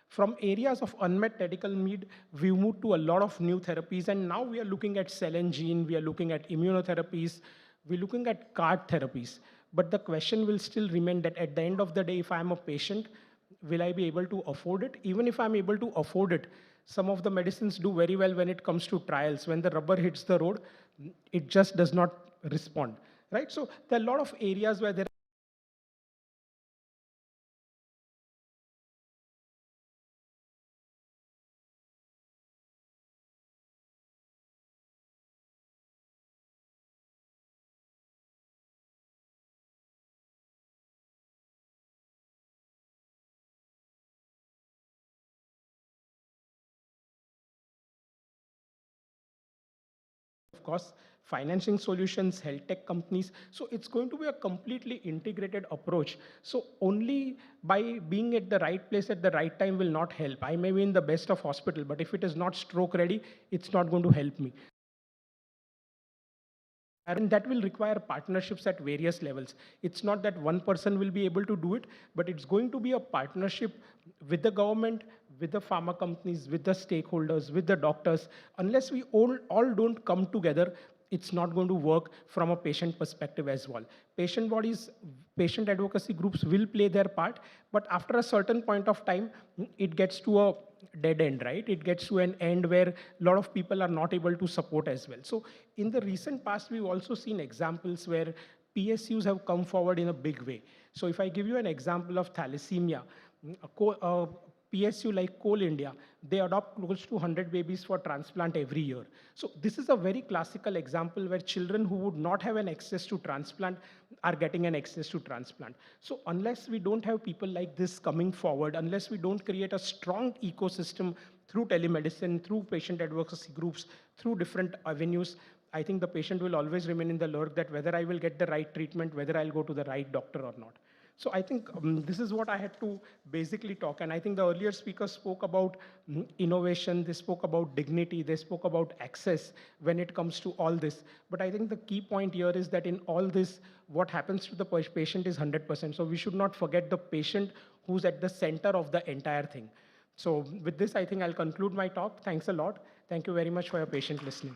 From areas of unmet medical need, we moved to a lot of new therapies, and now we are looking at cell and gene, we are looking at immunotherapies, we're looking at CAR therapies. But the question will still remain that at the end of the day, if I'm a patient, will I be able to afford it? Even if I'm able to afford it, some of the medicines do very well when it comes to trials. When the rubber hits the road, it just does not respond, right? So there are a lot of areas where there of course, financing solutions, health tech companies. So it's going to be a completely integrated approach. So only by being at the right place at the right time will not help. I may be in the best of hospital, but if it is not stroke ready, it's not going to help me. And that will require partnerships at various levels. It's not that one person will be able to do it, but it's going to be a partnership with the government, with the pharma companies, with the stakeholders, with the doctors. Unless we all don't come together, it's not going to work from a patient perspective as well. Patient bodies, patient advocacy groups will play their part, but after a certain point of time, it gets to a dead end, right? It gets to an end where a lot of people are not able to support as well. So in the recent past, we've also seen examples where PSUs have come forward in a big way. So if I give you an example of thalassemia, a PSU like Coal India, they adopt close to 100 babies for transplant every year. So this is a very classical example where children who would not have an access to transplant are getting an access to transplant. So unless we don't have people like this coming forward, unless we don't create a strong ecosystem through telemedicine, through patient advocacy groups, through different avenues, I think the patient will always remain in the lurk that whether I will get the right treatment, whether I'll go to the right doctor or not. So I think this is what I had to basically talk. And I think the earlier speakers spoke about innovation, they spoke about dignity, they spoke about access when it comes to all this. But I think the key point here is that in all this, what happens to the patient is 100%. So we should not forget the patient who's at the center of the entire thing. So with this, I think I'll conclude my talk. Thanks a lot. Thank you very much for your patient listening.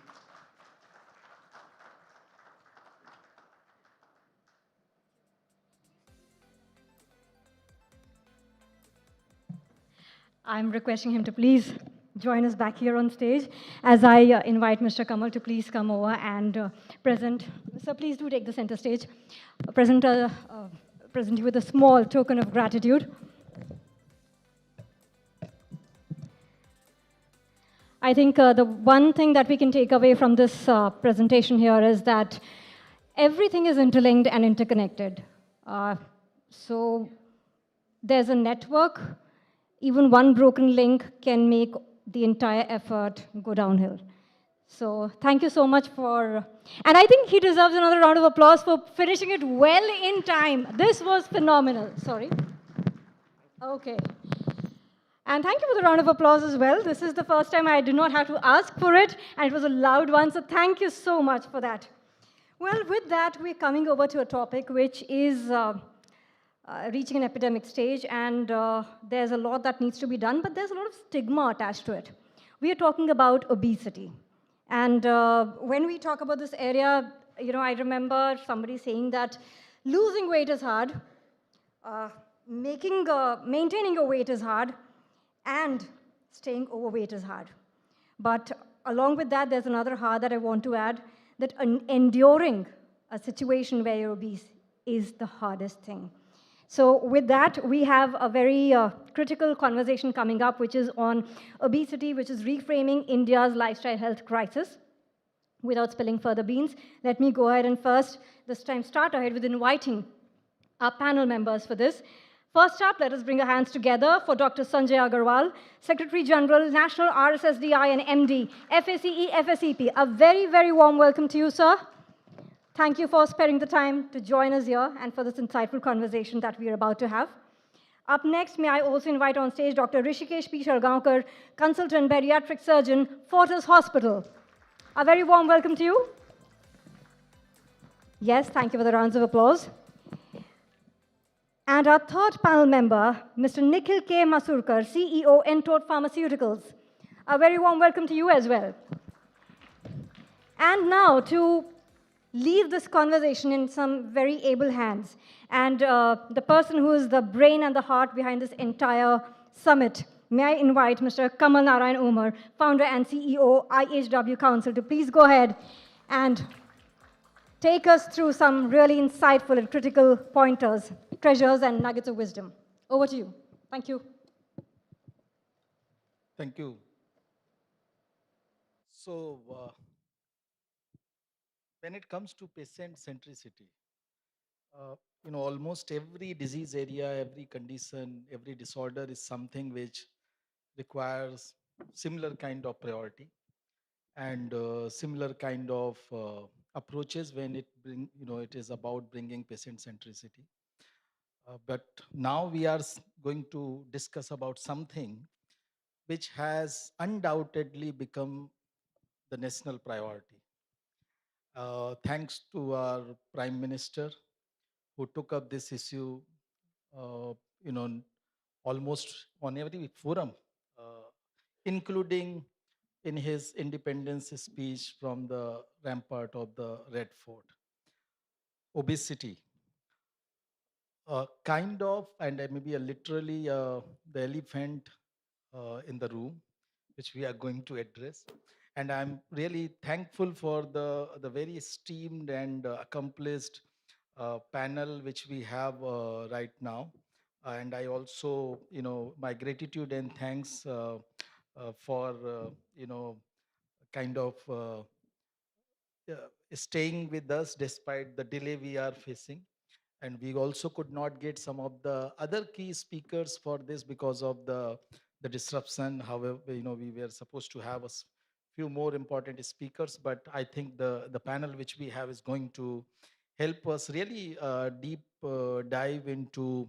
I'm requesting him to please join us back here on stage as I invite Mr. Kamal to please come over and present. So please do take the center stage. Present you with a small token of gratitude. I think the one thing that we can take away from this presentation here is that everything is interlinked and interconnected. So there's a network. Even one broken link can make the entire effort go downhill. So thank you so much for, and I think he deserves another round of applause for finishing it well in time. This was phenomenal. Sorry. Okay. And thank you for the round of applause as well. This is the first time I did not have to ask for it, and it was a loud one, so thank you so much for that. Well, with that, we're coming over to a topic which is reaching an epidemic stage, and there's a lot that needs to be done, but there's a lot of stigma attached to it. We are talking about obesity. And when we talk about this area, I remember somebody saying that losing weight is hard, maintaining your weight is hard, and staying overweight is hard. But along with that, there's another hard that I want to add, that enduring a situation where you're obese is the hardest thing. So with that, we have a very critical conversation coming up, which is on obesity, which is reframing India's lifestyle health crisis. Without spilling further beans, let me go ahead and first, this time, start ahead with inviting our panel members for this. First up, let us bring our hands together for Dr. Sanjay Agarwal, Secretary General, National RSSDI and MD, FACE, FSEP. A very, very warm welcome to you, sir. Thank you for sparing the time to join us here and for this insightful conversation that we are about to have. Up next, may I also invite on stage Dr. Rishikesh P. Shargaonkar, Consultant Bariatric Surgeon, Fortis Hospital. A very warm welcome to you. Yes, thank you for the rounds of applause. And our third panel member, Mr. Nikhil K. Masurkar, CEO, Entote Pharmaceuticals. A very warm welcome to you as well. And now to leave this conversation in some very able hands, and the person who is the brain and the heart behind this entire summit, may I invite Mr. Kamal Narayan Omar, founder and CEO, IHW Council, to please go ahead and take us through some really insightful and critical pointers, treasures, and nuggets of wisdom. Over to you. Thank you. Thank you. So, when it comes to patient centricity, almost every disease area, every condition, every disorder is something which requires similar kind of priority and similar kind of approaches when it is about bringing patient centricity. But now we are going to discuss about something which has undoubtedly become the national priority. Thanks to our Prime Minister who took up this issue, uh, you know, almost on every forum, including in his independence speech from the rampart of the Red Fort. Obesity, kind of, and maybe a literally the elephant in the room, which we are going to address. And I'm really thankful for the very esteemed and accomplished panel which we have right now. And I also, my gratitude and thanks for, kind of staying with us despite the delay we are facing. And we also could not get some of the other key speakers for this because of the disruption. However, we were supposed to have few more important speakers, but I think the panel which we have is going to help us really deep dive into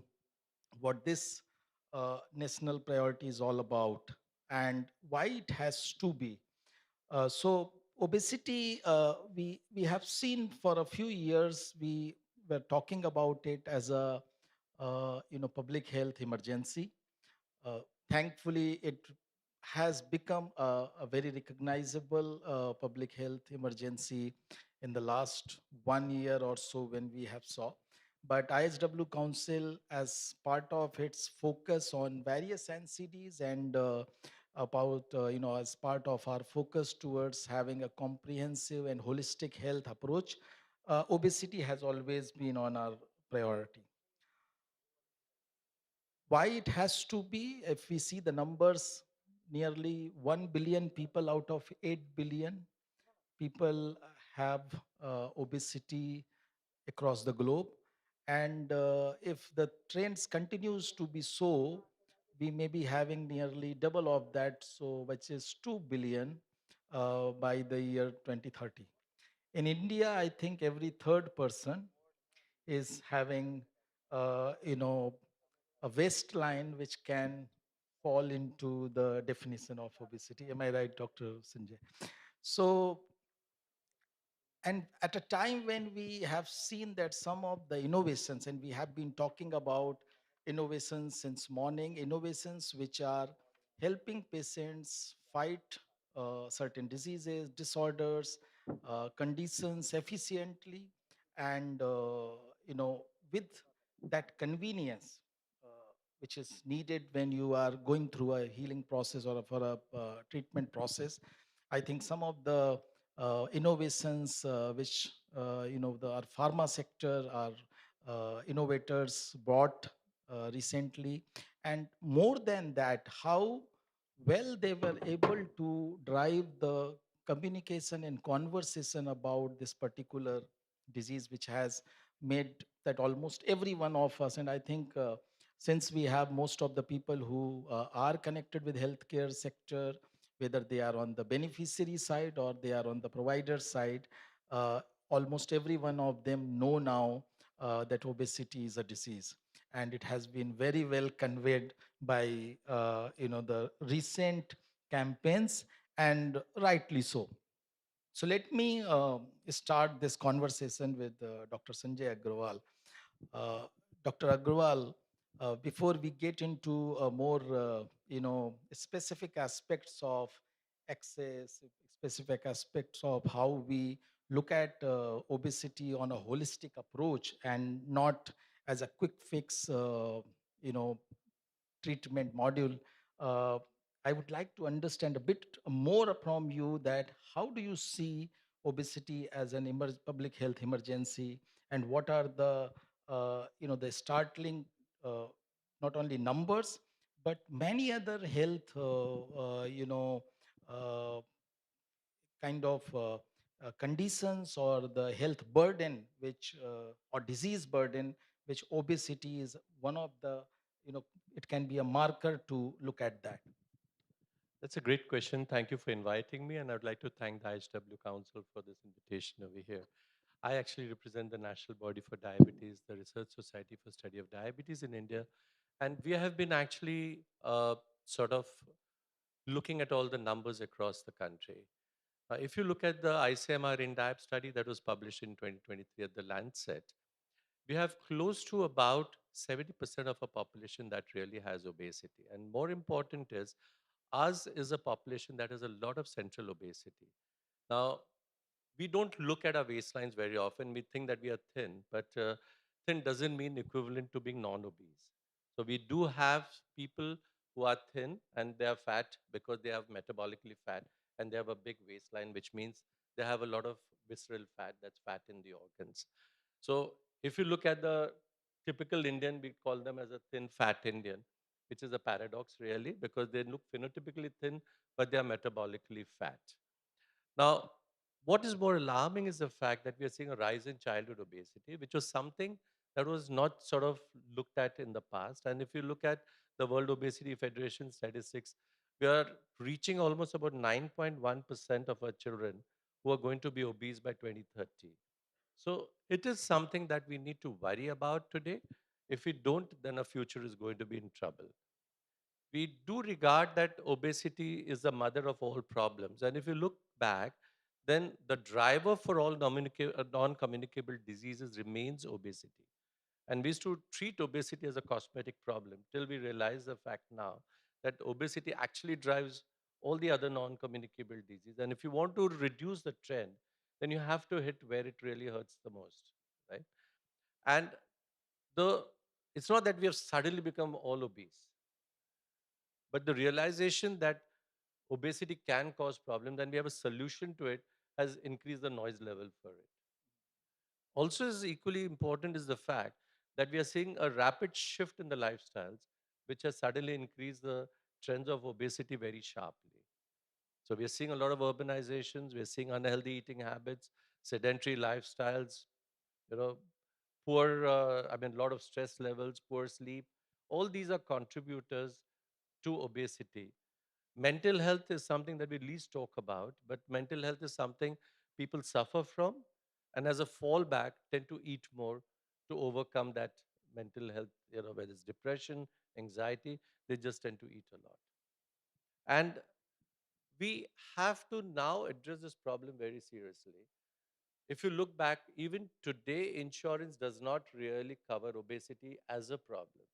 what this national priority is all about and why it has to be. So obesity, we have seen for a few years, we were talking about it as a public health emergency. Uh, Thankfully, it has become a very recognizable public health emergency in the last 1 year or so when we have saw. But ISW Council, as part of its focus on various NCDs and as part of our focus towards having a comprehensive and holistic health approach, obesity has always been on our priority. Why it has to be? If we see the numbers, nearly 1 billion people out of 8 billion people have obesity across the globe. And if the trends continues to be so, we may be having nearly double of that, so which is 2 billion by the year 2030. In India, I think every third person is having, a waistline which can fall into the definition of obesity. Am I right, Dr. Sanjay? So, and at a time when we have seen that some of the innovations, and we have been talking about innovations since morning, innovations which are helping patients fight certain diseases, disorders, conditions efficiently, and with that convenience which is needed when you are going through a healing process or for a treatment process. I think some of the innovations which our pharma sector, our innovators brought recently, and more than that, how well they were able to drive the communication and conversation about this particular disease, which has made that almost every one of us, and I think since we have most of the people who are connected with healthcare sector, whether they are on the beneficiary side or they are on the provider side, uh, almost every one of them know now that obesity is a disease, and it has been very well conveyed by the recent campaigns, and rightly so. So let me start this conversation with Dr. Sanjay Agrawal. Dr. Agrawal, before we get into more, specific aspects of access, specific aspects of how we look at obesity on a holistic approach and not as a quick fix, you know, treatment module, uh, I would like to understand a bit more from you that how do you see obesity as an public health emergency, and what are the the startling uh, not only numbers but many other health uh, kind of conditions or the health burden which or disease burden which obesity is one of the, it can be a marker to look at that. That's a great question. Thank you for inviting me, and I'd like to thank the IHW Council for this invitation over here. I actually represent the National Body for Diabetes, the Research Society for Study of Diabetes in India, and we have been actually sort of looking at all the numbers across the country. If you look at the ICMR INDIAB study that was published in 2023 at the Lancet, we have close to about 70% of our population that really has obesity. And more important is, ours is a population that has a lot of central obesity. Now, we don't look at our waistlines very often. We think that we are thin, but thin doesn't mean equivalent to being non-obese. So we do have people who are thin and they are fat because they have metabolically fat and they have a big waistline, which means they have a lot of visceral fat, that's fat in the organs. So if you look at the typical Indian, we call them as a thin fat Indian, which is a paradox really because they look phenotypically thin, but they are metabolically fat. Now, what is more alarming is the fact that we are seeing a rise in childhood obesity, which was something that was not sort of looked at in the past. And if you look at the World Obesity Federation statistics, we are reaching almost about 9.1% of our children who are going to be obese by 2030. So it is something that we need to worry about today. If we don't, then our future is going to be in trouble. We do regard that obesity is the mother of all problems. And if you look back, then the driver for all non-communicable diseases remains obesity. And we used to treat obesity as a cosmetic problem till we realize the fact now that obesity actually drives all the other non-communicable diseases. And if you want to reduce the trend, then you have to hit where it really hurts the most, right? And the it's not that we have suddenly become all obese, but the realization that obesity can cause problems and we have a solution to it has increased the noise level for it. Also, is equally important is the fact that we are seeing a rapid shift in the lifestyles, which has suddenly increased the trends of obesity very sharply. So we are seeing a lot of urbanizations, we are seeing unhealthy eating habits, sedentary lifestyles, you know, poor, a lot of stress levels, poor sleep. All these are contributors to obesity. Mental health is something that we least talk about, but mental health is something people suffer from, and as a fallback, tend to eat more to overcome that mental health, whether it's depression, anxiety, they just tend to eat a lot. And we have to now address this problem very seriously. If you look back, even today, insurance does not really cover obesity as a problem.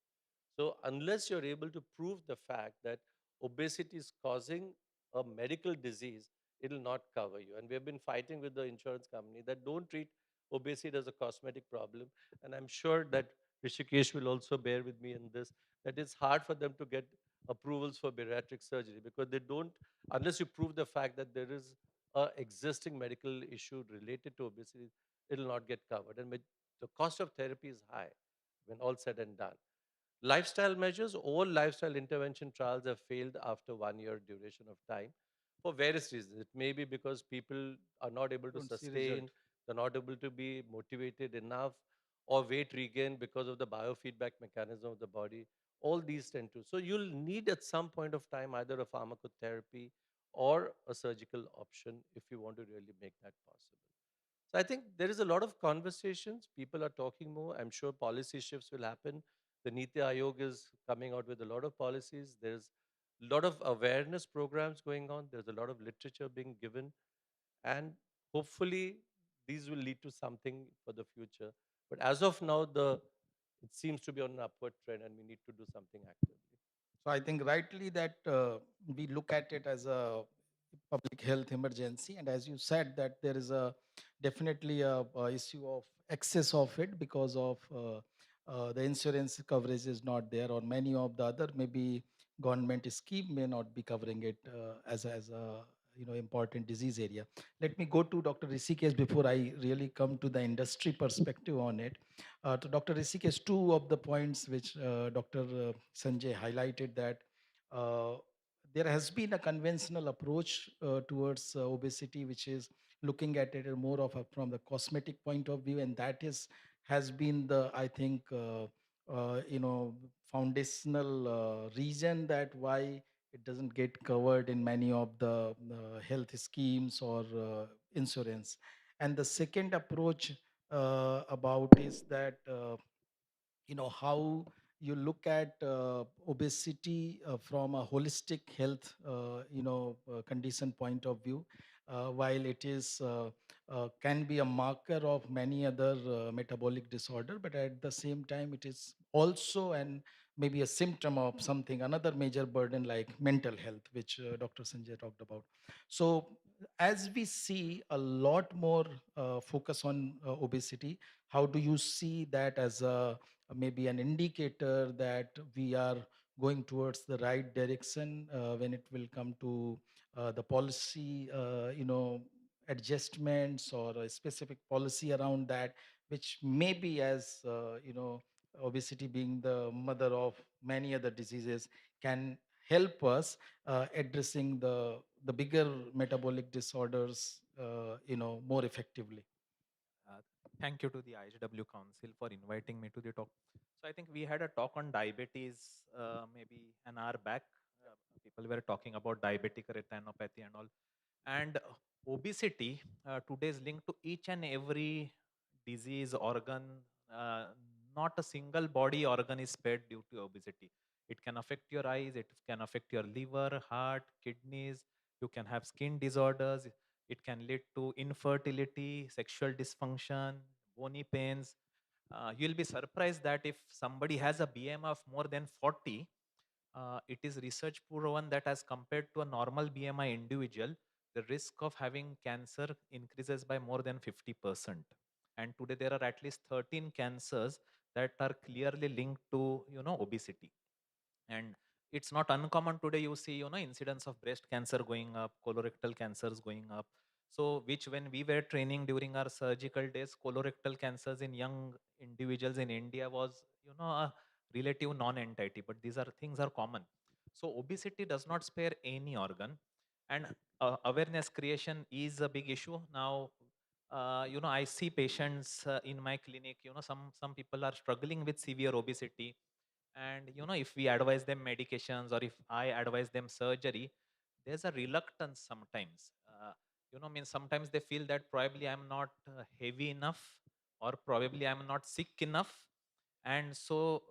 So unless you're able to prove the fact that obesity is causing a medical disease, it will not cover you. And we have been fighting with the insurance company that don't treat obesity as a cosmetic problem. And I'm sure that Rishikesh will also bear with me in this, that it's hard for them to get approvals for bariatric surgery because they don't, unless you prove the fact that there is a existing medical issue related to obesity, it will not get covered. And the cost of therapy is high when all said and done. Lifestyle measures, all lifestyle intervention trials have failed after 1 year duration of time for various reasons. It may be because people are not able to Don't see result. sustain, they're not able to be motivated enough, or weight regain because of the biofeedback mechanism of the body. All these tend to. So you'll need at some point of time either a pharmacotherapy or a surgical option if you want to really make that possible. So I think there is a lot of conversations. People are talking more. I'm sure policy shifts will happen. The Niti Aayog is coming out with a lot of policies. There's a lot of awareness programs going on. There's a lot of literature being given. And hopefully these will lead to something for the future. But as of now, the it seems to be on an upward trend, and we need to do something actively. So I think rightly that we look at it as a public health emergency, and as you said that there is a definitely a issue of excess of it because of the insurance coverage is not there, or many of the other maybe government scheme may not be covering it as a important disease area. Let me go to Dr. Rishikesh before I really come to the industry perspective on it. To Dr. Rishikesh, two of the points which Dr. Sanjay highlighted, that uh, there has been a conventional approach towards obesity, which is looking at it more of a, from the cosmetic point of view, and that is has been the, I think, foundational reason that why it doesn't get covered in many of the health schemes or insurance. And the second approach about is that how you look at obesity from a holistic health condition point of view, while it is can be a marker of many other metabolic disorder, but at the same time it is also and maybe a symptom of something, another major burden like mental health, which Dr. Sanjay talked about. So as we see a lot more focus on obesity, how do you see that as a maybe an indicator that we are going towards the right direction when it will come to the policy adjustments or a specific policy around that, which maybe as obesity being the mother of many other diseases can help us addressing the bigger metabolic disorders more effectively. Uh, Thank you to the IHW Council for inviting me to the talk. So I think we had a talk on diabetes maybe an hour back. People were talking about diabetic retinopathy and all. And obesity today is linked to each and every disease organ. Uh, Not a single body organ is spared due to obesity. It can affect your eyes, it can affect your liver, heart, kidneys. You can have skin disorders. It can lead to infertility, sexual dysfunction, bony pains. You'll be surprised that if somebody has a BMI of more than 40, it is research proven that as compared to a normal BMI individual, the risk of having cancer increases by more than 50%. And today there are at least 13 cancers that are clearly linked to obesity. And it's not uncommon today, you see incidence of breast cancer going up, colorectal cancers going up. So which when we were training during our surgical days, colorectal cancers in young individuals in India was a relative non-entity, but these are things are common. So obesity does not spare any organ, and awareness creation is a big issue now. I see patients in my clinic, some people are struggling with severe obesity, and if we advise them medications or if I advise them surgery, there's a reluctance sometimes. Means sometimes they feel that probably I'm not heavy enough, or probably I'm not sick enough, and so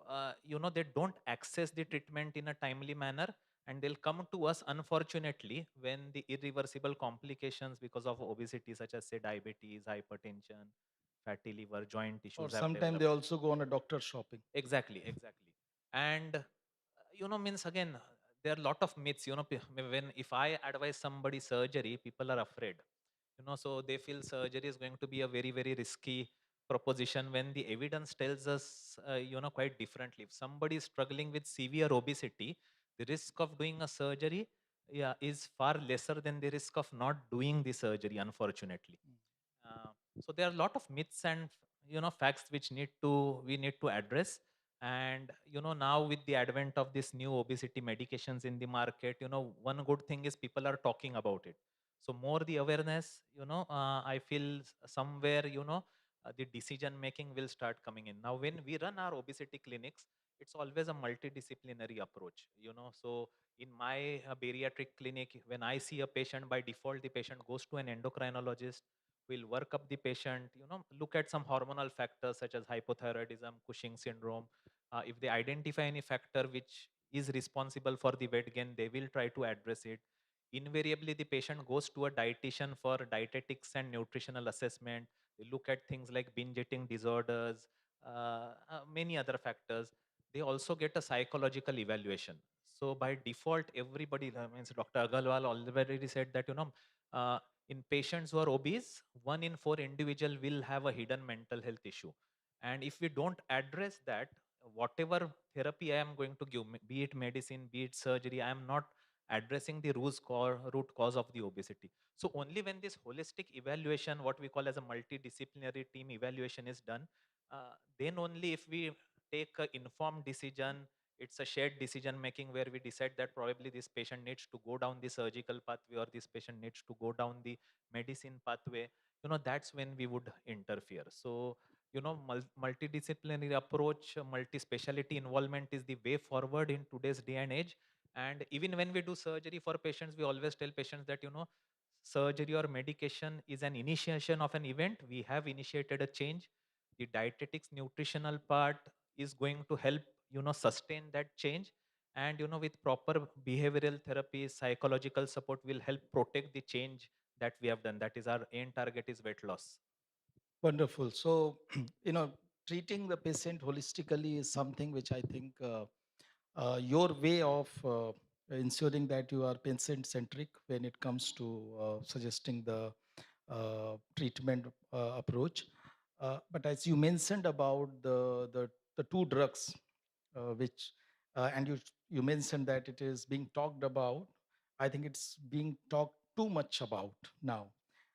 they don't access the treatment in a timely manner, and they'll come to us unfortunately when the irreversible complications because of obesity, such as say diabetes, hypertension, fatty liver, joint Or issues have sometimes developed. they also go on a doctor shopping. Exactly, exactly. And means again, there are a lot of myths. When if I advise somebody surgery, people are afraid. So they feel surgery is going to be a very, very risky proposition when the evidence tells us, quite differently. If somebody is struggling with severe obesity, the risk of doing a surgery, yeah, is far lesser than the risk of not doing the surgery, unfortunately. Uh, so there are a lot of myths and facts which we need to address. And now with the advent of this new obesity medications in the market, one good thing is people are talking about it. So more the awareness, I feel somewhere the decision making will start coming in. Now when we run our obesity clinics, it's always a multidisciplinary approach. So in my bariatric clinic, when I see a patient, by default the patient goes to an endocrinologist. We'll work up the patient, look at some hormonal factors such as hypothyroidism, Cushing syndrome. If they identify any factor which is responsible for the weight gain, they will try to address it. Invariably, the patient goes to a dietitian for dietetics and nutritional assessment. They look at things like binge eating disorders, many other factors. They also get a psychological evaluation. So by default, everybody, means Dr. Agarwal already said that, uh, in patients who are obese, 1 in 4 individual will have a hidden mental health issue. And if we don't address that, whatever therapy I am going to give, be it medicine, be it surgery, I am not addressing the root cause of the obesity. So only when this holistic evaluation, what we call as a multidisciplinary team evaluation is done, then only if we take an informed decision, it's a shared decision making where we decide that probably this patient needs to go down the surgical pathway or this patient needs to go down the medicine pathway, that's when we would interfere. So multidisciplinary approach, multi-speciality involvement is the way forward in today's day and age. And even when we do surgery for patients, we always tell patients that surgery or medication is an initiation of an event. We have initiated a change. The dietetics nutritional part is going to help sustain that change. And with proper behavioral therapy, psychological support will help protect the change that we have done. That is our end target, is weight loss. Wonderful. So, treating the patient holistically is something which I think your way of ensuring that you are patient centric when it comes to suggesting the treatment approach. But as you mentioned about the two drugs, which and you mentioned that it is being talked about. I think it's being talked too much about now.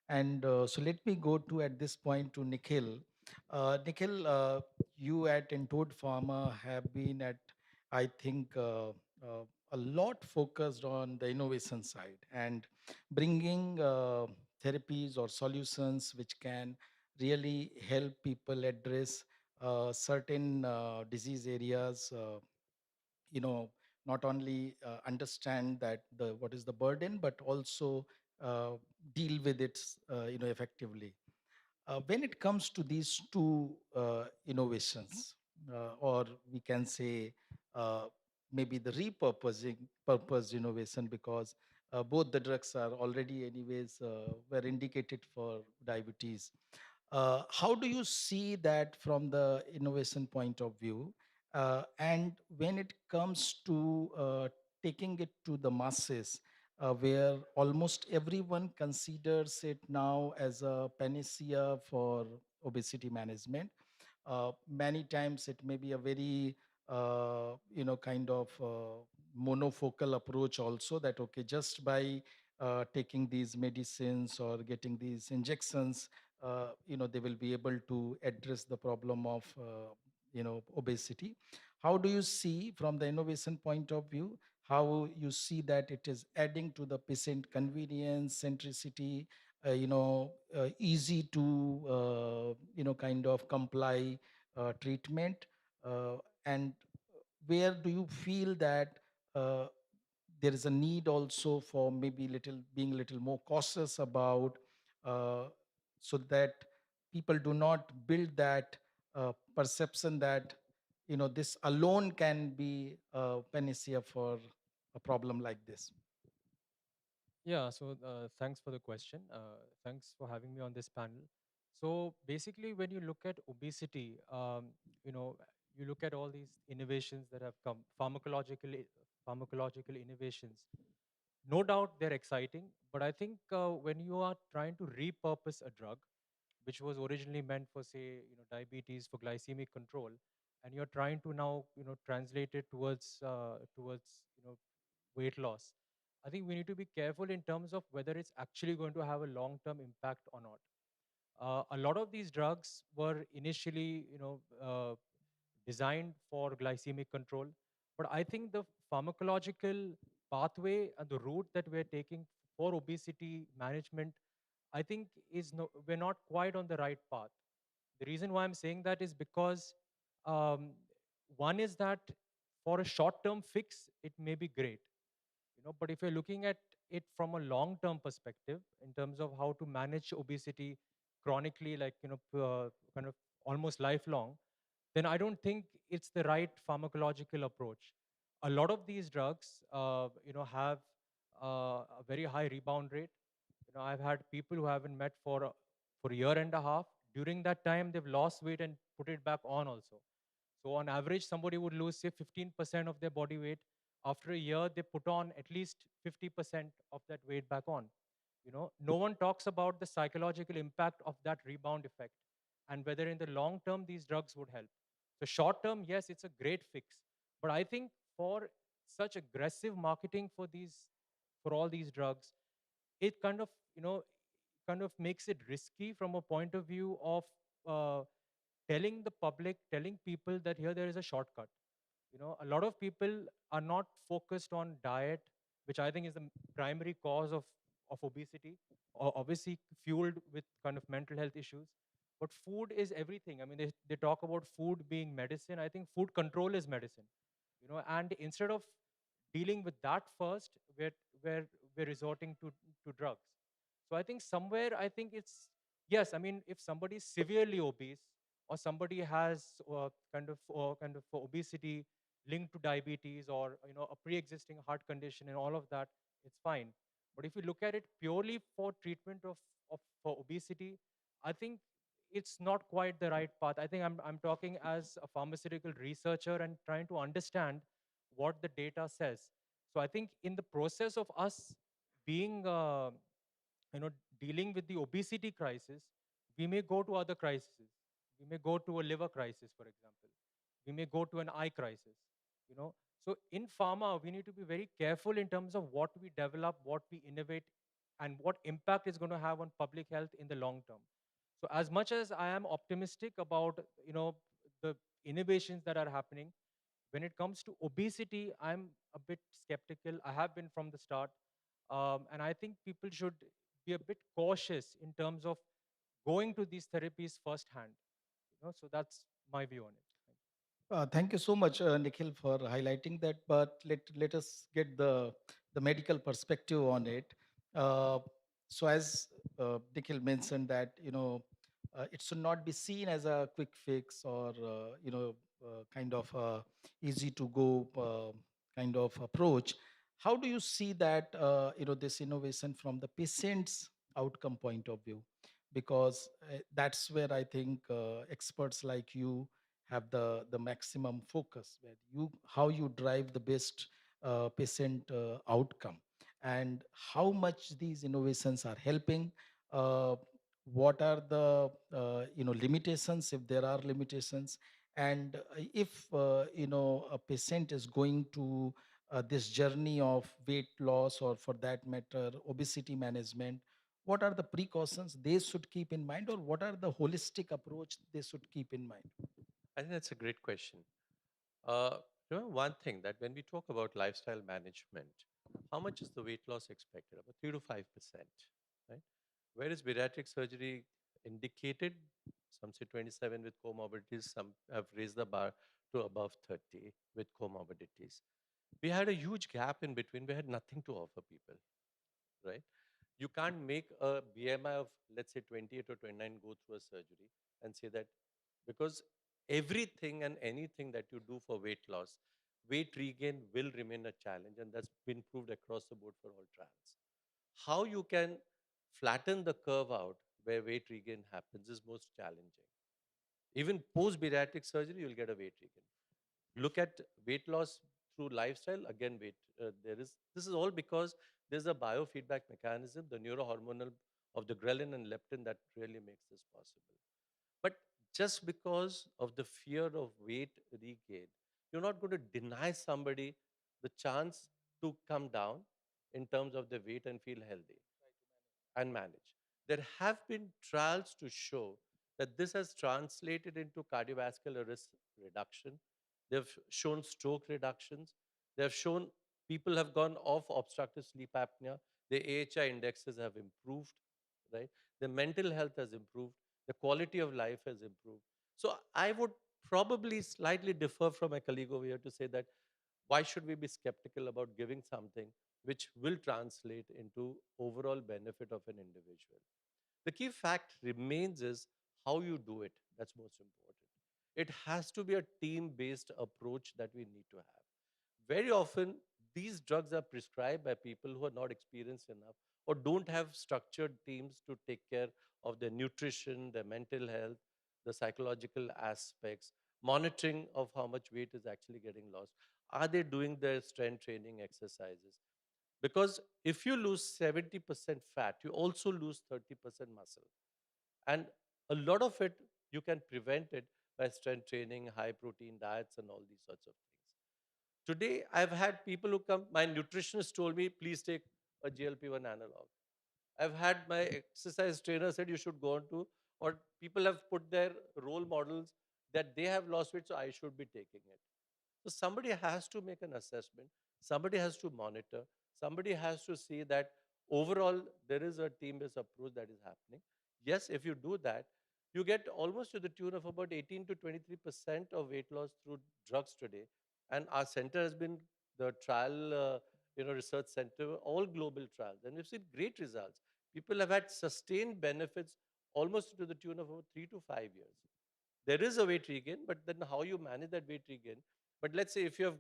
And so let me go to at this point to Nikhil. Nikhil, you at Entod Pharma have been at, I think, a lot focused on the innovation side and bringing therapies or solutions which can really help people address certain disease areas. You know, not only understand that the what is the burden, but also deal with it, effectively. When it comes to these two innovations, or we can say maybe the repurposing purpose innovation, because both the drugs are already anyways were indicated for diabetes. How do you see that from the innovation point of view? And when it comes to taking it to the masses, where almost everyone considers it now as a panacea for obesity management. Many times it may be a very, kind of monofocal approach also, that, okay, just by taking these medicines or getting these injections, they will be able to address the problem of, obesity. How do you see from the innovation point of view, how you see that it is adding to the patient convenience, centricity, easy to, kind of comply treatment? And where do you feel that uh, there is a need also for maybe being a little more cautious about, uh, so that people do not build that perception that this alone can be a panacea for a problem like this? Yeah, so thanks for the question. Thanks for having me on this panel. So basically, when you look at obesity, you know, you look at all these innovations that have come, pharmacological innovations. No doubt they're exciting, but I think when you are trying to repurpose a drug, which was originally meant for, say, diabetes, for glycemic control, and you're trying to now, translate it towards weight loss. I think we need to be careful in terms of whether it's actually going to have a long-term impact or not. A lot of these drugs were initially, designed for glycemic control, but I think the pharmacological pathway and the route that we're taking for obesity management, I think we're not quite on the right path. The reason why I'm saying that is because um, one is that for a short-term fix, it may be great, but if you're looking at it from a long-term perspective in terms of how to manage obesity chronically, like kind of almost lifelong, then I don't think it's the right pharmacological approach. A lot of these drugs, have a very high rebound rate. I've had people who haven't met for a year and a half, during that time they've lost weight and put it back on also. So on average, somebody would lose say 15% of their body weight. After a year, they put on at least 50% of that weight back on. No one talks about the psychological impact of that rebound effect and whether in the long term these drugs would help. So short term, yes, it's a great fix. But I think for such aggressive marketing for all these drugs, it kind of makes it risky from a point of view of uh, telling the public, telling people that here there is a shortcut. A lot of people are not focused on diet, which I think is the primary cause of obesity, or obviously fueled with kind of mental health issues. But food is everything. I mean, they talk about food being medicine. I think food control is medicine. And instead of dealing with that first, we're resorting to drugs. So I think somewhere, I think it's, yes, I mean, if somebody is severely obese or somebody has kind of obesity linked to diabetes or a pre-existing heart condition and all of that, it's fine. But if you look at it purely for treatment of for obesity, I think it's not quite the right path. I think I'm talking as a pharmaceutical researcher and trying to understand what the data says. So I think in the process of us being you know dealing with the obesity crisis, we may go to other crises. We may go to a liver crisis, for example. We may go to an eye crisis. So in pharma, we need to be very careful in terms of what we develop, what we innovate, and what impact it's going to have on public health in the long term. So as much as I am optimistic about the innovations that are happening, when it comes to obesity, I'm a bit skeptical. I have been from the start. And I think people should be a bit cautious in terms of going to these therapies firsthand. So that's my view on it. Thank you so much, Nikhil, for highlighting that. But let us get the medical perspective on it. Uh, so, as Nikhil mentioned, that it should not be seen as a quick fix or kind of a easy to go kind of approach. How do you see that this innovation from the patient's outcome point of view? Because that's where I think experts like you have the maximum focus, where how you drive the best patient outcome, and how much these innovations are helping. uh, what are the limitations, if there are limitations, and if a patient is going to this journey of weight loss, or for that matter obesity management, what are the precautions they should keep in mind, or what are the holistic approach they should keep in mind? I think that's a great question. Uh, one thing that when we talk about lifestyle management, how much is the weight loss expected? About 3 to 5%, right? Whereas bariatric surgery indicated, some say 27 with comorbidities, some have raised the bar to above 30 with comorbidities. We had a huge gap in between. We had nothing to offer people, right? You can't make a BMI of, let's say, 28 or 29 go through a surgery and say that, because everything and anything that you do for weight loss, weight regain will remain a challenge, and that's been proved across the board for all trials. How you can flatten the curve out where weight regain happens is most challenging. Even post bariatric surgery, you'll get a weight regain. Look at weight loss through lifestyle, again weight there is, this is all because there's a biofeedback mechanism, the neurohormonal of the ghrelin and leptin, that really makes this possible. But just because of the fear of weight regain, you're not going to deny somebody the chance to come down in terms of the weight and feel healthy and manage. There have been trials to show that this has translated into cardiovascular risk reduction. They've shown stroke reductions. They've shown people have gone off obstructive sleep apnea. The AHI indexes have improved, right? The mental health has improved. The quality of life has improved. So I would probably slightly differ from my colleague over here to say that why should we be skeptical about giving something which will translate into overall benefit of an individual? The key fact remains is how you do it. That's most important. It has to be a team based approach that we need to have. Very often, these drugs are prescribed by people who are not experienced enough or don't have structured teams to take care of their nutrition, their mental health, the psychological aspects, monitoring of how much weight is actually getting lost. Are they doing their strength training exercises? Because if you lose 70% fat, you also lose 30% muscle. And a lot of it, you can prevent it by strength training, high protein diets, and all these sorts of things. Today, I've had people who come, my nutritionist told me, please take a GLP-1 analog. I've had my exercise trainer said you should go on to, or people have put their role models that they have lost weight, so I should be taking it. So somebody has to make an assessment, somebody has to monitor, somebody has to see that overall there is a team-based approach that is happening. Yes, if you do that, you get almost to the tune of about 18 to 23% of weight loss through drugs today. And our center has been the trial, research center, all global trials, and we've seen great results. People have had sustained benefits almost to the tune of about 3 to 5 years. There is a weight regain, but then how you manage that weight regain. But let's say if you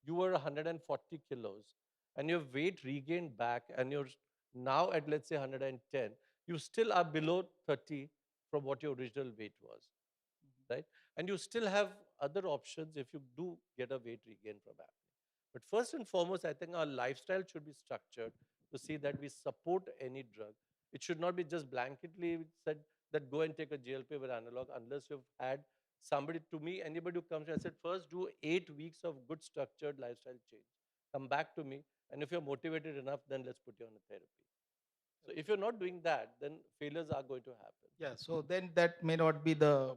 were 140 kilos and your weight regained back and you're now at, let's say, 110, you still are below 30 from what your original weight was, right? And you still have other options if you do get a weight regain from happening. But first and foremost, I think our lifestyle should be structured to see that we support any drug. It should not be just blanketly said that go and take a GLP-1 analog unless you've had somebody, to me, anybody who comes, I said, first do 8 weeks of good structured lifestyle change. Come back to me, and if you're motivated enough, then let's put you on a therapy. So if you're not doing that, then failures are going to happen. Yeah, so then that may not be the,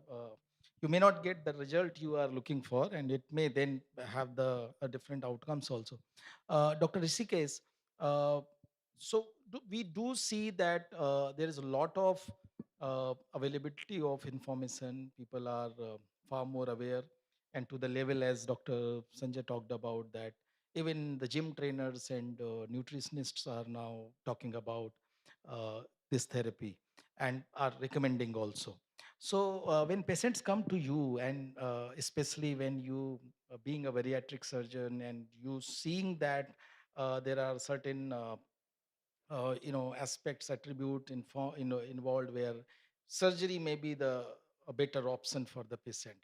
you may not get the result you are looking for, and it may then have the different outcomes also. Dr. Rishikesh, uh, we do see that there is a lot of availability of information. People are far more aware, and to the level as Dr. Sanjay talked about that, even the gym trainers and nutritionists are now talking about uh, this therapy and are recommending also. So when patients come to you, and especially when you being a bariatric surgeon and you seeing that there are certain aspects attribute involved where surgery may be the a better option for the patient,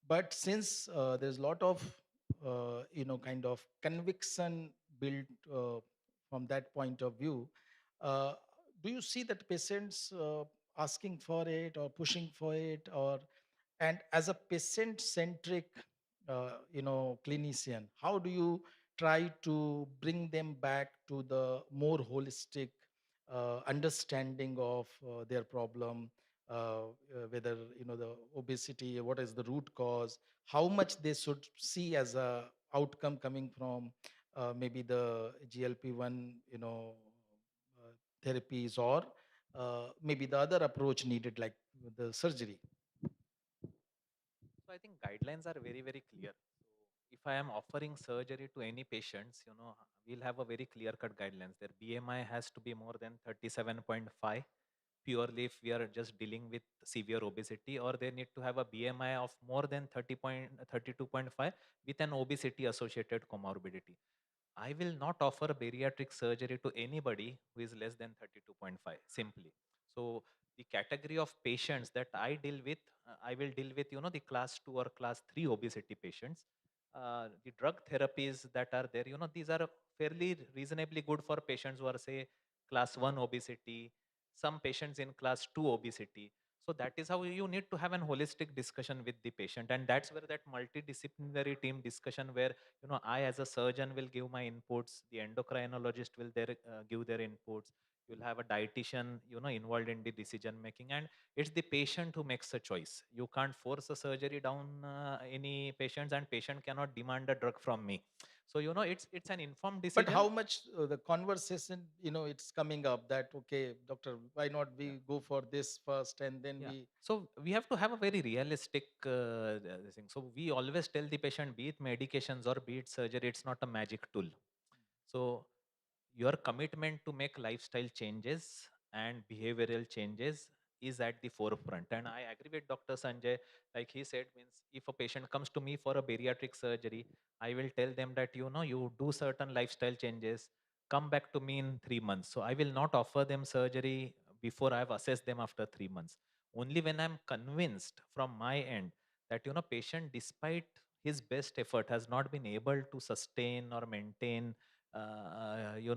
but since there's a lot of kind of conviction built from that point of view, uh, do you see that patients asking for it or pushing for it, or and as a patient centric clinician, how do you try to bring them back to the more holistic understanding of their problem, whether the obesity, what is the root cause, how much they should see as a outcome coming from maybe the GLP-1 therapies, or maybe the other approach needed like the surgery. So I think guidelines are very, very clear. So if I am offering surgery to any patients, we'll have a very clear-cut guidelines. Their BMI has to be more than 37.5, purely if we are just dealing with severe obesity, or they need to have a BMI of more than 32.5 with an obesity associated comorbidity. I will not offer bariatric surgery to anybody who is less than 32.5, simply. So the category of patients that I deal with, I will deal with, the class 2 or class 3 obesity patients. The drug therapies that are there, these are fairly reasonably good for patients who are, say, class 1 obesity, some patients in class 2 obesity. So that is how you need to have an holistic discussion with the patient. And that's where that multidisciplinary team discussion, where I as a surgeon will give my inputs, the endocrinologist will give their inputs, you'll have a dietitian involved in the decision making, and it's the patient who makes a choice. You can't force a surgery down any patients, and patient cannot demand a drug from me. So it's an informed decision. But how much the conversation, it's coming up that, okay, doctor, why not we go for this first and then Yeah. we. So we have to have a very realistic thing. So we always tell the patient, be it medications or be it surgery, it's not a magic tool. So your commitment to make lifestyle changes and behavioral changes is at the forefront. And I agree with Dr. Sanjay, like he said, means if a patient comes to me for a bariatric surgery, I will tell them that, you do certain lifestyle changes, come back to me in 3 months. So I will not offer them surgery before I've assessed them after 3 months. Only when I'm convinced from my end that, patient, despite his best effort, has not been able to sustain or maintain,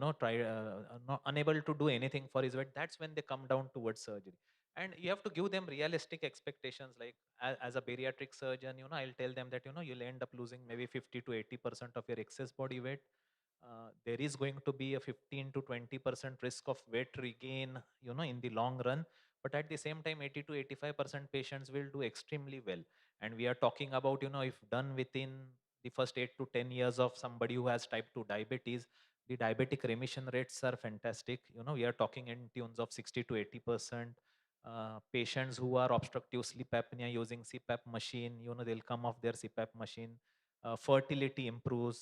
not unable to do anything for his weight, that's when they come down towards surgery. And you have to give them realistic expectations. Like as a bariatric surgeon, I'll tell them that, you'll end up losing maybe 50 to 80% of your excess body weight. There is going to be a 15 to 20% risk of weight regain, in the long run. But at the same time, 80 to 85% patients will do extremely well. And we are talking about, if done within the first 8 to 10 years of somebody who has type 2 diabetes, the diabetic remission rates are fantastic. We are talking in tunes of 60 to 80%. Patients who are obstructive sleep apnea using CPAP machine, they'll come off their CPAP machine. Fertility improves.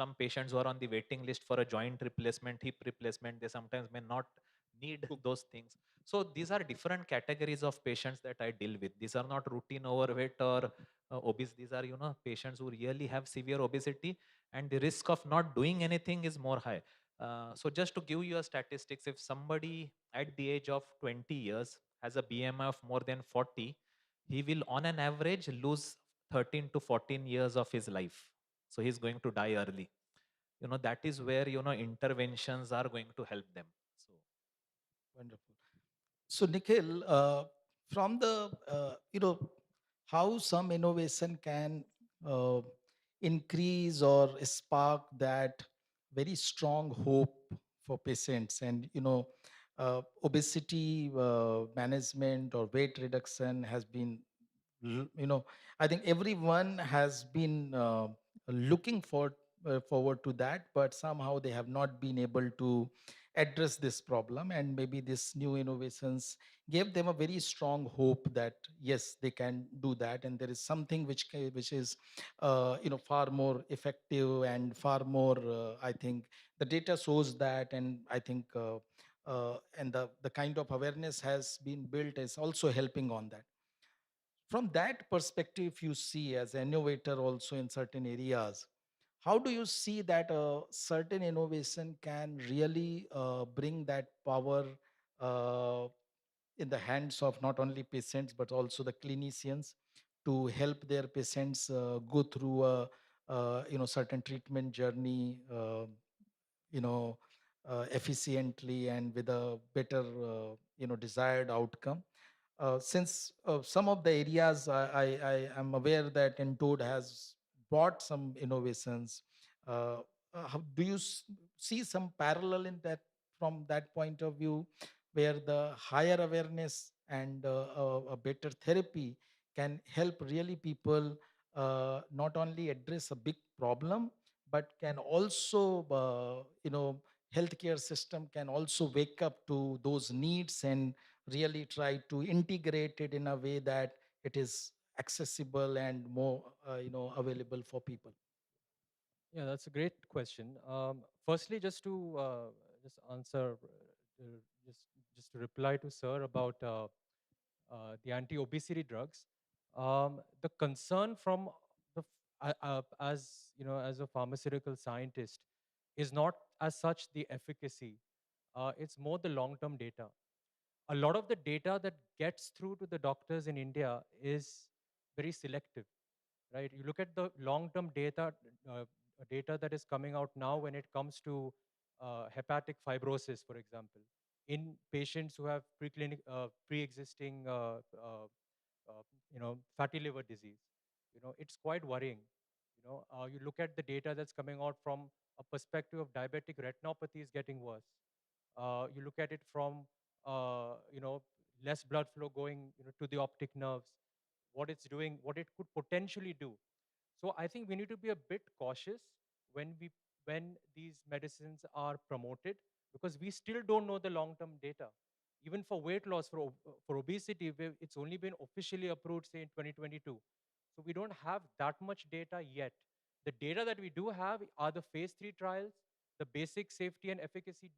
Some patients who are on the waiting list for a joint replacement, hip replacement, they sometimes may not need those things. So these are different categories of patients that I deal with. These are not routine overweight or obese. These are, patients who really have severe obesity, and the risk of not doing anything is more high. So just to give you a statistics, if somebody at the age of 20 years has a BMI of more than 40, he will on an average lose 13 to 14 years of his life. So he's going to die early. That is where, interventions are going to help them. So Wonderful. So, Nikhil, from the, how some innovation can uh, increase or spark that very strong hope for patients, and, obesity management or weight reduction has been, I think everyone has been looking forward to that, but somehow they have not been able to address this problem. And maybe this new innovations gave them a very strong hope that yes, they can do that, and there is something which is far more effective and far more, I think the data shows that. And I think and the kind of awareness has been built is also helping on that. From that perspective, you see as an innovator also in certain areas, how do you see that a certain innovation can really bring that power uh, in the hands of not only patients but also the clinicians to help their patients go through a certain treatment journey, you know efficiently and with a better desired outcome? Since some of the areas I am aware that Entoad has brought some innovations, how do you see some parallel in that, from that point of view, where the higher awareness and a better therapy can help really people not only address a big problem, but can also, healthcare system can also wake up to those needs and really try to integrate it in a way that it is accessible and more available for people? Yeah, that's a great question. Firstly, just to just answer, just to reply to sir about the anti-obesity drugs. The concern from as as a pharmaceutical scientist is not as such the efficacy. It's more the long-term data. A lot of the data that gets through to the doctors in India is very selective, right? You look at the long-term data that is coming out now when it comes to hepatic fibrosis, for example, in patients who have pre-existing, fatty liver disease. It's quite worrying. You look at the data that's coming out from a perspective of diabetic retinopathy is getting worse. You look at it from, less blood flow going, to the optic nerves, what it's doing, what it could potentially do. So I think we need to be a bit cautious when these medicines are promoted, because we still don't know the long-term data. Even for weight loss, for obesity, it's only been officially approved, say, in 2022. So we don't have that much data yet. The data that we do have are the phase 3 trials, the basic safety and efficacy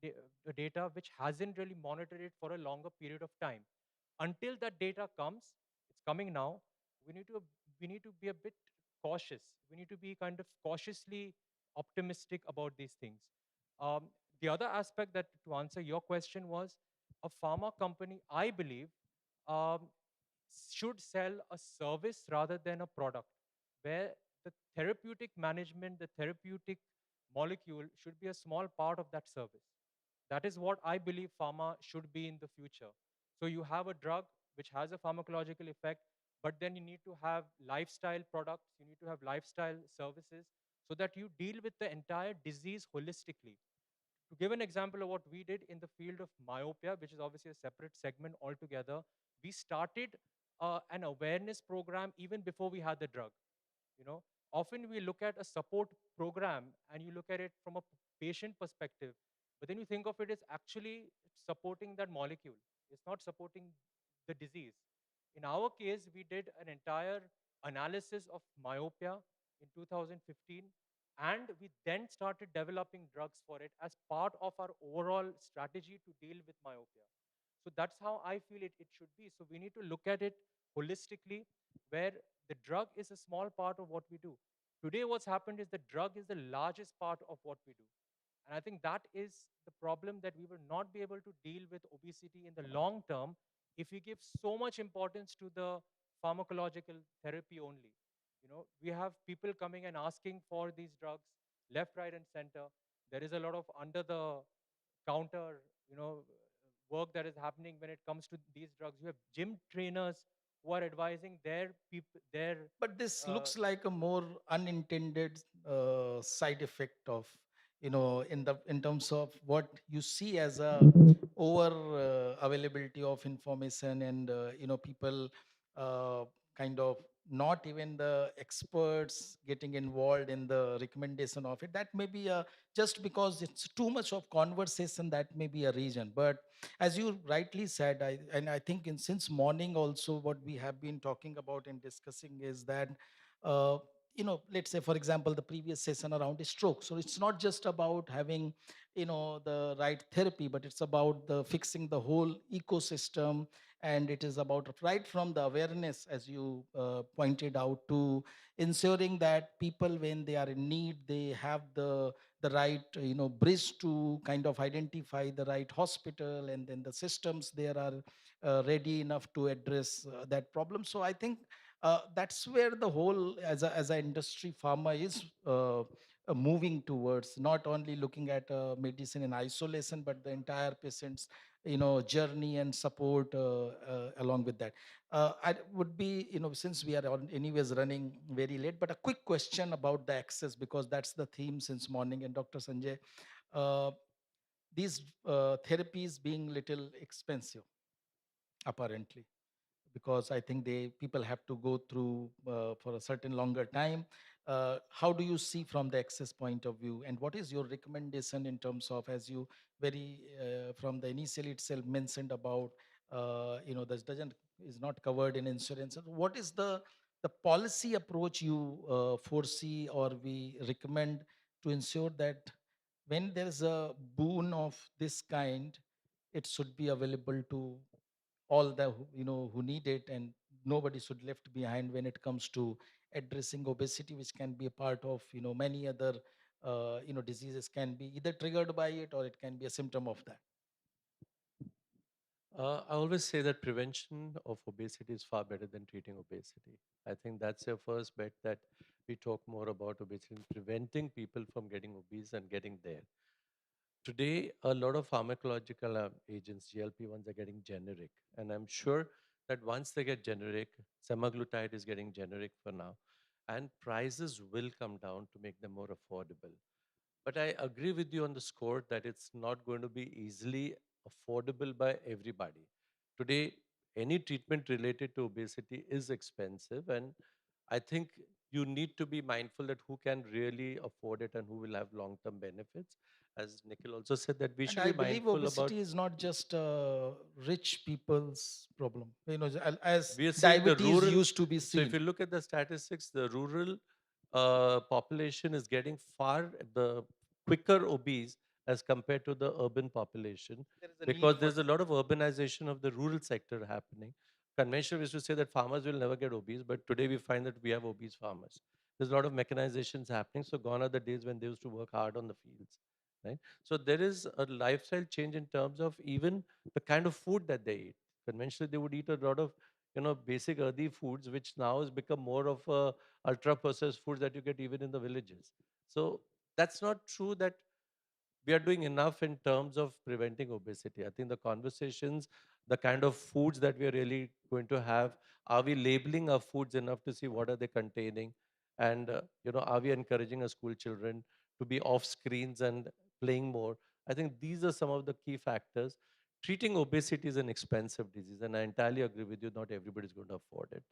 data, which hasn't really monitored it for a longer period of time. Until that data comes, it's coming now, we need to be a bit cautious. We need to be kind of cautiously optimistic about these things. The other aspect that, to answer your question, was a pharma company, I believe, um, should sell a service rather than a product, where the therapeutic management, the therapeutic molecule should be a small part of that service. That is what I believe pharma should be in the future. So you have a drug which has a pharmacological effect, but then you need to have lifestyle products, you need to have lifestyle services so that you deal with the entire disease holistically. To give an example of what we did in the field of myopia, which is obviously a separate segment altogether, we started an awareness program even before we had the drug. You know, often we look at a support program and you look at it from a patient perspective, but then you think of it as actually supporting that molecule. It's not supporting the disease. In our case, we did an entire analysis of myopia in 2015, and we then started developing drugs for it as part of our overall strategy to deal with myopia. So that's how I feel it should be. So we need to look at it holistically, where the drug is a small part of what we do. Today, what's happened is the drug is the largest part of what we do. And I think that is the problem, that we will not be able to deal with obesity in the long term if we give so much importance to the pharmacological therapy only. You know, we have people coming and asking for these drugs left, right, and center. There is a lot of under the counter, work that is happening when it comes to these drugs. You have gym trainers who are advising their people, their But this uh, looks like a more unintended side effect of, in terms of what you see as a over availability of information, and people uh, kind of not even the experts getting involved in the recommendation of it. That may be a, just because it's too much of conversation, that may be a reason. But as you rightly said, I think since morning also, what we have been talking about and discussing is that, uh, let's say, for example, the previous session around stroke. So it's not just about having, the right therapy, but it's about the fixing the whole ecosystem. And it is about right from the awareness, as you pointed out, to ensuring that people, when they are in need, they have the right bridge to kind of identify the right hospital, and then the systems there are ready enough to address that problem. So I think that's where the whole, as a industry, pharma is moving towards, not only looking at medicine in isolation, but the entire patient's journey and support along with that. I would be, since we are anyways running very late, but a quick question about the access, because that's the theme since morning. And Dr. Sanjay, uh, these therapies being little expensive, apparently, because I think people have to go through for a certain longer time. How do you see from the access point of view, and what is your recommendation in terms of, as you very from the initial itself mentioned about, this doesn't is not covered in insurance? What is the policy approach you foresee or we recommend to ensure that when there is a boon of this kind, it should be available to all the who need it, and nobody should left behind when it comes to addressing obesity, which can be a part of many other diseases, can be either triggered by it, or it can be a symptom of that. I always say that prevention of obesity is far better than treating obesity. I think that's your first bet, that we talk more about obesity and preventing people from getting obese and getting there. Today, a lot of pharmacological agents, GLP-1s, are getting generic. And I'm sure that once they get generic, semaglutide is getting generic for now, and prices will come down to make them more affordable. But I agree with you on the score that it's not going to be easily affordable by everybody. Today, any treatment related to obesity is expensive, and I think you need to be mindful that who can really afford it and who will have long-term benefits. As Nikhil also said, that we And should I be believe mindful about. obesity is not just rich people's problem. As We are seeing the diabetes rural. used to be So if seen. you look at the statistics, the rural population is getting far the quicker obese as compared to the urban population, There is a need because for there's a lot of urbanization of the rural sector happening. Conventional is to say that farmers will never get obese, but today we find that we have obese farmers. There's a lot of mechanizations happening, so gone are the days when they used to work hard on the fields. right? So there is a lifestyle change in terms of even the kind of food that they eat. Conventionally, they would eat a lot of basic earthy foods, which now has become more of a ultra processed foods that you get even in the villages. So that's not true that we are doing enough in terms of preventing obesity. I think the conversations, the kind of foods that we are really going to have, are we labeling our foods enough to see what are they containing? And, are we encouraging our school children to be off screens and playing more? I think these are some of the key factors. Treating obesity is an expensive disease, and I entirely agree with you, not everybody is going to afford it.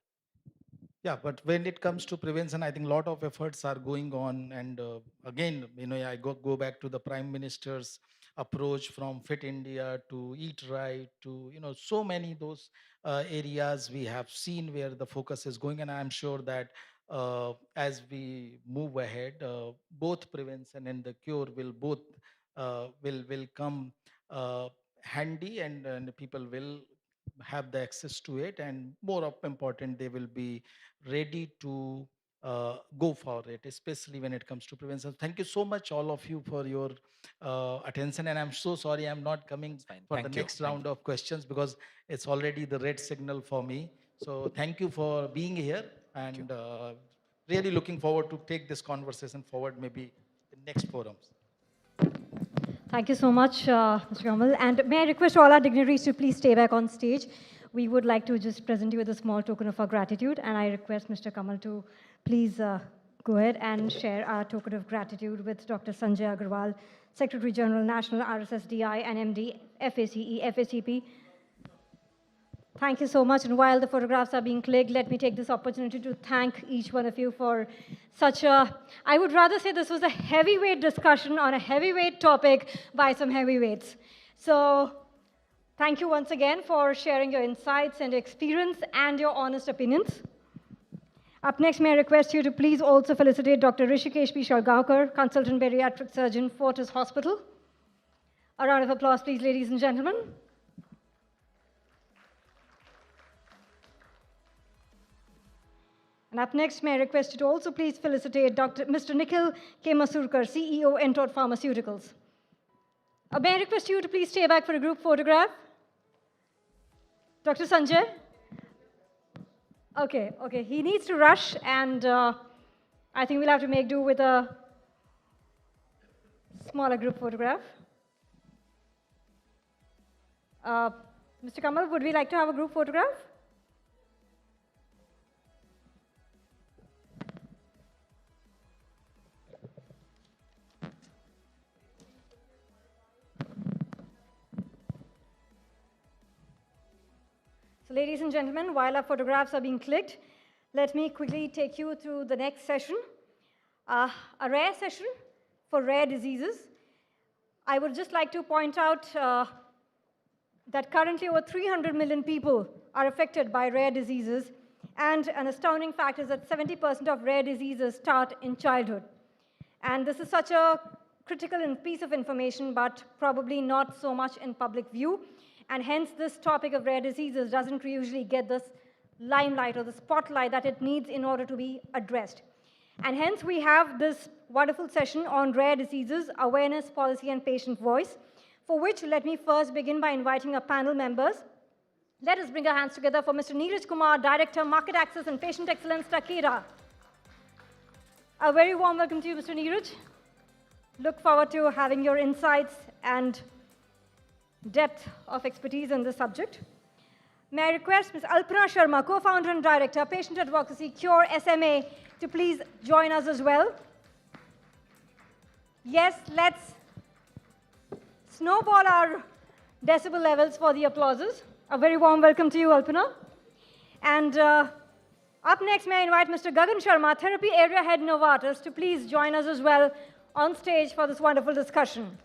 Yeah, but when it comes to prevention, I think a lot of efforts are going on. And again, I go back to the Prime Minister's approach from Fit India to Eat Right to, so many those areas we have seen where the focus is going. And I'm sure that as we move ahead, both prevention and the cure will both will come handy, and people will have the access to it, and more of important, they will be ready to go for it, especially when it comes to prevention. Thank you so much, all of you, for your attention. And I'm so sorry I'm not coming for the Thank you. next round of questions because it's already the red signal for me. So thank you for being here, and really looking forward to take this conversation forward maybe in next forums. Thank you so much, Mr. Kamal. And may I request all our dignitaries to please stay back on stage. We would like to just present you with a small token of our gratitude. And I request Mr. Kamal to please go ahead and share our token of gratitude with Dr. Sanjay Agarwal, Secretary General, National RSSDI, and MD, FACE, FACP. Thank you so much. And while the photographs are being clicked, let me take this opportunity to thank each one of you for such a, I would rather say this was a heavyweight discussion on a heavyweight topic by some heavyweights. So thank you once again for sharing your insights and experience and your honest opinions. Up next, may I request you to please also felicitate Dr. Rishikesh P. Shalgaonkar, Consultant Bariatric Surgeon, Fortis Hospital. A round of applause, please, ladies and gentlemen. And up next, may I request you to also please felicitate Mr. Nikhil K. Masurkar, CEO, Entot Pharmaceuticals. May I request you to please stay back for a group photograph? Dr. Sanjay? Okay, he needs to rush, and I think we'll have to make do with a smaller group photograph. Mr. Kamal, would we like to have a group photograph? So ladies and gentlemen, while our photographs are being clicked, let me quickly take you through the next session, a rare session for rare diseases. I would just like to point out that currently over 300 million people are affected by rare diseases, and an astounding fact is that 70% of rare diseases start in childhood. And this is such a critical piece of information, but probably not so much in public view. And hence, this topic of rare diseases doesn't usually get this limelight or the spotlight that it needs in order to be addressed. And hence, we have this wonderful session on rare diseases, awareness, policy, and patient voice, for which let me first begin by inviting our panel members. Let us bring our hands together for Mr. Neeraj Kumar, Director, Market Access and Patient Excellence, Takeda. A very warm welcome to you, Mr. Neeraj. Look forward to having your insights and depth of expertise in this subject. May I request Ms. Alpana Sharma, Co-founder and Director, Patient Advocacy, Cure SMA, to please join us as well. Yes, let's snowball our decibel levels for the applauses. A very warm welcome to you, Alpana. And up next, may I invite Mr. Gagan Sharma, Therapy Area Head, Novartis, to please join us as well on stage for this wonderful discussion.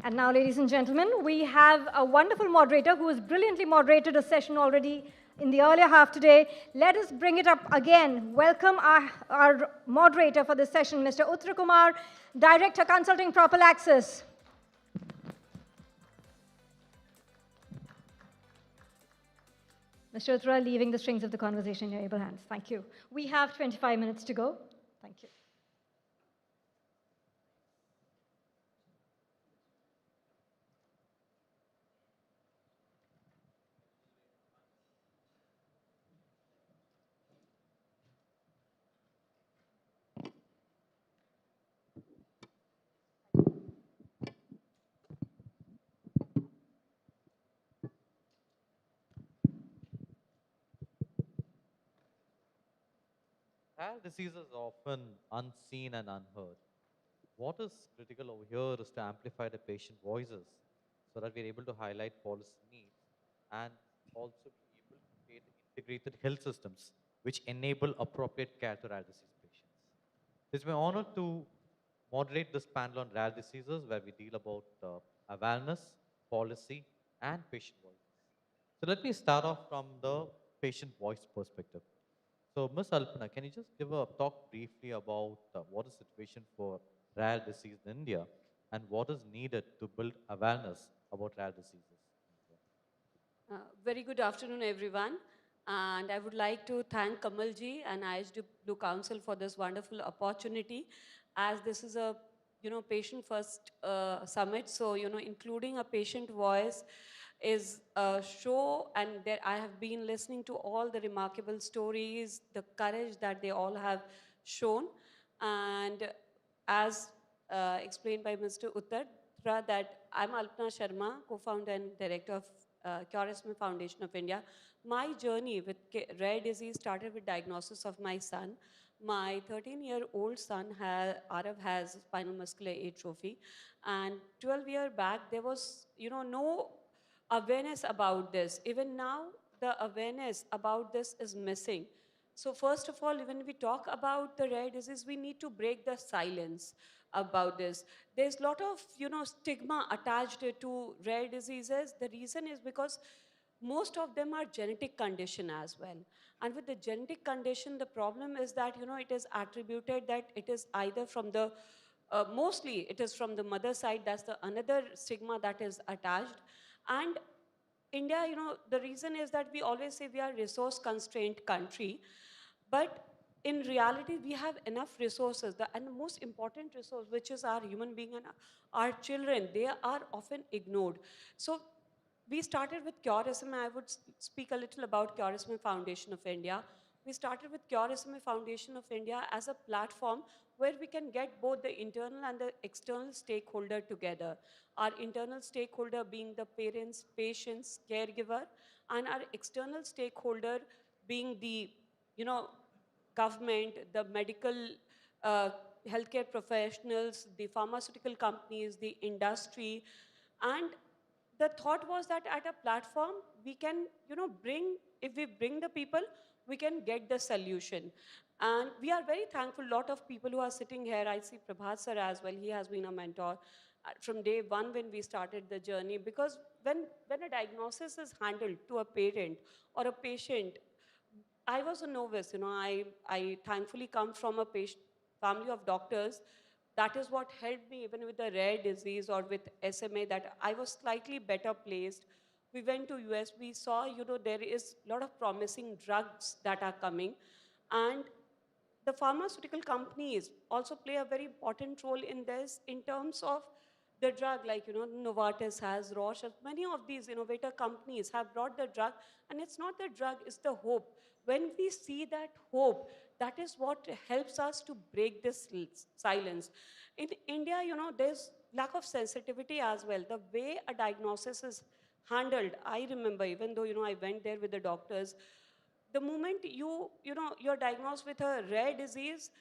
And now, ladies and gentlemen, we have a wonderful moderator who has brilliantly moderated a session already in the earlier half today. Let us bring it up again. Welcome our moderator for this session, Mr. Uttara Kumar, Director, Consulting Prophylaxis. Mr. Uttara, leaving the strings of the conversation in your able hands. Thank you. We have 25 minutes to go. Thank you. rare diseases are often unseen and unheard. What is critical over here is to amplify the patient voices so that we're able to highlight policy needs and also be able to create integrated health systems which enable appropriate care to rare disease patients. It's my honor to moderate this panel on rare diseases where we deal about awareness, policy, and patient voices. So let me start off from the patient voice perspective. So, Ms. Alpana, can you just give a talk briefly about what is the situation for rare disease in India and what is needed to build awareness about rare diseases? Very good afternoon, everyone. And I would like to thank Kamalji and IHW Council for this wonderful opportunity, as this is a patient first summit. So including a patient voice is a show, and there I have been listening to all the remarkable stories, the courage that they all have shown, and as explained by Mr. Uttara, that I'm Alpana Sharma, co-founder and director of Curism Foundation of India. My journey with rare disease started with diagnosis of my son. My 13-year-old son, Arav, has spinal muscular atrophy, and 12 years back there was no awareness about this. Even now, the awareness about this is missing. So first of all, when we talk about the rare disease, we need to break the silence about this. There's a lot of stigma attached to rare diseases. The reason is because most of them are genetic condition as well. And with the genetic condition, the problem is that it is attributed that it is either from the mostly it is from the mother side. That's the another stigma that is attached. And India, the reason is that we always say we are resource constrained country, but in reality, we have enough resources. And the most important resource, which is our human being and our children, they are often ignored. So we started with Curism. I would speak a little about Curism Foundation of India. We started with Curism Foundation of India as a platform where we can get both the internal and the external stakeholder together. Our internal stakeholder being the parents, patients, caregiver, and our external stakeholder being the, government, the medical healthcare professionals, the pharmaceutical companies, the industry. And the thought was that at a platform, we can, if we bring the people, we can get the solution. And we are very thankful, lot of people who are sitting here. I see Prabhat sir as well. He has been a mentor from day one when we started the journey. Because when a diagnosis is handled to a parent or a patient, I was a novice, I thankfully come from a family of doctors. That is what helped me even with the rare disease or with SMA, that I was slightly better placed. We went to US, we saw, there is a lot of promising drugs that are coming. And the pharmaceutical companies also play a very important role in this in terms of the drug, like, Novartis has, Roche, many of these innovator companies have brought the drug, and it's not the drug, it's the hope. When we see that hope, that is what helps us to break this silence. In India, there's lack of sensitivity as well. The way a diagnosis is handled, I remember, even though, I went there with the doctors, the moment you're diagnosed with a rare disease,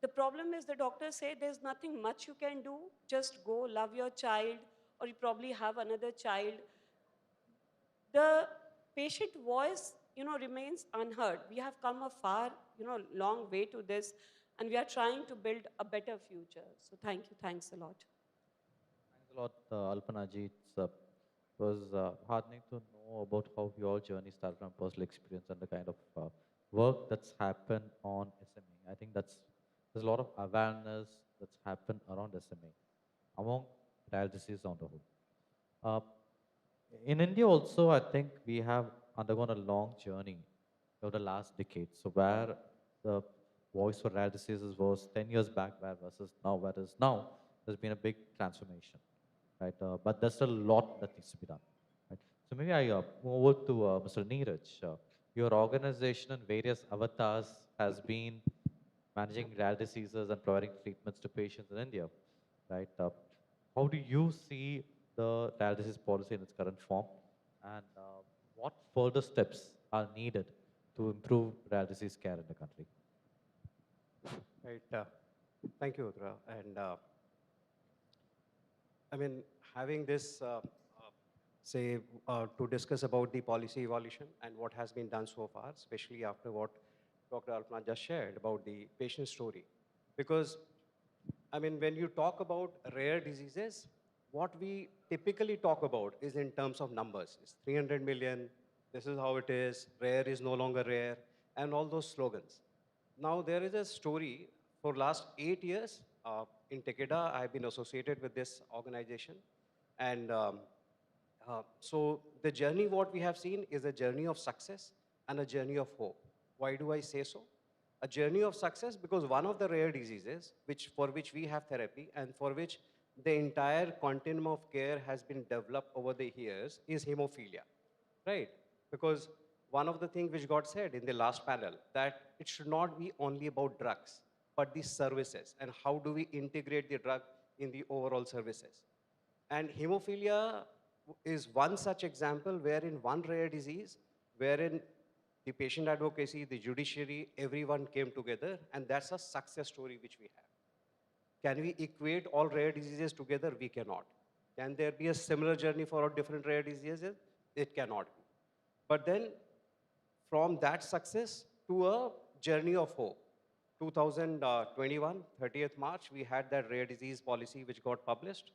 the problem is the doctors say there's nothing much you can do. Just go love your child, or you probably have another child. The patient voice, remains unheard. We have come a far, long way to this, and we are trying to build a better future. So thank you. Thanks a lot. Thanks a lot, Alpanaji. It was heartening to know about how your journey started from personal experience and the kind of work that's happened on SMA. I think there's a lot of awareness that's happened around SMA among rare disease on the whole. Uh, in India also, I think we have undergone a long journey over the last decade. So where the voice for rare diseases was 10 years back, where versus now, whereas now, there's been a big transformation, right? But there's still a lot that needs to be done, right? So maybe I move over to Mr. Neeraj. Your organization and various avatars has been managing rare diseases and providing treatments to patients in India, right? How do you see the rare disease policy in its current form, and what further steps are needed to improve rare disease care in the country? Right. Thank you, Udra. And I mean, having this, say, to discuss about the policy evolution and what has been done so far, especially after what Dr. Alpna just shared about the patient story. Because, I mean, when you talk about rare diseases, what we typically talk about is in terms of numbers. It's 300 million, this is how it is, rare is no longer rare, and all those slogans. Now, there is a story for last 8 years in Takeda. I've been associated with this organization. And so the journey, what we have seen is a journey of success and a journey of hope. Why do I say so? A journey of success because one of the rare diseases for which we have therapy and for which the entire continuum of care has been developed over the years is hemophilia, right? Because one of the things which got said in the last panel that it should not be only about drugs, but the services and how do we integrate the drug in the overall services. And hemophilia is one such example wherein one rare disease, wherein the patient advocacy, the judiciary, everyone came together, and that's a success story which we have. Can we equate all rare diseases together? We cannot. Can there be a similar journey for all different rare diseases? It cannot be. But then from that success to a journey of hope. 2021, 30th March, we had that rare disease policy which got published.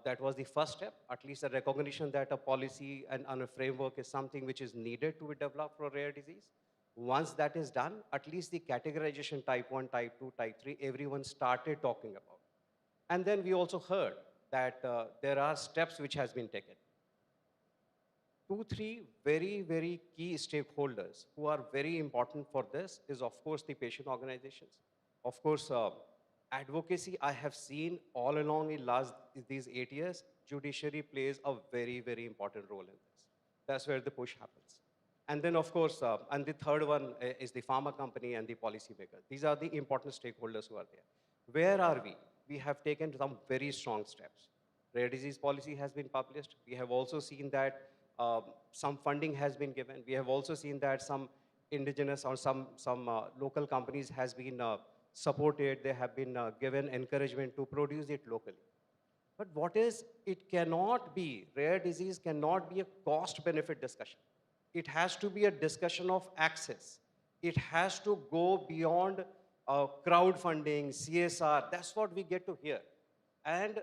That was the first step, at least a recognition that a policy and a framework is something which is needed to be developed for a rare disease. Once that is done, at least the categorization type 1, type 2, type 3, everyone started talking about. And then we also heard that there are steps which has been taken. 2, 3 very, very key stakeholders who are very important for this is, of course, the patient organizations. Of course, advocacy I have seen all along in these 8 years, judiciary plays a very, very important role in this. That's where the push happens. And then, of course, and the third one is the pharma company and the policymaker. These are the important stakeholders who are there. Where are we? We have taken some very strong steps. Rare disease policy has been published. We have also seen that some funding has been given. We have also seen that some indigenous or some local companies has been supported. They have been given encouragement to produce it locally. But what is, it cannot be, rare disease cannot be a cost benefit discussion. It has to be a discussion of access. It has to go beyond crowdfunding, CSR. That's what we get to hear. And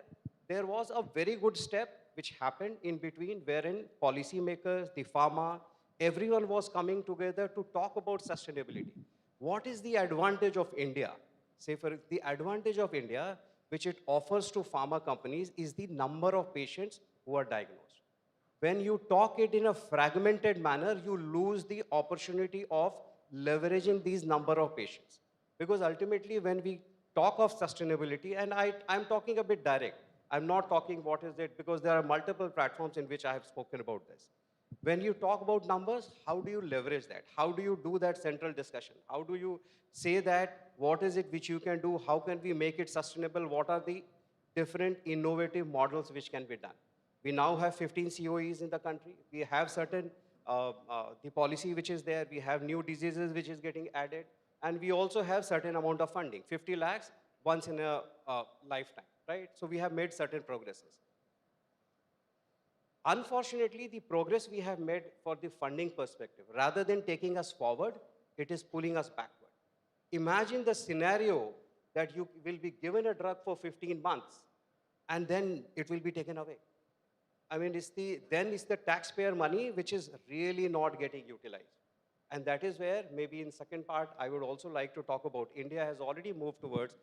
there was a very good step which happened in between wherein policymakers, the pharma, everyone was coming together to talk about sustainability. What is the advantage of India? Say for the advantage of India, which it offers to pharma companies, is the number of patients who are diagnosed. When you talk it in a fragmented manner, you lose the opportunity of leveraging these number of patients. Because ultimately, when we talk of sustainability, and I'm talking a bit direct, I'm not talking what is it, because there are multiple platforms in which I have spoken about this. When you talk about numbers, how do you leverage that? How do you do that central discussion? How do you say that what is it which you can do? How can we make it sustainable? What are the different innovative models which can be done? We now have 15 COEs in the country. We have certain, the policy which is there. We have new diseases which is getting added. And we also have certain amount of funding, 50 lakhs once in a lifetime, right? So we have made certain progresses. Unfortunately, the progress we have made for the funding perspective, rather than taking us forward, it is pulling us backward. Imagine the scenario that you will be given a drug for 15 months and then it will be taken away. I mean, then it's the taxpayer money which is really not getting utilized. And that is where maybe in second part, I would also like to talk about India has already moved towards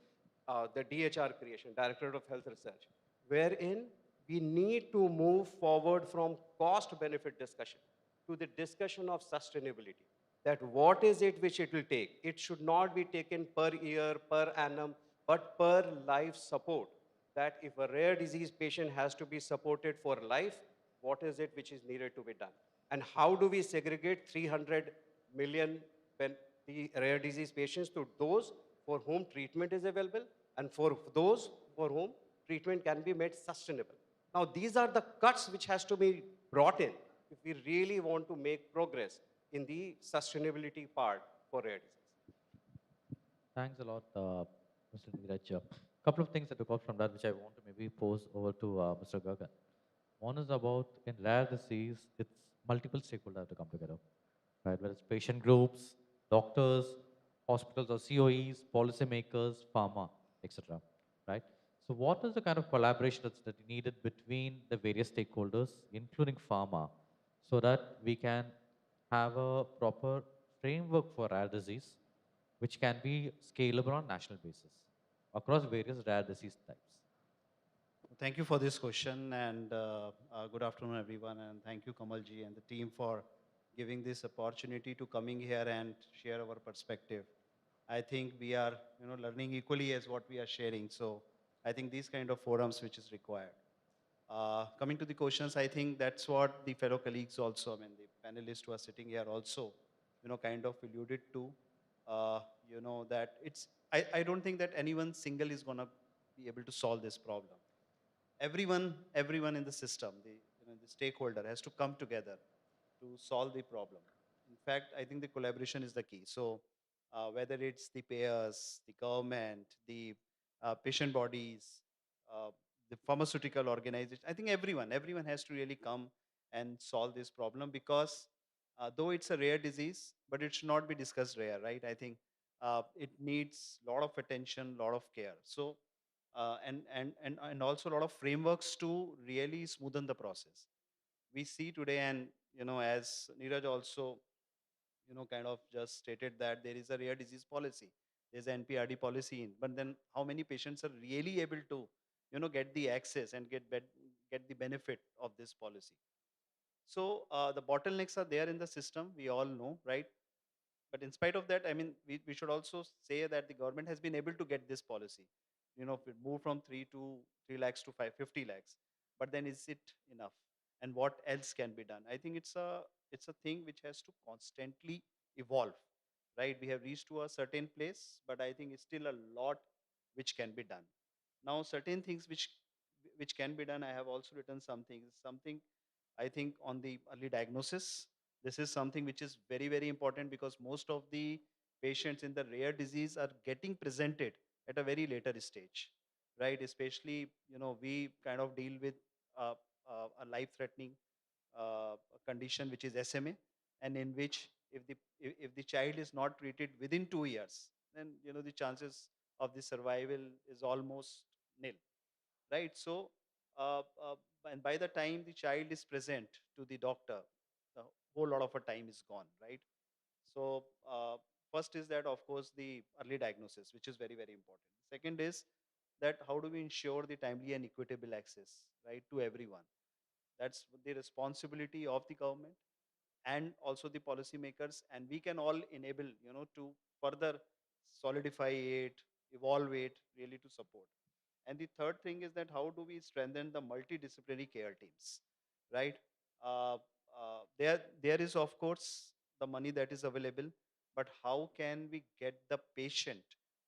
the DHR creation, Directorate of Health Research, wherein we need to move forward from cost benefit discussion to the discussion of sustainability. That what is it which it will take? It should not be taken per year, per annum, but per life support. That if a rare disease patient has to be supported for life, what is it which is needed to be done? And how do we segregate 300 million the rare disease patients to those for whom treatment is available and for those for whom treatment can be made sustainable? Now, these are the cuts which has to be brought in if we really want to make progress in the sustainability part for rare disease. Thanks a lot, Mr. Neeraj. A couple of things I took out from that, which I want to maybe pose over to Mr. Gagan. One is about in rare disease, it's multiple stakeholders to come together, right? Whether it's patient groups, doctors, hospitals or COEs, policymakers, pharma, etc. Right? So, what is the kind of collaboration that's needed between the various stakeholders, including pharma, so that we can have a proper framework for rare disease, which can be scalable on national basis across various rare disease types? Thank you for this question, and good afternoon, everyone. And thank you, Kamalji and the team, for giving this opportunity to coming here and share our perspective. I think we are, learning equally as what we are sharing. So I think these kind of forums which is required. Coming to the questions, I think that's what the fellow colleagues also, I mean, the panelists who are sitting here also, kind of alluded to, that I don't think that anyone single is going to be able to solve this problem. Everyone in the system, the stakeholder has to come together to solve the problem. In fact, I think the collaboration is the key. So whether it's the payers, the government, the patient bodies, uh, the pharmaceutical organization, I think everyone has to really come and solve this problem, because though it's a rare disease, but it should not be discussed rare, right? I think it needs a lot of attention, a lot of care. So and also a lot of frameworks to really smoothen the process. We see today, and as Neeraj also kind of just stated, that there is a rare disease policy, there's an NPRD policy in, but then how many patients are really able to get the access and get the benefit of this policy? So the bottlenecks are there in the system, we all know, right? But in spite of that, I mean, we should also say that the government has been able to get this policy. If it moved from 3 lakhs to 50 lakhs. But then is it enough? And what else can be done? I think it's a thing which has to constantly evolve, right? We have reached to a certain place, but I think it's still a lot which can be done. Now, certain things which can be done, I have also written something I think on the early diagnosis. This is something which is very, very important, because most of the patients in the rare disease are getting presented at a very later stage, right? Especially, we kind of deal with uh, a life-threatening condition, which is SMA, and in which if the child is not treated within 2 years, then the chances of the survival is almost nil, right? So, uh, uh, and by the time the child is present to the doctor, the whole lot of a time is gone, right? So, first is that, of course, the early diagnosis, which is very, very important. Second is that how do we ensure the timely and equitable access, right, to everyone? That's the responsibility of the government and also the policymakers, and we can all enable, to further solidify it, evolve it, really to support. And the third thing is that how do we strengthen the multidisciplinary care teams, right? Uh, there is, of course, the money that is available, but how can we get the patient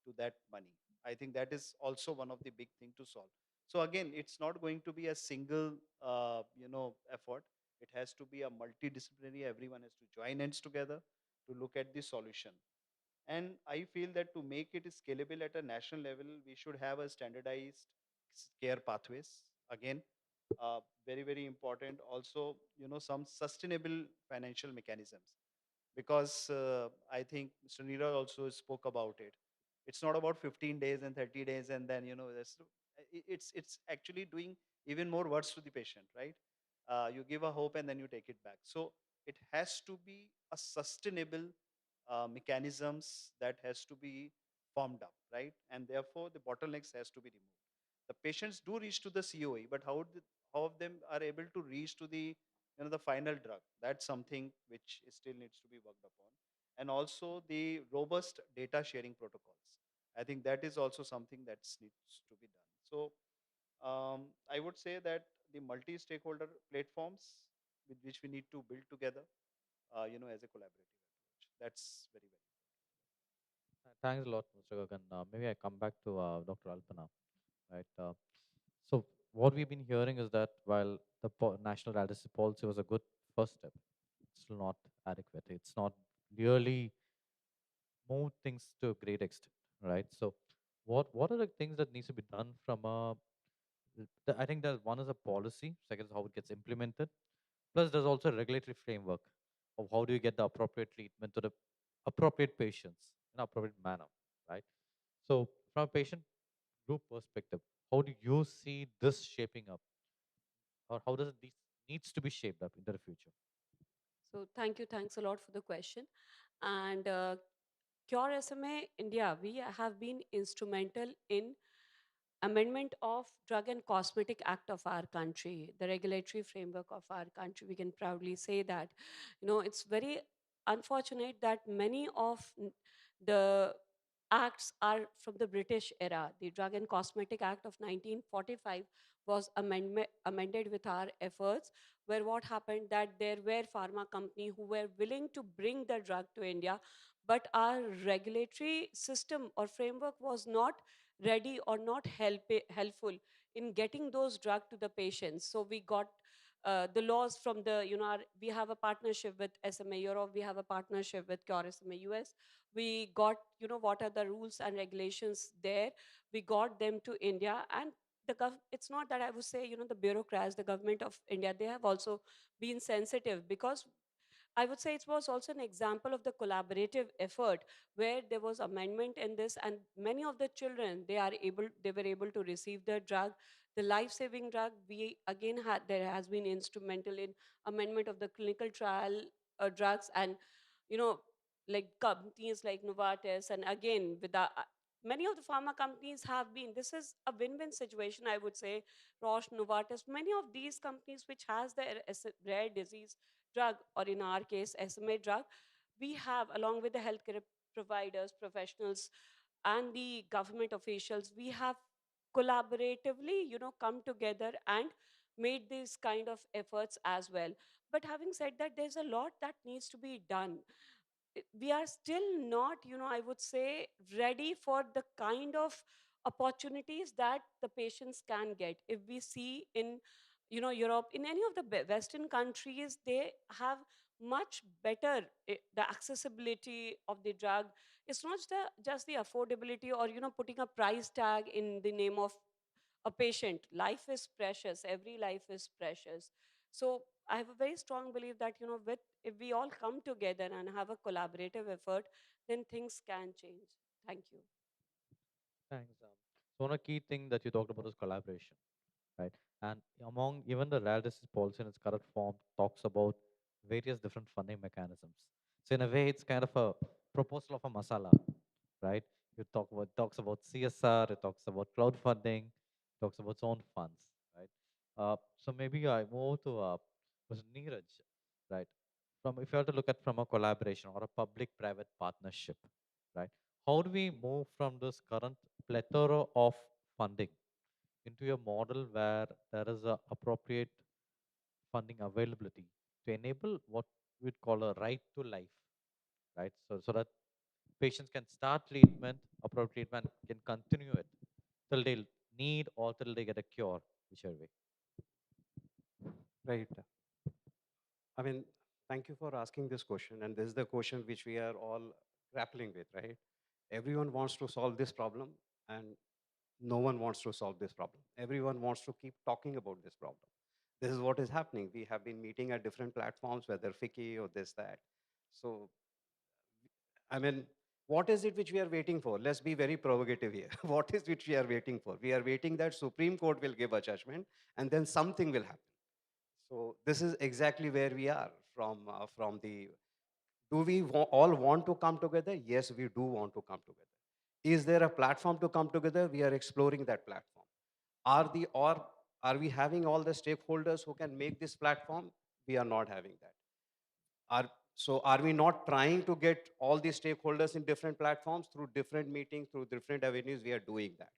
to that money? I think that is also one of the big thing to solve. So again, it's not going to be a single, effort. It has to be a multidisciplinary. Everyone has to join hands together to look at the solution. And I feel that to make it scalable at a national level, we should have a standardized care pathways. Again, very, very important. Also, some sustainable financial mechanisms, because I think Mr. Neeraj also spoke about it. It's not about 15 days and 30 days, and then it's actually doing even more worse to the patient, right? You give a hope and then you take it back. So it has to be a sustainable mechanisms that has to be formed up, right? And therefore the bottlenecks has to be removed. The patients do reach to the COE, but how of them are able to reach to the the final drug? That's something which still needs to be worked upon. And also the robust data sharing protocols. I think that is also something that needs to be done. So I would say that the multi-stakeholder platforms with which we need to build together, as a collaborative approach. That's very, very. Thanks a lot, Mr. Gagan. Maybe I come back to Dr. Alpana, right? So what we've been hearing is that while the national radiology policy was a good first step, it's still not adequate. It's not really moved things to a great extent, right? So what are the things that needs to be done from a I think that one is a policy, second is how it gets implemented. Plus, there's also a regulatory framework of how do you get the appropriate treatment to the appropriate patients in an appropriate manner, right? So, from a patient group perspective, how do you see this shaping up, or how does this needs to be shaped up into the future? So thanks a lot for the question. And Cure SMA India, we have been instrumental in amendment of Drug and Cosmetic Act of our country, the regulatory framework of our country. We can proudly say that. It's very unfortunate that many of the acts are from the British era. The Drug and Cosmetic Act of 1945 was amended with our efforts, where what happened that there were pharma companies who were willing to bring the drug to India, but our regulatory system or framework was not ready or not helpful in getting those drugs to the patients. So we got the laws from we have a partnership with SMA Europe, we have a partnership with Cure SMA US. We got, what are the rules and regulations there. We got them to India, and it's not that I would say, the bureaucrats, the government of India, they have also been sensitive, because I would say it was also an example of the collaborative effort where there was amendment in this, and many of the children they were able to receive the drug, the life-saving drug. We again had there has been instrumental in amendment of the clinical trial drugs, and you know like companies like Novartis, and again with the many of the pharma companies have been. This is a win-win situation, I would say. Roche, Novartis, many of these companies which has the rare disease drug, or in our case, SMA drug, we have, along with the healthcare providers, professionals, and the government officials, we have collaboratively, come together and made these kind of efforts as well. But having said that, there's a lot that needs to be done. We are still not, I would say, ready for the kind of opportunities that the patients can get. If we see in, Europe, in any of the Western countries, they have much better the accessibility of the drug. It's not just the affordability, or putting a price tag in the name of a patient. Life is precious, every life is precious. So I have a very strong belief that, with if we all come together and have a collaborative effort, then things can change. Thank you. Thanks. So one key thing that you talked about is collaboration, right? And among even the rare disease policy in its current form talks about various different funding mechanisms. So in a way, it's kind of a proposal of a masala, right? You talks about CSR, it talks about crowdfunding, talks about its own funds, right? So maybe I move to Mr. Neeraj, right? From if you have to look at from a collaboration or a public-private partnership, right? How do we move from this current plethora of funding into a model where there is a appropriate funding availability to enable what we'd call a right to life, right? So that patients can start treatment, appropriate treatment, can continue it till they need or till they get a cure, whichever way. Right. I mean, thank you for asking this question. And this is the question which we are all grappling with, right? Everyone wants to solve this problem, and no one wants to solve this problem. Everyone wants to keep talking about this problem. This is what is happening. We have been meeting at different platforms, whether FICCI or this, that. So, I mean, what is it which we are waiting for? Let's be very provocative here. What is which we are waiting for? We are waiting that Supreme Court will give a judgment, and then something will happen. So this is exactly where we are from the. Do we all want to come together? Yes, we do want to come together. Is there a platform to come together? We are exploring that platform. Are we having all the stakeholders who can make this platform? We are not having that. Are we not trying to get all the stakeholders in different platforms through different meetings, through different avenues? We are doing that.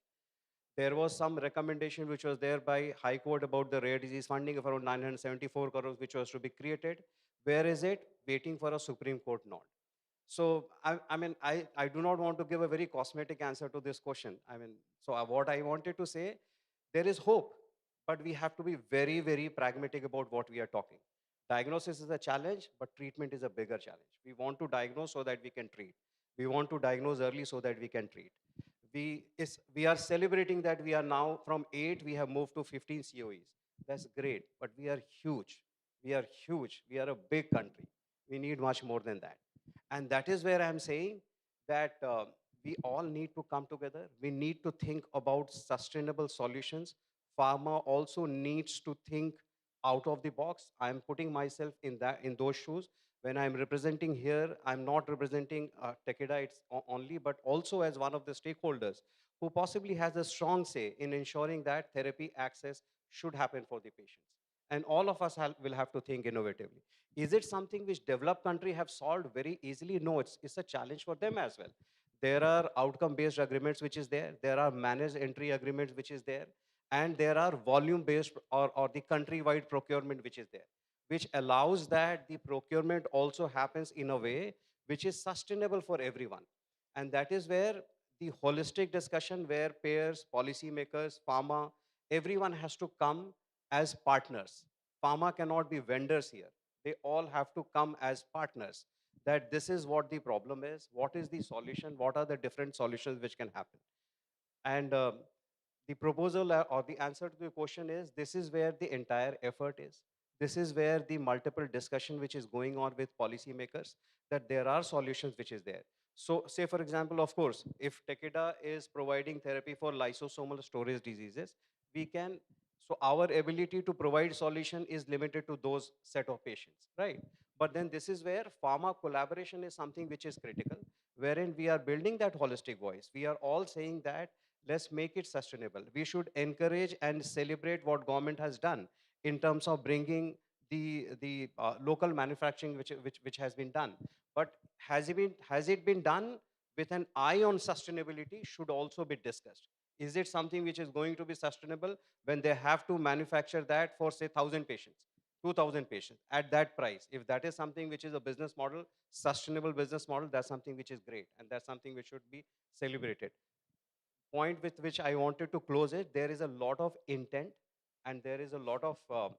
There was some recommendation which was there by High Court about the rare disease funding of around 974 crores, which was to be created. Where is it? Waiting for a Supreme Court nod. So, I do not want to give a very cosmetic answer to this question. What I wanted to say, there is hope, but we have to be very, very pragmatic about what we are talking. Diagnosis is a challenge, but treatment is a bigger challenge. We want to diagnose so that we can treat. We want to diagnose early so that we can treat. we are celebrating that we are now from 8, we have moved to 15 COEs. That's great, but we are huge. We are huge. We are a big country. We need much more than that. And that is where I'm saying that we all need to come together. We need to think about sustainable solutions. Pharma also needs to think out of the box. I'm putting myself in those shoes. When I'm representing here, I'm not representing Takeda only, but also as one of the stakeholders who possibly has a strong say in ensuring that therapy access should happen for the patients. And all of us will have to think innovatively. Is it something which developed country have solved very easily? No, it's a challenge for them as well. There are outcome-based agreements which is there. There are managed entry agreements which is there. And there are volume-based or the country-wide procurement which is there, which allows that the procurement also happens in a way which is sustainable for everyone. And that is where the holistic discussion where payers, policymakers, pharma, everyone has to come as partners. Pharma cannot be vendors here. They all have to come as partners. That this is what the problem is, what is the solution, what are the different solutions which can happen. And the proposal or the answer to the question is this is where the entire effort is. This is where the multiple discussion which is going on with policymakers, that there are solutions which is there. So say for example, of course, if Takeda is providing therapy for lysosomal storage diseases, we can, so our ability to provide solution is limited to those set of patients, right? But then this is where pharma collaboration is something which is critical, wherein we are building that holistic voice. We are all saying that let's make it sustainable. We should encourage and celebrate what government has done in terms of bringing the local manufacturing which has been done. But has it been done with an eye on sustainability should also be discussed. Is it something which is going to be sustainable when they have to manufacture that for say 1,000 patients, 2,000 patients at that price? If that is something which is a business model, sustainable business model, that's something which is great, and that's something which should be celebrated. Point with which I wanted to close it, there is a lot of intent and there is a lot of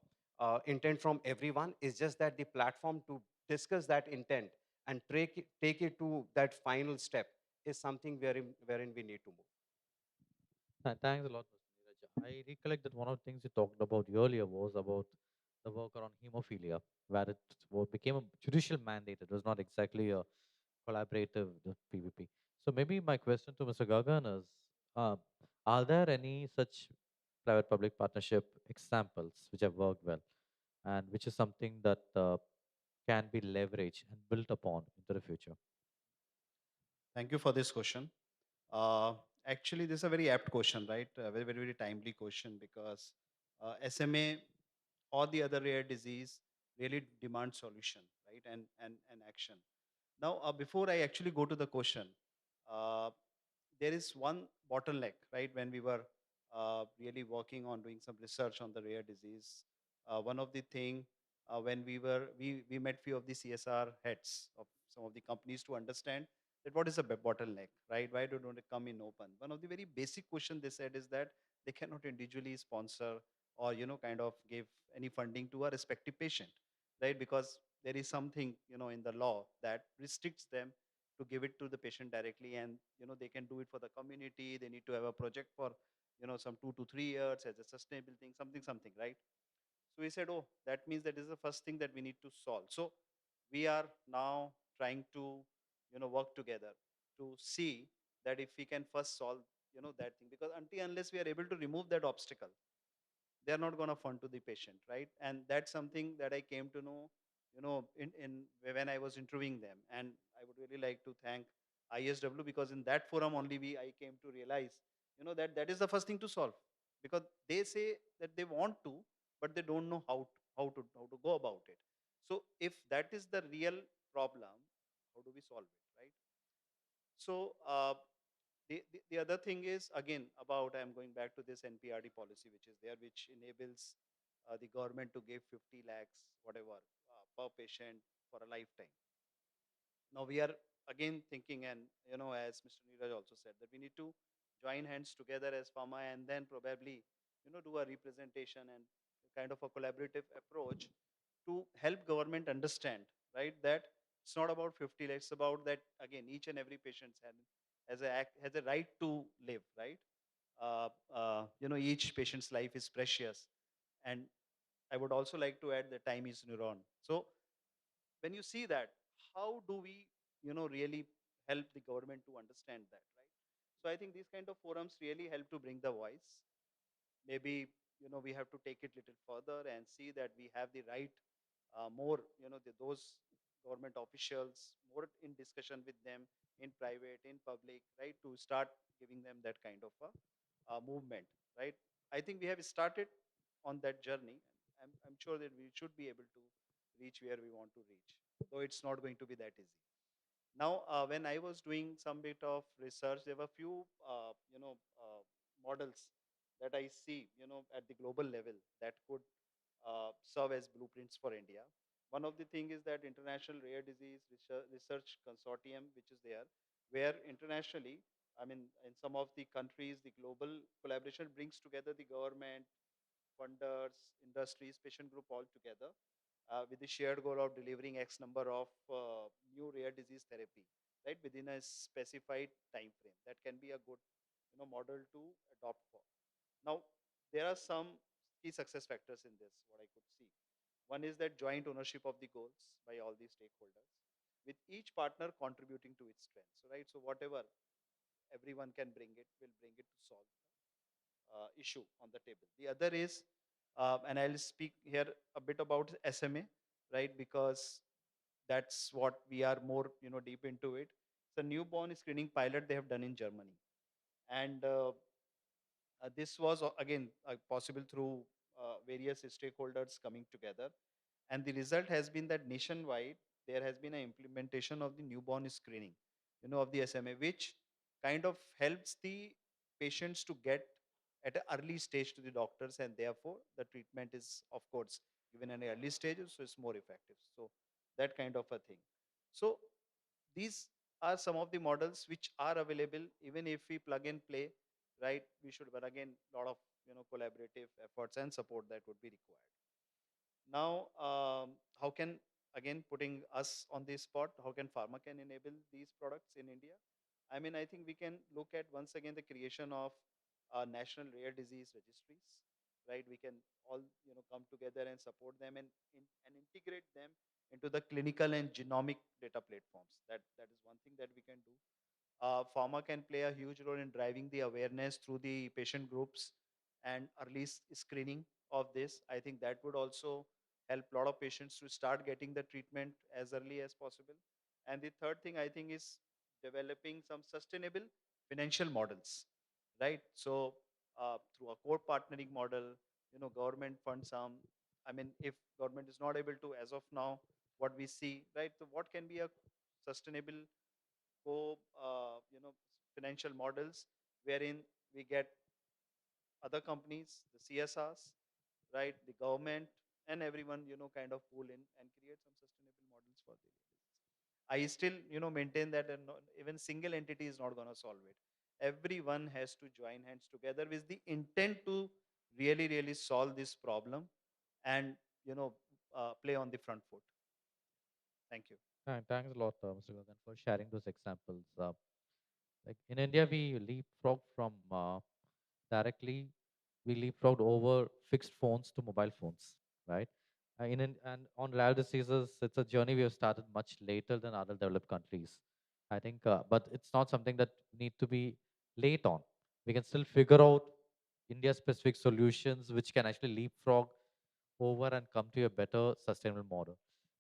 intent from everyone. It's just that the platform to discuss that intent and take it to that final step is something wherein we need to move. Thanks a lot, Mr. Neeraj. I recollect that one of the things you talked about earlier was about the work around hemophilia, where it became a judicial mandate. It was not exactly a collaborative PVP. So maybe my question to Mr. Gagan is, uh, are there any such private-public partnership examples which have worked well and which is something that can be leveraged and built upon into the future? Thank you for this question. Uh, Actually, this is a very apt question, right? A very, very, very timely question because SMA or the other rare disease really demand solution, right? And action. Now, before I actually go to the question, uh, there is one bottleneck, right? When we were really working on doing some research on the rare disease, one of the thing when we met few of the CSR heads of some of the companies to understand that what is a bottleneck, right? Why don't they come in open? One of the very basic question they said is that they cannot individually sponsor or kind of give any funding to a respective patient, right? Because there is something in the law that restricts them to give it to the patient directly, and they can do it for the community. They need to have a project for some 2 to 3 years as a sustainable thing, something, right? So we said, oh, that means that is the first thing that we need to solve. So we are now trying to work together to see that if we can first solve that thing, because until unless we are able to remove that obstacle, they're not going to fund to the patient, right? And that's something that I came to know in when I was interviewing them. And I would really like to thank ISW, because in that forum only I came to realize that that is the first thing to solve, because they say that they want to, but they don't know how to go about it. So if that is the real problem, how do we solve it, right? So the other thing is again about, I'm going back to this NPRD policy which is there, which enables the government to give 50 lakhs whatever per patient for a lifetime. Now we are again thinking, and as Mr. Neeraj also said, that we need to join hands together as pharma, and then probably do a representation and kind of a collaborative approach to help government understand, right, that it's not about 50 lakhs, it's about that again each and every patient has a right to live, right? Each patient's life is precious. And I would also like to add that time is neuron. So when you see that, how do we, really help the government to understand that, right? So I think these kind of forums really help to bring the voice. Maybe, we have to take it little further and see that we have the right, more, those government officials, more in discussion with them in private, in public, right, to start giving them that kind of a movement, right? I think we have started on that journey. I'm sure that we should be able to reach where we want to reach, though it's not going to be that easy. Now, when I was doing some bit of research, there were few, models that I see, at the global level that could serve as blueprints for India. One of the thing is that International Rare Disease Research Consortium, which is there, where internationally, I mean, in some of the countries, the global collaboration brings together the government, funders, industries, patient group all together with the shared goal of delivering X number of new rare disease therapy, right, within a specified time frame. That can be a good, model to adopt for. Now, there are some key success factors in this, what I could see. One is that joint ownership of the goals by all the stakeholders, with each partner contributing to its strengths, right? So whatever everyone can bring it, will bring it to solve issue on the table. The other is, and I'll speak here a bit about SMA, right? Because that's what we are more, deep into it. It's a newborn screening pilot they have done in Germany, and this was again possible through various stakeholders coming together. And the result has been that nationwide there has been an implementation of the newborn screening, of the SMA, which kind of helps the patients to get at an early stage to the doctors, and therefore the treatment is, of course, given at an early stage, so it's more effective. So that kind of a thing. So these are some of the models which are available. Even if we plug and play, right, we should, but again, a lot of, collaborative efforts and support that would be required. Now, how can, again, putting us on the spot, how can pharma can enable these products in India? I mean, I think we can look at once again the creation of national rare disease registries, right? We can all, come together and support them and integrate them into the clinical and genomic data platforms. That is one thing that we can do. Pharma can play a huge role in driving the awareness through the patient groups and early screening of this. I think that would also help a lot of patients to start getting the treatment as early as possible. And the third thing I think is developing some sustainable financial models, right? So through a core partnering model, government funds some. I mean, if government is not able to, as of now, what we see, right? So what can be a sustainable financial models wherein we get other companies, the CSRs, right, the government, and everyone, kind of pool in and create some sustainable models for the disease. I still, maintain that even single entity is not going to solve it. Everyone has to join hands together with the intent to really, really solve this problem and, play on the front foot. Thank you. Thanks a lot, Mr. Gagan, for sharing those examples. Like in India, we leapfrog from directly, we leapfrogged over fixed phones to mobile phones, right? And on rare diseases, it's a journey we have started much later than other developed countries. I think, but it's not something that need to be late on. We can still figure out India-specific solutions which can actually leapfrog over and come to a better sustainable model.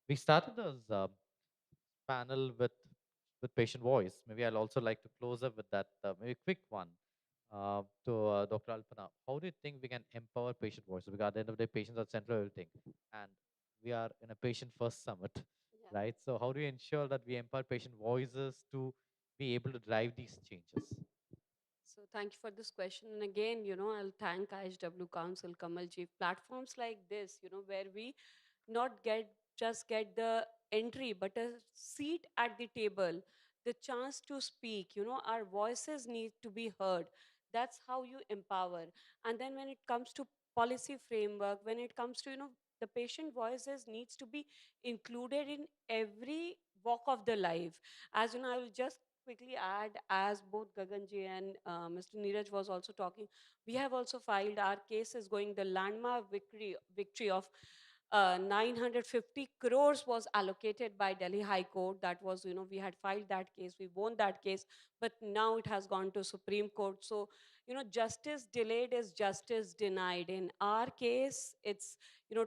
We started as panel with patient voice. Maybe I'll also like to close up with that, maybe quick one to Dr. Alpana. How do you think we can empower patient voice? Because at the end of the day, patients are central to everything, and we are in a patient-first summit, Yeah. right? So how do we ensure that we empower patient voices to be able to drive these changes? So thank you for this question. And again, I'll thank IHW Council, Kamalji. Platforms like this, where we not just get the entry, but a seat at the table, the chance to speak, our voices need to be heard. That's how you empower. And then when it comes to policy framework, when it comes to, the patient voices needs to be included in every walk of the life. As you know, I will just quickly add, as both Gaganji and Mr. Neeraj was also talking, we have also filed our case is going the landmark victory of 950 crores was allocated by Delhi High Court. That was, we had filed that case, we won that case, but now it has gone to Supreme Court. So, justice delayed is justice denied. In our case, it's,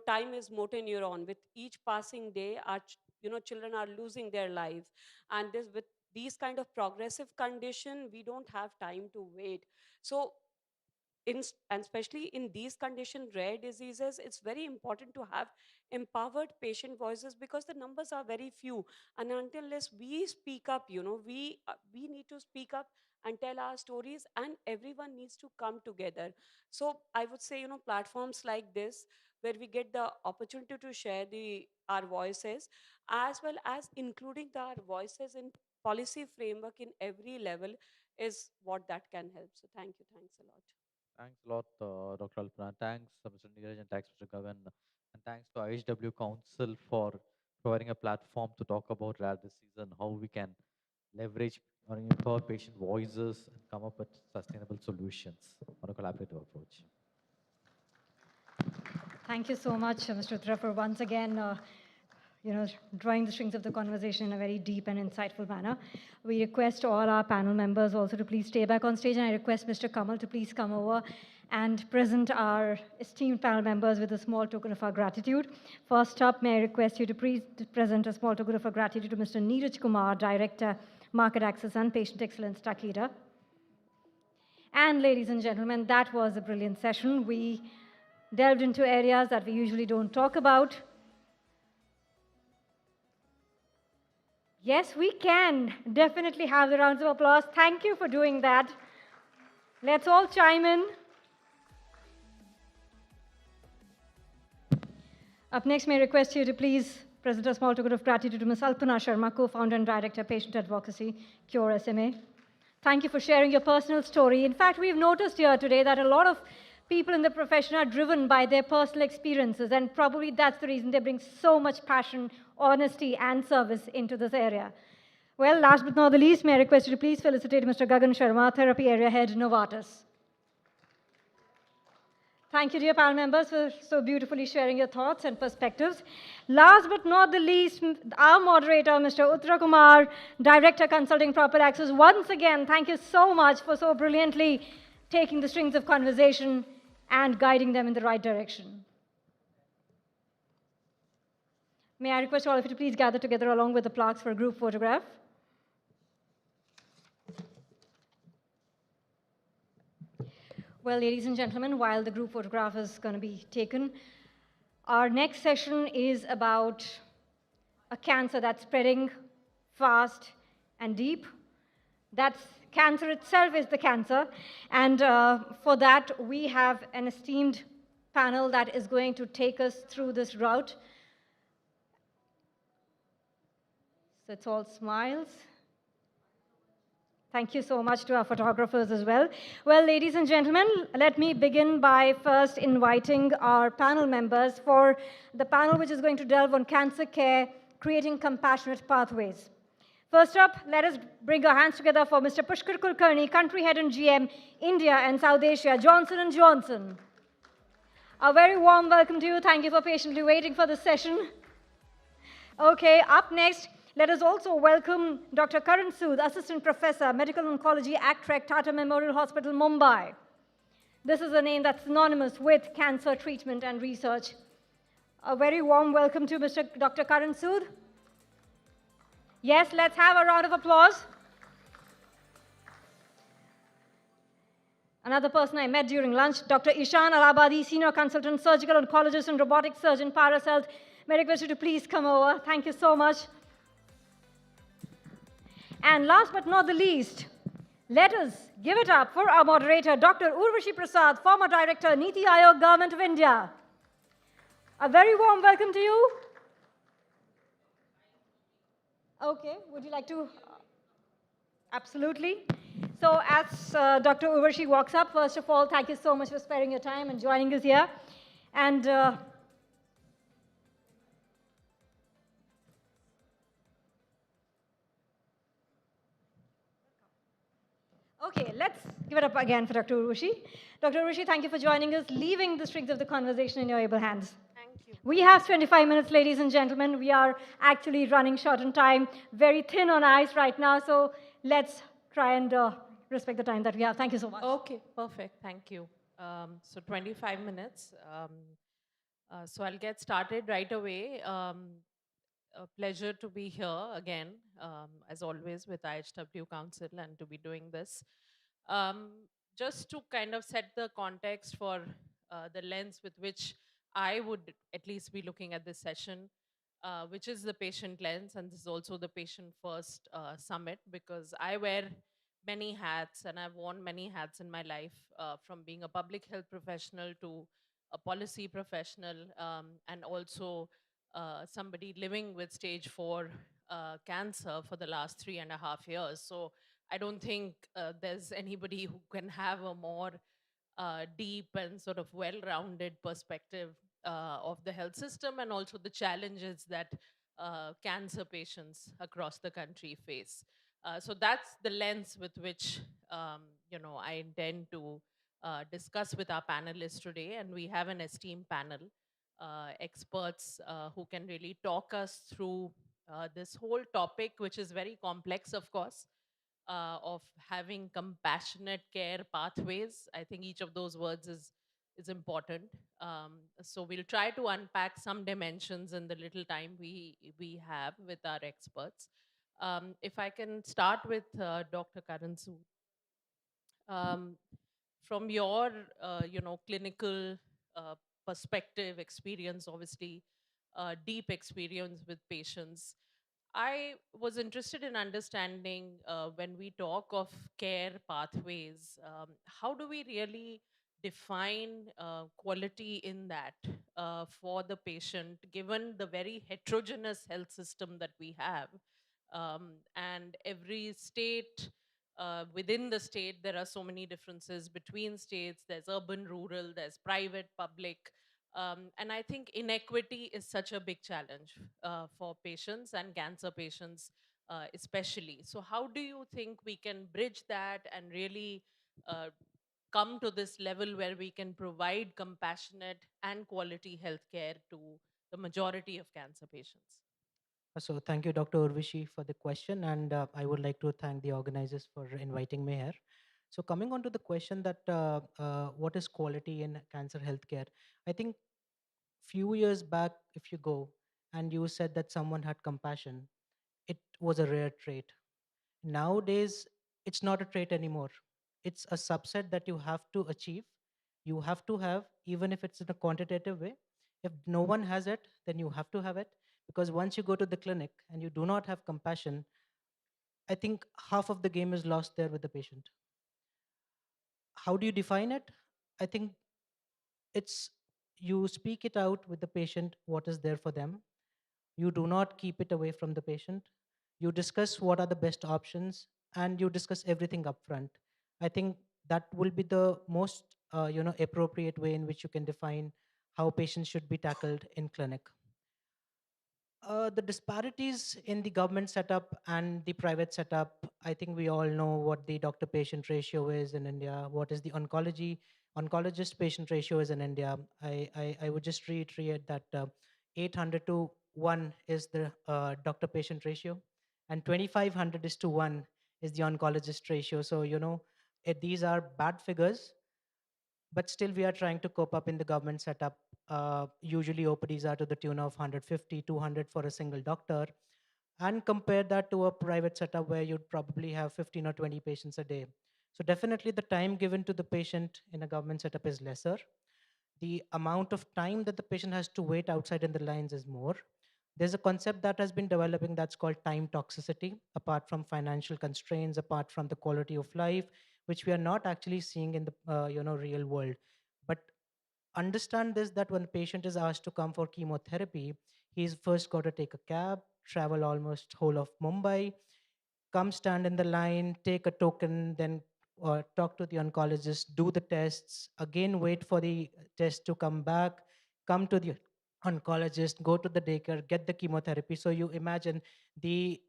time is motor neuron. With each passing day, our, children are losing their life. And this, with these kind of progressive condition, we don't have time to wait. So and especially in these condition rare diseases, it's very important to have empowered patient voices, because the numbers are very few, and unless we speak up, we need to speak up and tell our stories, and everyone needs to come together. So I would say, platforms like this, where we get the opportunity to share our voices, as well as including our voices in policy framework in every level, is what that can help. So thanks a lot. Thanks a lot, Dr. Alpana. Thanks, Mr. Neeraj, and thanks, Mr. Gagan. And thanks to IHW Council for providing a platform to talk about rare disease and how we can leverage or empower patient voices and come up with sustainable solutions on a collaborative approach. Thank you so much, Mr. Uttara, for once again, drawing the strings of the conversation in a very deep and insightful manner. We request all our panel members also to please stay back on stage, and I request Mr. Kamal to please come over and present our esteemed panel members with a small token of our gratitude. First up, may I request you to please present a small token of our gratitude to Mr. Neeraj Kumar, Director, Market Access and Patient Excellence, Takeda. And ladies and gentlemen, that was a brilliant session. We delved into areas that we usually don't talk about. Yes, we can definitely have the rounds of applause. Thank you for doing that. Let's all chime in. Up next, may I request you to please present a small token of gratitude to Ms. Alpana Sharma, co-founder and director, Patient Advocacy, Cure SMA. Thank you for sharing your personal story. In fact, we've noticed here today that a lot of people in the profession are driven by their personal experiences, and probably that's the reason they bring so much passion, honesty, and service into this area. Well, last but not the least, may I request you to please felicitate Mr. Gagan Sharma, Therapy Area Head, Novartis. Thank you, dear panel members, for so beautifully sharing your thoughts and perspectives. Last but not the least, our moderator, Mr. Uttara Kumar, Director, Consulting Proper Access. Once again, thank you so much for so brilliantly taking the strings of conversation and guiding them in the right direction. May I request all of you to please gather together along with the plaques for a group photograph. Well, ladies and gentlemen, while the group photograph is going to be taken, our next session is about a cancer that's spreading fast and deep. That's cancer itself is the cancer. And for that, we have an esteemed panel that is going to take us through this route. So it's all smiles. Thank you so much to our photographers as well. Well, ladies and gentlemen, let me begin by first inviting our panel members for the panel which is going to delve on cancer care, creating compassionate pathways. First up, let us bring our hands together for Mr. Pushkar Kulkarni, Country Head and GM, India and South Asia, Johnson & Johnson. A very warm welcome to you. Thank you for patiently waiting for this session. Okay, up next, let us also welcome Dr. Karan Sood, Assistant Professor, Medical Oncology, ACTREC, Tata Memorial Hospital, Mumbai. This is a name that's synonymous with cancer treatment and research. A very warm welcome to Dr. Karan Sood. Yes, let's have a round of applause. Another person I met during lunch, Dr. Ishan Alabadi, Senior Consultant, Surgical Oncologist and Robotic Surgeon, Paras Health. May I request you to please come over. Thank you so much. And last but not the least, let us give it up for our moderator, Dr. Urvashi Prasad, former Director, Niti Aayog, Government of India. A very warm welcome to you. Okay, would you like to? Absolutely. So as Dr. Urvashi walks up, first of all, thank you so much for sparing your time and joining us here. And Okay, let's give it up again for Dr. Urushi. Dr. Urushi, thank you for joining us, leaving the strings of the conversation in your able hands. Thank you. We have 25 minutes, ladies and gentlemen. We are actually running short on time, very thin on ice right now, so let's try and respect the time that we have. Thank you so much. Okay, perfect. Thank you. So 25 minutes. So I'll get started right away. A pleasure to be here again, as always, with IHW Council and to be doing this. Um, just to kind of set the context for the lens with which I would at least be looking at this session, which is the patient lens, and this is also the patient first summit, because I wear many hats and I've worn many hats in my life, from being a public health professional to a policy professional, and also somebody living with stage 4 cancer for the last 3.5 years. So I don't think there's anybody who can have a more deep and sort of well-rounded perspective of the health system and also the challenges that cancer patients across the country face. So that's the lens with which I intend to discuss with our panelists today, and we have an esteemed panel, experts who can really talk us through this whole topic, which is very complex, of course, of having compassionate care pathways. I think each of those words is important. So we'll try to unpack some dimensions in the little time we have with our experts. If I can start with Dr. Karan Sood. Um, from your clinical perspective, experience, obviously deep experience with patients, I was interested in understanding, when we talk of care pathways, how do we really define quality in that for the patient, given the very heterogeneous health system that we have? And every state, within the state, there are so many differences between states. There's urban, rural, there's private, public. And I think inequity is such a big challenge for patients and cancer patients, especially. So, how do you think we can bridge that and really uh, come to this level where we can provide compassionate and quality healthcare to the majority of cancer patients? So thank you, Dr. Urvishi, for the question, and I would like to thank the organizers for inviting me here. So coming on to the question that what is quality in cancer healthcare, I think few years back, if you go and you said that someone had compassion, it was a rare trait. Nowadays, it's not a trait anymore. It's a subset that you have to achieve. You have to have, even if it's in a quantitative way. If no one has it, then you have to have it. Because once you go to the clinic and you do not have compassion, I think half of the game is lost there with the patient. How do you define it? I think it's you speak it out with the patient what is there for them. You do not keep it away from the patient. You discuss what are the best options, and you discuss everything upfront. I think that will be the most appropriate way in which you can define how patients should be tackled in clinic. The disparities in the government setup and the private setup, I think we all know what the doctor-patient ratio is in India, what is the oncologist-patient ratio is in India. I would just reiterate that 800 to 1 is the doctor-patient ratio, and 2500 is to 1 is the oncologist ratio. So, these are bad figures, but still we are trying to cope up in the government setup. Usually OPDs are to the tune of 150, 200 for a single doctor, and compare that to a private setup where you'd probably have 15 or 20 patients a day. So definitely the time given to the patient in a government setup is lesser. The amount of time that the patient has to wait outside in the lines is more. There's a concept that has been developing that's called time toxicity, apart from financial constraints, apart from the quality of life, which we are not actually seeing in the real world. But understand this, that when the patient is asked to come for chemotherapy, he's first got to take a cab, travel almost whole of Mumbai, come stand in the line, take a token, then talk to the oncologist, do the tests, again wait for the test to come back, come to the oncologist, go to the daycare, get the chemotherapy. So you imagine the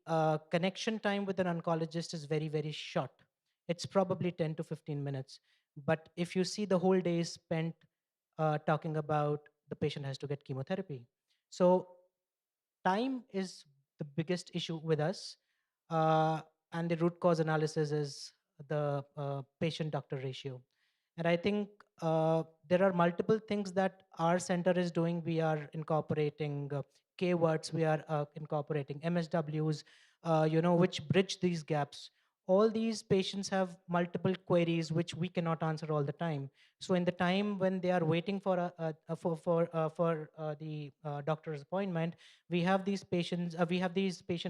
connection time with an oncologist is very, very short. it's probably 10 to 15 minutes. But if you see the whole day is spent talking about the patient has to get chemotherapy. So time is the biggest issue with us, uh, and the root cause analysis is the patient doctor ratio. And I think there are multiple things that our center is doing. We are incorporating keywords, we are incorporating MSWs, which bridge these gaps. All these patients have multiple queries which we cannot answer all the time. So in the time when they are waiting for the doctor's appointment, we have these patient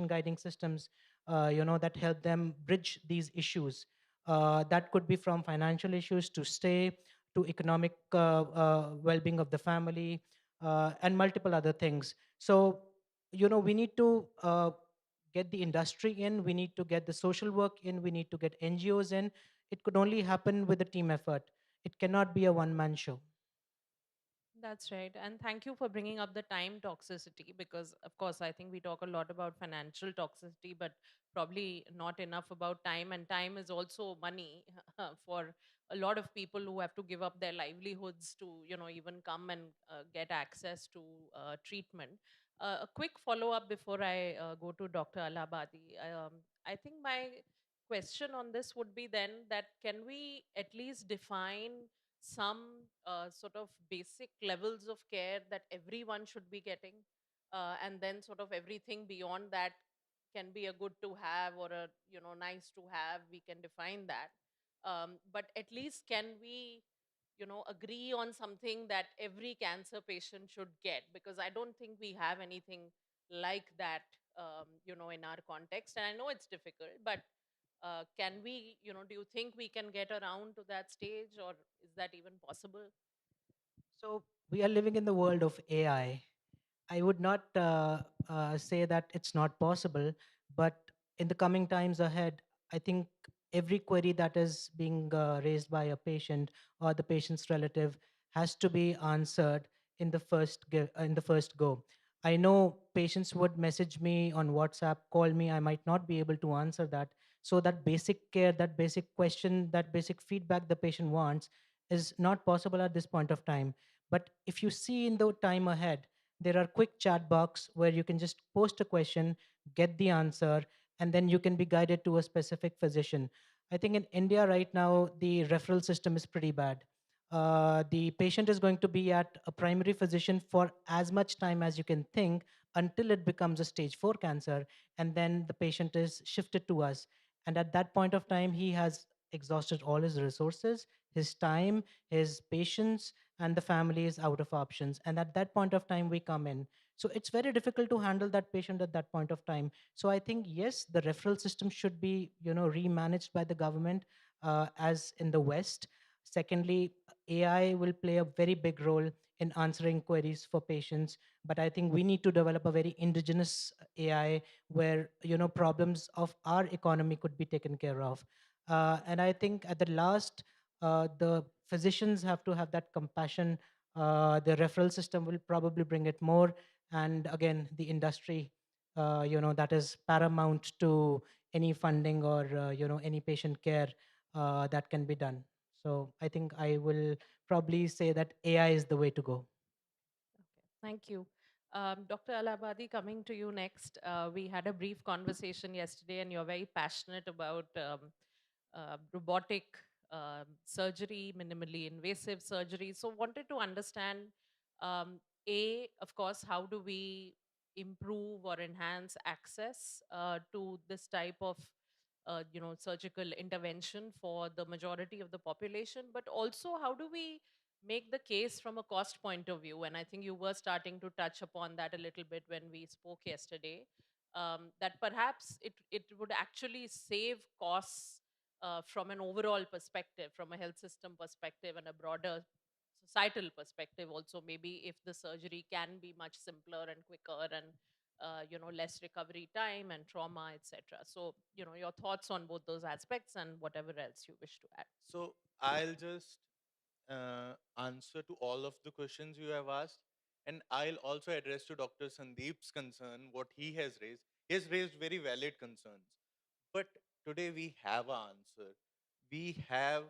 guiding systems, that help them bridge these issues. That could be from financial issues to stay to economic well-being of the family, and multiple other things. So we need to get the industry in, we need to get the social work in, we need to get NGOs in. It could only happen with a team effort. It cannot be a one-man show. That's right. And thank you for bringing up the time toxicity because, of course, I think we talk a lot about financial toxicity, but probably not enough about time. And time is also money for a lot of people who have to give up their livelihoods to, even come and get access to treatment. A quick follow up before I go to Dr. Alabadi. I think my question on this would be then that can we at least define some sort of basic levels of care that everyone should be getting, and then sort of everything beyond that can be a good to have or a nice to have. We can define that, but at least can we agree on something that every cancer patient should get, because I don't think we have anything like that in our context, and I know it's difficult, but can we, do you think we can get around to that stage, or is that even possible? So we are living in the world of AI. I would not say that it's not possible, but in the coming times ahead, I think every query that is being raised by a patient or the patient's relative has to be answered in the first go. I know patients would message me on WhatsApp, call me. I might not be able to answer that. So that basic care, that basic question, that basic feedback the patient wants is not possible at this point of time. But if you see in the time ahead, there are quick chat box where you can just post a question, get the answer, and then you can be guided to a specific physician. I think in India right now, the referral system is pretty bad. The patient is going to be at a primary physician for as much time as you can think until it becomes a stage 4 cancer, and then the patient is shifted to us. And at that point of time, he has exhausted all his resources, his time, his patience, and the family is out of options. And at that point of time, we come in. So it's very difficult to handle that patient at that point of time. So I think, yes, the referral system should be, remanaged by the government, as in the West. Secondly, AI will play a very big role in answering queries for patients, but I think we need to develop a very indigenous AI where problems of our economy could be taken care of. And I think at the last, the physicians have to have that compassion. The referral system will probably bring it more, and again, the industry, that is paramount to any funding or any patient care that can be done. So I think I will probably say that AI is the way to go. Thank you. Dr. Alabadi, coming to you next. We had a brief conversation yesterday, and you're very passionate about robotic surgery, minimally invasive surgery. So, wanted to understand, of course, how do we improve or enhance access to this type of surgical intervention for the majority of the population, but also how do we make the case from a cost point of view? And I think you were starting to touch upon that a little bit when we spoke yesterday, that perhaps it would actually save costs from an overall perspective, from a health system perspective and a broader societal perspective also, maybe if the surgery can be much simpler and quicker and less recovery time and trauma, etc. So your thoughts on both those aspects and whatever else you wish to add. So I'll just answer to all of the questions you have asked, and I'll also address to Dr. Sandeep's concern what he has raised. He has raised very valid concerns, but today we have an answer. we have,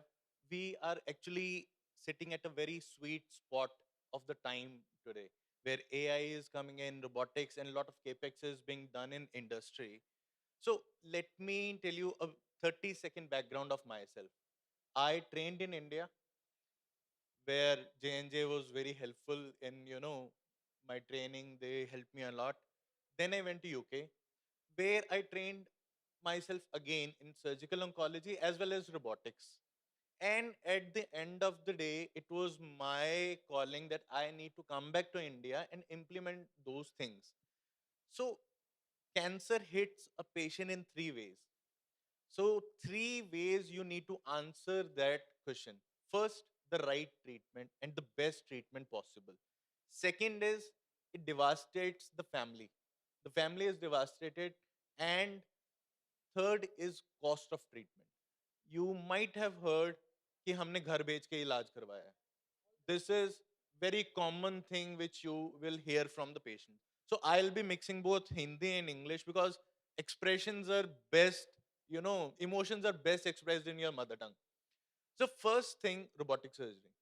we are actually sitting at a very sweet spot of the time today, where AI is coming in, robotics, and a lot of capex is being done in industry. So let me tell you a 30-second background of myself. I trained in India, where J&J was very helpful in, my training. They helped me a lot. Then I went to UK, where I trained myself again in surgical oncology as well as robotics. And at the end of the day, it was my calling that I need to come back to India and implement those things. So cancer hits a patient in three ways. So, three ways you need to answer that question. First, the right treatment and the best treatment possible. Second is it devastates the family. The family is devastated. And third is cost of treatment. You might have heard कि हमने घर बेच के इलाज करवाया है. This is very common thing which you will hear from the patient. So I'll be mixing both Hindi and English because expressions are best, emotions are best expressed in your mother tongue. So first thing, robotic surgery.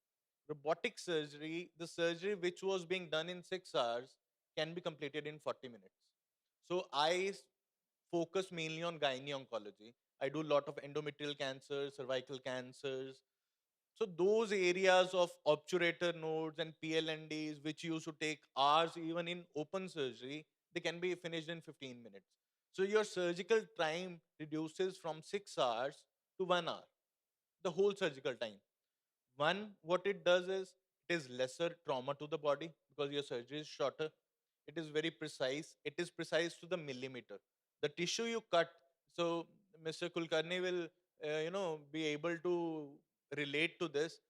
Robotic surgery, the surgery which was being done in 6 hours can be completed in 40 minutes. So focus mainly on gynae oncology. I do a lot of endometrial cancers, cervical cancers, so those areas of obturator nodes and PLNDs, which used to take hours even in open surgery, they can be finished in 15 minutes. So your surgical time reduces from 6 hours to 1 hour, the whole surgical time. One, what it does is it is lesser trauma to the body because your surgery is shorter. It is very precise. It is precise to the millimeter. The tissue you cut, so Mr. Kulkarni will, be able to relate to this.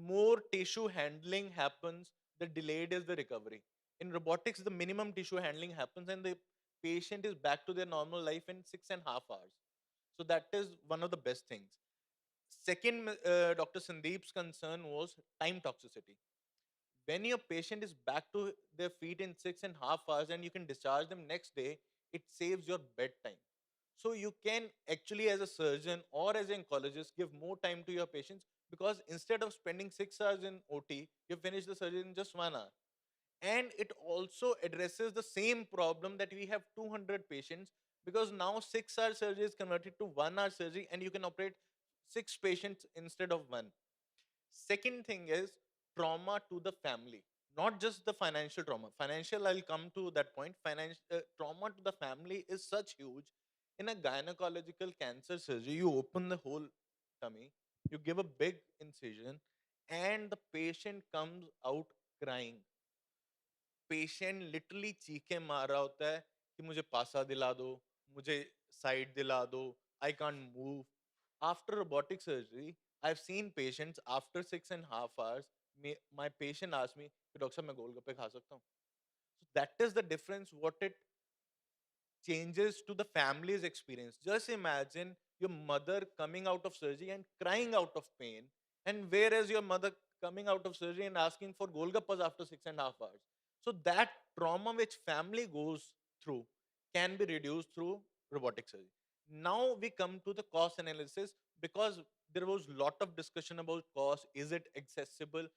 More tissue handling happens, the delayed is the recovery. In robotics, the minimum tissue handling happens and the patient is back to their normal life in 6.5 hours. So that is one of the best things. Second, Dr. Sandeep's concern was time toxicity. When your patient is back to their feet in 6.5 hours and you can discharge them next day, it saves your bedtime. So you can actually, as a surgeon or as an oncologist, give more time to your patients because instead of spending 6 hours in OT, you finish the surgery in just 1 hour. And it also addresses the same problem that we have 200 patients because now 6 hour surgery is converted to 1 hour surgery and you can operate 6 patients instead of one. Second thing is trauma to the family, not just the financial trauma. Financial, I'll come to that point. Financial trauma to the family is such huge. In a gynecological cancer surgery, you open the whole tummy, you give a big incision, and the patient comes out crying. Patient literally चीखे मार रहा होता है कि मुझे पासा दिला दो, मुझे साइड दिला दो, I can't move. After robotic surgery, I've seen patients after 6.5 hours, my patient asked me कि डॉक्टर साहब मैं गोलगप्पे खा सकता हूँ. So that is the difference what it changes to the family's experience. Just imagine your mother coming out of surgery and crying out of pain, and whereas your mother coming out of surgery and asking for golgappas after 6.5 hours. So that trauma which family goes through can be reduced through robotic surgery. Now we come to the cost analysis because there was a lot of discussion about cost. Is it accessible?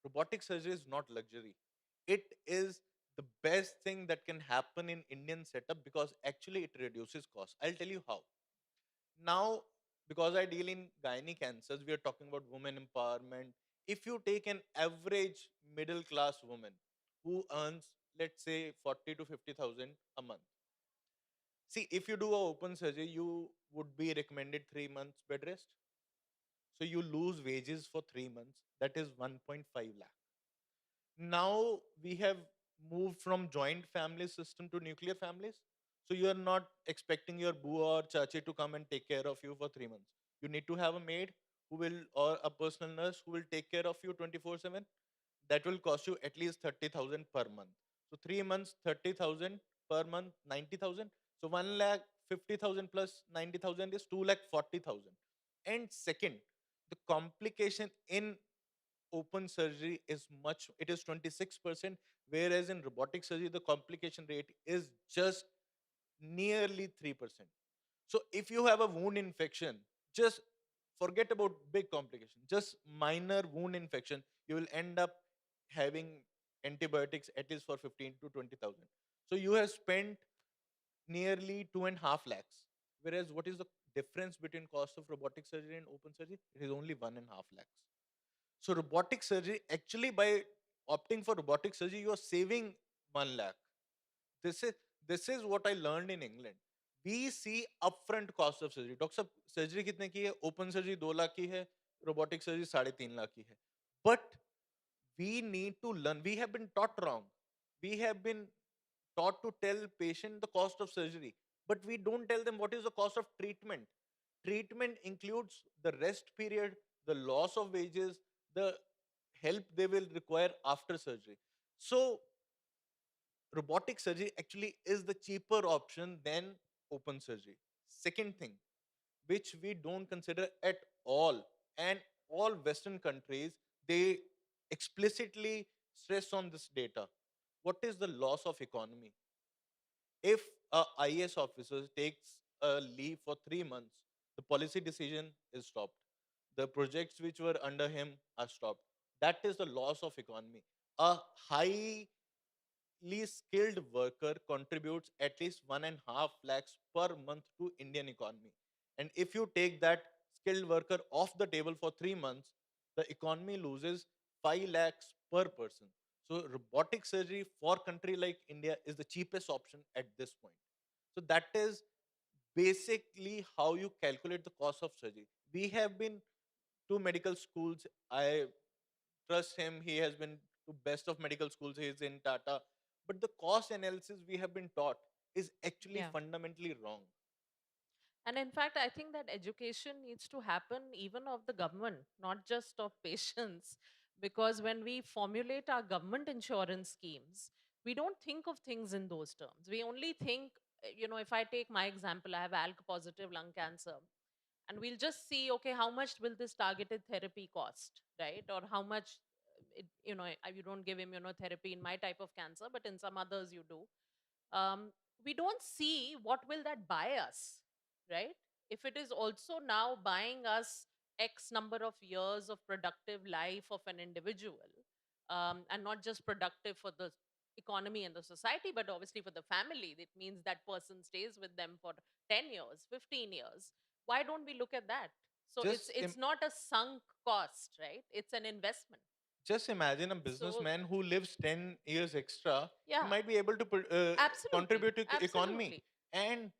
Robotic surgery is not luxury. It is the best thing that can happen in Indian setup because actually it reduces cost. I'll tell you how. Now, because I deal in gynae cancers, we are talking about women empowerment. If you take an average middle class woman who earns, let's say, 40 to 50,000 a month. See, if you do a open surgery, you would be recommended 3 months bed rest. So you lose wages for 3 months. That is 1.5 lakh. Now we have moved from joint family system to nuclear families. So you are not expecting your boo or chachi to come and take care of you for 3 months. You need to have a maid who will, or a personal nurse who will take care of you 24/7. That will cost you at least 30,000 per month. So 3 months, 30,000 per month, 90,000. So 1 lakh 50,000 plus 90,000 is 2 lakh 40,000. And second, the complication in open surgery is much, it is 26%, whereas in robotic surgery the complication rate is just nearly 3%. So if you have a wound infection, just forget about big complication, just minor wound infection, you will end up having antibiotics at least for 15 to 20,000. So you have spent nearly 2.5 lakhs. Whereas what is the difference between cost of robotic surgery and open surgery? It is only 1.5 lakhs. So robotic surgery, actually by opting for robotic surgery, you are saving 1 lakh. This is this is what I learned in England. We see upfront cost of surgery. Doctor साहब surgery कितने की है? Open surgery 2 lakh की है, robotic surgery 3.5 lakh की है. But we need to learn. We have been taught wrong. We have been taught to tell patient the cost of surgery, but we don't tell them what is the cost of treatment. Treatment includes the rest period, the loss of wages, the help they will require after surgery. So robotic surgery actually is the cheaper option than open surgery. Second thing, which we don't consider at all, and all Western countries, they explicitly stress on this data. What is the loss of economy? If a IAS officer takes a leave for 3 months, the policy decision is stopped. The projects which were under him are stopped. That is the loss of economy. A highly skilled worker contributes at least 1.5 lakhs per month to Indian economy. And if you take that skilled worker off the table for 3 months, the economy loses 5 lakhs per person. So robotic surgery for country like India is the cheapest option at this point. So that is basically how you calculate the cost of surgery. We have been to medical schools. I trust him. He has been to best of medical schools. He is in Tata. But the cost analysis we have been taught is actually Yeah. fundamentally wrong. And in fact, I think that education needs to happen even of the government, not just of patients. Because when we formulate our government insurance schemes, we don't think of things in those terms. We only think, if I take my example, I have ALK positive lung cancer. And we'll just see, okay, how much will this targeted therapy cost, right? Or how much, you don't give immunotherapy in my type of cancer, but in some others you do. We don't see what will that buy us, right? If it is also now buying us x number of years of productive life of an individual, and not just productive for the economy and the society, but obviously for the family, it means that person stays with them for 10 years, 15 years. Why don't we look at that? So Just it's not a sunk cost, right? It's an investment. just imagine a So businessman who lives 10 years extra. He yeah, might be able to absolutely, contribute to economy. absolutely. And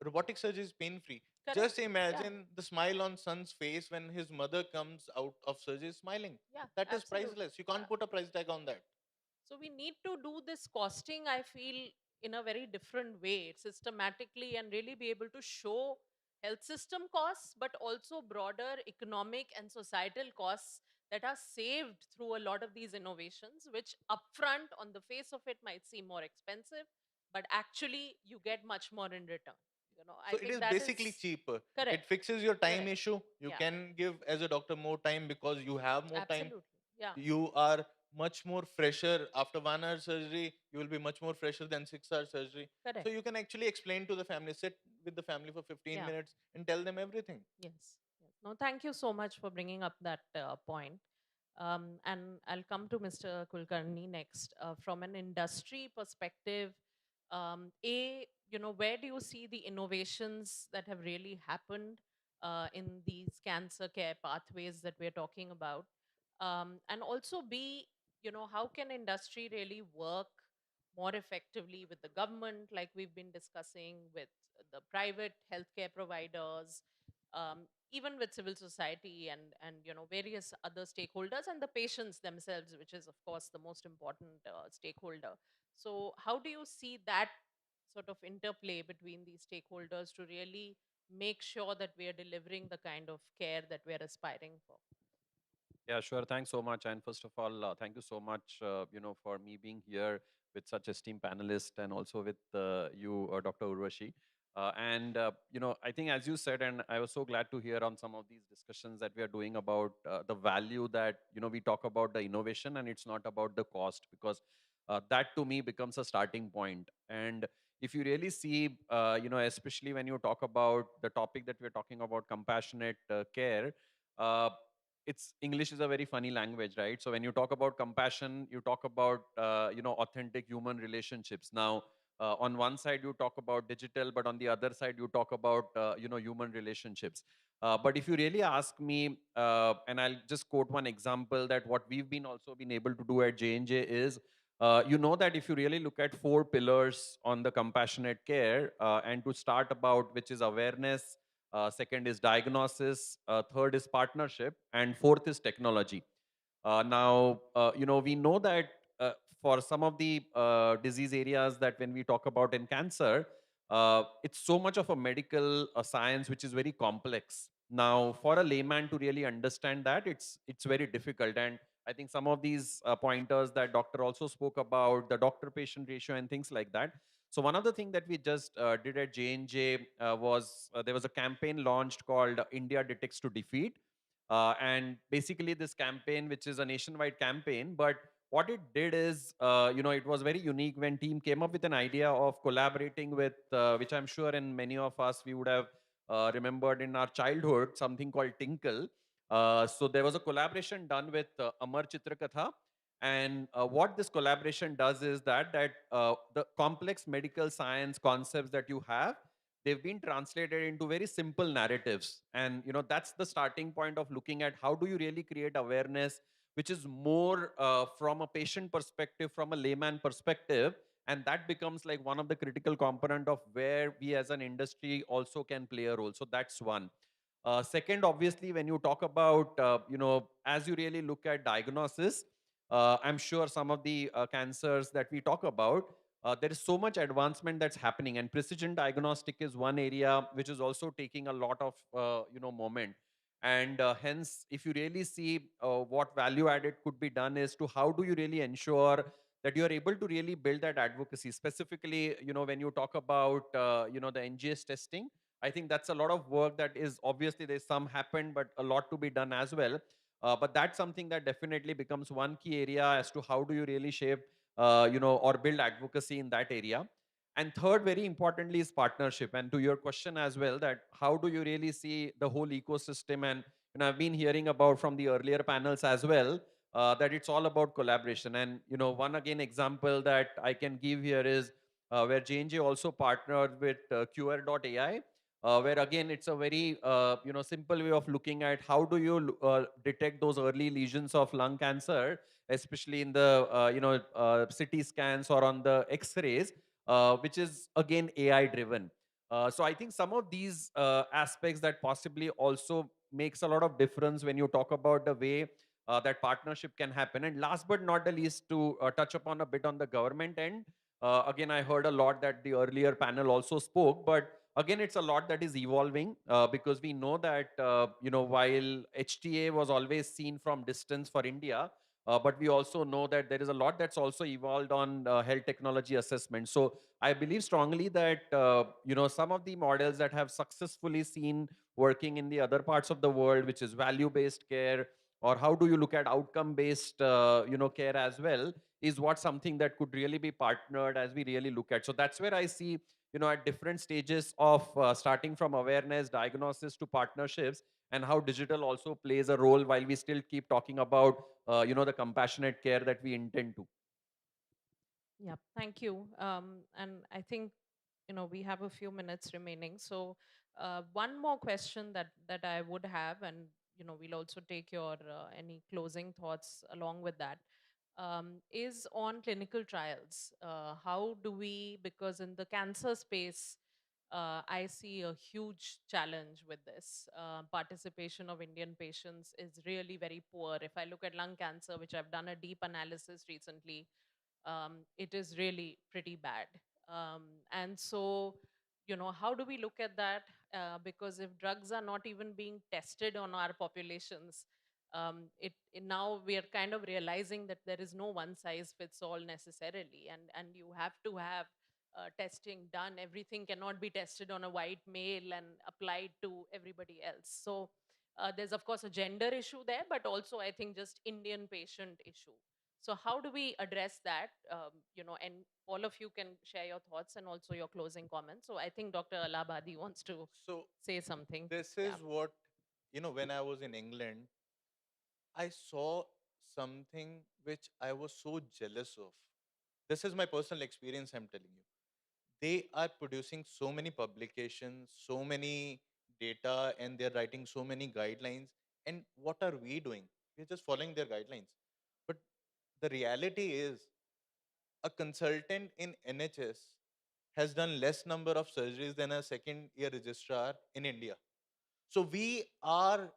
robotic surgery is pain free. Correct. Just Yeah. imagine the smile on son's face when his mother comes out of surgery smiling. Yeah, That is absolutely. priceless. You can't put a price tag on that. So we need to do this costing, I feel, in a very different way, systematically, and really be able to show health system costs, but also broader economic and societal costs that are saved through a lot of these innovations, which upfront on the face of it might seem more expensive, but actually you get much more in return. I So it think is that basically is cheaper. It correct. fixes your time Correct. issue. You Yeah, can give as a doctor more time because you have more time. absolutely. Yeah, You are much more fresher after 1 hour surgery. You will be much more fresher than 6 hour surgery. So correct. you can actually explain to the family, sit with the family for 15 Yeah. minutes and tell them everything. Yes. Yes. No, thank you so much for bringing up that point. And I'll come to Mr. Kulkarni next. From an industry perspective, where do you see the innovations that have really happened in these cancer care pathways that we're talking about? And also, B, how can industry really work more effectively with the government, like we've been discussing, with the private healthcare providers, even with civil society and various other stakeholders, and the patients themselves, which is of course the most important stakeholder. So how do you see that sort of interplay between these stakeholders to really make sure that we are delivering the kind of care that we are aspiring for? Yeah, sure. Thanks so much. And first of all, thank you so much, for me being here with such esteemed panelists and also with you, Dr. Urvashi. I think as you said, and I was so glad to hear on some of these discussions that we are doing about the value that, we talk about the innovation and it's not about the cost because that to me becomes a starting point. And if you really see, especially when you talk about the topic that we're talking about, compassionate care, uh, it's English is a very funny language, right? So when you talk about compassion, you talk about authentic human relationships. Now, on one side you talk about digital, but on the other side you talk about human relationships. But if you really ask me, and I'll just quote one example, that what we've been also been able to do at J&J is, that if you really look at four pillars on the compassionate care, and to start about, which is awareness, second is diagnosis, third is partnership, and fourth is technology. Now, we know that for some of the disease areas that when we talk about in cancer, it's so much of a medical science which is very complex. Now, for a layman to really understand that, it's very difficult. And I think some of these pointers that doctor also spoke about, the doctor-patient ratio and things like that. So one of the things that we just did at J&J was there was a campaign launched called India Detects to Defeat. And basically this campaign, which is a nationwide campaign, but what it did is, it was very unique when team came up with an idea of collaborating with, which I'm sure in many of us, we would have remembered in our childhood, something called Tinkle. So there was a collaboration done with Amar Chitrakatha. And what this collaboration does is that the complex medical science concepts that you have, they've been translated into very simple narratives. And that's the starting point of looking at how do you really create awareness, which is more from a patient perspective, from a layman perspective. And that becomes like one of the critical component of where we as an industry also can play a role. So that's one. Second, obviously, when you talk about, as you really look at diagnosis, I'm sure some of the cancers that we talk about, there is so much advancement that's happening, and precision diagnostic is one area which is also taking a lot of moment. And hence, if you really see what value added could be done is to how do you really ensure that you are able to really build that advocacy, specifically when you talk about the NGS testing. I think that's a lot of work that is obviously there's some happened, but a lot to be done as well. But that's something that definitely becomes one key area as to how do you really shape, or build advocacy in that area. And third, very importantly, is partnership. And to your question as well, that how do you really see the whole ecosystem? And I've been hearing about from the earlier panels as well, that it's all about collaboration. And one again example that I can give here is where J&J also partnered with QR.ai, where again it's a very simple way of looking at how do you detect those early lesions of lung cancer, especially in the CT scans or on the X-rays, which is again AI driven. So I think some of these aspects that possibly also makes a lot of difference when you talk about the way that partnership can happen. And last but not the least, to touch upon a bit on the government end, again, I heard a lot that the earlier panel also spoke, but again, it's a lot that is evolving because we know that, while HTA was always seen from distance for India, but we also know that there is a lot that's also evolved on health technology assessment. So I believe strongly that, some of the models that have successfully seen working in the other parts of the world, which is value-based care, or how do you look at outcome-based, care as well, is what something that could really be partnered as we really look at. So that's where I see, at different stages of starting from awareness, diagnosis to partnerships, and how digital also plays a role while we still keep talking about, the compassionate care that we intend to. Yeah, thank you. And I think we have a few minutes remaining. So one more question that I would have, and we'll also take your any closing thoughts along with that, is on clinical trials. How do we, because in the cancer space, I see a huge challenge with this. Participation of Indian patients is really very poor. If I look at lung cancer, which I've done a deep analysis recently, it is really pretty bad. And so, how do we look at that? Because if drugs are not even being tested on our populations, now we are kind of realizing that there is no one size fits all necessarily, and you have to have testing done. Everything cannot be tested on a white male and applied to everybody else. So there's of course a gender issue there, but also I think just Indian patient issue. So how do we address that? And all of you can share your thoughts and also your closing comments. So I think Dr. Alabadi wants to say something. This Yeah. is what, when I was in England, I saw something which I was so jealous of. This is my personal experience, I'm telling you. They are producing so many publications, so many data, and they're writing so many guidelines. And what are we doing? We're just following their guidelines. But the reality is, a consultant in NHS has done less number of surgeries than a second year registrar in India. So we are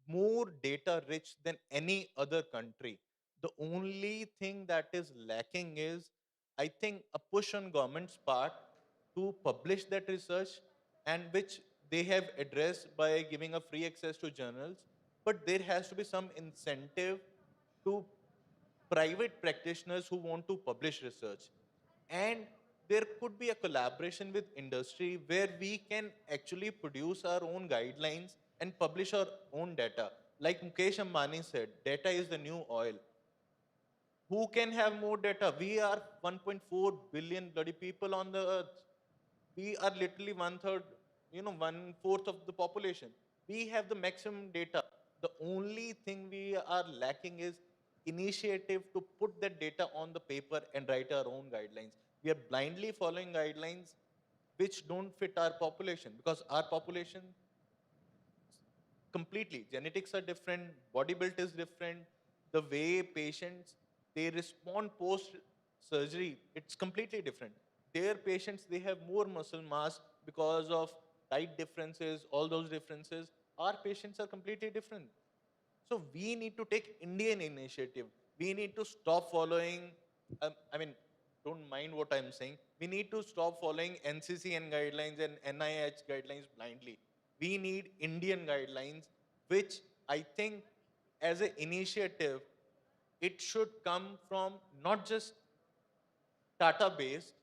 more data rich than any other country. The only thing that is lacking is, I think, a push on government's part to publish that research, and which they have addressed by giving a free access to journals. But there has to be some incentive to private practitioners who want to publish research. And there could be a collaboration with industry where we can actually produce our own guidelines and publish our own data. Like Mukesh Ambani said, data is the new oil. Who can have more data? We are 1.4 billion bloody people on the earth. We are literally one third, one fourth of the population. We have the maximum data. The only thing we are lacking is initiative to put that data on the paper and write our own guidelines. We are blindly following guidelines which don't fit our population, because our population completely, genetics are different, body build is different, the way patients, they respond post surgery, it's completely different. Their patients, they have more muscle mass because of diet differences, all those differences. Our patients are completely different. So we need to take Indian initiative. We need to stop following, I mean, don't mind what I'm saying. We need to stop following NCCN guidelines and NIH guidelines blindly. We need Indian guidelines, which I think as an initiative, it should come from not just Tata based,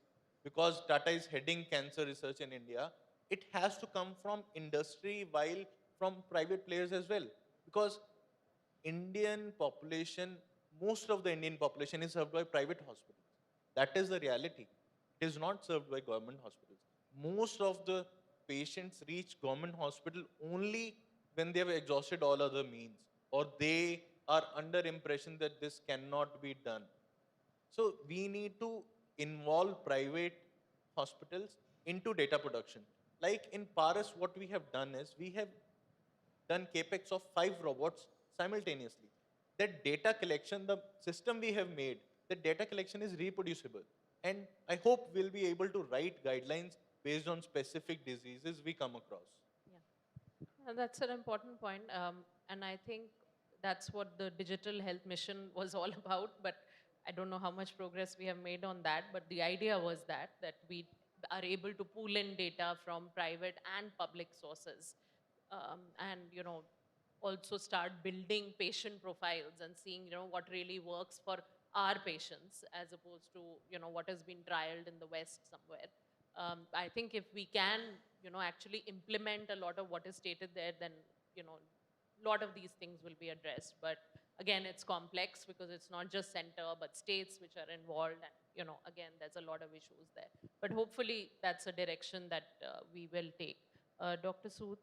because Tata is heading cancer research in India. It has to come from industry while from private players as well. Because Indian population, most of the Indian population is served by private hospitals. That is the reality. It is not served by government hospitals. Most of the patients reach government hospital only when they have exhausted all other means, or they are under impression that this cannot be done. So we need to involve private hospitals into data production. Like in Paris, what we have done is we have done capex of 5 robots simultaneously. That data collection, the system we have made, the data collection is reproducible. And I hope we'll be able to write guidelines based on specific diseases we come across. That's an important point. And I think that's what the digital health mission was all about. But I don't know how much progress we have made on that. But the idea was that we are able to pool in data from private and public sources. And, also start building patient profiles and seeing, what really works for our patients as opposed to, what has been trialed in the West somewhere. I think if we can, actually implement a lot of what is stated there, then, a lot of these things will be addressed. But again, it's complex because it's not just center, but states which are involved. And, again, there's a lot of issues there. But hopefully that's a direction that we will take. Dr. Sood,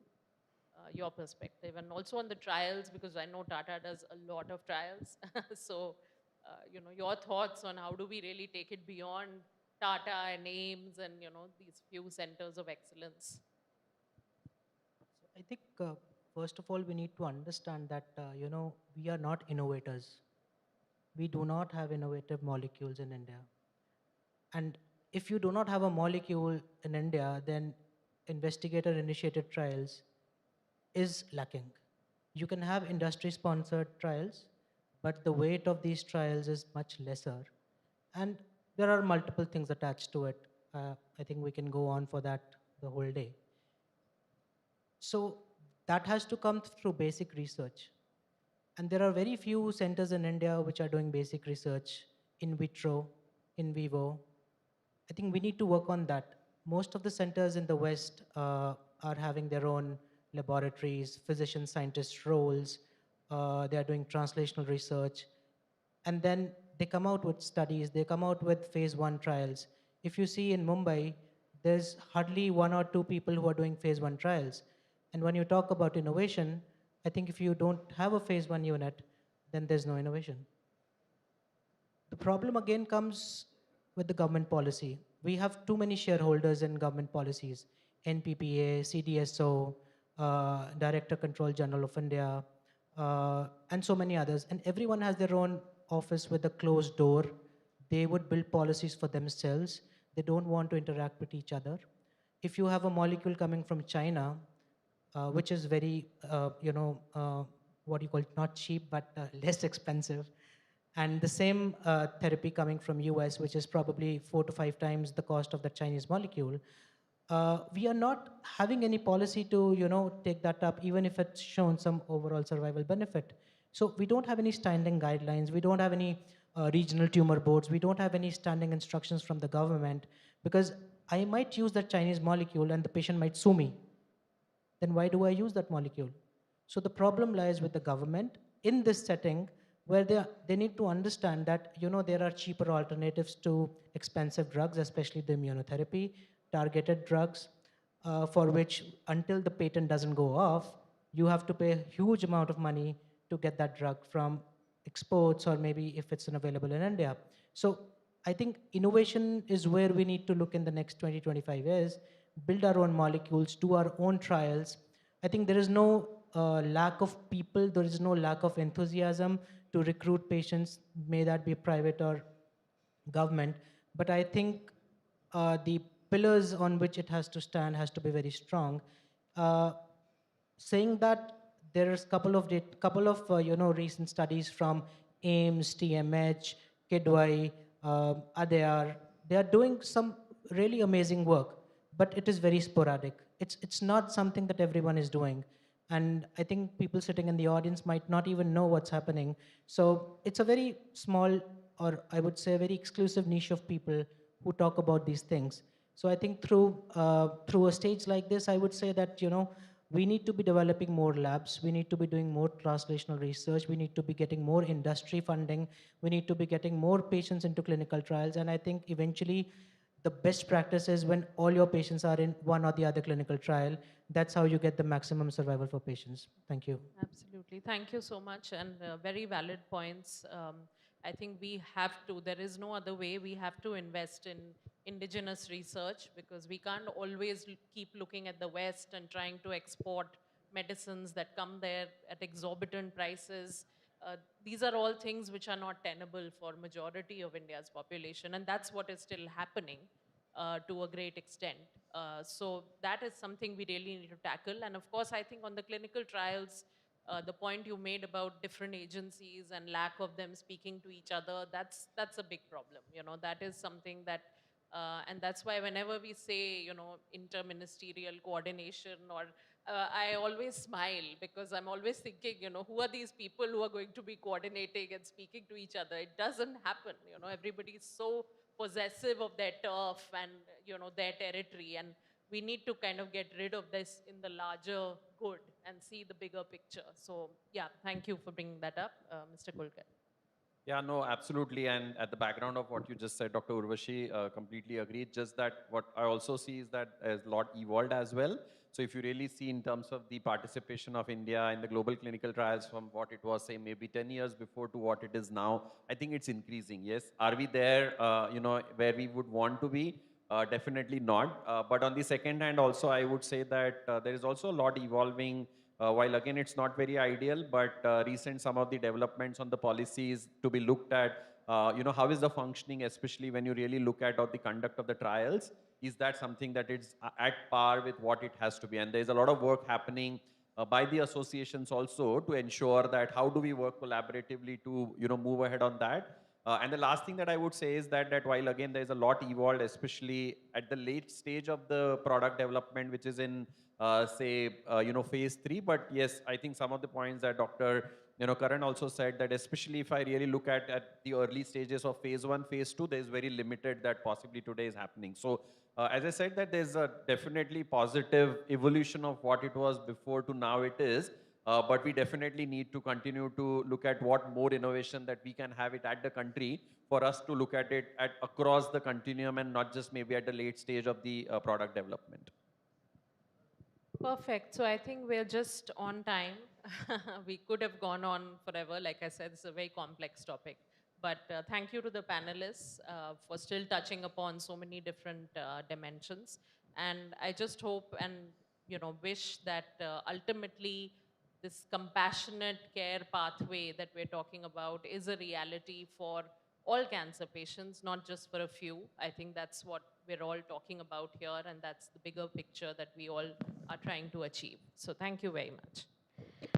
your perspective, and also on the trials, because I know Tata does a lot of trials. So, your thoughts on how do we really take it beyond Tata and AIMS and, these few centers of excellence? I think, first of all, we need to understand that, we are not innovators. We do not have innovative molecules in India. And if you do not have a molecule in India, then investigator-initiated trials is lacking. You can have industry-sponsored trials, but the weight of these trials is much lesser. And there are multiple things attached to it. I think we can go on for that the whole day. So that has to come through basic research. And there are very few centers in India which are doing basic research in vitro, in vivo. I think we need to work on that. Most of the centers in the West are having their own laboratories, physician scientist roles. They are doing translational research. and then they come out with studies, they come out with phase 1 trials. If you see in Mumbai, there's hardly 1 or 2 people who are doing phase 1 trials. And when you talk about innovation, I think if you don't have a phase 1 unit, then there's no innovation. The problem again comes with the government policy. We have too many shareholders in government policies: NPPA, CDSO, Director Control General of India, and so many others. And everyone has their own office with a closed door. They would build policies for themselves. They don't want to interact with each other. If you have a molecule coming from China, which is very, what you call it, not cheap, but less expensive, and the same therapy coming from US, which is probably 4 to 5 times the cost of the Chinese molecule, we are not having any policy to take that up, even if it's shown some overall survival benefit. So we don't have any standing guidelines, we don't have any regional tumor boards, we don't have any standing instructions from the government, because I might use that Chinese molecule and the patient might sue me. Then why do I use that molecule? So the problem lies with the government in this setting, where they need to understand that there are cheaper alternatives to expensive drugs, especially the immunotherapy, targeted drugs, for which until the patent doesn't go off, you have to pay a huge amount of money to get that drug from exports, or maybe if it's available in India. So I think innovation is where we need to look in the next 20, 25 years, build our own molecules, do our own trials. I think there is no lack of people, there is no lack of enthusiasm to recruit patients, may that be private or government. But I think the pillars on which it has to stand has to be very strong. Uh, Saying that, there is couple of recent studies from AIMS, TMH, Kidwai, ADAR. They are doing some really amazing work, but it is very sporadic. It's not something that everyone is doing. And I think people sitting in the audience might not even know what's happening. So it's a very small, or I would say a very exclusive niche of people who talk about these things. So I think through a stage like this, I would say that we need to be developing more labs. We need to be doing more translational research. We need to be getting more industry funding. We need to be getting more patients into clinical trials. And I think eventually the best practice is when all your patients are in one or the other clinical trial. That's how you get the maximum survival for patients. Thank you. Absolutely. Thank you so much, and very valid points. I think we have to, there is no other way, we have to invest in indigenous research, because we can't always keep looking at the West and trying to export medicines that come there at exorbitant prices. These are all things which are not tenable for majority of India's population, and that's what is still happening to a great extent. So that is something we really need to tackle. And of course, I think on the clinical trials, the point you made about different agencies and lack of them speaking to each other, that's a big problem. That is something that, and that's why whenever we say, interministerial coordination, or I always smile, because I'm always thinking, who are these people who are going to be coordinating and speaking to each other? It doesn't happen. Everybody is so possessive of their turf and their territory, and we need to kind of get rid of this in the larger good and see the bigger picture. So yeah, thank you for bringing that up, Mr. Kulkar. Yeah, no, absolutely. And at the background of what you just said, Dr. Urvashi, completely agreed. Just that what I also see is that a lot evolved as well. So if you really see in terms of the participation of India in the global clinical trials from what it was, say, maybe 10 years before to what it is now, I think it's increasing. Yes. Are we there, where we would want to be? Definitely not. But on the second hand, also, I would say that there is also a lot evolving. While again, it's not very ideal, but recent some of the developments on the policies to be looked at, how is the functioning, especially when you really look at the conduct of the trials, is that something that is at par with what it has to be? And there's a lot of work happening by the associations also to ensure that how do we work collaboratively to, move ahead on that. And the last thing that I would say is that while again there's a lot evolved, especially at the late stage of the product development, which is in say phase 3. But yes, I think some of the points that Dr. Karan also said, that especially if I really look at the early stages of phase 1, phase 2, there's very limited that possibly today is happening. So as I said, that there's a definitely positive evolution of what it was before to now it is. But we definitely need to continue to look at what more innovation that we can have it at the country for us to look at it at across the continuum and not just maybe at the late stage of the product development. Perfect. So I think we're just on time. We could have gone on forever. Like I said, it's a very complex topic. But thank you to the panelists for still touching upon so many different dimensions. And I just hope and wish that ultimately this compassionate care pathway that we're talking about is a reality for all cancer patients, not just for a few. I think that's what we're all talking about here, and that's the bigger picture that we all are trying to achieve. So thank you very much.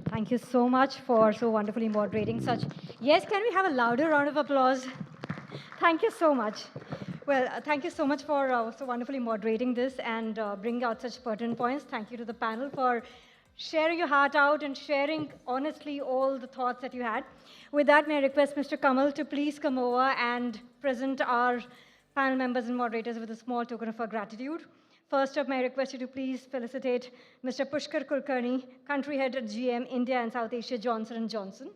Thank you so much for so wonderfully moderating such. Yes, can we have a louder round of applause? Thank you so much. Well, thank you so much for so wonderfully moderating this and bringing out such pertinent points. Thank you to the panel for sharing your heart out and sharing honestly all the thoughts that you had. With that, may I request Mr. Kamal to please come over and present our panel members and moderators with a small token of our gratitude. First up, may I request you to please felicitate Mr. Pushkar Kulkarni, Country Head at GM, India and South Asia, Johnson & Johnson.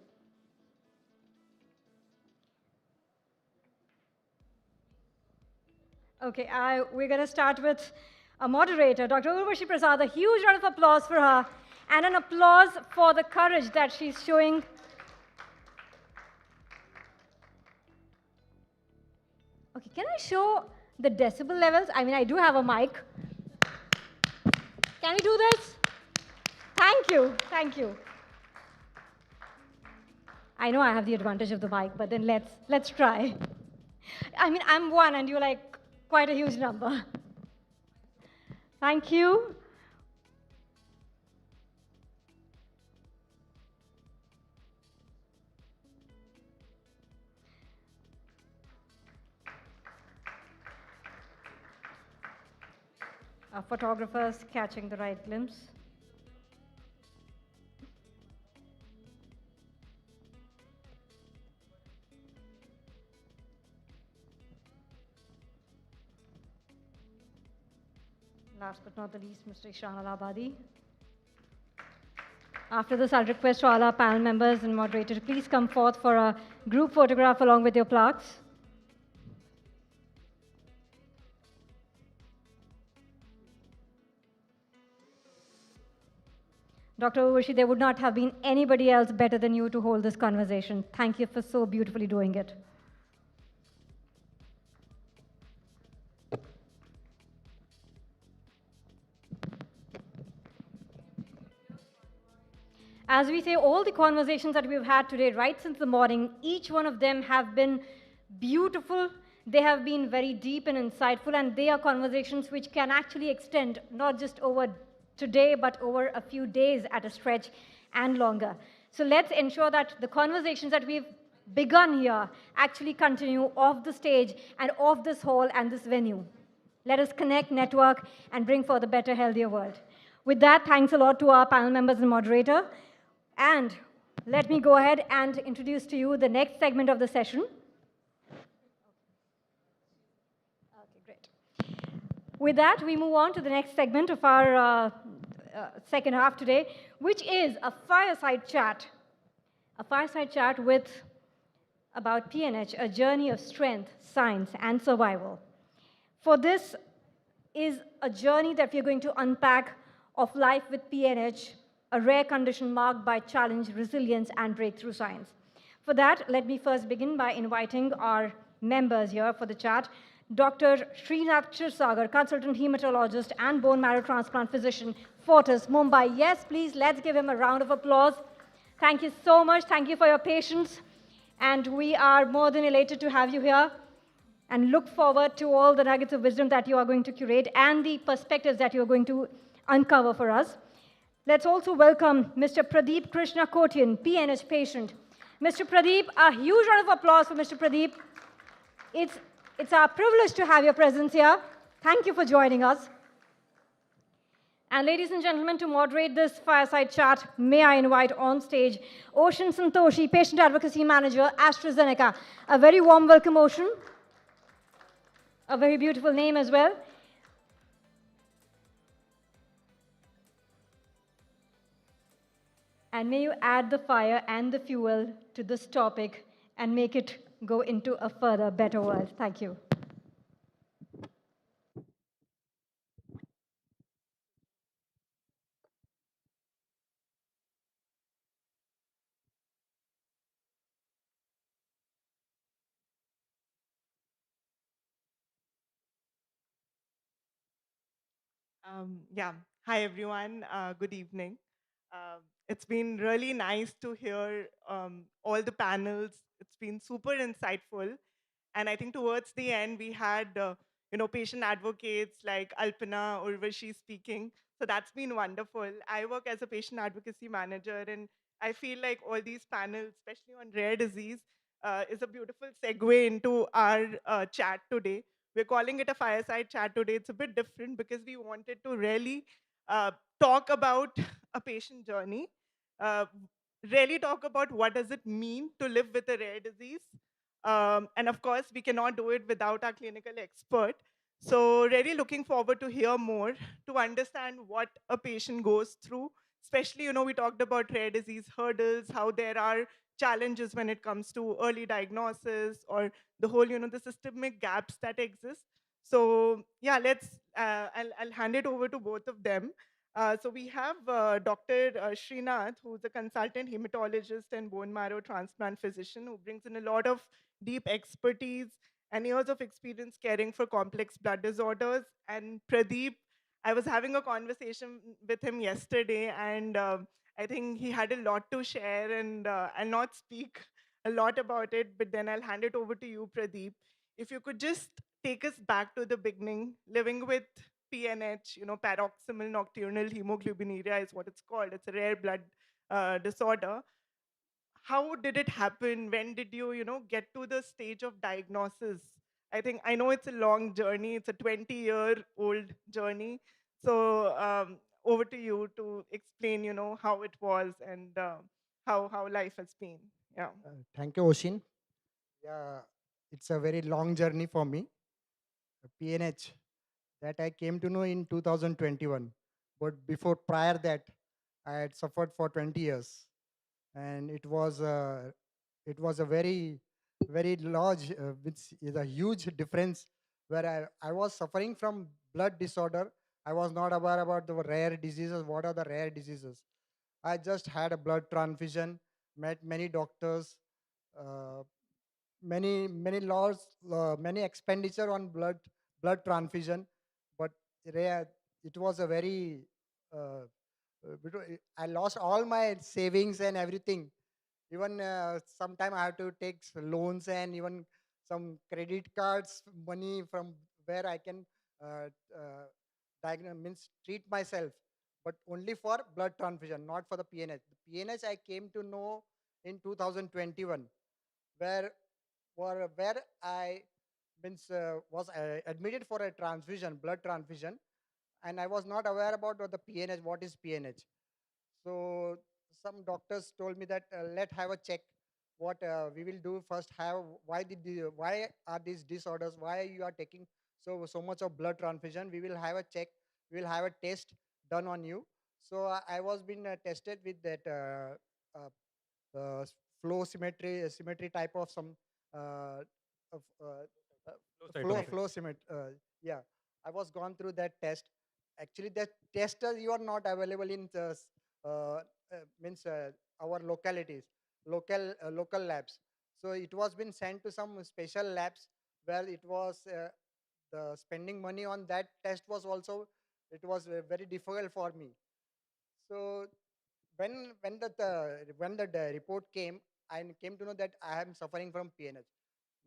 Okay, we're going to start with a moderator, Dr. Urvashi Prasad. A huge round of applause for her and an applause for the courage that she's showing. Okay, can I show the decibel levels? I mean, I do have a mic. Can we do this? Thank you, thank you. I know I have the advantage of the mic, but then let's try. I mean, I'm one and you're like quite a huge number. Thank you. Our photographers catching the right glimpse. Last but not the least, Mr. Ishan Alabadi. After this, I'll request all our panel members and moderator to please come forth for a group photograph along with your plaques. Dr. Urvashi, there would not have been anybody else better than you to hold this conversation. Thank you for so beautifully doing it. As we say, all the conversations that we've had today, right since the morning, each one of them have been beautiful. They have been very deep and insightful, and they are conversations which can actually extend not just over today, but over a few days at a stretch and longer. So let's ensure that the conversations that we've begun here actually continue off the stage and off this hall and this venue. Let us connect, network, and bring forth a better, healthier world. With that, thanks a lot to our panel members and moderator. And let me go ahead and introduce to you the next segment of the session. Okay, great. With that, we move on to the next segment of our second half today, which is a fireside chat. A fireside chat about PNH, a journey of strength, science, and survival. For this is a journey that we're going to unpack of life with PNH, a rare condition marked by challenge, resilience, and breakthrough science. For that, let me first begin by inviting our members here for the chat. Dr. Srinath Kshirsagar, consultant hematologist and bone marrow transplant physician, Fortis, Mumbai. Yes, please, let's give him a round of applause. Thank you so much. Thank you for your patience. And we are more than elated to have you here and look forward to all the nuggets of wisdom that you are going to curate and the perspectives that you are going to uncover for us. Let's also welcome Mr. Pradeep Krishna Kotian, PNH patient. Mr. Pradeep, a huge round of applause for Mr. Pradeep. It's our privilege to have your presence here. Thank you for joining us. And ladies and gentlemen, to moderate this fireside chat, may I invite on stage Ocean Santoshi, Patient Advocacy Manager, AstraZeneca. A very warm welcome, Ocean. A very beautiful name as well. And may you add the fire and the fuel to this topic and make it go into a further better world. Thank you. Yeah. Hi, everyone. Good evening. It's been really nice to hear all the panels. It's been super insightful. And I think towards the end, we had, patient advocates like Alpana, Urvashi speaking. So that's been wonderful. I work as a patient advocacy manager, and I feel like all these panels, especially on rare disease, is a beautiful segue into our chat today. We're calling it a fireside chat today. It's a bit different because we wanted to really talk about a patient journey, uh, really talk about what does it mean to live with a rare disease. And of course, we cannot do it without our clinical expert. So really looking forward to hear more, to understand what a patient goes through. Especially, we talked about rare disease hurdles, how there are challenges when it comes to early diagnosis or the whole, the systemic gaps that exist. So yeah, I'll hand it over to both of them. So we have Dr. Srinath, who's a consultant hematologist and bone marrow transplant physician who brings in a lot of deep expertise and years of experience caring for complex blood disorders. And Pradeep, I was having a conversation with him yesterday, and I think he had a lot to share, and I'll not speak a lot about it, but then I'll hand it over to you, Pradeep. If you could just take us back to the beginning, living with PNH, paroxysmal nocturnal hemoglobinuria is what it's called. It's a rare blood disorder. How did it happen? When did you, get to the stage of diagnosis? I know it's a long journey. It's a 20-year-old journey. So over to you to explain, how it was and how life has been. Yeah. Thank you, Oshin. Yeah, it's a very long journey for me. PNH that I came to know in 2021, but before prior that, I had suffered for 20 years, and it was a very large, which is a huge difference. Where I was suffering from blood disorder. I was not aware about the rare diseases. What are the rare diseases? I just had a blood transfusion, met many doctors, uh, many laws, many expenditure on blood transfusion, but rare, it was a very I lost all my savings and everything. Even sometime I have to take loans and even some credit cards money from where I can uh, uh, diagnose, means treat myself, but only for blood transfusion, not for the PNH. The PNH I came to know in 2021, where where I means was admitted for a transfusion, blood transfusion, and I was not aware about what the PNH. What is PNH? So some doctors told me that let have a check. What we will do first, have why are these disorders? Why you are taking so much of blood transfusion? We will have a check. We will have a test done on you. So I was being tested with that uh, uh, symmetry type of some uh, of, cytometry. flow symmetry. Yeah, I was gone through that test. Actually, that test you are not available in the means our localities, local labs. So it was been sent to some special labs where it was the spending money on that test was also, it was very difficult for me. So when the report came, I came to know that I am suffering from PNH.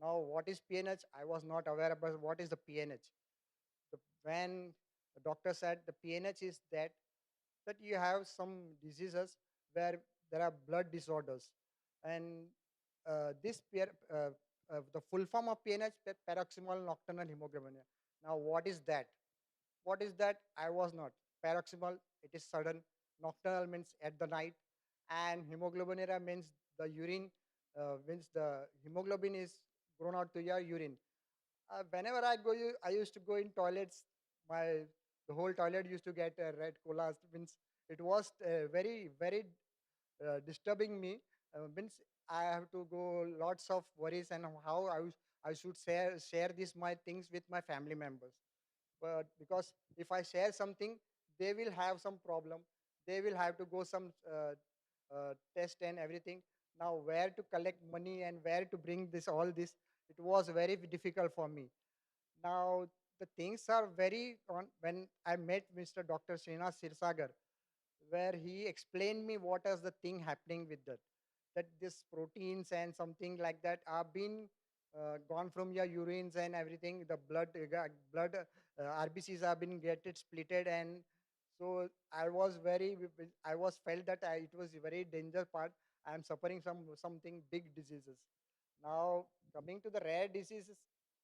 Now, what is PNH? I was not aware about what is the PNH. When the doctor said the PNH is that you have some diseases where there are blood disorders, and the full form of PNH, paroxysmal nocturnal hemoglobinuria. Now, what is that? What is that? I was not. Paroxysmal, it is sudden. Nocturnal means at the night. And hemoglobinuria means the urine, means the hemoglobin is grown out to your urine. Whenever I used to go in toilets, the whole toilet used to get red colas. Means it was very, very disturbing me. Means I have to go lots of worries and how I should share this my things with my family members. But because if I share something, they will have some problem. They will have to go some test and everything. Now where to collect money and where to bring this all this, it was very difficult for me. Now the things are very on when I met Mr. Dr. Srinath Sirsagar, where he explained me what is the thing happening with that this proteins and something like that are being gone from your urines and everything. The blood RBCs have been get it splitted, and so I was I was felt that it was a very danger part. I am suffering something big diseases. Now coming to the rare diseases,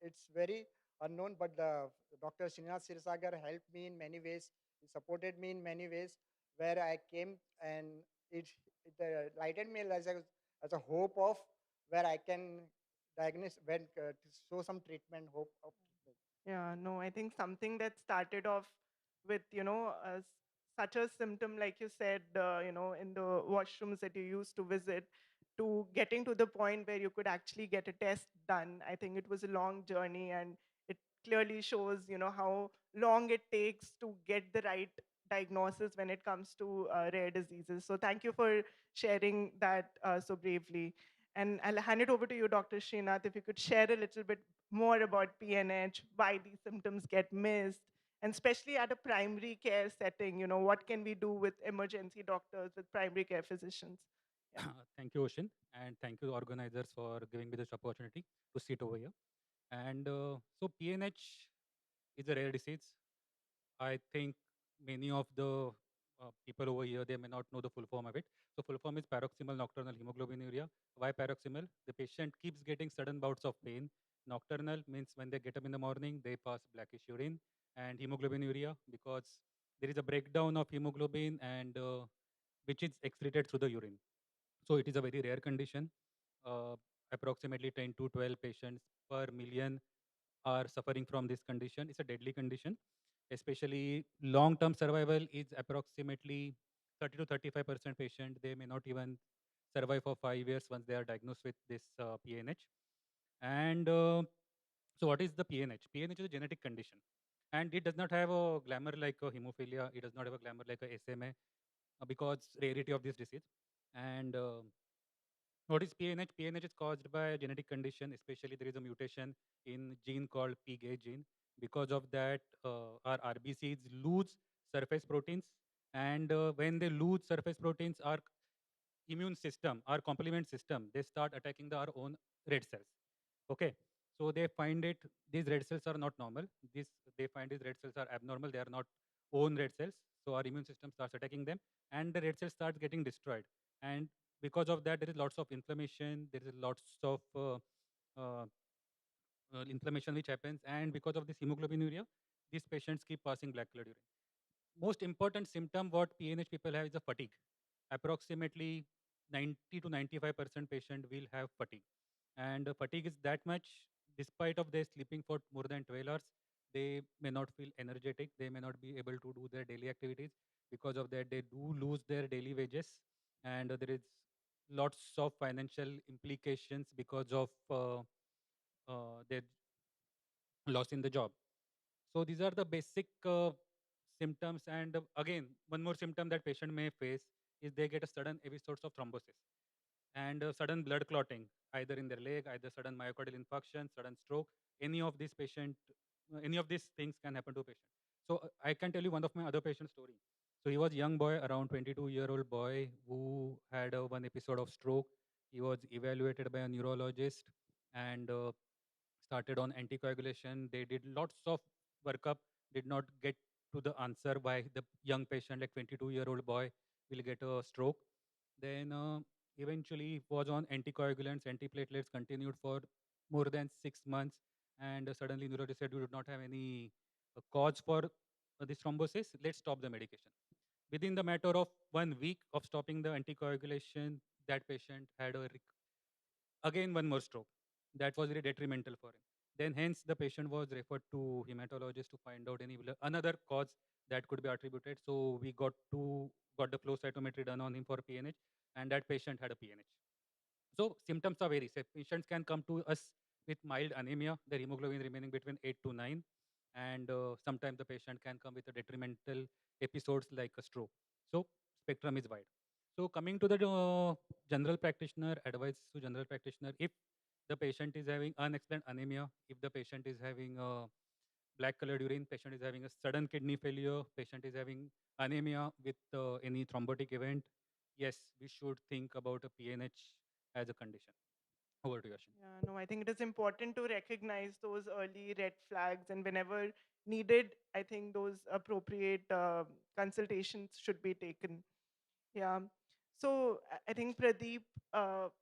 it's very unknown, but the Dr. Srinath Sirsagar helped me in many ways. He supported me in many ways, where I came, and it lighted me as a hope of where I can diagnose when to show some treatment hope of treatment. Yeah, no, I think something that started off with, such a symptom, like you said, in the washrooms that you used to visit, to getting to the point where you could actually get a test done. I think it was a long journey, and it clearly shows, how long it takes to get the right diagnosis when it comes to rare diseases. So thank you for sharing that so bravely. And I'll hand it over to you, Dr. Srinath, if you could share a little bit more about PNH, why these symptoms get missed, and especially at a primary care setting, what can we do with emergency doctors, with primary care physicians? Thank you, Ocean, and thank you, organizers, for giving me this opportunity to sit over here. And so, PNH is a rare disease. I think many of the people over here, they may not know the full form of it. So full form is paroxysmal nocturnal hemoglobinuria. Why paroxysmal? The patient keeps getting sudden bouts of pain. Nocturnal means when they get up in the morning, they pass blackish urine. And hemoglobinuria because there is a breakdown of hemoglobin and which is excreted through the urine. So it is a very rare condition. Uh, Approximately 10 to 12 patients per million are suffering from this condition. It's a deadly condition. Especially long-term survival is approximately 30 to 35% patient. They may not even survive for 5 years once they are diagnosed with this PNH. And so what is the PNH? PNH is a genetic condition. And it does not have a glamour like a hemophilia. It does not have a glamour like a SMA because rarity of this disease. And what is PNH? PNH is caused by a genetic condition, especially there is a mutation in gene called PGA gene. Because of that, our RBCs lose surface proteins. And when they lose surface proteins, our immune system, our complement system, they start attacking our own red cells. Okay. So they find it, these red cells are not normal. They find these red cells are abnormal. They are not own red cells. So our immune system starts attacking them and the red cells start getting destroyed. And because of that, there is lots of inflammation. There is lots of uh, inflammation which happens. And because of this hemoglobinuria, these patients keep passing black colored urine. Most important symptom what PNH people have is a fatigue. Approximately 90 to 95% patient will have fatigue. And fatigue is that much, despite of their sleeping for more than 12 hours, they may not feel energetic. They may not be able to do their daily activities. Because of that, they do lose their daily wages. And there is lots of financial implications because of their loss in the job. So these are the basic symptoms. And again, one more symptom that patient may face is they get a sudden episodes of thrombosis and sudden blood clotting, either in their leg, either sudden myocardial infarction, sudden stroke. Any of these any of these things can happen to a patient. So I can tell you one of my other patient story. So he was a young boy, around 22-year-old boy who had one episode of stroke. He was evaluated by a neurologist and started on anticoagulation. They did lots of workup, did not get to the answer why the young patient, like 22-year-old boy, will get a stroke. Then eventually was on anticoagulants, antiplatelets, continued for more than 6 months. And suddenly neurologist said, you do not have any cause for this thrombosis. Let's stop the medication. Within the matter of 1 week of stopping the anticoagulation, that patient had a again one more stroke. That was very detrimental for him. Then hence the patient was referred to hematologist to find out any another cause that could be attributed. So we got the flow cytometry done on him for PNH. and that patient had a PNH. So symptoms are very. Patients can come to us with mild anemia, their hemoglobin remaining between 8 to 9, and sometimes the patient can come with a detrimental episodes like a stroke. So spectrum is wide. So coming to the general practitioner, advice to general practitioner, if the patient is having unexplained anemia, if the patient is having black colored urine, patient is having a sudden kidney failure, patient is having anemia with any thrombotic event, yes, we should think about a PNH as a condition. Over to you, Ashin. Yeah, no, I think it is important to recognize those early red flags, and whenever needed, I think those appropriate consultations should be taken. Yeah. So I think Pradeep,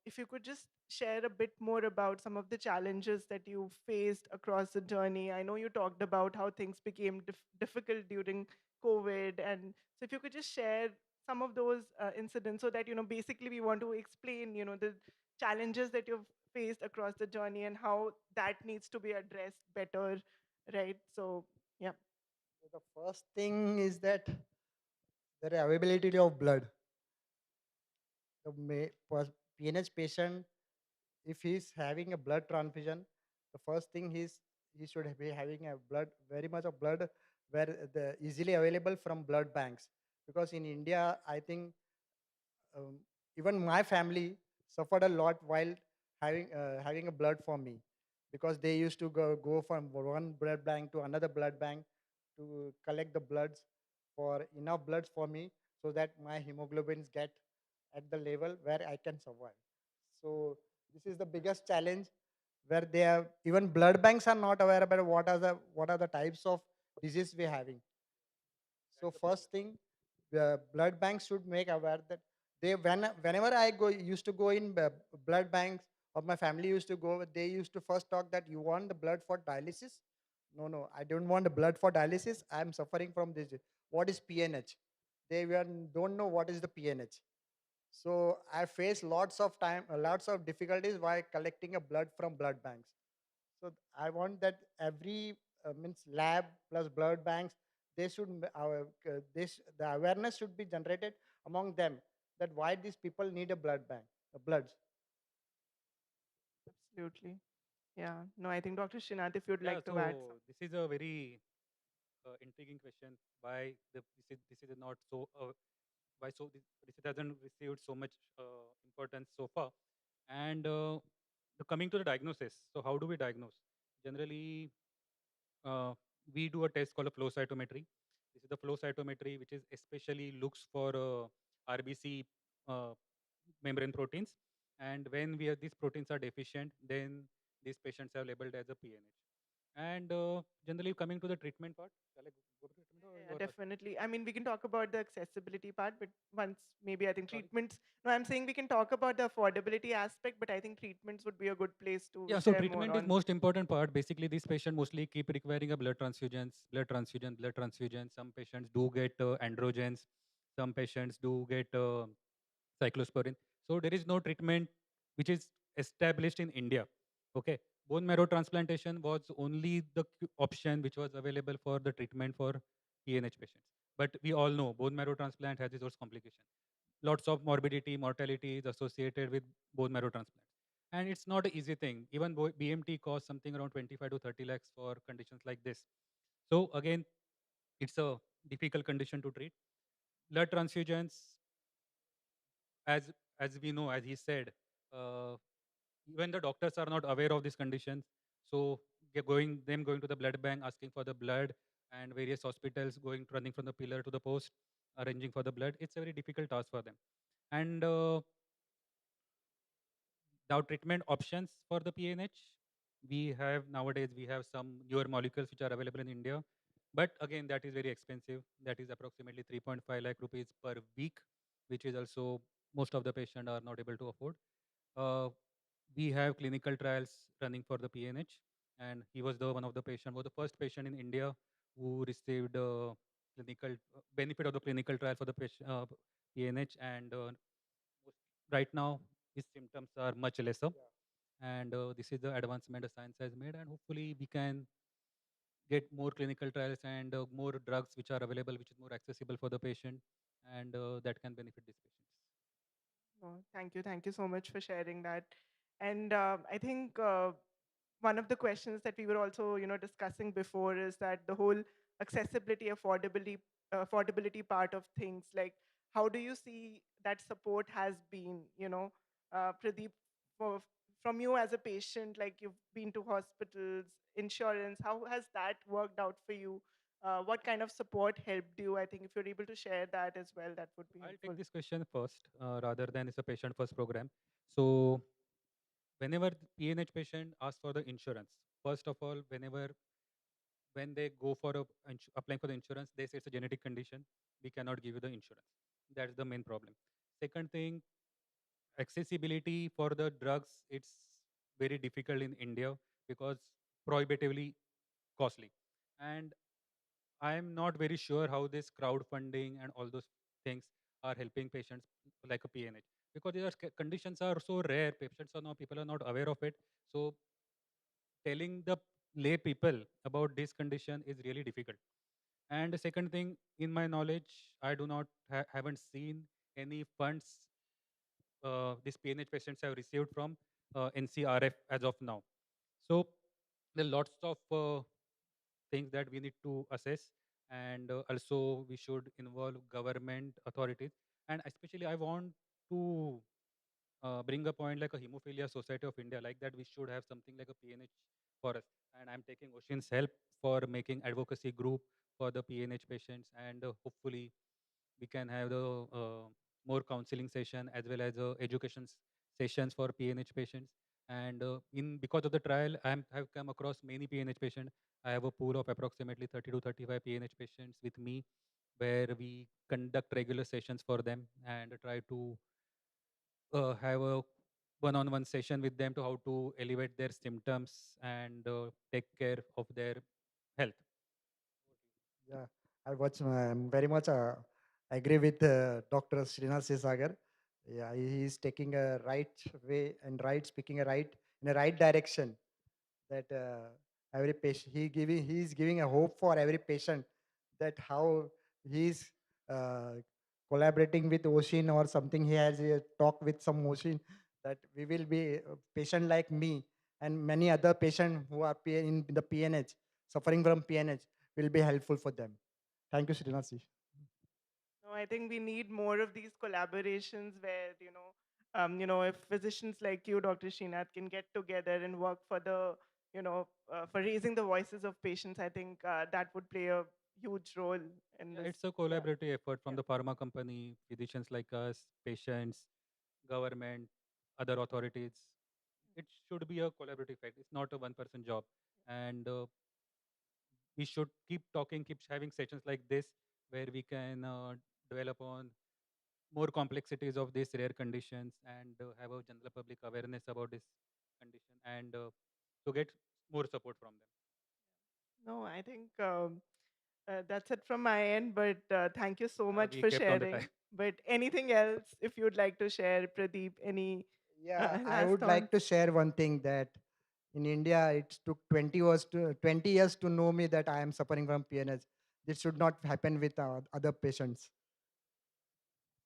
if you could just share a bit more about some of the challenges that you faced across the journey. I know you talked about how things became difficult during COVID, and so if you could just share some of those incidents, so that basically we want to explain the challenges that you've faced across the journey and how that needs to be addressed better, right? So yeah. So the first thing is that the availability of blood. The PNH patient, if he's having a blood transfusion, the first thing he should be having a blood, very much of blood, where the easily available from blood banks. Because in India, I think um, even my family suffered a lot while having a blood for me, because they used to go from one blood bank to another blood bank to collect the bloods, for enough bloods for me, so that my hemoglobins get at the level where I can survive. So this is the biggest challenge, where they are, even blood banks are not aware about what are the types of disease we're having. So first thing, the blood banks should make aware that whenever I used to go in blood banks, or my family used to go, they used to first talk that you want the blood for dialysis. No, I don't want the blood for dialysis. I'm suffering from this. What is PNH? Don't know what is the PNH. So I face lots of difficulties while collecting a blood from blood banks. So I want that every means lab plus blood banks, they should the awareness should be generated among them, that why these people need a blood bank, bloods. Absolutely. Yeah. No, I think Dr. Srinath, if you'd Yeah, like to add so this is a very intriguing question. Why this is not so why so this hasn't received so much importance so far, and coming to the diagnosis. So how do we diagnose? Generally, uh, we do a test called a flow cytometry. This is the flow cytometry, which is especially looks for RBC uh, membrane proteins. And when these proteins are deficient, then these patients are labeled as a PNH. And generally, coming to the treatment part, shall I go to treatment or you Yeah, are asking? definitely. I mean, we can talk about the accessibility part, but once maybe I think Sorry. treatments. No, I'm saying we can talk about the affordability aspect, but I think treatments would be a good place to Yeah, so share more treatment is on. most important part. Basically, these patients mostly keep requiring a blood transfusions, blood transfusion, blood transfusion. Some patients do get androgens. Some patients do get cyclosporin. So there is no treatment which is established in India. Okay, bone marrow transplantation was only the option which was available for the treatment for PNH patients. But we all know bone marrow transplant has its own complication. Lots of morbidity, mortality is associated with bone marrow transplant. And it's not an easy thing. Even BMT costs something around 25 to 30 lakhs for conditions like this. So again, it's a difficult condition to treat. Blood transfusions, as as we know, as he said, uh, even the doctors are not aware of these conditions. So going to the blood bank, asking for the blood, and various hospitals going running from the pillar to the post, arranging for the blood. It's a very difficult task for them. And now treatment options for the PNH. We have some newer molecules which are available in India. But again, that is very expensive. That is approximately 3.5 lakh rupees per week, which is also most of the patient are not able to afford. Uh, we have clinical trials running for the PNH, and he was the one of the patient, was the first patient in India who received clinical benefit of the clinical trial for the patient, PNH, and right now his symptoms are much lesser. And this is the advancement the science has made, and hopefully we can get more clinical trials and more drugs which are available, which is more accessible for the patient, and that can benefit these patients. Oh, thank you. Thank you so much for sharing that. And I think one of the questions that we were also, discussing before is that the whole accessibility, affordability part of things. Like, how do you see that support has been? Pradeep, for, from you as a patient, like you've been to hospitals, insurance. How has that worked out for you? What kind of support helped you? I think if you're able to share that as well, that would be I'll helpful. take this question first, rather than it's a patient first program. So whenever the PNH patient asks for the insurance, first of all, when they go for applying for the insurance, they say it's a genetic condition. We cannot give you the insurance. That's the main problem. Second thing, accessibility for the drugs, it's very difficult in India because prohibitively costly. And I'm not very sure how this crowdfunding and all those things are helping patients like a PNH, because these conditions are so rare. People are not aware of it. So telling the lay people about this condition is really difficult. And the second thing, in my knowledge, I do not haven't seen any funds these PNH patients have received from NCRF as of now. So there are lots of things that we need to assess, and also we should involve government authorities. And especially, I want to bring a point like a Hemophilia Society of India, like that we should have something like a PNH for us. And I'm taking Oshin's help for making advocacy group for the PNH patients, and hopefully we can have the more counseling session as well as education sessions for PNH patients. And in because of the trial, have come across many PNH patients. I have a pool of approximately 30 to 35 PNH patients with me, where we conduct regular sessions for them and try to have a one-on-one session with them to how to elevate their symptoms and take care of their health. Yeah, I'm very much agree with Dr. Srinath Sagar. Yeah, he is taking a right way and right speaking a right in a right direction. That every patient he is giving a hope for every patient, that how he is uh, collaborating with Oshin or something. He has a talk with some Oshin that we will be a patient like me and many other patients who are in the PNH, suffering from PNH, will be helpful for them. Thank you, Srinath ji. No, I think we need more of these collaborations where, if physicians like you, Dr. Srinath, can get together and work for for raising the voices of patients. I think that would play a huge role in Yeah, this. it's a Yeah. collaborative effort from the pharma company, physicians like us, patients, government, other authorities. It should be a collaborative effort. It's not a one-person job, and we should keep talking, keep having sessions like this, where we can develop on more complexities of these rare conditions and have a general public awareness about this condition, and to get more support from them. No, I think that's it from my end, but thank you so much We for kept on the time. sharing. But anything else, if you'd like to share, Pradeep, any Yeah, I last would like thoughts? to share one thing that in India, it took 20 years to know me that I am suffering from PNS. This should not happen with other patients.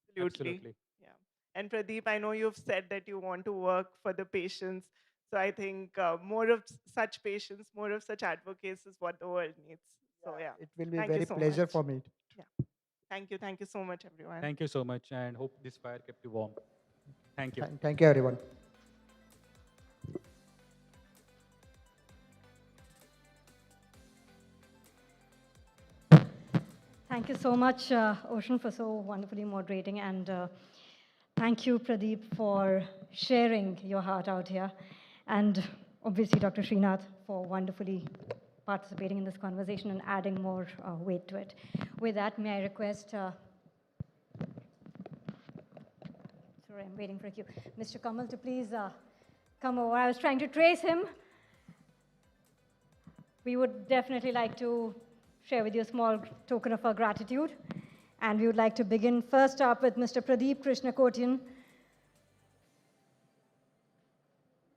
Absolutely. Absolutely. Yeah. And Pradeep, I know you've said that you want to work for the patients. So I think more of such patients, more of such advocates is what the world needs. So yeah, It will be thank you very so pleasure much. for me. Yeah. Thank you. Thank you so much, everyone. Thank you so much, and hope this fire kept you warm. Thank you. Thank you, everyone. Thank you so much, Ocean, for so wonderfully moderating. And thank you, Pradeep, for sharing your heart out here. And obviously, Dr. Srinath, for wonderfully participating in this conversation and adding more weight to it. With that, may I request, sorry, I'm waiting for a cue, Mr. Kamal to please come over. I was trying to trace him. We would definitely like to share with you a small token of our gratitude. And we would like to begin first up with Mr. Pradeep Krishnakotian.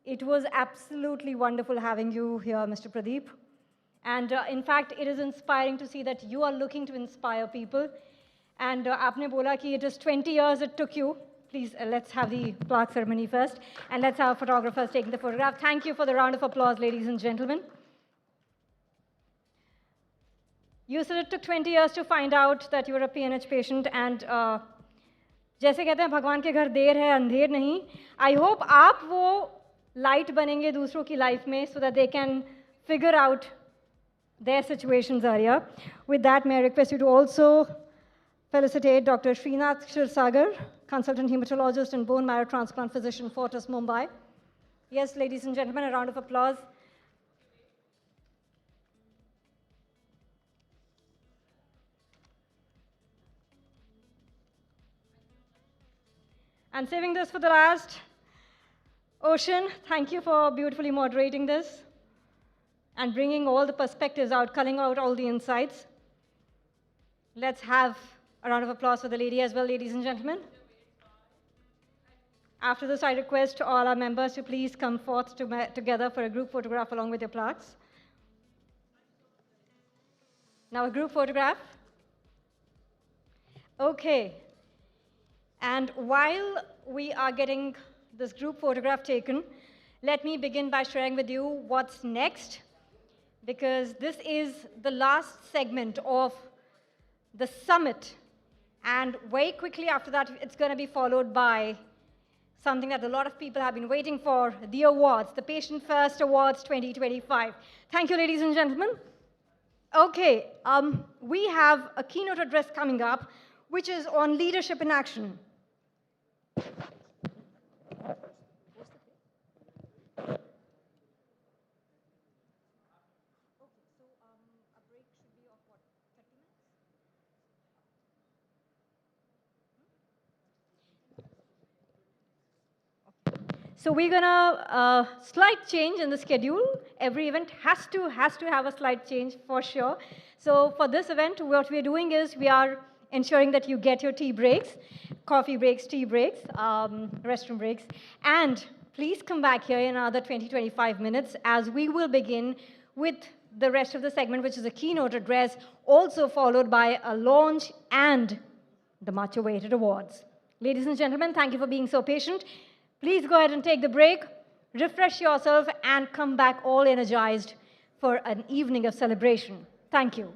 It was absolutely wonderful having you here, Mr. Pradeep. And in fact, it is inspiring to see that you are looking to inspire people. And आपने बोला कि it is 20 years it took you. please, let's have the plaque ceremony first. And let's have photographers taking the photograph. Thank you for the round of applause, ladies and gentlemen. You said it took 20 years to find out that you were a PNH patient, and जैसे कहते हैं भगवान के घर देर है अंधेर नहीं. I hope आप वो light बनेंगे दूसरों की life में so that they can figure out their situations earlier. With that, may I request you to also felicitate Dr. Srinath Shirsagar, consultant hematologist and bone marrow transplant physician, Fortis, Mumbai. Yes, ladies and gentlemen, a round of applause. And saving this for the last, Ocean, thank you for beautifully moderating this and bringing all the perspectives out, culling out all the insights. Let's have a round of applause for the lady as well, ladies and gentlemen. After this, I request all our members to please come forth together for a group photograph along with your plaques. Now a group photograph. Okay. And while we are getting this group photograph taken, let me begin by sharing with you what's next, because this is the last segment of the summit. And very quickly after that, it's going to be followed by something that a lot of people have been waiting for, the awards, the Patient First Awards 2025. Thank you, ladies and gentlemen. Okay, we have a keynote address coming up, which is on leadership in action. So we're gonna slight change in the schedule. Every event has to have a slight change for sure. So for this event, what we're doing is we are ensuring that you get your tea breaks, coffee breaks, tea breaks, restroom breaks, and please come back here in another 20-25 minutes as we will begin with the rest of the segment, which is a keynote address, also followed by a launch and the much-awaited awards. Ladies and gentlemen, thank you for being so patient. Please go ahead and take the break, refresh yourself, and come back all energized for an evening of celebration. Thank you.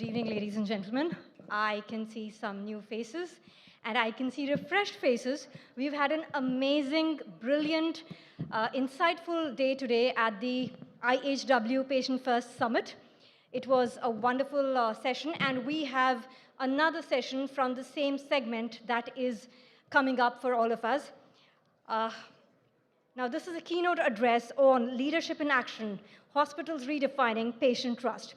Good evening, ladies and gentlemen. I can see some new faces, and I can see refreshed faces. We've had an amazing, brilliant, insightful day today at the IHW Patient First Summit. It was a wonderful session, and we have another session from the same segment that is coming up for all of us. Uh, Now, this is a keynote address on leadership in action, hospitals redefining patient trust.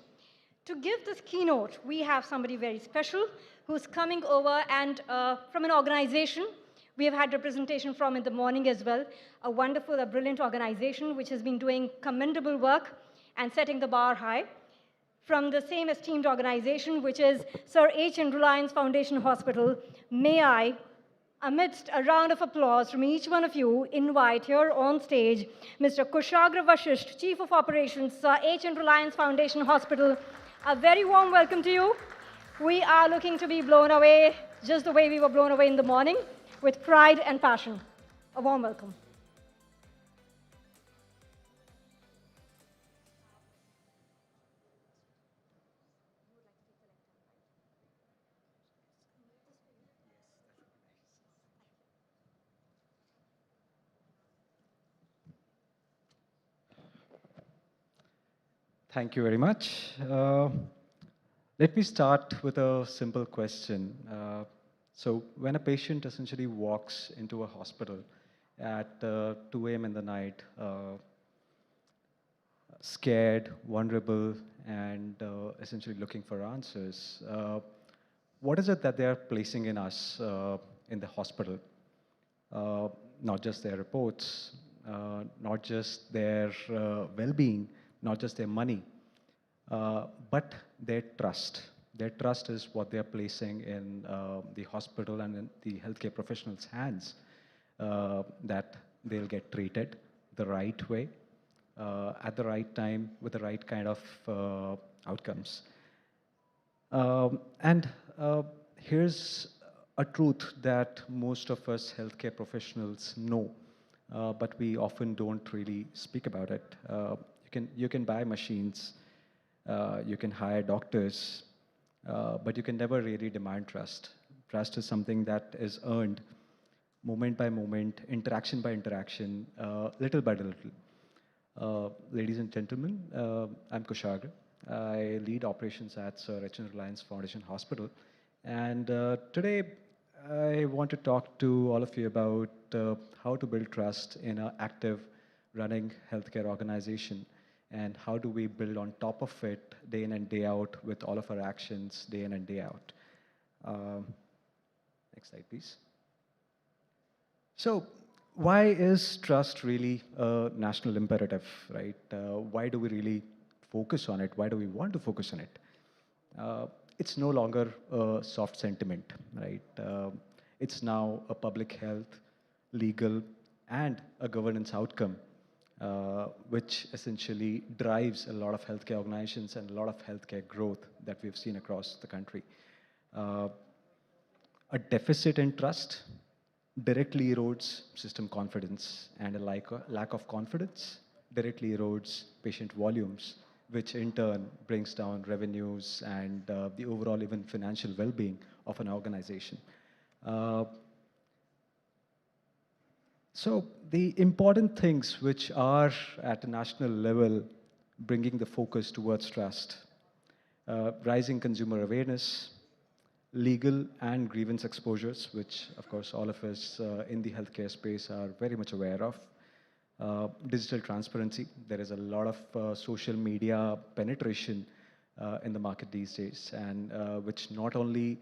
To give this keynote, we have somebody very special who's coming over and from an organization we have had representation from in the morning as well, a wonderful, a brilliant organization which has been doing commendable work and setting the bar high. From the same esteemed organization, which is Sir H. and Reliance Foundation Hospital, may I, amidst a round of applause from each one of you, invite here on stage Mr. Kushagra Vashisht, Chief of Operations, Sir H. and Reliance Foundation Hospital. A very warm welcome to you. We are looking to be blown away just the way we were blown away in the morning, with pride and passion. A warm welcome. Thank you very much. Let me start with a simple question. So when a patient essentially walks into a hospital at 2 a.m. in the night, scared, vulnerable, and essentially looking for answers, what is it that they are placing in us in the hospital? Not just their reports, not just their well-being, not just their money, but their trust. Their trust is what they are placing in the hospital and in the healthcare professionals' hands, that they'll get treated the right way, at the right time, with the right kind of outcomes. And here's a truth that most of us healthcare professionals know, but we often don't really speak about it. You can buy machines, you can hire doctors, but you can never really demand trust. Trust is something that is earned moment by moment, interaction by interaction, little by little. Ladies and gentlemen, I'm Kushagra. I lead operations at Sir H. Reliance Foundation Hospital. And today, I want to talk to all of you about how to build trust in an active, running healthcare organization, and how do we build on top of it day in and day out with all of our actions day in and day out. Next slide, please. So why is trust really a national imperative, right? Why do we really focus on it? Why do we want to focus on it? It's no longer a soft sentiment, right? It's now a public health, legal, and a governance outcome, which essentially drives a lot of healthcare organizations and a lot of healthcare growth that we've seen across the country. A deficit in trust directly erodes system confidence, and a lack of confidence directly erodes patient volumes, which in turn brings down revenues and the overall even financial well-being of an organization. So the important things which are at a national level bringing the focus towards trust, rising consumer awareness, legal and grievance exposures, which of course all of us in the healthcare space are very much aware of. Digital transparency. There is a lot of social media penetration in the market these days, and which not only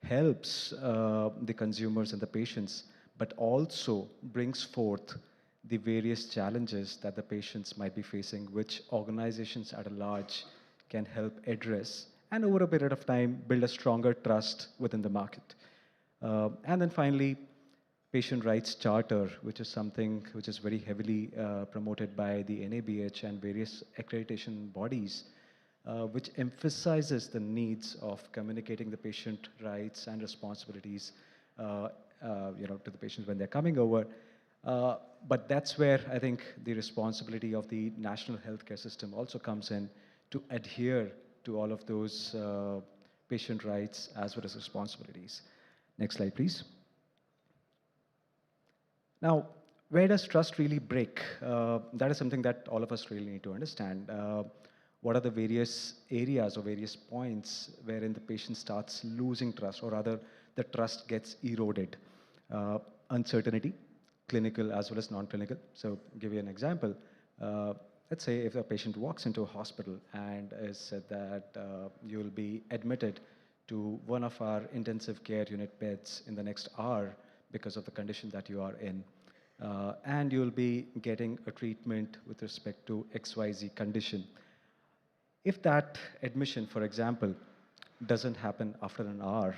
helps the consumers and the patients, but also brings forth the various challenges that the patients might be facing, which organizations at a large can help address, and over a period of time, build a stronger trust within the market. And then finally, patient rights charter, which is something which is very heavily promoted by the NABH and various accreditation bodies, which emphasizes the needs of communicating the patient rights and responsibilities to the patients when they're coming over. But that's where I think the responsibility of the national healthcare system also comes in, to adhere to all of those patient rights as well as responsibilities. Next slide, please. Now, where does trust really break? That is something that all of us really need to understand. What are the various areas or various points wherein the patient starts losing trust, or rather, the trust gets eroded? Uncertainty, clinical as well as non-clinical. So, give you an example. Let's say if a patient walks into a hospital and is said that you will be admitted to one of our intensive care unit beds in the next hour because of the condition that you are in. And you'll be getting a treatment with respect to XYZ condition. If that admission, for example, doesn't happen after an hour,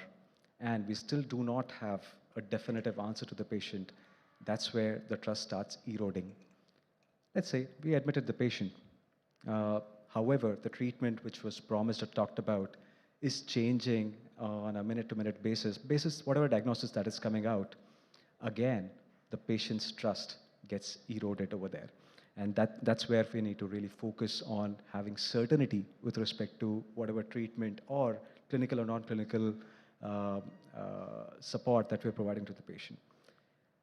and we still do not have a definitive answer to the patient, that's where the trust starts eroding. Let's say we admitted the patient. However, the treatment which was promised or talked about is changing on a minute-to-minute basis whatever diagnosis that is coming out. Again, the patient's trust gets eroded over there. And that's where we need to really focus on having certainty with respect to whatever treatment or clinical or non-clinical support that we're providing to the patient.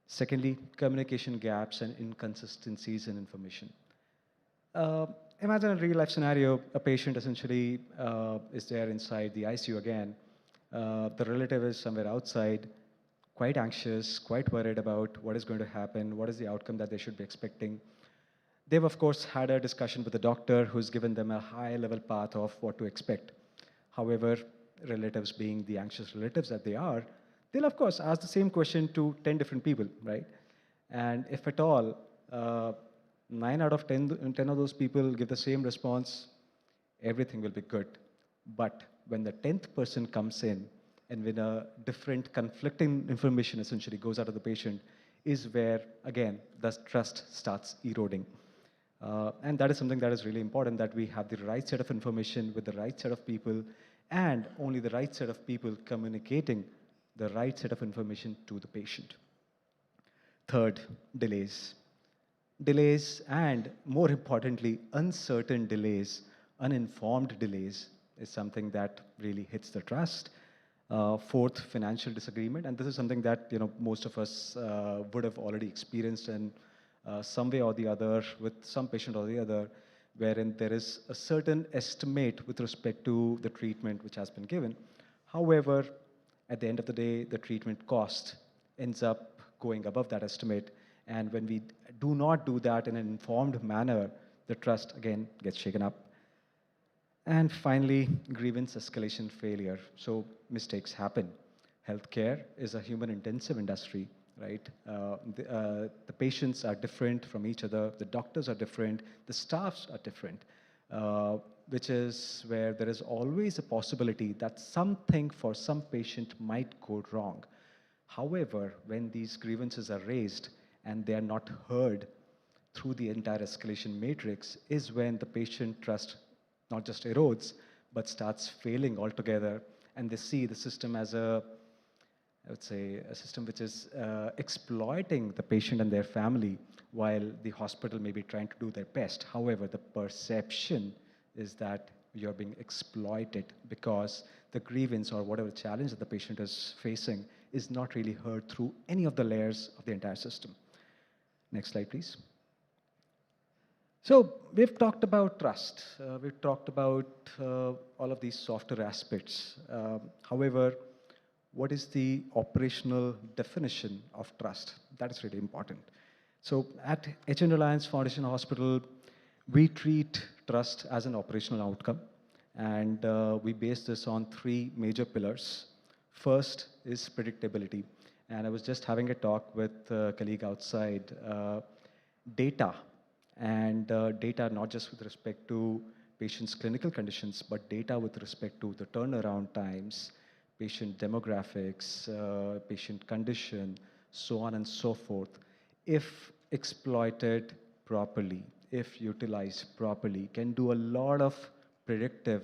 Secondly, communication gaps and inconsistencies in information. Imagine a real-life scenario. A patient essentially is there inside the ICU again. The relative is somewhere outside, quite anxious, quite worried about what is going to happen, what is the outcome that they should be expecting. They've, of course, had a discussion with the doctor who's given them a high-level path of what to expect. However, relatives being the anxious relatives that they are, they'll, of course, ask the same question to 10 different people, right? And if at all, 9 out of 10 of those people give the same response, everything will be good. But when the 10th person comes in, and when a different conflicting information essentially goes out of the patient, is where, again, the trust starts eroding. And that is something that is really important, that we have the right set of information with the right set of people, and only the right set of people communicating the right set of information to the patient. Third, delays. Delays, and more importantly, uncertain delays, uninformed delays, is something that really hits the trust. Fourth, financial disagreement, and this is something that most of us would have already experienced in some way or the other with some patient or the other, wherein there is a certain estimate with respect to the treatment which has been given. However, at the end of the day, the treatment cost ends up going above that estimate, and when we do not do that in an informed manner, the trust again gets shaken up. And finally, grievance escalation failure. So mistakes happen. Healthcare is a human-intensive industry, right? The patients are different from each other. The doctors are different. The staffs are different, which is where there is always a possibility that something for some patient might go wrong. However, when these grievances are raised and they are not heard through the entire escalation matrix, is when the patient trust not just erodes, but starts failing altogether. And they see the system as I would say, a system which is exploiting the patient and their family, while the hospital may be trying to do their best. However, the perception is that you're being exploited because the grievance or whatever challenge that the patient is facing is not really heard through any of the layers of the entire system. Next slide, please. So we've talked about trust. We've talked about all of these softer aspects. However, what is the operational definition of trust? That is really important. So at HN Reliance Foundation Hospital, we treat trust as an operational outcome, and we base this on 3 major pillars. First is predictability, and I was just having a talk with a colleague outside. Data, and data not just with respect to patients' clinical conditions, but data with respect to the turnaround times, patient demographics, patient condition, so on and so forth. If exploited properly, if utilized properly, can do a lot of predictive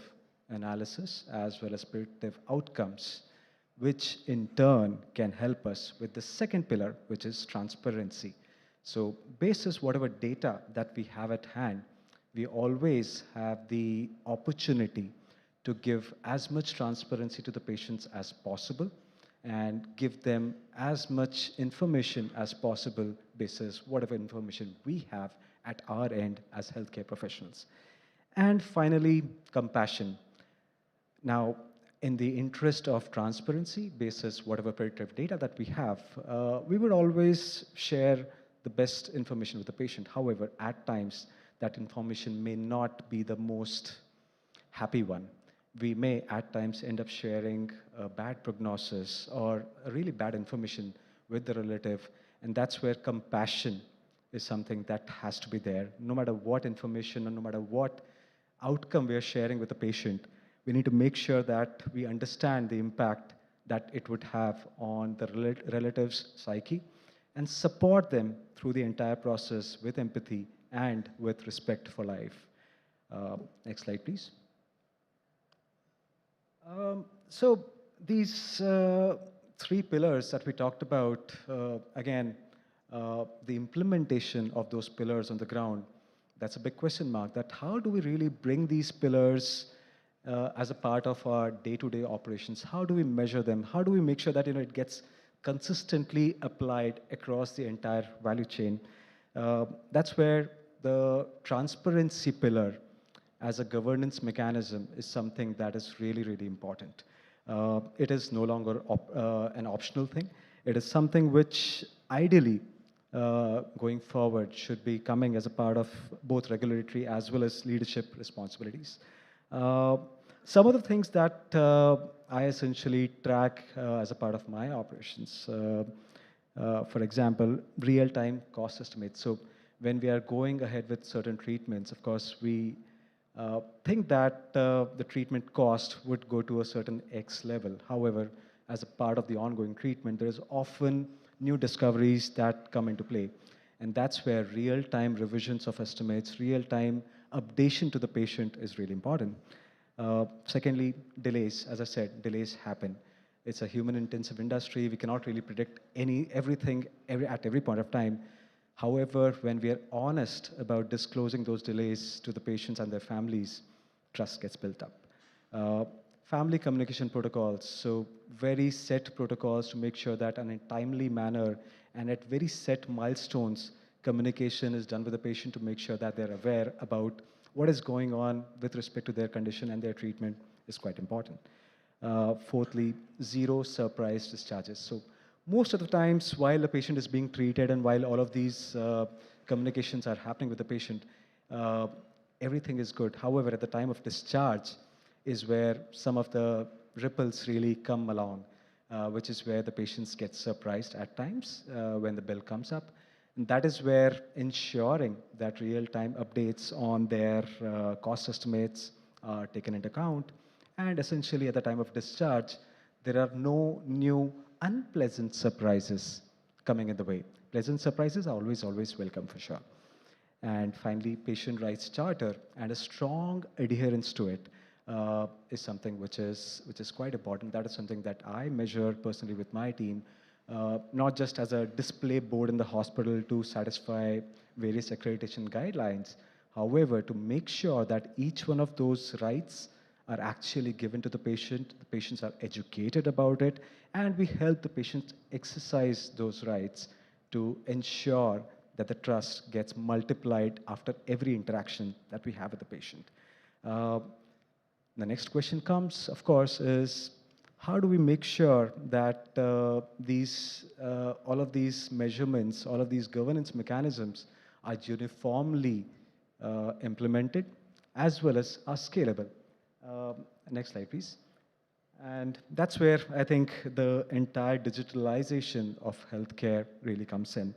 analysis as well as predictive outcomes, which in turn can help us with the second pillar, which is transparency. So basis whatever data that we have at hand, we always have the opportunity to give as much transparency to the patients as possible and give them as much information as possible basis whatever information we have at our end as healthcare professionals. And finally, compassion. Now, in the interest of transparency, basis whatever predictive data that we have, we would always share the best information with the patient. However, at times, that information may not be the most happy one. We may at times end up sharing a bad prognosis or a really bad information with the relative, and that's where compassion is something that has to be there. No matter what information or no matter what outcome we are sharing with the patient, we need to make sure that we understand the impact that it would have on the relative's psyche and support them through the entire process with empathy and with respect for life. Next slide, please. So these three pillars that we talked about, again, the implementation of those pillars on the ground, that's a big question mark, that how do we really bring these pillars as a part of our day-to-day operations? How do we measure them? How do we make sure that it gets consistently applied across the entire value chain? That's where the transparency pillar as a governance mechanism is something that is really, really important. It is no longer an optional thing. It is something which ideally, going forward, should be coming as a part of both regulatory as well as leadership responsibilities. Some of the things that I essentially track as a part of my operations, for example, real-time cost estimates. So when we are going ahead with certain treatments, of course, we think that the treatment cost would go to a certain X level. However, as a part of the ongoing treatment, there is often new discoveries that come into play. And that's where real-time revisions of estimates, real-time updation to the patient is really important. Secondly, delays. As I said, delays happen. It's a human-intensive industry. We cannot really predict everything at every point of time. However, when we are honest about disclosing those delays to the patients and their families, trust gets built up. Family communication protocols, so very set protocols to make sure that in a timely manner and at very set milestones, communication is done with the patient to make sure that they're aware about what is going on with respect to their condition and their treatment is quite important. Fourthly, zero surprise discharges. So most of the times while the patient is being treated and while all of these communications are happening with the patient, everything is good. However, at the time of discharge is where some of the ripples really come along, which is where the patients get surprised at times when the bill comes up. And that is where ensuring that real-time updates on their cost estimates are taken into account. And essentially at the time of discharge, there are no new unpleasant surprises coming in the way. Pleasant surprises are always, always welcome for sure. And finally, patient rights charter and a strong adherence to it is something which is quite important. That is something that I measure personally with my team, not just as a display board in the hospital to satisfy various accreditation guidelines. However, to make sure that each one of those rights are actually given to the patients are educated about it, and we help the patients exercise those rights to ensure that the trust gets multiplied after every interaction that we have with the patient. The next question comes, of course, is how do we make sure that all of these measurements, all of these governance mechanisms are uniformly implemented as well as are scalable? Next slide, please. And that's where I think the entire digitalization of healthcare really comes in.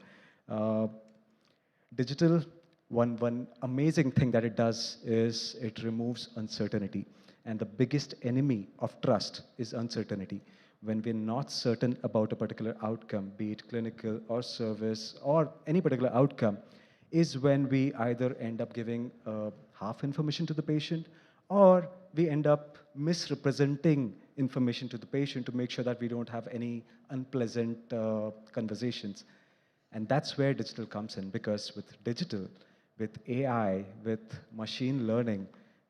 Digital, one amazing thing that it does is it removes uncertainty. And the biggest enemy of trust is uncertainty. When we're not certain about a particular outcome, be it clinical or service or any particular outcome, is when we either end up giving half information to the patient or we end up misrepresenting information to the patient to make sure that we don't have any unpleasant conversations. And that's where digital comes in, because with digital, with AI, with machine learning,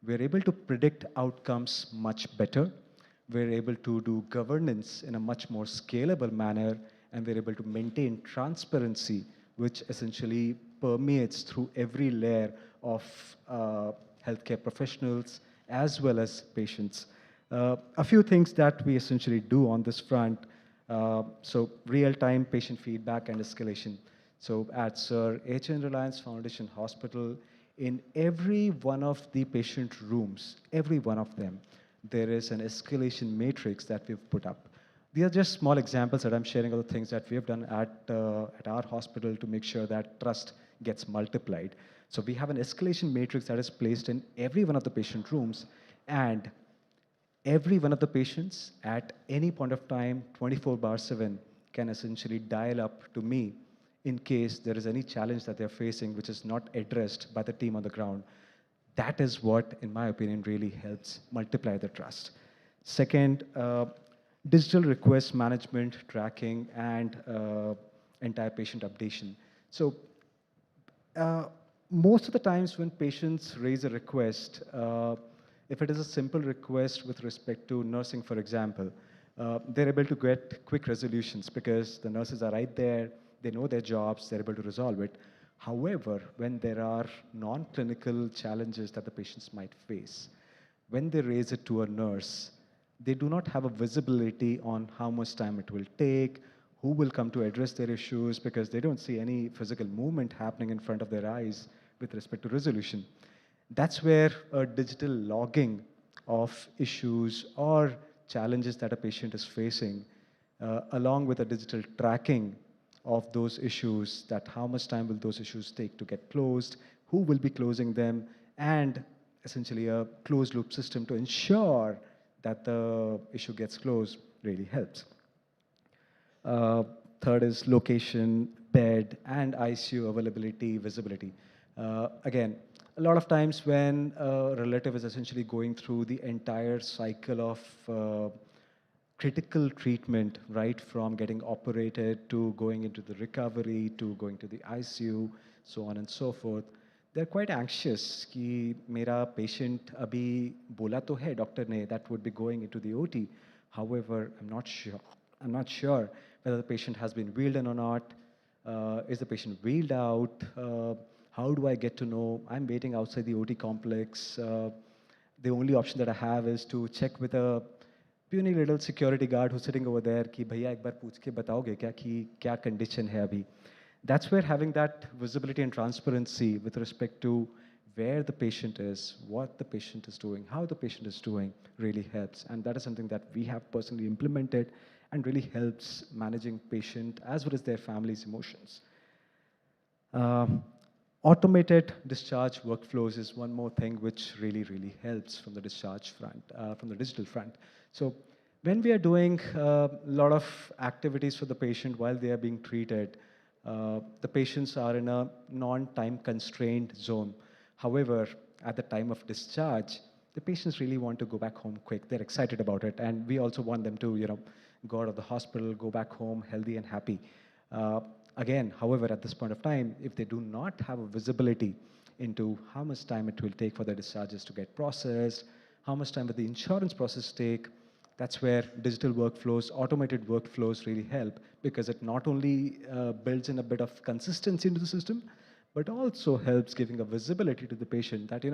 we're able to predict outcomes much better. We're able to do governance in a much more scalable manner, and we're able to maintain transparency, which essentially permeates through every layer of healthcare professionals as well as patients. A few things that we essentially do on this front. So real-time patient feedback and escalation. So at Sir H.N. Reliance Foundation Hospital, in every one of the patient rooms, every one of them, there is an escalation matrix that we've put up. These are just small examples that I'm sharing of the things that we have done at our hospital to make sure that trust gets multiplied. So we have an escalation matrix that is placed in every one of the patient rooms, and every one of the patients at any point of time, 24/7, can essentially dial up to me in case there is any challenge that they're facing which is not addressed by the team on the ground. That is what, in my opinion, really helps multiply the trust. Second, digital request management, tracking, and entire patient updation. So most of the times when patients raise a request, if it is a simple request with respect to nursing, for example, they're able to get quick resolutions because the nurses are right there, they know their jobs, they're able to resolve it. However, when there are non-clinical challenges that the patients might face, when they raise it to a nurse, they do not have a visibility on how much time it will take, who will come to address their issues, because they don't see any physical movement happening in front of their eyes with respect to resolution. That's where a digital logging of issues or challenges that a patient is facing, along with a digital tracking of those issues, that how much time will those issues take to get closed, who will be closing them, and essentially a closed loop system to ensure that the issue gets closed really helps. Third is location, bed, and ICU availability, visibility. Again, a lot of times when a relative is essentially going through the entire cycle of critical treatment, right from getting operated to going into the recovery to going to the ICU, so on and so forth, they're quite anxious कि मेरा patient अभी बोला तो है doctor ने that would be going into the OT. However, I'm not sure. I'm not sure whether the patient has been wheeled in or not. Is the patient wheeled out? How do I get to know? I'm waiting outside the OT complex. The only option that I have is to check with a puny little security guard who's sitting over there कि भैया एक बार पूछ के बताओगे क्या कि क्या condition है अभी. That's where having that visibility and transparency with respect to where the patient is, what the patient is doing, how the patient is doing really helps. And that is something that we have personally implemented and really helps managing patient as well as their family's emotions. Automated discharge workflows is one more thing which really, really helps from the discharge front, from the digital front. So when we are doing a lot of activities for the patient while they are being treated, the patients are in a non-time constrained zone. However, at the time of discharge, the patients really want to go back home quick. They're excited about it. And we also want them to, go out of the hospital, go back home healthy and happy. Again, however, at this point of time, if they do not have a visibility into how much time it will take for their discharges to get processed, how much time will the insurance process take, that's where digital workflows, automated workflows really help, because it not only builds in a bit of consistency into the system, but also helps giving a visibility to the patient that,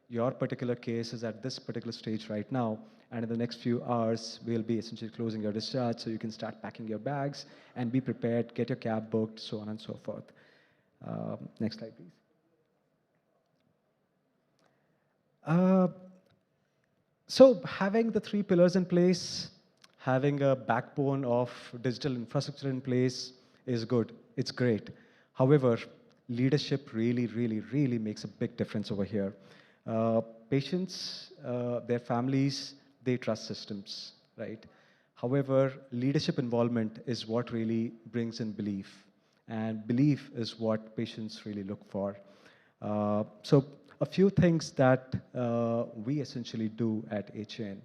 your particular case is at this particular stage right now, and in the next few hours, we'll be essentially closing your discharge, so you can start packing your bags and be prepared, get your cab booked, so on and so forth. Next slide, please. So having the three pillars in place, having a backbone of digital infrastructure in place is good. It's great. However, leadership really, really, really makes a big difference over here. Patients, their families, they trust systems, right? However, leadership involvement is what really brings in belief. And belief is what patients really look for. So a few things that we essentially do at HN.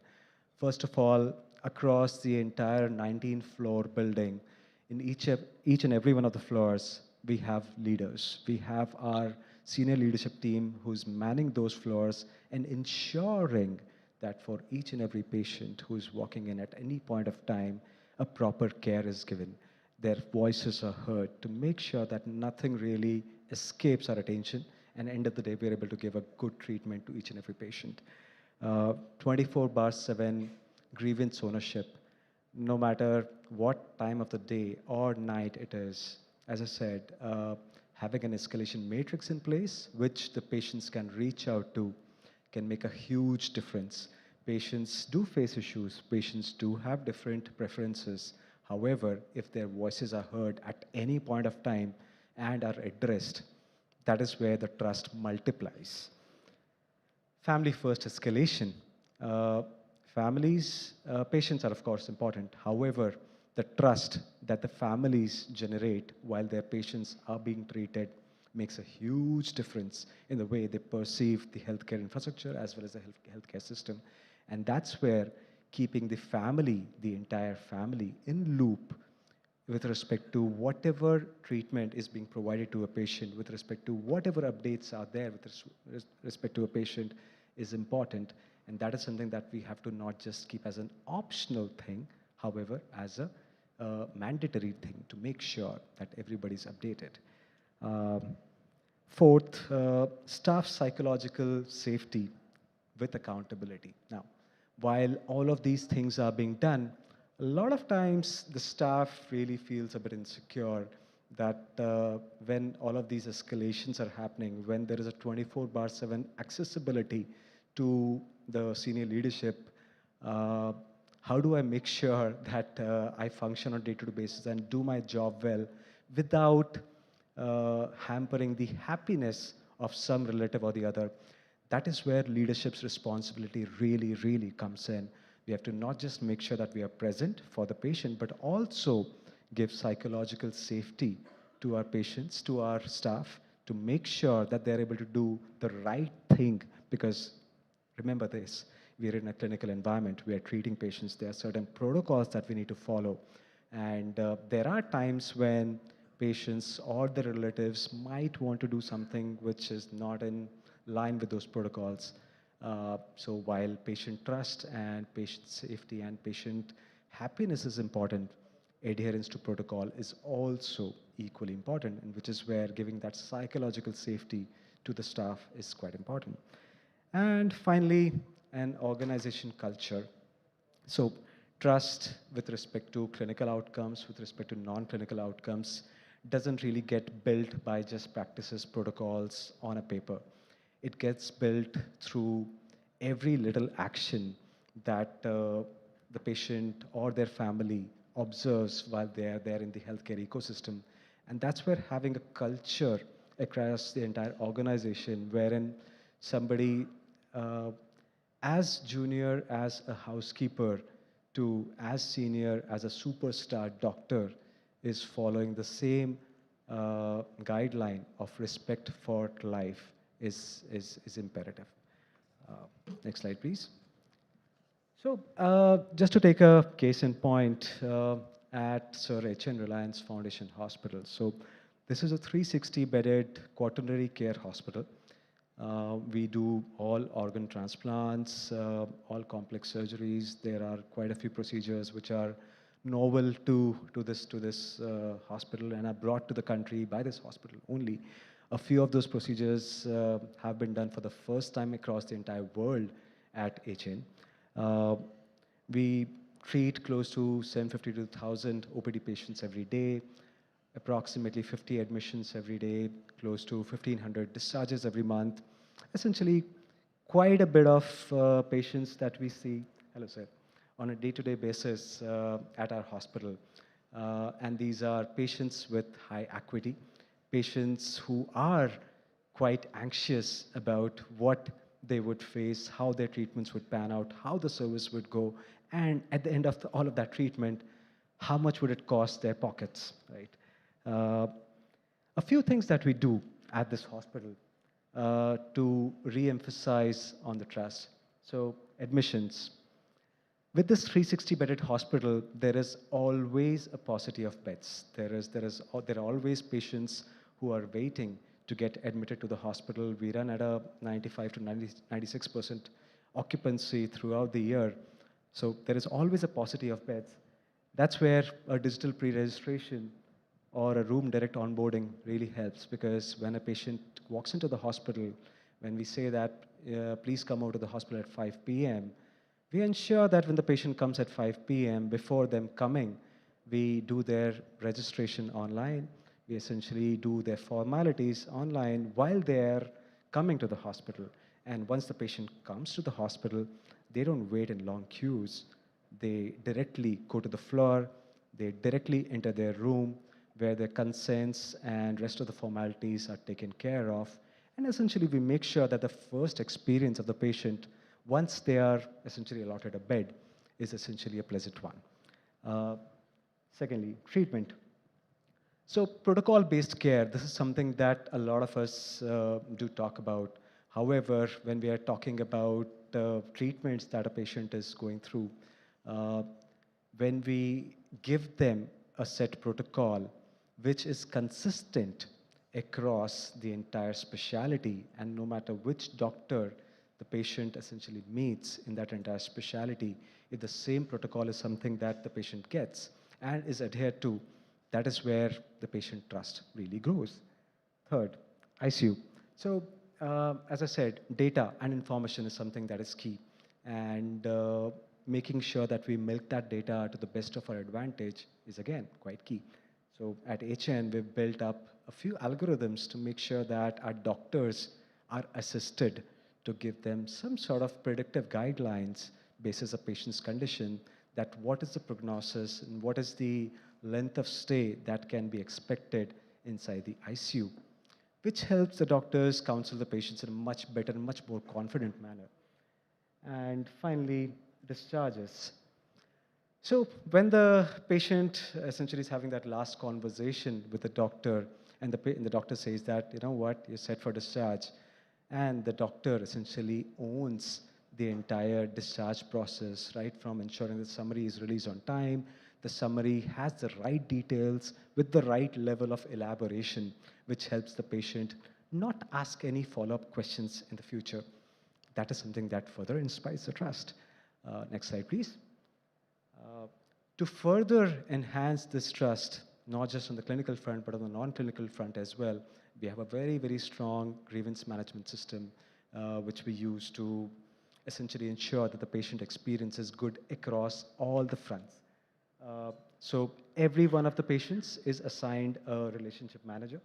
First of all, across the entire 19-floor building, in each and every one of the floors, we have leaders. We have our senior leadership team who's manning those floors and ensuring that for each and every patient who's walking in at any point of time, a proper care is given. Their voices are heard to make sure that nothing really escapes our attention, and end of the day, we're able to give a good treatment to each and every patient. 24/7 grievance ownership, no matter what time of the day or night it is. As I said, having an escalation matrix in place, which the patients can reach out to, can make a huge difference. Patients do face issues. Patients do have different preferences. However, if their voices are heard at any point of time and are addressed, that is where the trust multiplies. Family first escalation. Uh, Patients are of course important. However, the trust that the families generate while their patients are being treated makes a huge difference in the way they perceive the healthcare infrastructure as well as the healthcare system. And that's where keeping the family, the entire family, in loop with respect to whatever treatment is being provided to a patient, with respect to whatever updates are there with respect to a patient is important. And that is something that we have to not just keep as an optional thing, however, as a mandatory thing to make sure that everybody's updated. Um, Fourth, staff psychological safety with accountability. Now, while all of these things are being done, a lot of times the staff really feels a bit insecure that when all of these escalations are happening, when there is a 24/7 accessibility to the senior leadership, uh, how do I make sure that I function on a day-to-day basis and do my job well without hampering the happiness of some relative or the other? That is where leadership's responsibility really, really comes in. We have to not just make sure that we are present for the patient, but also give psychological safety to our patients, to our staff, to make sure that they're able to do the right thing. Because remember this, we are in a clinical environment, we are treating patients, there are certain protocols that we need to follow. And there are times when patients or their relatives might want to do something which is not in line with those protocols. So while patient trust and patient safety and patient happiness is important, adherence to protocol is also equally important, and which is where giving that psychological safety to the staff is quite important. And finally, an organization culture. So trust with respect to clinical outcomes, with respect to non-clinical outcomes, doesn't really get built by just practices, protocols on a paper. It gets built through every little action that the patient or their family observes while they are there in the healthcare ecosystem. And that's where having a culture across the entire organization, wherein somebody uh, as junior as a housekeeper to as senior as a superstar doctor is following the same guideline of respect for life is imperative. Next slide, please. So just to take a case in point, at Sir H.N. Reliance Foundation Hospital. So this is a 360-bedded quaternary care hospital. We do all organ transplants, all complex surgeries. There are quite a few procedures which are novel to this hospital and are brought to the country by this hospital only. A few of those procedures have been done for the first time across the entire world at HN. We treat close to 750 to 1,000 OPD patients every day, approximately 50 admissions every day, close to 1,500 discharges every month. Essentially, quite a bit of patients that we see, hello sir, on a day-to-day basis at our hospital. And these are patients with high acuity, patients who are quite anxious about what they would face, how their treatments would pan out, how the service would go, and at the end of all of that treatment, how much would it cost their pockets, right? A few things that we do at this hospital to re-emphasize on the trust. So admissions. With this 360-bedded hospital, there is always a paucity of beds. There are always patients who are waiting to get admitted to the hospital. We run at a 95 to 96% occupancy throughout the year. So there is always a paucity of beds. That's where a digital pre-registration or a room direct onboarding really helps, because when a patient walks into the hospital, when we say that, please come over to the hospital at 5 p.m., we ensure that when the patient comes at 5 p.m., before them coming, we do their registration online. We essentially do their formalities online while they're coming to the hospital. And once the patient comes to the hospital, they don't wait in long queues. They directly go to the floor, they directly enter their room where their consents and rest of the formalities are taken care of. And essentially, we make sure that the first experience of the patient, once they are essentially allotted a bed, is essentially a pleasant one. Secondly, treatment. So protocol-based care, this is something that a lot of us do talk about. However, when we are talking about treatments that a patient is going through, when we give them a set protocol which is consistent across the entire specialty, and no matter which doctor the patient essentially meets in that entire specialty, if the same protocol is something that the patient gets and is adhered to, that is where the patient trust really grows. Third, ICU. So, as I said, data and information is something that is key. And making sure that we milk that data to the best of our advantage is, again, quite key. So at HN, we've built up a few algorithms to make sure that our doctors are assisted to give them some sort of predictive guidelines basis a patient's condition, that what is the prognosis and what is the length of stay that can be expected inside the ICU, which helps the doctors counsel the patients in a much better and much more confident manner. And finally, discharges. So when the patient essentially is having that last conversation with the doctor, and the doctor says that, you know what, you're set for discharge, and the doctor essentially owns the entire discharge process, right, from ensuring the summary is released on time, the summary has the right details with the right level of elaboration, which helps the patient not ask any follow-up questions in the future. That is something that further inspires the trust. Next slide, please. To further enhance this trust, not just on the clinical front, but on the non-clinical front as well, we have a very, very strong grievance management system, which we use to essentially ensure that the patient experience is good across all the fronts. So every one of the patients is assigned a relationship manager.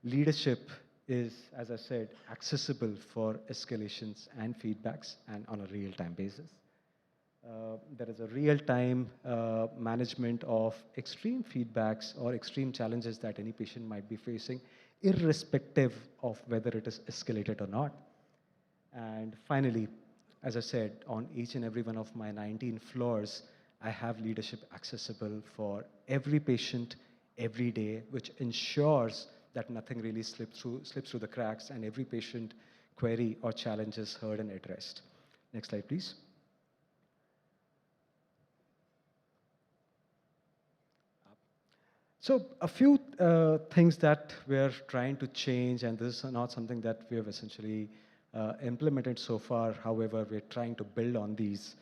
Leadership is, as I said, accessible for escalations and feedbacks and on a real-time basis. There is a real-time management of extreme feedbacks or extreme challenges that any patient might be facing, irrespective of whether it is escalated or not. And finally, as I said, on each and every one of my 19 floors, I have leadership accessible for every patient every day, which ensures that nothing really slips through the cracks, and every patient query or challenge is heard and addressed. Next slide, please. So a few things that we're trying to change, and this is not something that we have essentially implemented so far, however, we're trying to build on these,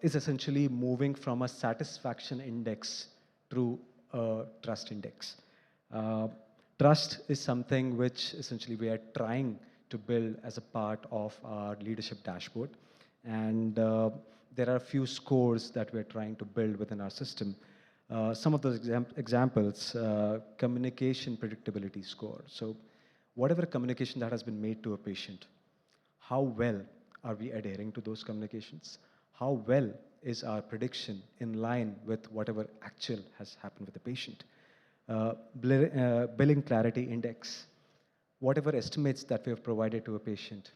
is essentially moving from a satisfaction index to a trust index. Trust is something which essentially we are trying to build as a part of our leadership dashboard. And there are a few scores that we're trying to build within our system. Some of those examples, communication predictability score. So whatever communication that has been made to a patient, how well are we adhering to those communications? How well is our prediction in line with whatever actual has happened with the patient? Billing clarity index. Whatever estimates that we have provided to a patient,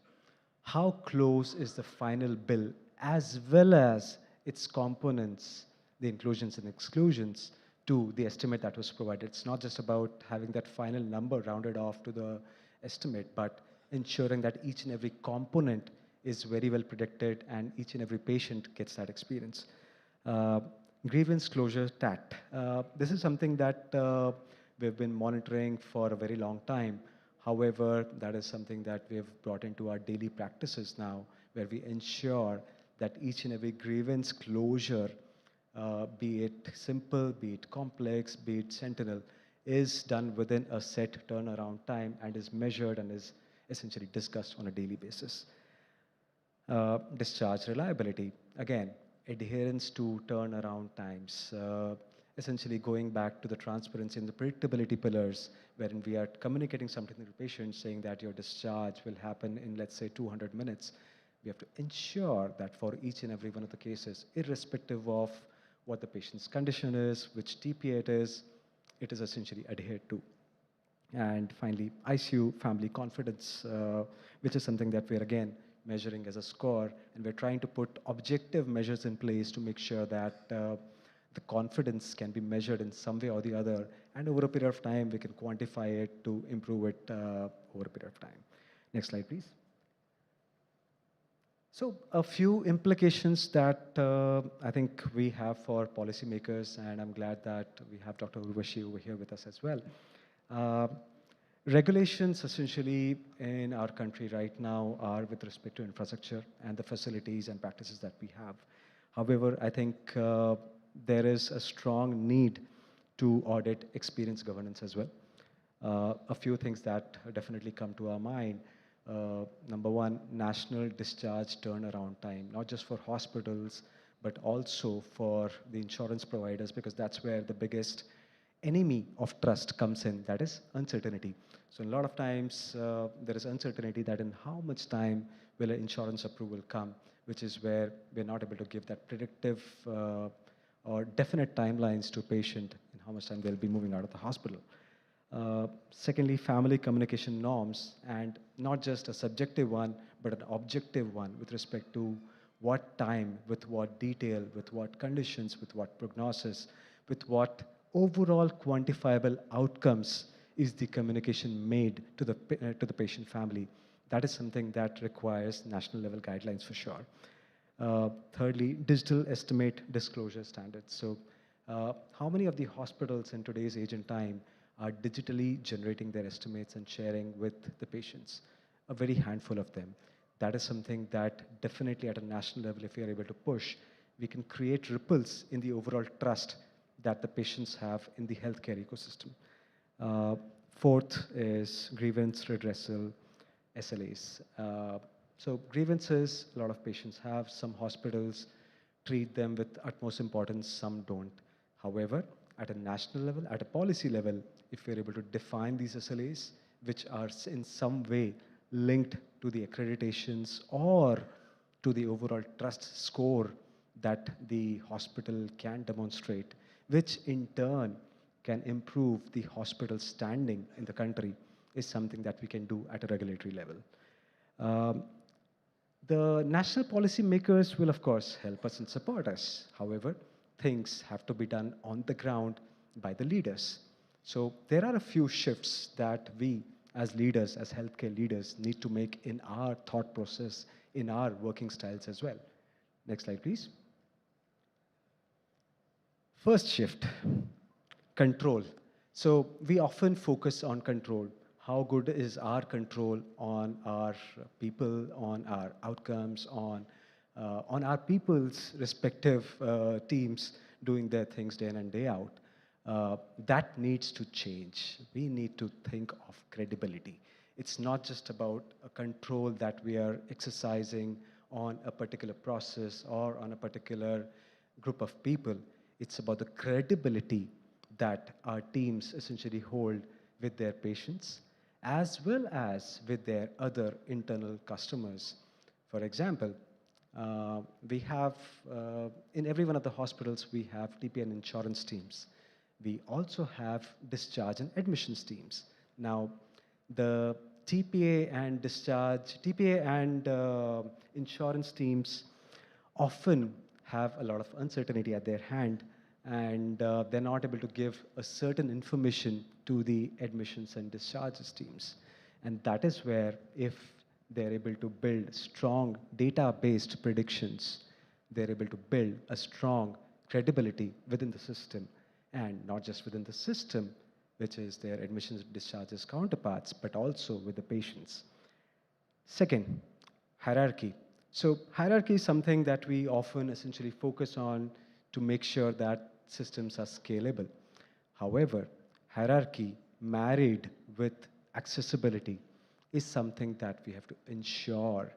how close is the final bill, as well as its components, the inclusions and exclusions, to the estimate that was provided. It's not just about having that final number rounded off to the estimate, but ensuring that each and every component is very well predicted and each and every patient gets that experience. Grievance closure TAT. This is something that we've been monitoring for a very long time. However, that is something that we have brought into our daily practices now, where we ensure that each and every grievance closure, be it simple, be it complex, be it sentinel, is done within a set turnaround time and is measured and is essentially discussed on a daily basis. Discharge reliability, again, adherence to turnaround times, essentially going back to the transparency and the predictability pillars, wherein we are communicating something to the patient saying that your discharge will happen in, let's say, 200 minutes. We have to ensure that for each and every one of the cases, irrespective of what the patient's condition is, which TPA it is essentially adhered to. And finally, ICU family confidence, which is something that we're again measuring as a score, and we're trying to put objective measures in place to make sure that the confidence can be measured in some way or the other, and over a period of time, we can quantify it to improve it over a period of time. Next slide, please. So a few implications that I think we have for policymakers, and I'm glad that we have Dr. Urvashi over here with us as well. Regulations essentially in our country right now are with respect to infrastructure and the facilities and practices that we have. However, I think there is a strong need to audit experience governance as well. A few things that definitely come to our mind. Number one, national discharge turnaround time, not just for hospitals, but also for the insurance providers, because that's where the biggest enemy of trust comes in, that is uncertainty. So a lot of times there is uncertainty that in how much time will an insurance approval come, which is where we're not able to give that predictive or definite timelines to a patient in how much time they'll be moving out of the hospital. Secondly, family communication norms, and not just a subjective one, but an objective one with respect to what time, with what detail, with what conditions, with what prognosis, with what overall quantifiable outcomes is the communication made to the patient family. That is something that requires national level guidelines for sure. Thirdly, digital estimate disclosure standards. So how many of the hospitals in today's age and time are digitally generating their estimates and sharing with the patients? A very handful of them. That is something that definitely at a national level, if we are able to push, we can create ripples in the overall trust that the patients have in the healthcare ecosystem. Fourth is grievance redressal, SLAs. So grievances, a lot of patients have. Some hospitals treat them with utmost importance, some don't. However, at a national level, at a policy level, if we're able to define these SLAs, which are in some way linked to the accreditations or to the overall trust score that the hospital can demonstrate, which in turn can improve the hospital's standing in the country, is something that we can do at a regulatory level. The national policy makers will, of course, help us and support us. However, things have to be done on the ground by the leaders. So there are a few shifts that we, as leaders, as healthcare leaders, need to make in our thought process, in our working styles as well. Next slide, please. First shift, control. So we often focus on control. How good is our control on our people, on our outcomes, on our people's respective teams doing their things day in and day out? That needs to change. We need to think of credibility. It's not just about a control that we are exercising on a particular process or on a particular group of people. It's about the credibility that our teams essentially hold with their patients, as well as with their other internal customers. For example, we have, in every one of the hospitals, we have TPA and insurance teams. We also have discharge and admissions teams. Now, the TPA and insurance teams often have a lot of uncertainty at their hand, and they're not able to give a certain information to the admissions and discharges teams. And that is where, if they're able to build strong data-based predictions, they're able to build a strong credibility within the system, and not just within the system, which is their admissions and discharges counterparts, but also with the patients. Second, hierarchy. So hierarchy is something that we often essentially focus on to make sure that systems are scalable. However, hierarchy married with accessibility is something that we have to ensure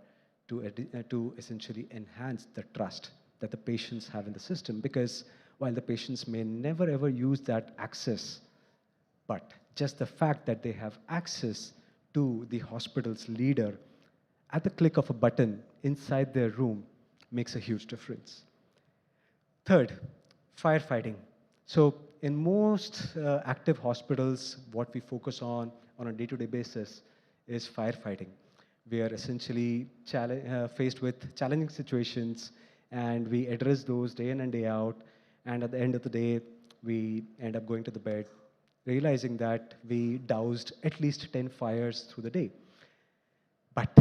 to essentially enhance the trust that the patients have in the system, because while the patients may never ever use that access, but just the fact that they have access to the hospital's leader at the click of a button inside their room makes a huge difference. Third, firefighting. So in most active hospitals, what we focus on a day-to-day basis is firefighting. We are essentially faced with challenging situations, and we address those day in and day out. And at the end of the day, we end up going to the bed, realizing that we doused at least 10 fires through the day. But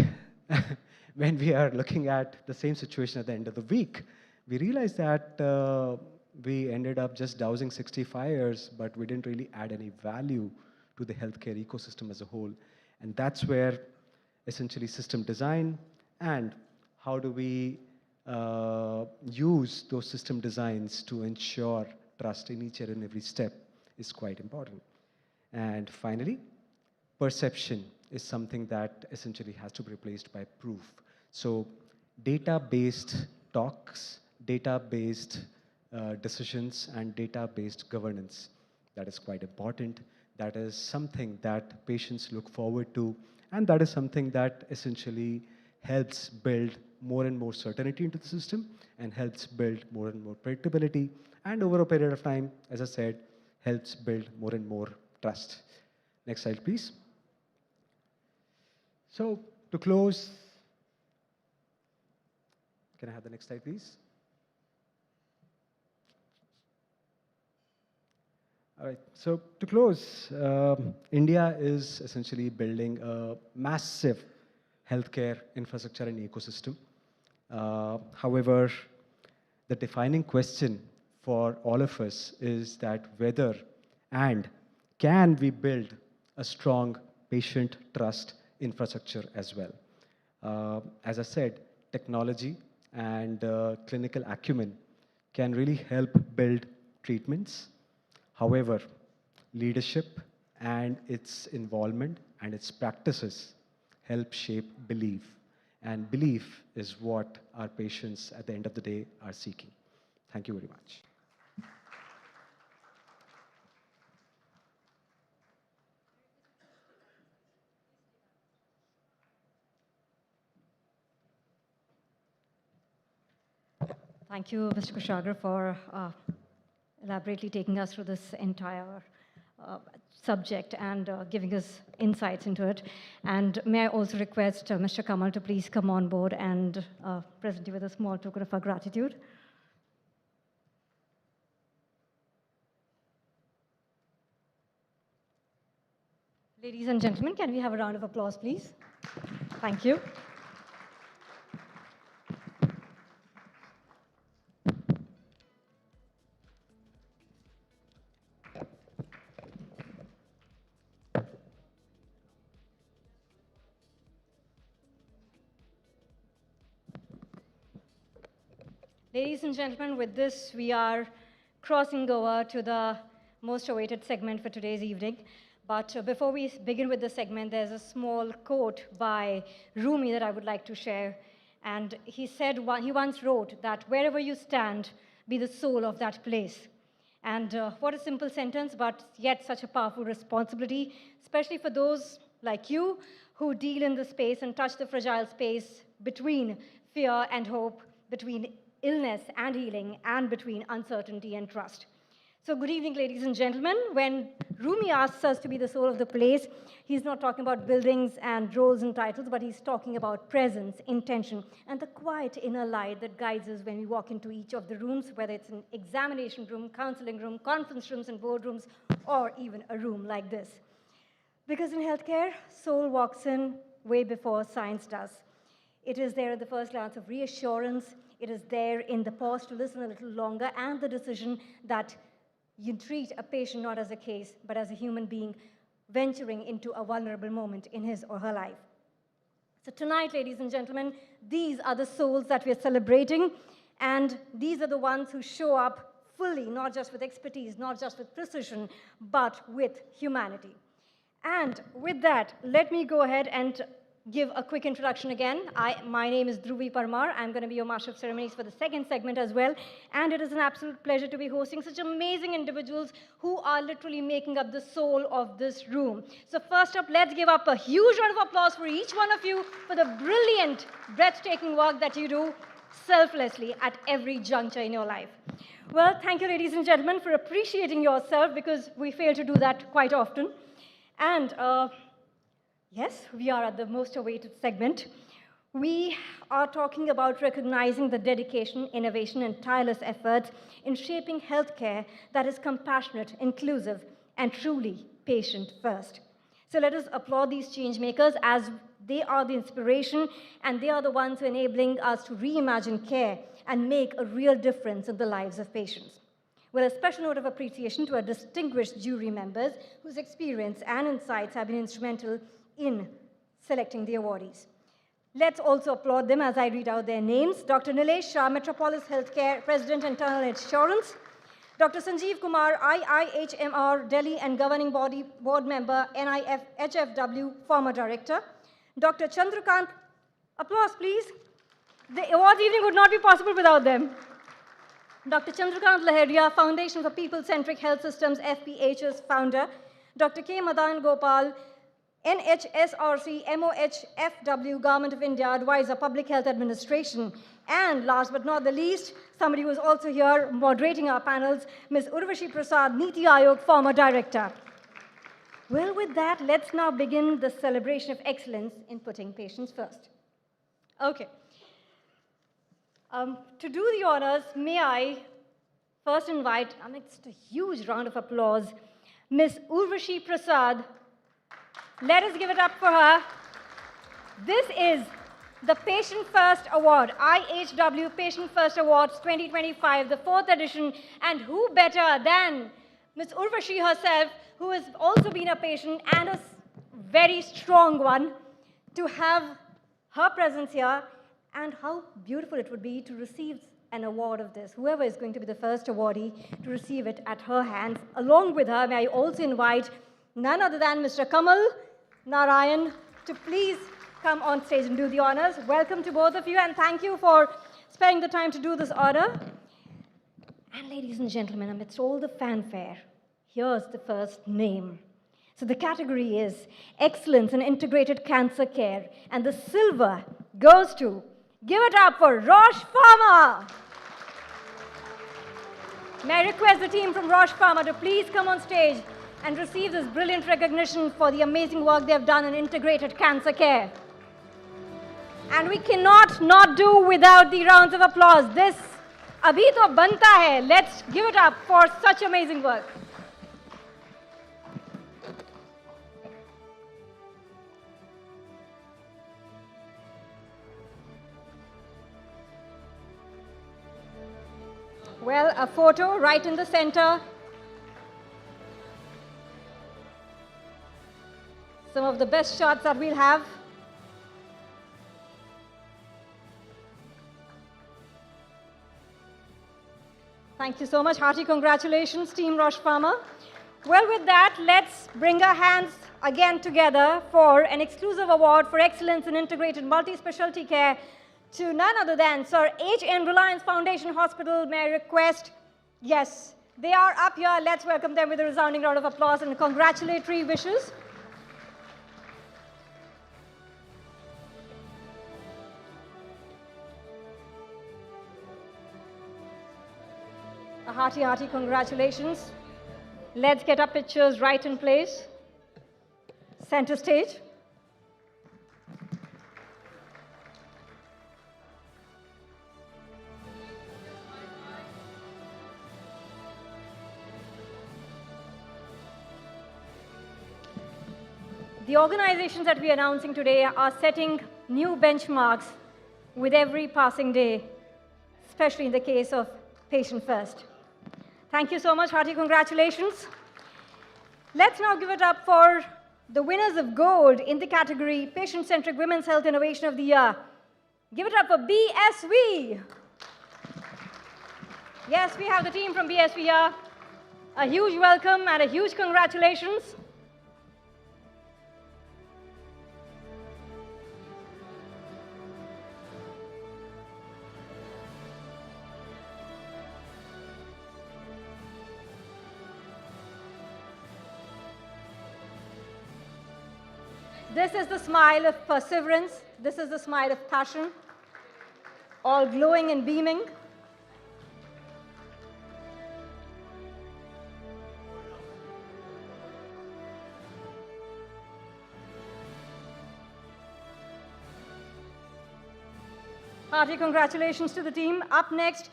when we are looking at the same situation at the end of the week, we realize that we ended up just dousing 60 fires, but we didn't really add any value to the healthcare ecosystem as a whole. And that's where essentially system design and how do we use those system designs to ensure trust in each and every step is quite important. And finally, perception is something that essentially has to be replaced by proof. So data-based talks, data-based decisions, and data-based governance, that is quite important. That is something that patients look forward to, and that is something that essentially helps build more and more certainty into the system and helps build more and more predictability, and over a period of time, as I said, helps build more and more trust. Next slide, please. So to close, can I have the next slide, please? All right, so to close, India is essentially building a massive healthcare infrastructure and ecosystem. However, the defining question for all of us is that whether and can we build a strong patient trust infrastructure as well. As I said, technology and clinical acumen can really help build treatments. However, leadership and its involvement and its practices help shape belief. And belief is what our patients at the end of the day are seeking. Thank you very much. Thank you, Mr. Kushagar, for elaborately taking us through this entire subject and giving us insights into it. And may I also request Mr. Kamal to please come on board and present you with a small token of our gratitude. Ladies and gentlemen, can we have a round of applause, please? Thank you. Ladies and gentlemen, with this, we are crossing over to the most awaited segment for today's evening. But before we begin with the segment, there's a small quote by Rumi that I would like to share. And he once wrote that wherever you stand, be the soul of that place. And what a simple sentence, but yet such a powerful responsibility, especially for those like you who deal in the space and touch the fragile space between fear and hope, between illness and healing, and between uncertainty and trust. So good evening, ladies and gentlemen. When Rumi asks us to be the soul of the place, he's not talking about buildings and roles and titles, but he's talking about presence, intention, and the quiet inner light that guides us when we walk into each of the rooms, whether it's an examination room, counseling room, conference rooms and boardrooms, or even a room like this. Because in healthcare, soul walks in way before science does. It is there at the first glance of reassurance. It is there in the pause to listen a little longer and the decision that You treat a patient not as a case, but as a human being venturing into a vulnerable moment in his or her life. So tonight, ladies and gentlemen, these are the souls that we're celebrating, and these are the ones who show up fully, not just with expertise, not just with precision, but with humanity. And with that, let me go ahead and give a quick introduction again. My name is Dhruvi Parmar. I'm going to be your Master of Ceremonies for the second segment as well. And it is an absolute pleasure to be hosting such amazing individuals who are literally making up the soul of this room. So first up, let's give up a huge round of applause for each one of you for the brilliant, breathtaking work that you do selflessly at every juncture in your life. Well, thank you, ladies and gentlemen, for appreciating yourself, because we fail to do that quite often. And yes, we are at the most awaited segment. We are talking about recognizing the dedication, innovation, and tireless efforts in shaping healthcare that is compassionate, inclusive, and truly patient-first. So let us applaud these change makers, as they are the inspiration and they are the ones who are enabling us to reimagine care and make a real difference in the lives of patients. With a special note of appreciation to our distinguished jury members whose experience and insights have been instrumental in selecting the awardees. Let's also applaud them as I read out their names. Dr. Nilesh Shah, Metropolis Healthcare, President, Internal Insurance. Dr. Sanjeev Kumar, IIHMR, Delhi and Governing Body Board Member, HFW, former Director. Dr. Chandrakant, applause please. The awards evening would not be possible without them. Dr. Chandrakant Laheria, Foundation for People-Centric Health Systems, FPH's founder. Dr. K. Madan Gopal, NHSRC, MOHFW, Government of India, Advisor, Public Health Administration. And last but not the least, somebody who is also here moderating our panels, Ms. Urvashi Prasad, Niti Aayog, former Director. Well, with that, let's now begin the celebration of excellence in putting patients first. Okay. To do the honors, may I first invite, amidst a huge round of applause, Ms. Urvashi Prasad. Let us give it up for her. This is the Patient First Award, IHW Patient First Awards 2025, the 4th edition, and who better than Ms. Urvashi herself, who has also been a patient and a very strong one, to have her presence here. And how beautiful it would be to receive an award of this. Whoever is going to be the first awardee to receive it at her hands. Along with her, may I also invite none other than Mr. Kamal Narayan to please come on stage and do the honors. Welcome to both of you, and thank you for sparing the time to do this honor. And ladies and gentlemen, amidst all the fanfare, here's the first name. So the category is Excellence in Integrated Cancer Care, and the silver goes to, give it up for Roche Pharma. May I request the team from Roche Pharma to please come on stage and receive this brilliant recognition for the amazing work they have done in integrated cancer care. And we cannot not do without the rounds of applause. This abhi to banta hai. Let's give it up for such amazing work. Well, a photo right in the center. Some of the best shots that we'll have. Thank you so much. Hearty congratulations, Team Roche Pharma. Well, with that, let's bring our hands again together for an exclusive award for excellence in integrated multi-specialty care to none other than Sir H.N. Reliance Foundation Hospital. May I request, yes, they are up here. Let's welcome them with a resounding round of applause and congratulatory wishes. A hearty, hearty congratulations. Let's get our pictures right in place. Center stage. The organizations that we are announcing today are setting new benchmarks with every passing day, especially in the case of Patient First. Thank you so much. Hearty congratulations. Let's now give it up for the winners of gold in the category Patient-Centric Women's Health Innovation of the Year. Give it up for BSV. Yes, we have the team from BSV here. A huge welcome and a huge congratulations. This is the smile of perseverance. This is the smile of passion, all glowing and beaming. Hearty congratulations to the team. Up next,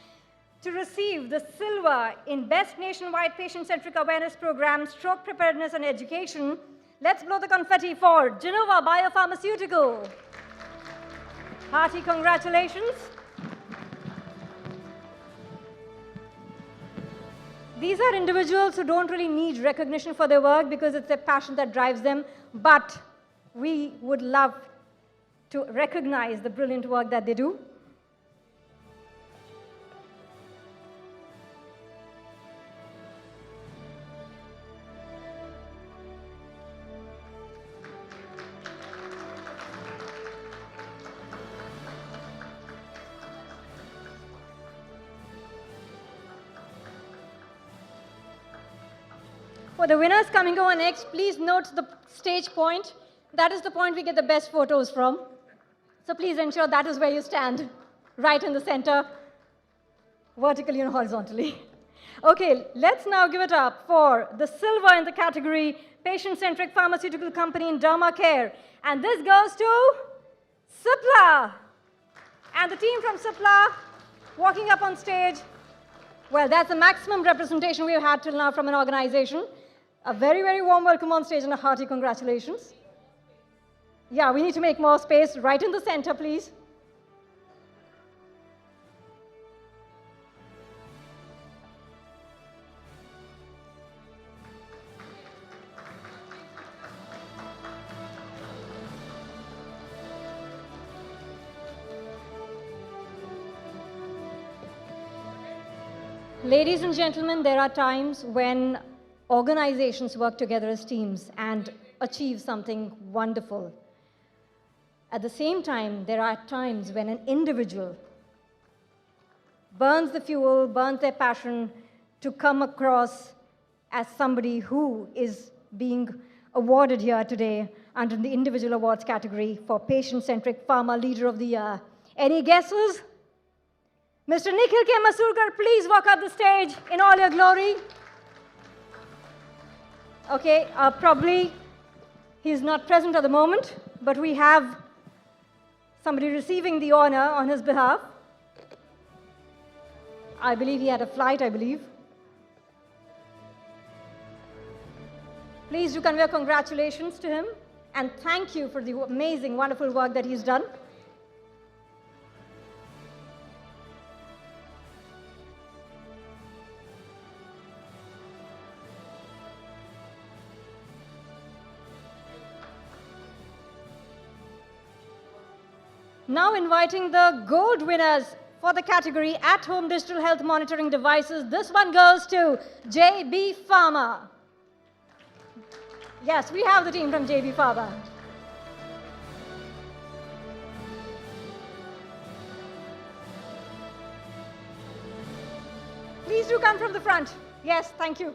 to receive the silver in Best Nationwide Patient-Centric Awareness Program, Stroke Preparedness and Education, let's blow the confetti for Genova Biopharmaceutical. Hearty congratulations. These are individuals who don't really need recognition for their work because it's their passion that drives them, but we would love to recognize the brilliant work that they do. For the winners coming over next, please note the stage point. That is the point we get the best photos from. So please ensure that is where you stand, right in the center, vertically and horizontally. Okay, let's now give it up for the silver in the category Patient-Centric Pharmaceutical Company in Derma Care. And this goes to Cipla. And the team from Cipla walking up on stage. Well, that's the maximum representation we've had till now from an organization. A very, very warm welcome on stage and a hearty congratulations. Yeah, we need to make more space right in the center, please. Ladies and gentlemen, there are times when organizations work together as teams and achieve something wonderful. At the same time, there are times when an individual burns the fuel, burns their passion to come across as somebody who is being awarded here today under the individual awards category for Patient-Centric Pharma Leader of the Year. Any guesses? Mr. Nikhil K. Masurkar, please walk up the stage in all your glory. Okay, probably he's not present at the moment, but we have somebody receiving the honor on his behalf. I believe he had a flight, I believe. Please do convey congratulations to him and thank you for the amazing, wonderful work that he's done. Now inviting the gold winners for the category At-Home Digital Health Monitoring Devices. This one goes to JB Pharma. Yes, we have the team from JB Pharma. Please do come from the front. Yes, thank you.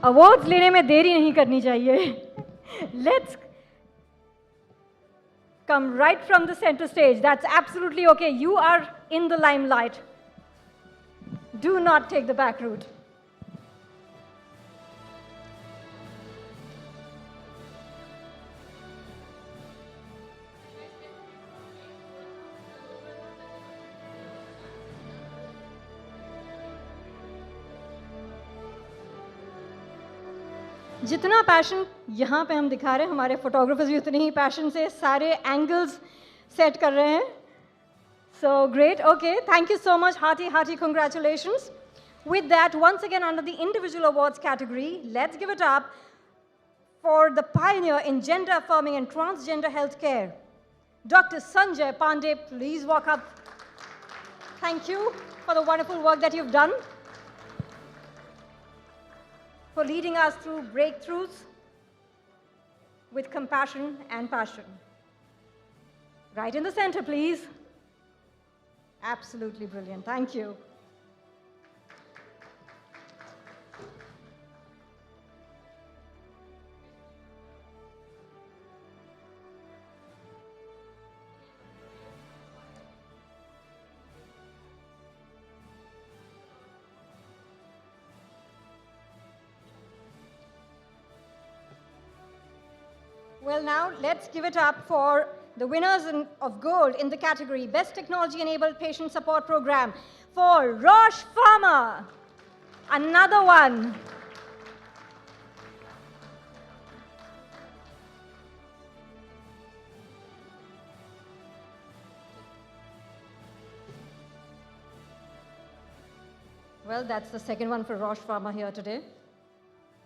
Awards लेने में देरी नहीं करनी चाहिए. Let's come right from the center stage. That's absolutely okay. You are in the limelight. Do not take the back route. जितना passion यहाँ पे हम दिखा रहे हैं, हमारे फोटोग्राफर्स भी उतने ही पैशन से सारे एंगल्स सेट कर रहे हैं. So great. Okay, thank you so much. Hearty congratulations. With that, once again, under the individual awards category, let's give it up for the pioneer in gender affirming and transgender healthcare. Dr. Sanjay Pandey, please walk up. Thank you for the wonderful work that you've done, for leading us through breakthroughs with compassion and passion. Right in the center, please. Absolutely brilliant. Thank you. Well, now let's give it up for the winners of gold in the category Best Technology-Enabled Patient Support Program for Roche Pharma. Another one. Well, that's the second one for Roche Pharma here today.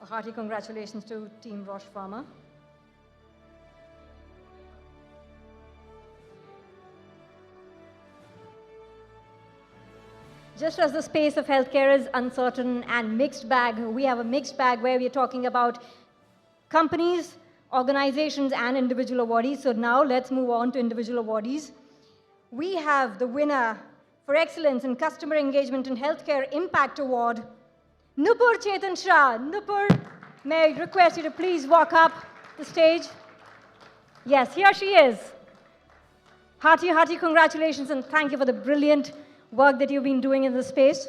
A hearty congratulations to Team Roche Pharma. Just as the space of healthcare is uncertain and mixed bag, we have a mixed bag where we're talking about companies, organizations, and individual awardees. So now let's move on to individual awardees. We have the winner for Excellence in Customer Engagement in Healthcare Impact Award, Nupur Chetan Shah. Nupur, may I request you to please walk up the stage? Yes, here she is. Hearty congratulations, and thank you for the brilliant work that you've been doing in this space.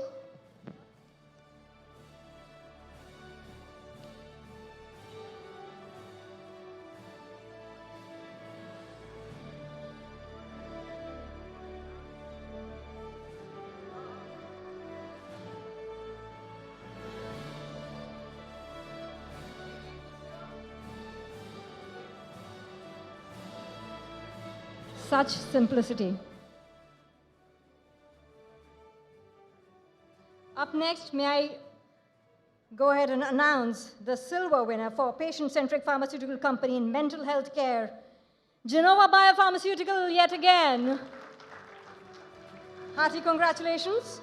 Such simplicity. Up next, may I go ahead and announce the silver winner for patient-centric pharmaceutical company in mental health care, Genova Biopharmaceutical yet again. Hearty congratulations.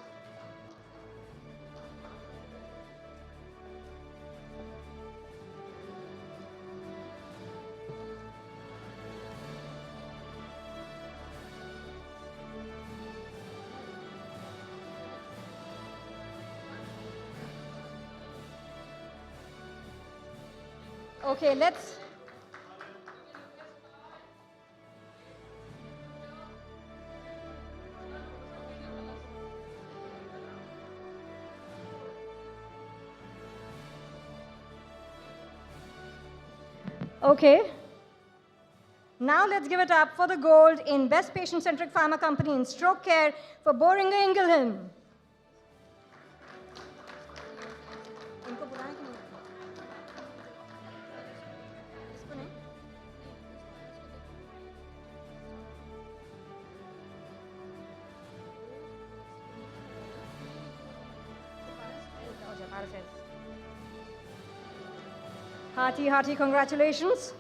Okay, let's... Okay. Now let's give it up for the gold in Best Patient-Centric Pharma Company in Stroke Care for Boehringer Ingelheim. Hearty congratulations.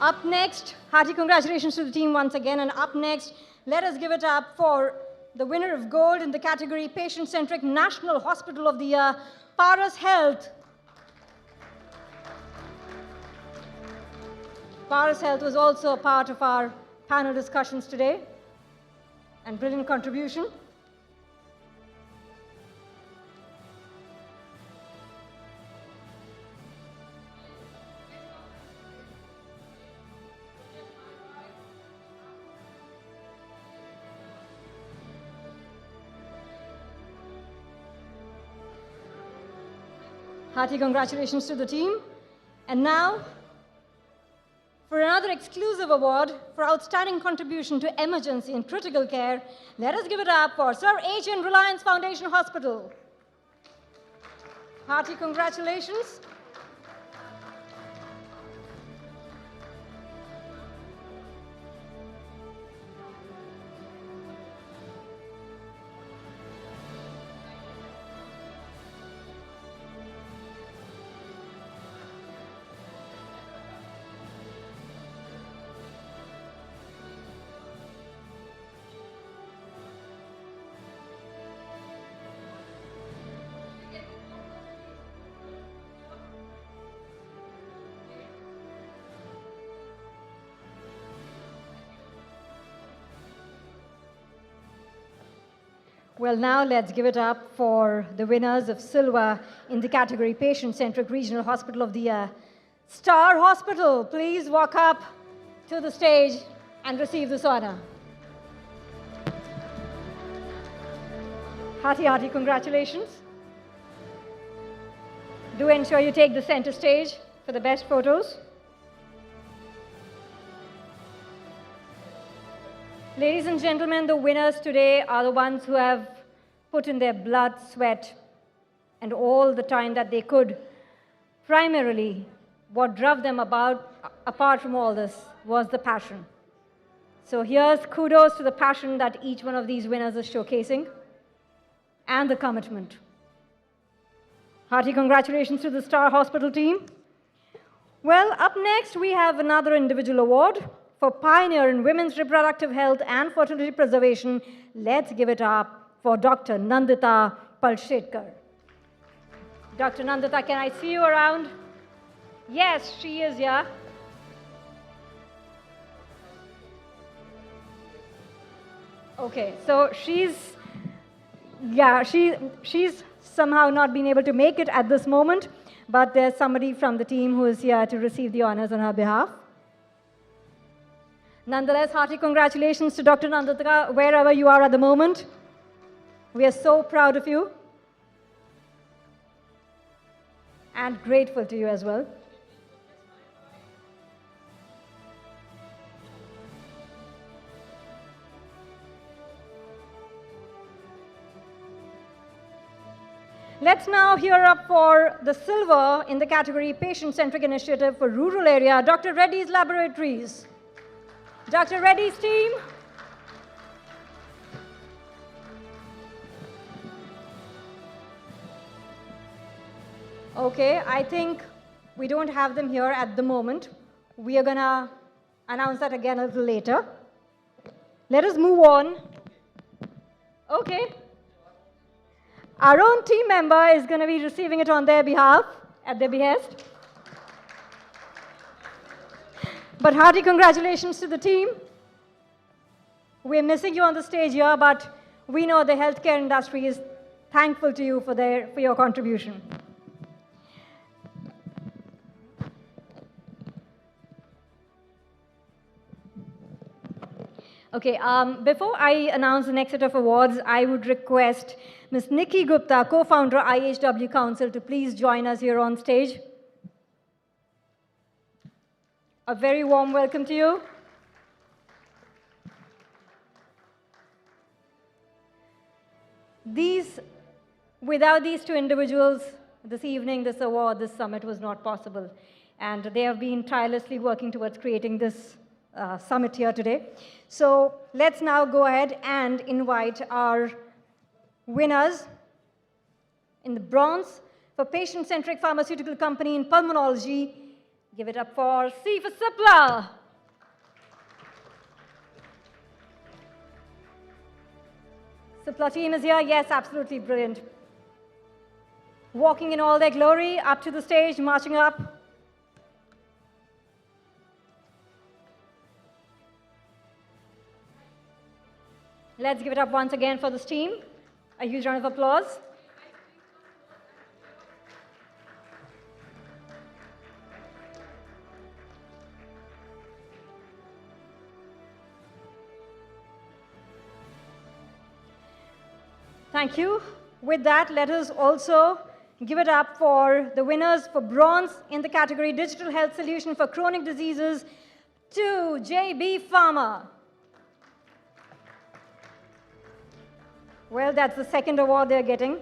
Up next, hearty congratulations to the team once again. And up next, let us give it up for the winner of gold in the category Patient-Centric National Hospital of the Year, Paras Health. Paras Health was also a part of our panel discussions today, and brilliant contribution. Hearty congratulations to the team. And now, for another exclusive award for outstanding contribution to emergency and critical care, let us give it up for Sir H.N. Reliance Foundation Hospital. Hearty congratulations. Well, now let's give it up for the winners of silver in the category Patient-Centric Regional Hospital of the Year. Star Hospital, please walk up to the stage and receive this honor. Hearty, hearty congratulations. Do ensure you take the center stage for the best photos. Ladies and gentlemen, the winners today are the ones who have put in their blood, sweat, and all the time that they could. Primarily, what drove them apart from all this, was the passion. So here's kudos to the passion that each one of these winners is showcasing, and the commitment. Hearty congratulations to the Star Hospital team. Well, up next, we have another individual award for pioneer in women's reproductive health and fertility preservation. Let's give it up for Dr. Nandita Palshetkar. Dr. Nandita, can I see you around? Yes, she is here. Okay, so she's somehow not been able to make it at this moment, but there's somebody from the team who is here to receive the honors on her behalf. Nonetheless, hearty congratulations to Dr. Nandita, wherever you are at the moment. We are so proud of you and grateful to you as well. Let's now hear up for the silver in the category Patient-Centric Initiative for Rural Area, Dr. Reddy's Laboratories. Dr. Reddy's team. Okay, I think we don't have them here at the moment. We are going to announce that again a little later. Let us move on. Okay. Our own team member is going to be receiving it on their behalf, at their behest. But hearty congratulations to the team. We're missing you on the stage here, but we know the healthcare industry is thankful to you for your contribution. Okay, before I announce the next set of awards, I would request Ms. Nikki Gupta, co-founder IHW Council, to please join us here on stage. A very warm welcome to you. Without these two individuals, this evening, this award, this summit was not possible. And they have been tirelessly working towards creating this summit here today. So let's now go ahead and invite our winners in the bronze for patient-centric pharmaceutical company in pulmonology. Give it up for C for Cipla. Cipla team is here. Yes, absolutely brilliant. Walking in all their glory, up to the stage, marching up. Let's give it up once again for this team. A huge round of applause. Thank you. With that, let us also give it up for the winners for bronze in the category Digital Health Solution for Chronic Diseases to JB Pharma. Well, that's the second award they're getting.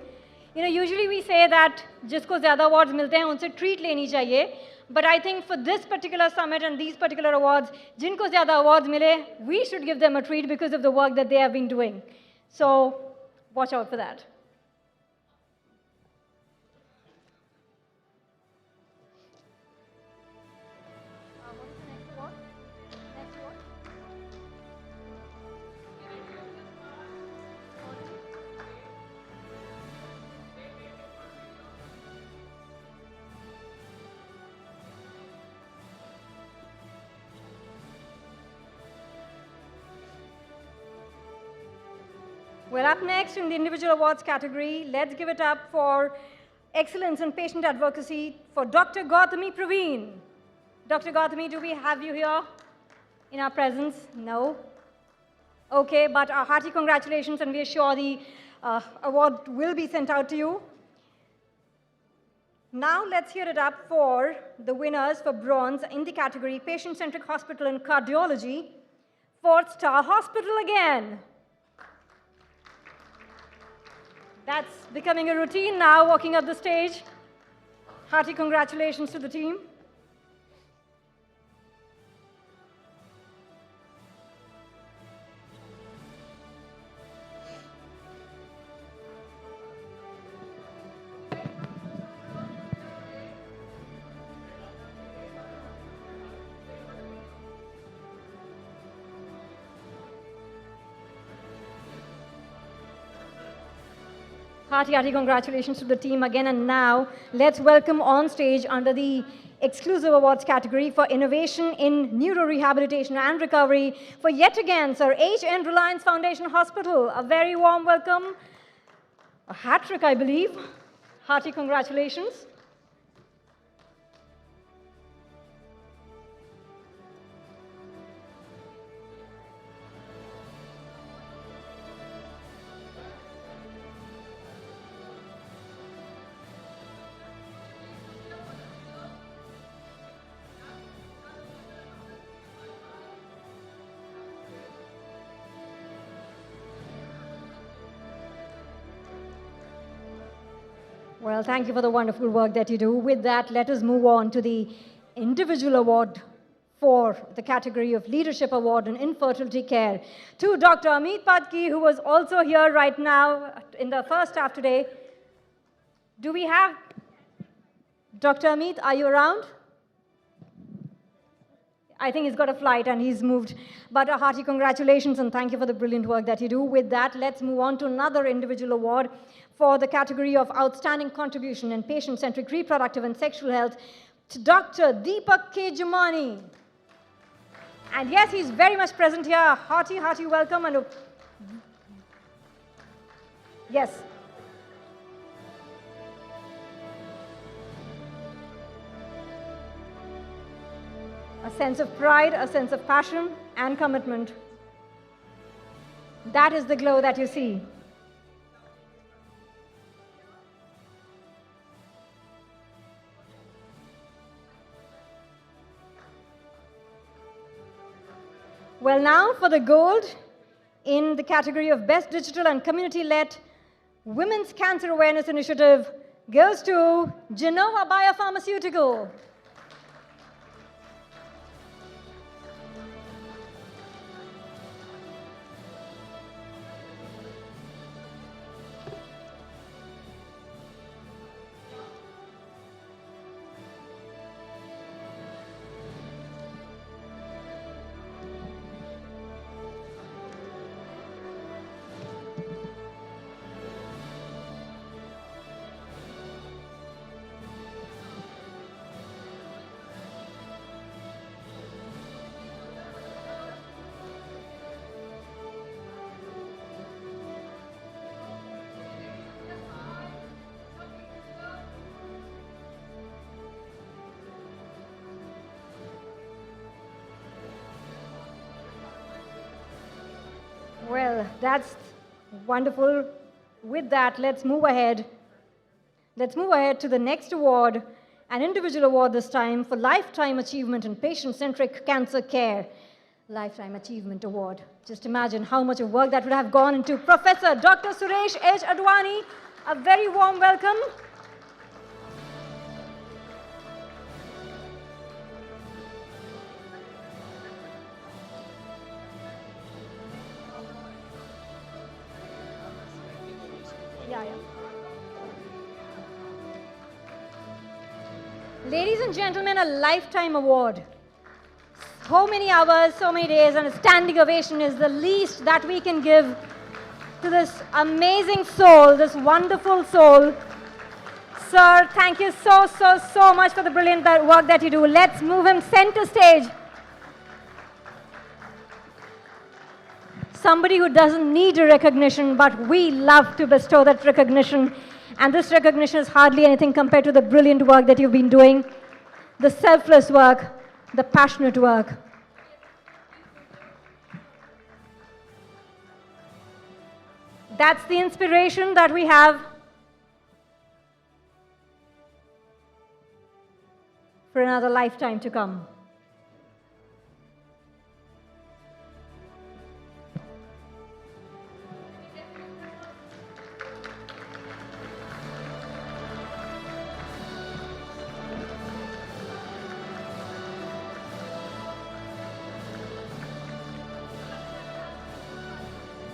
You know, usually we say that जिसको ज़्यादा awards मिलते हैं उनसे treat लेनी चाहिए. But I think for this particular summit and these particular awards, जिनको ज़्यादा awards मिले, we should give them a treat because of the work that they have been doing. So watch out for that. Well, up next in the individual awards category, let's give it up for excellence in patient advocacy for Dr. Gautami Praveen. Dr. Gautami, do we have you here in our presence? No? Okay, but a hearty congratulations, and we are sure the award will be sent out to you. Now let's hear it up for the winners for bronze in the category Patient-Centric Hospital and Cardiology for Star Hospital again. That's becoming a routine now, walking up the stage. Hearty congratulations to the team. Hearty congratulations to the team again. And now let's welcome on stage under the exclusive awards category for innovation in neurorehabilitation and recovery for yet again Sir H.N. Reliance Foundation Hospital. A very warm welcome. A hat trick, I believe. Hearty congratulations. Well, thank you for the wonderful work that you do. With that, let us move on to the individual award for the category of Leadership Award in Infertility Care to Dr. Amit Padki, who was also here right now in the first half today. Do we have Dr. Amit? Are you around? I think he's got a flight and he's moved. But a hearty congratulations and thank you for the brilliant work that you do. With that, let's move on to another individual award for the category of Outstanding Contribution in Patient-Centric Reproductive and Sexual Health to Dr. Deepak K. Jamani. And yes, he's very much present here. Hearty welcome. And yes. A sense of pride, a sense of passion and commitment. That is the glow that you see. Well, now for the gold in the category of Best Digital and Community-Led Women's Cancer Awareness Initiative goes to Genova Biopharmaceutical. Well, that's wonderful. With that, let's move ahead Let's move ahead to the next award, an individual award this time for Lifetime Achievement in Patient-Centric Cancer Care. Lifetime Achievement Award. Just imagine how much of work that would have gone into Professor Dr. Suresh H. Advani. A very warm welcome. Yeah. Ladies and gentlemen, a lifetime award. So many hours, so many days, and a standing ovation is the least that we can give to this amazing soul, this wonderful soul. Sir, thank you so much for the brilliant work that you do. Let's move him center stage. Somebody who doesn't need a recognition, but we love to bestow that recognition. And this recognition is hardly anything compared to the brilliant work that you've been doing, the selfless work, the passionate work. That's the inspiration that we have for another lifetime to come.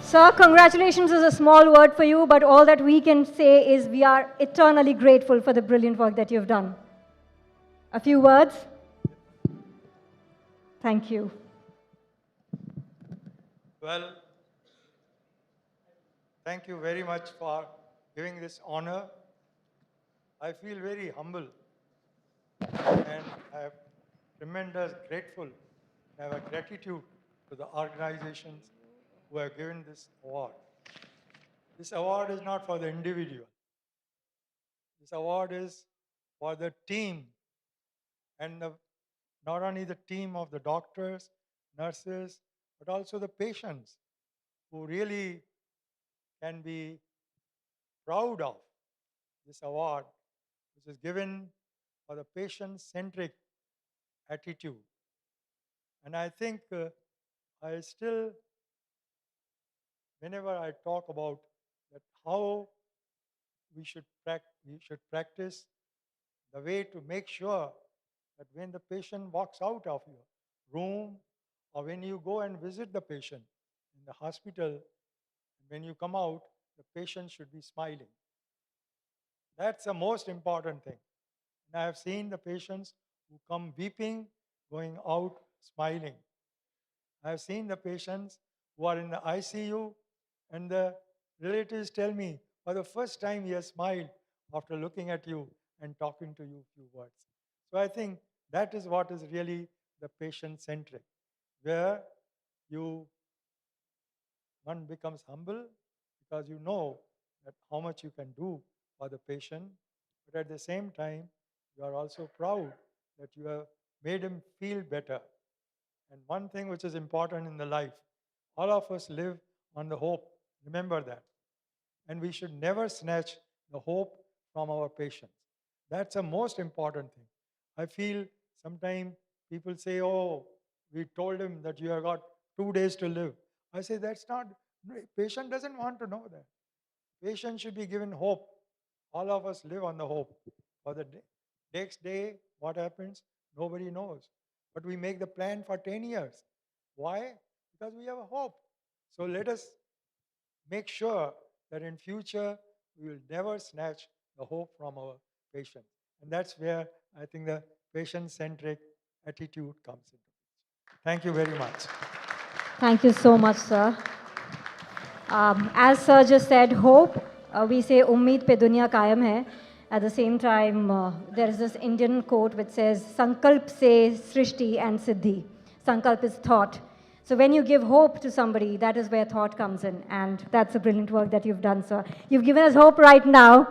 Sir, congratulations is a small word for you, but all that we can say is we are eternally grateful for the brilliant work that you've done. A few words? Thank you. Well, thank you very much for giving this honor. I feel very humble and I am tremendous grateful. I have a gratitude to the organizations who have given this award. This award is not for the individual. This award is for the team and not only the team of the doctors, nurses, but also the patients who really can be proud of this award, which is given for the patient-centric attitude. And I think I still, whenever I talk about that how we should practice the way to make sure that when the patient walks out of your room or when you go and visit the patient in the hospital, when you come out, the patient should be smiling. That's the most important thing. And I have seen the patients who come weeping, going out smiling. I have seen the patients who are in the ICU and the relatives tell me, for the first time he has smiled after looking at you and talking to you a few words. So I think that is what is really the patient-centric, where one becomes humble because you know that how much you can do for the patient, but at the same time, you are also proud that you have made him feel better. And one thing which is important in the life, all of us live on the hope. Remember that. And we should never snatch the hope from our patients. That's the most important thing. I feel sometimes people say, oh, we told him that you have got 2 days to live. I say that's not, patient doesn't want to know that. Patient should be given hope. All of us live on the hope. For the next day, what happens? Nobody knows. But we make the plan for 10 years. Why? Because we have a hope. So let us make sure that in future, we will never snatch the hope from our patients. And that's where I think the patient-centric attitude comes into picture. Thank you very much. Thank you so much, sir. As Sir just said, hope, we say ummeed pe duniya kayam hai. At the same time, there is this Indian quote which says, Sankalp se srishti and siddhi. Sankalp is thought. So when you give hope to somebody, that is where thought comes in. And that's the brilliant work that you've done, sir. You've given us hope right now,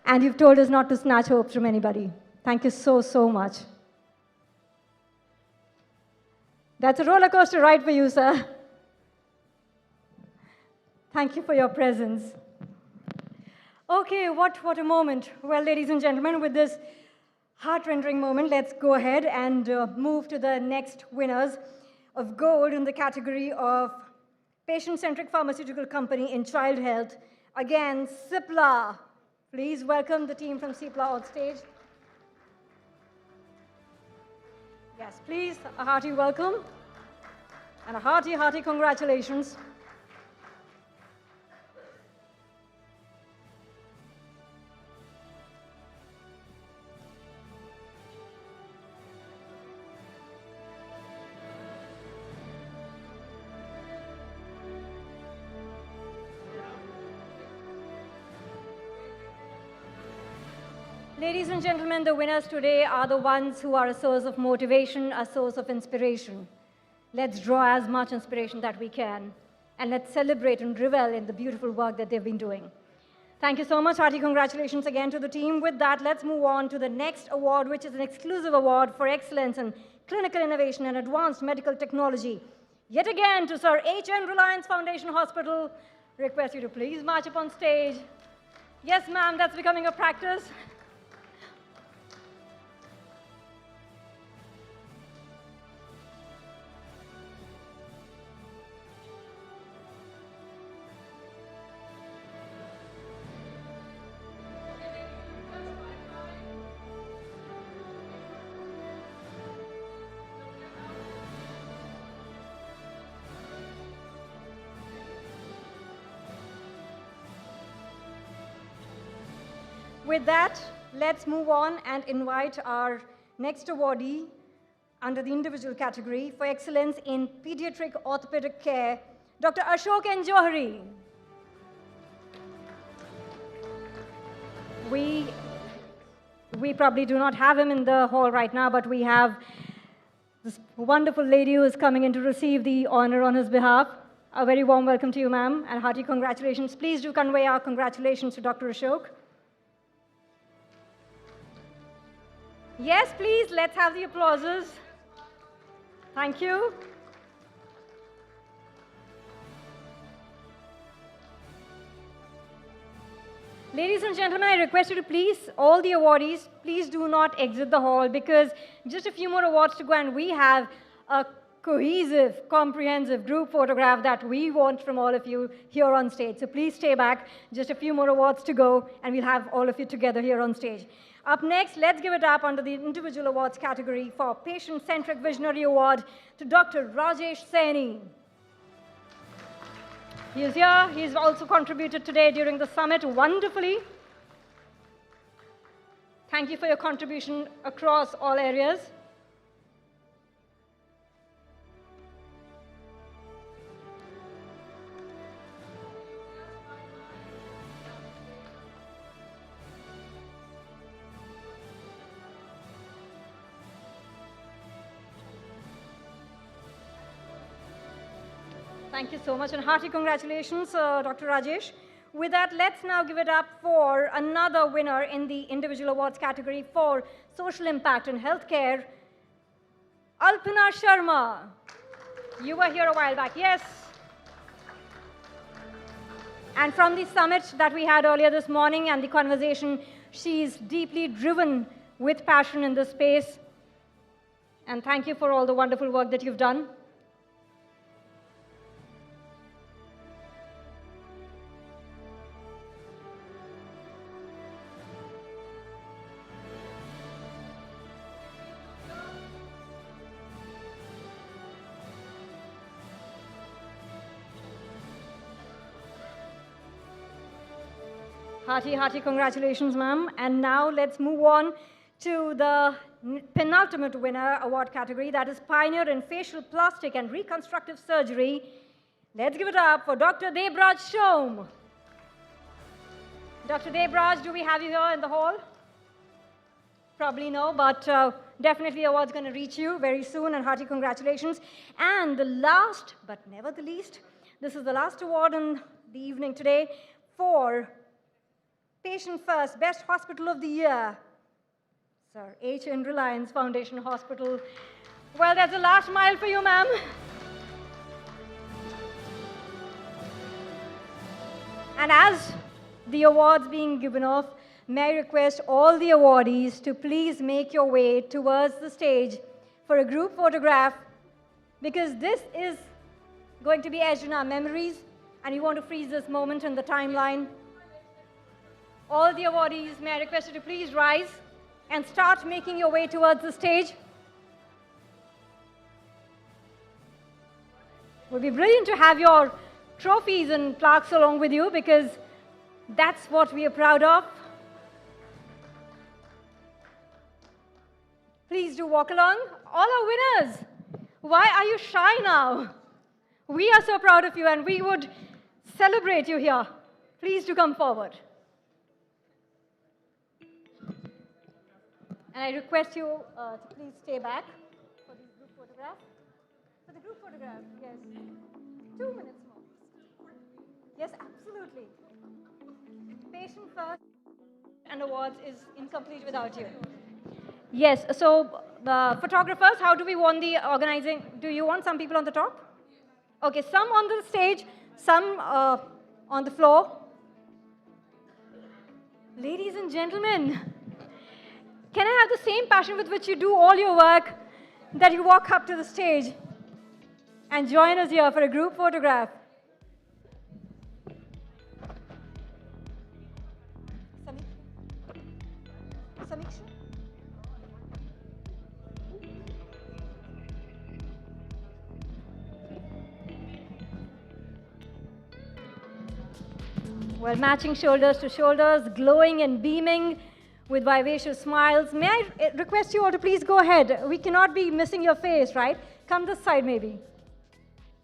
and you've told us not to snatch hope from anybody. Thank you so much. That's a roller coaster ride for you, sir. Thank you for your presence. Okay, what a moment. Well, ladies and gentlemen, with this heart-rendering moment, let's go ahead and move to the next winners of gold in the category of patient-centric pharmaceutical company in child health. Again, Cipla. Please welcome the team from Cipla on stage. Yes, please, a hearty welcome and a hearty, hearty congratulations. Ladies and gentlemen, the winners today are the ones who are a source of motivation, a source of inspiration. Let's draw as much inspiration that we can, and let's celebrate and revel in the beautiful work that they've been doing. Thank you so much. Hearty congratulations again to the team. With that, let's move on to the next award, which is an exclusive award for excellence in clinical innovation and advanced medical technology. Yet again to Sir H.N. Reliance Foundation Hospital. Request you to please march up on stage. Yes, ma'am, that's becoming a practice. With that, let's move on and invite our next awardee under the individual category for excellence in pediatric orthopedic care, Dr. Ashok N. Johari. We probably do not have him in the hall right now, but we have this wonderful lady who is coming in to receive the honor on his behalf. A very warm welcome to you, ma'am, and hearty congratulations. Please do convey our congratulations to Dr. Ashok. Yes, please, let's have the applauses. Thank you. Ladies and gentlemen, I request you to please, all the awardees, please do not exit the hall because just a few more awards to go and we have a cohesive, comprehensive group photograph that we want from all of you here on stage. So please stay back, just a few more awards to go and we'll have all of you together here on stage. Up next, let's give it up under the individual awards category for Patient-Centric Visionary Award to Dr. Rajesh Saini. He is here. He's also contributed today during the summit wonderfully. Thank you for your contribution across all areas. Thank you so much and hearty congratulations, Dr. Rajesh. With that, let's now give it up for another winner in the individual awards category for social impact in healthcare, Alpana Sharma. You were here a while back, yes. And from the summit that we had earlier this morning and the conversation, she's deeply driven with passion in this space. And thank you for all the wonderful work that you've done. Hearty, hearty congratulations, ma'am. And now let's move on to the penultimate winner award category, that is Pioneer in Facial Plastic and Reconstructive Surgery. Let's give it up for Dr. Debraj Shom. Dr. Debraj, do we have you here in the hall? Probably no, but definitely the award's going to reach you very soon, and hearty congratulations. And the last, but never the least, this is the last award in the evening today for Patient First, Best Hospital of the Year, Sir H.N. Reliance Foundation Hospital. Well, there's a last mile for you, ma'am. And the awards being given off, may I request all the awardees to please make your way towards the stage for a group photograph, because this is going to be etched in our memories, and we want to freeze this moment in the timeline. All the awardees, may I request you to please rise and start making your way towards the stage. It would be brilliant to have your trophies and plaques along with you, because that's what we are proud of. Please do walk along. All our winners, why are you shy now? We are so proud of you, and we would celebrate you here. Please do come forward. And I request you to please stay back for the group photograph. For the group photograph, yes. 2 minutes more. Yes, absolutely. Patient first and awards is incomplete without you. Yes, so the photographers, how do we want the organizing? Do you want some people on the top? Okay, some on the stage, some on the floor. Ladies and gentlemen, can I have the same passion with which you do all your work, that you walk up to the stage and join us here for a group photograph? Samiksha? Well, matching shoulders to shoulders, glowing and beaming with vivacious smiles. May I request you all to please go ahead? We cannot be missing your face, right? Come this side, maybe.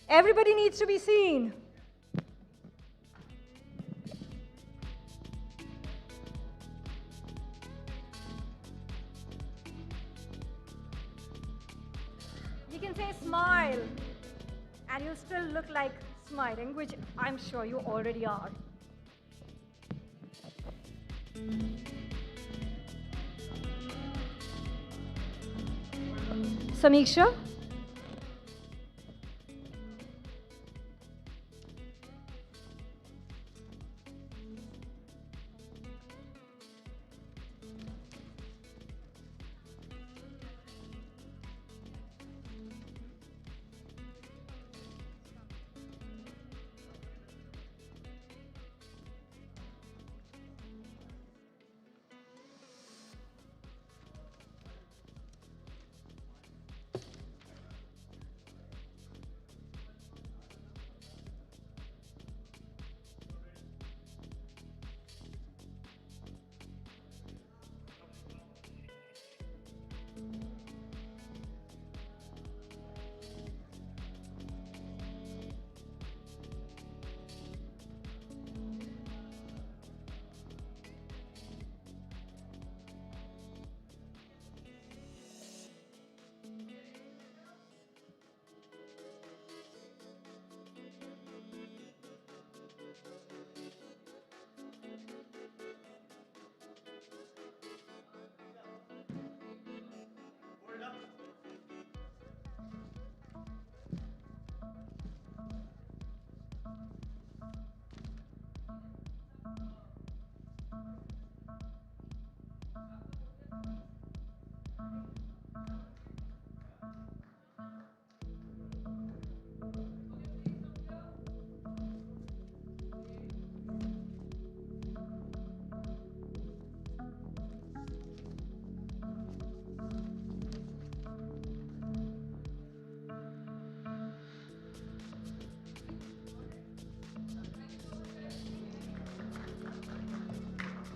Everybody needs to be seen. You can say smile, and you'll still look like smiling, which I'm sure you already are. Samiksha?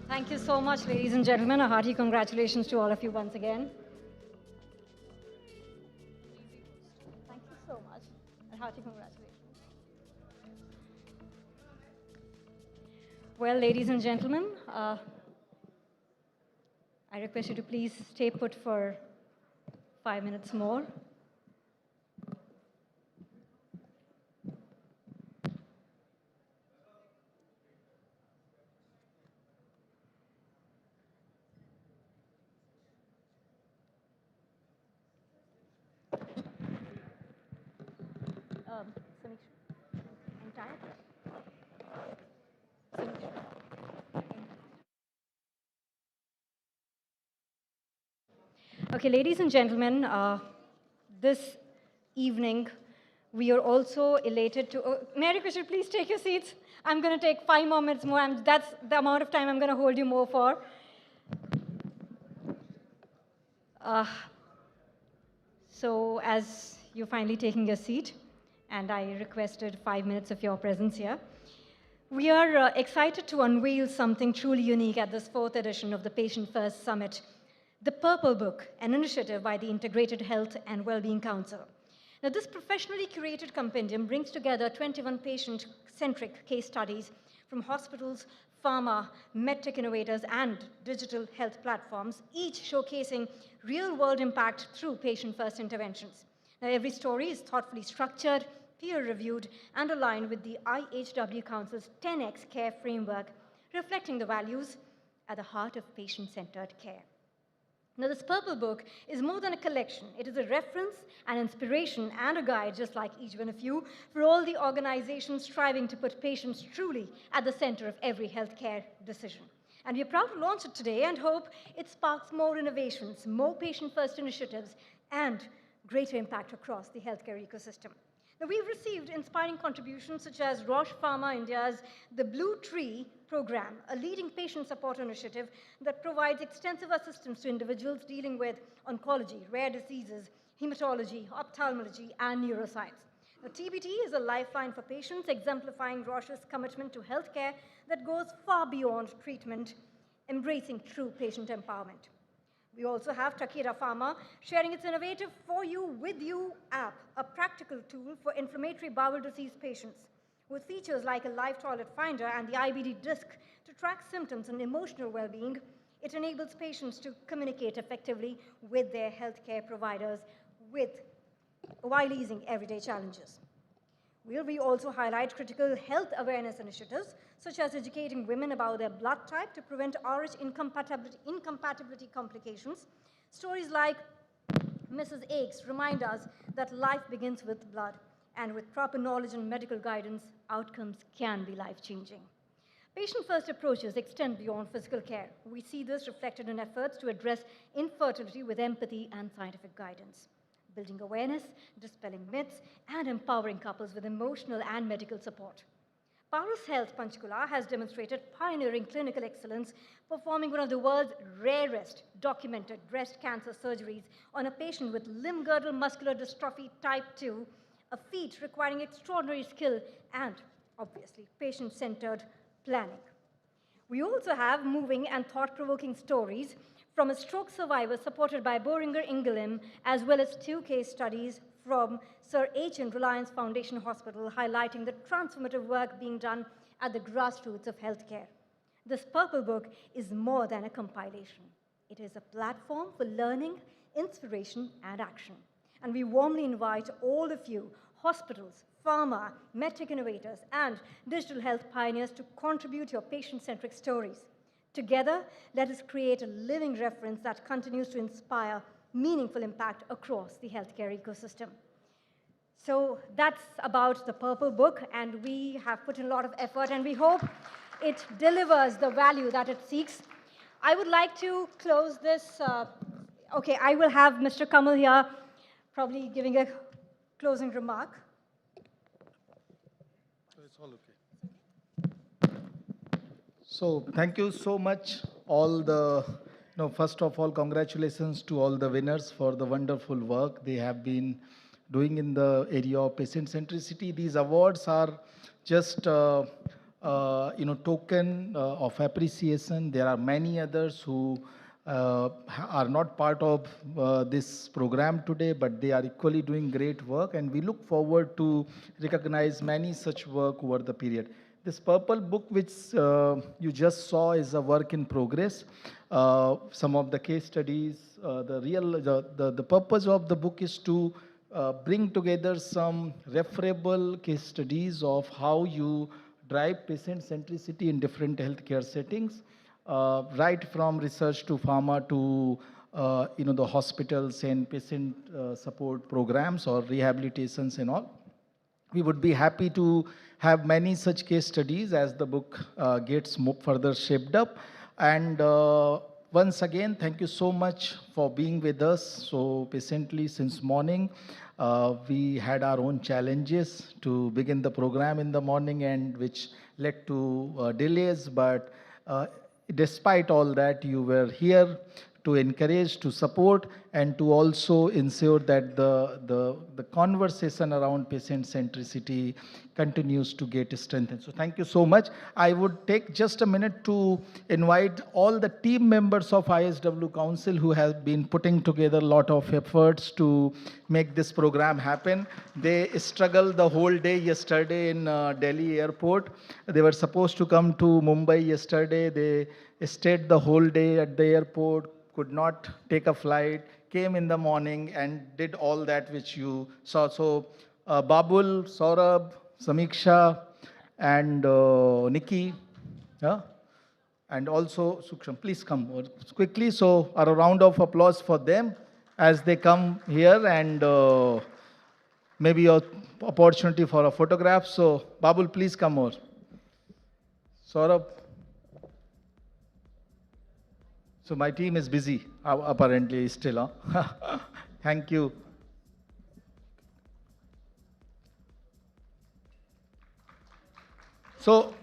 Thank you so much, ladies and gentlemen. A hearty congratulations to all of you once again. Thank you so much. A hearty congratulations. Well, ladies and gentlemen, I request you to please stay put for 5 minutes more. Samiksha, I'm tired. Samiksha. Okay, ladies and gentlemen, this evening we are also elated to. Mary Krishna, please take your seats. I'm going to take 5 more minutes more. That's the amount of time I'm going to hold you more for. Uh, so, as you're finally taking your seat, and I requested 5 minutes of your presence here, we are excited to unveil something truly unique at this 4th edition of the Patient First Summit, the Purple Book, an initiative by the Integrated Health and Wellbeing Council. Now, this professionally curated compendium brings together 21 patient-centric case studies from hospitals, pharma, medtech innovators, and digital health platforms, each showcasing real-world impact through patient-first interventions. Now, every story is thoughtfully structured, peer-reviewed, and aligned with the IHW Council's 10X Care framework, reflecting the values at the heart of patient-centered care. Now, this Purple Book is more than a collection. It is a reference, an inspiration, and a guide, just like each one of you, for all the organizations striving to put patients truly at the center of every healthcare decision. And we are proud to launch it today and hope it sparks more innovations, more patient-first initiatives, and greater impact across the healthcare ecosystem. Now, we've received inspiring contributions such as Roche Pharma India's The Blue Tree program, a leading patient support initiative that provides extensive assistance to individuals dealing with oncology, rare diseases, hematology, ophthalmology, and neuroscience. Now, TBT is a lifeline for patients, exemplifying Roche's commitment to healthcare that goes far beyond treatment, embracing true patient empowerment. We also have Takeda Pharma sharing its innovative For You, With You app, a practical tool for inflammatory bowel disease patients. With features like a live toilet finder and the IBD disc to track symptoms and emotional well-being, it enables patients to communicate effectively with their healthcare providers while easing everyday challenges. We also highlight critical health awareness initiatives, such as educating women about their blood type to prevent RH incompatibility complications. Stories like Mrs. Aches remind us that life begins with blood, and with proper knowledge and medical guidance, outcomes can be life-changing. Patient-first approaches extend beyond physical care. We see this reflected in efforts to address infertility with empathy and scientific guidance, building awareness, dispelling myths, and empowering couples with emotional and medical support. Paras Health Panchkula has demonstrated pioneering clinical excellence, performing one of the world's rarest documented breast cancer surgeries on a patient with limb girdle muscular dystrophy type 2, a feat requiring extraordinary skill and, obviously, patient-centered planning. We also have moving and thought-provoking stories from a stroke survivor supported by Boehringer Ingelheim, as well as 2 case studies from Sir H. and Reliance Foundation Hospital, highlighting the transformative work being done at the grassroots of healthcare. This Purple Book is more than a compilation. It is a platform for learning, inspiration, and action. And we warmly invite all of you, hospitals, pharma, medtech innovators, and digital health pioneers to contribute your patient-centric stories. Together, let us create a living reference that continues to inspire meaningful impact across the healthcare ecosystem. So that's about the Purple Book, and we have put in a lot of effort, and we hope it delivers the value that it seeks. I would like to close this. Okay, I will have Mr. Kamal here probably giving a closing remark. It's all okay. So thank you so much, all the, first of all, congratulations to all the winners for the wonderful work they have been doing in the area of patient centricity. These awards are just, token of appreciation. There are many others who are not part of this program today, but they are equally doing great work, and we look forward to recognize many such work over the period. This Purple Book, which you just saw, is a work in progress. Some of the case studies, the purpose of the book is to bring together some referable case studies of how you drive patient centricity in different healthcare settings, right from research to pharma to the hospitals and patient support programs or rehabilitations and all. We would be happy to have many such case studies as the book gets further shaped up. And once again, thank you so much for being with us so patiently since morning. We had our own challenges to begin the program in the morning and which led to delays, but despite all that, you were here to encourage, to support, and to also ensure that the conversation around patient centricity continues to get strengthened. So thank you so much. I would take just a minute to invite all the team members of ISW Council who have been putting together a lot of efforts to make this program happen. They struggled the whole day yesterday in Delhi airport. They were supposed to come to Mumbai yesterday. They stayed the whole day at the airport, could not take a flight, came in the morning and did all that which you saw. So Babul, Saurabh, Samiksha, and Nikki, yeah, and also Suksham, please come quickly. So a round of applause for them as they come here, and maybe an opportunity for a photograph. So Babul, please come over. Saurabh. So my team is busy, apparently still. Huh? Thank you. So,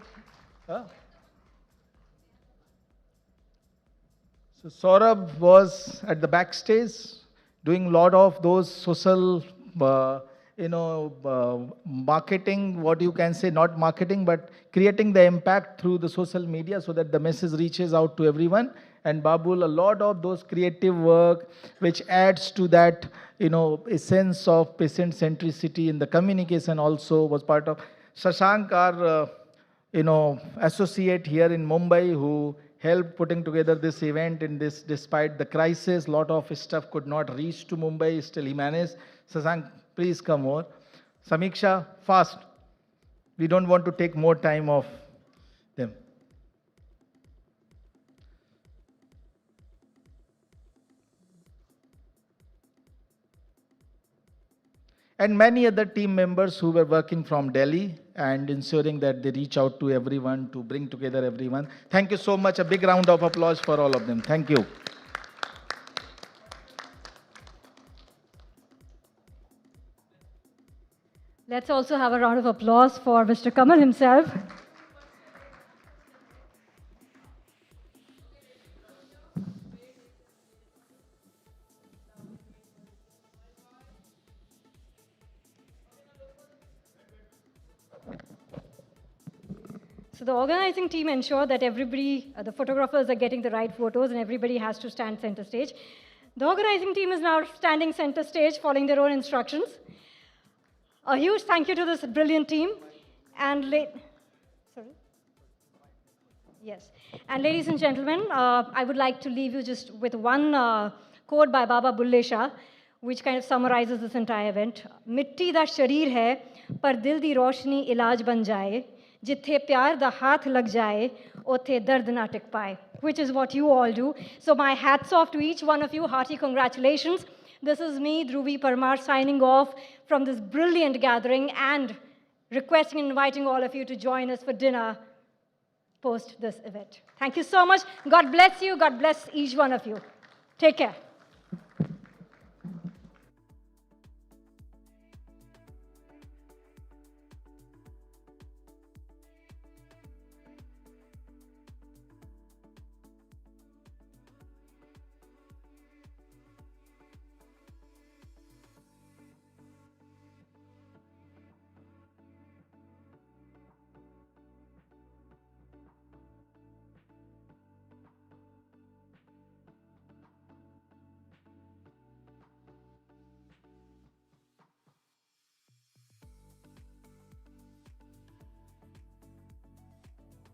so Saurabh was at the backstage doing a lot of those social, marketing, what you can say, not marketing, but creating the impact through the social media so that the message reaches out to everyone. And Babul, a lot of those creative work, which adds to that, a sense of patient centricity in the communication also was part of. Shashank, our, associate here in Mumbai who helped putting together this event in this, despite the crisis, lot of stuff could not reach to Mumbai, still he managed. Shashank, please come over. Samiksha, fast. We don't want to take more time of them. And many other team members who were working from Delhi and ensuring that they reach out to everyone to bring together everyone. Thank you so much. A big round of applause for all of them. Thank you. Let's also have a round of applause for Mr. Kamal himself. So the organizing team ensure that everybody, the photographers are getting the right photos and everybody has to stand center stage. The organizing team is now standing center stage following their own instructions. A huge thank you to this brilliant team. And yes. And ladies and gentlemen, I would like to leave you just with one quote by Baba Bulle Shah, which kind of summarizes this entire event. मिट्टी दा शरीर है, पर दिल दी रोशनी इलाज बन जाए. जिथे प्यार दा हाथ लग जाए, ओथे दर्द ना टिक पाए. Which is what you all do. So my hats off to each one of you. Hearty congratulations. This is me, Dhruvi Parmar, signing off from this brilliant gathering and requesting and inviting all of you to join us for dinner post this event. Thank you so much. God bless you. God bless each one of you. Take care.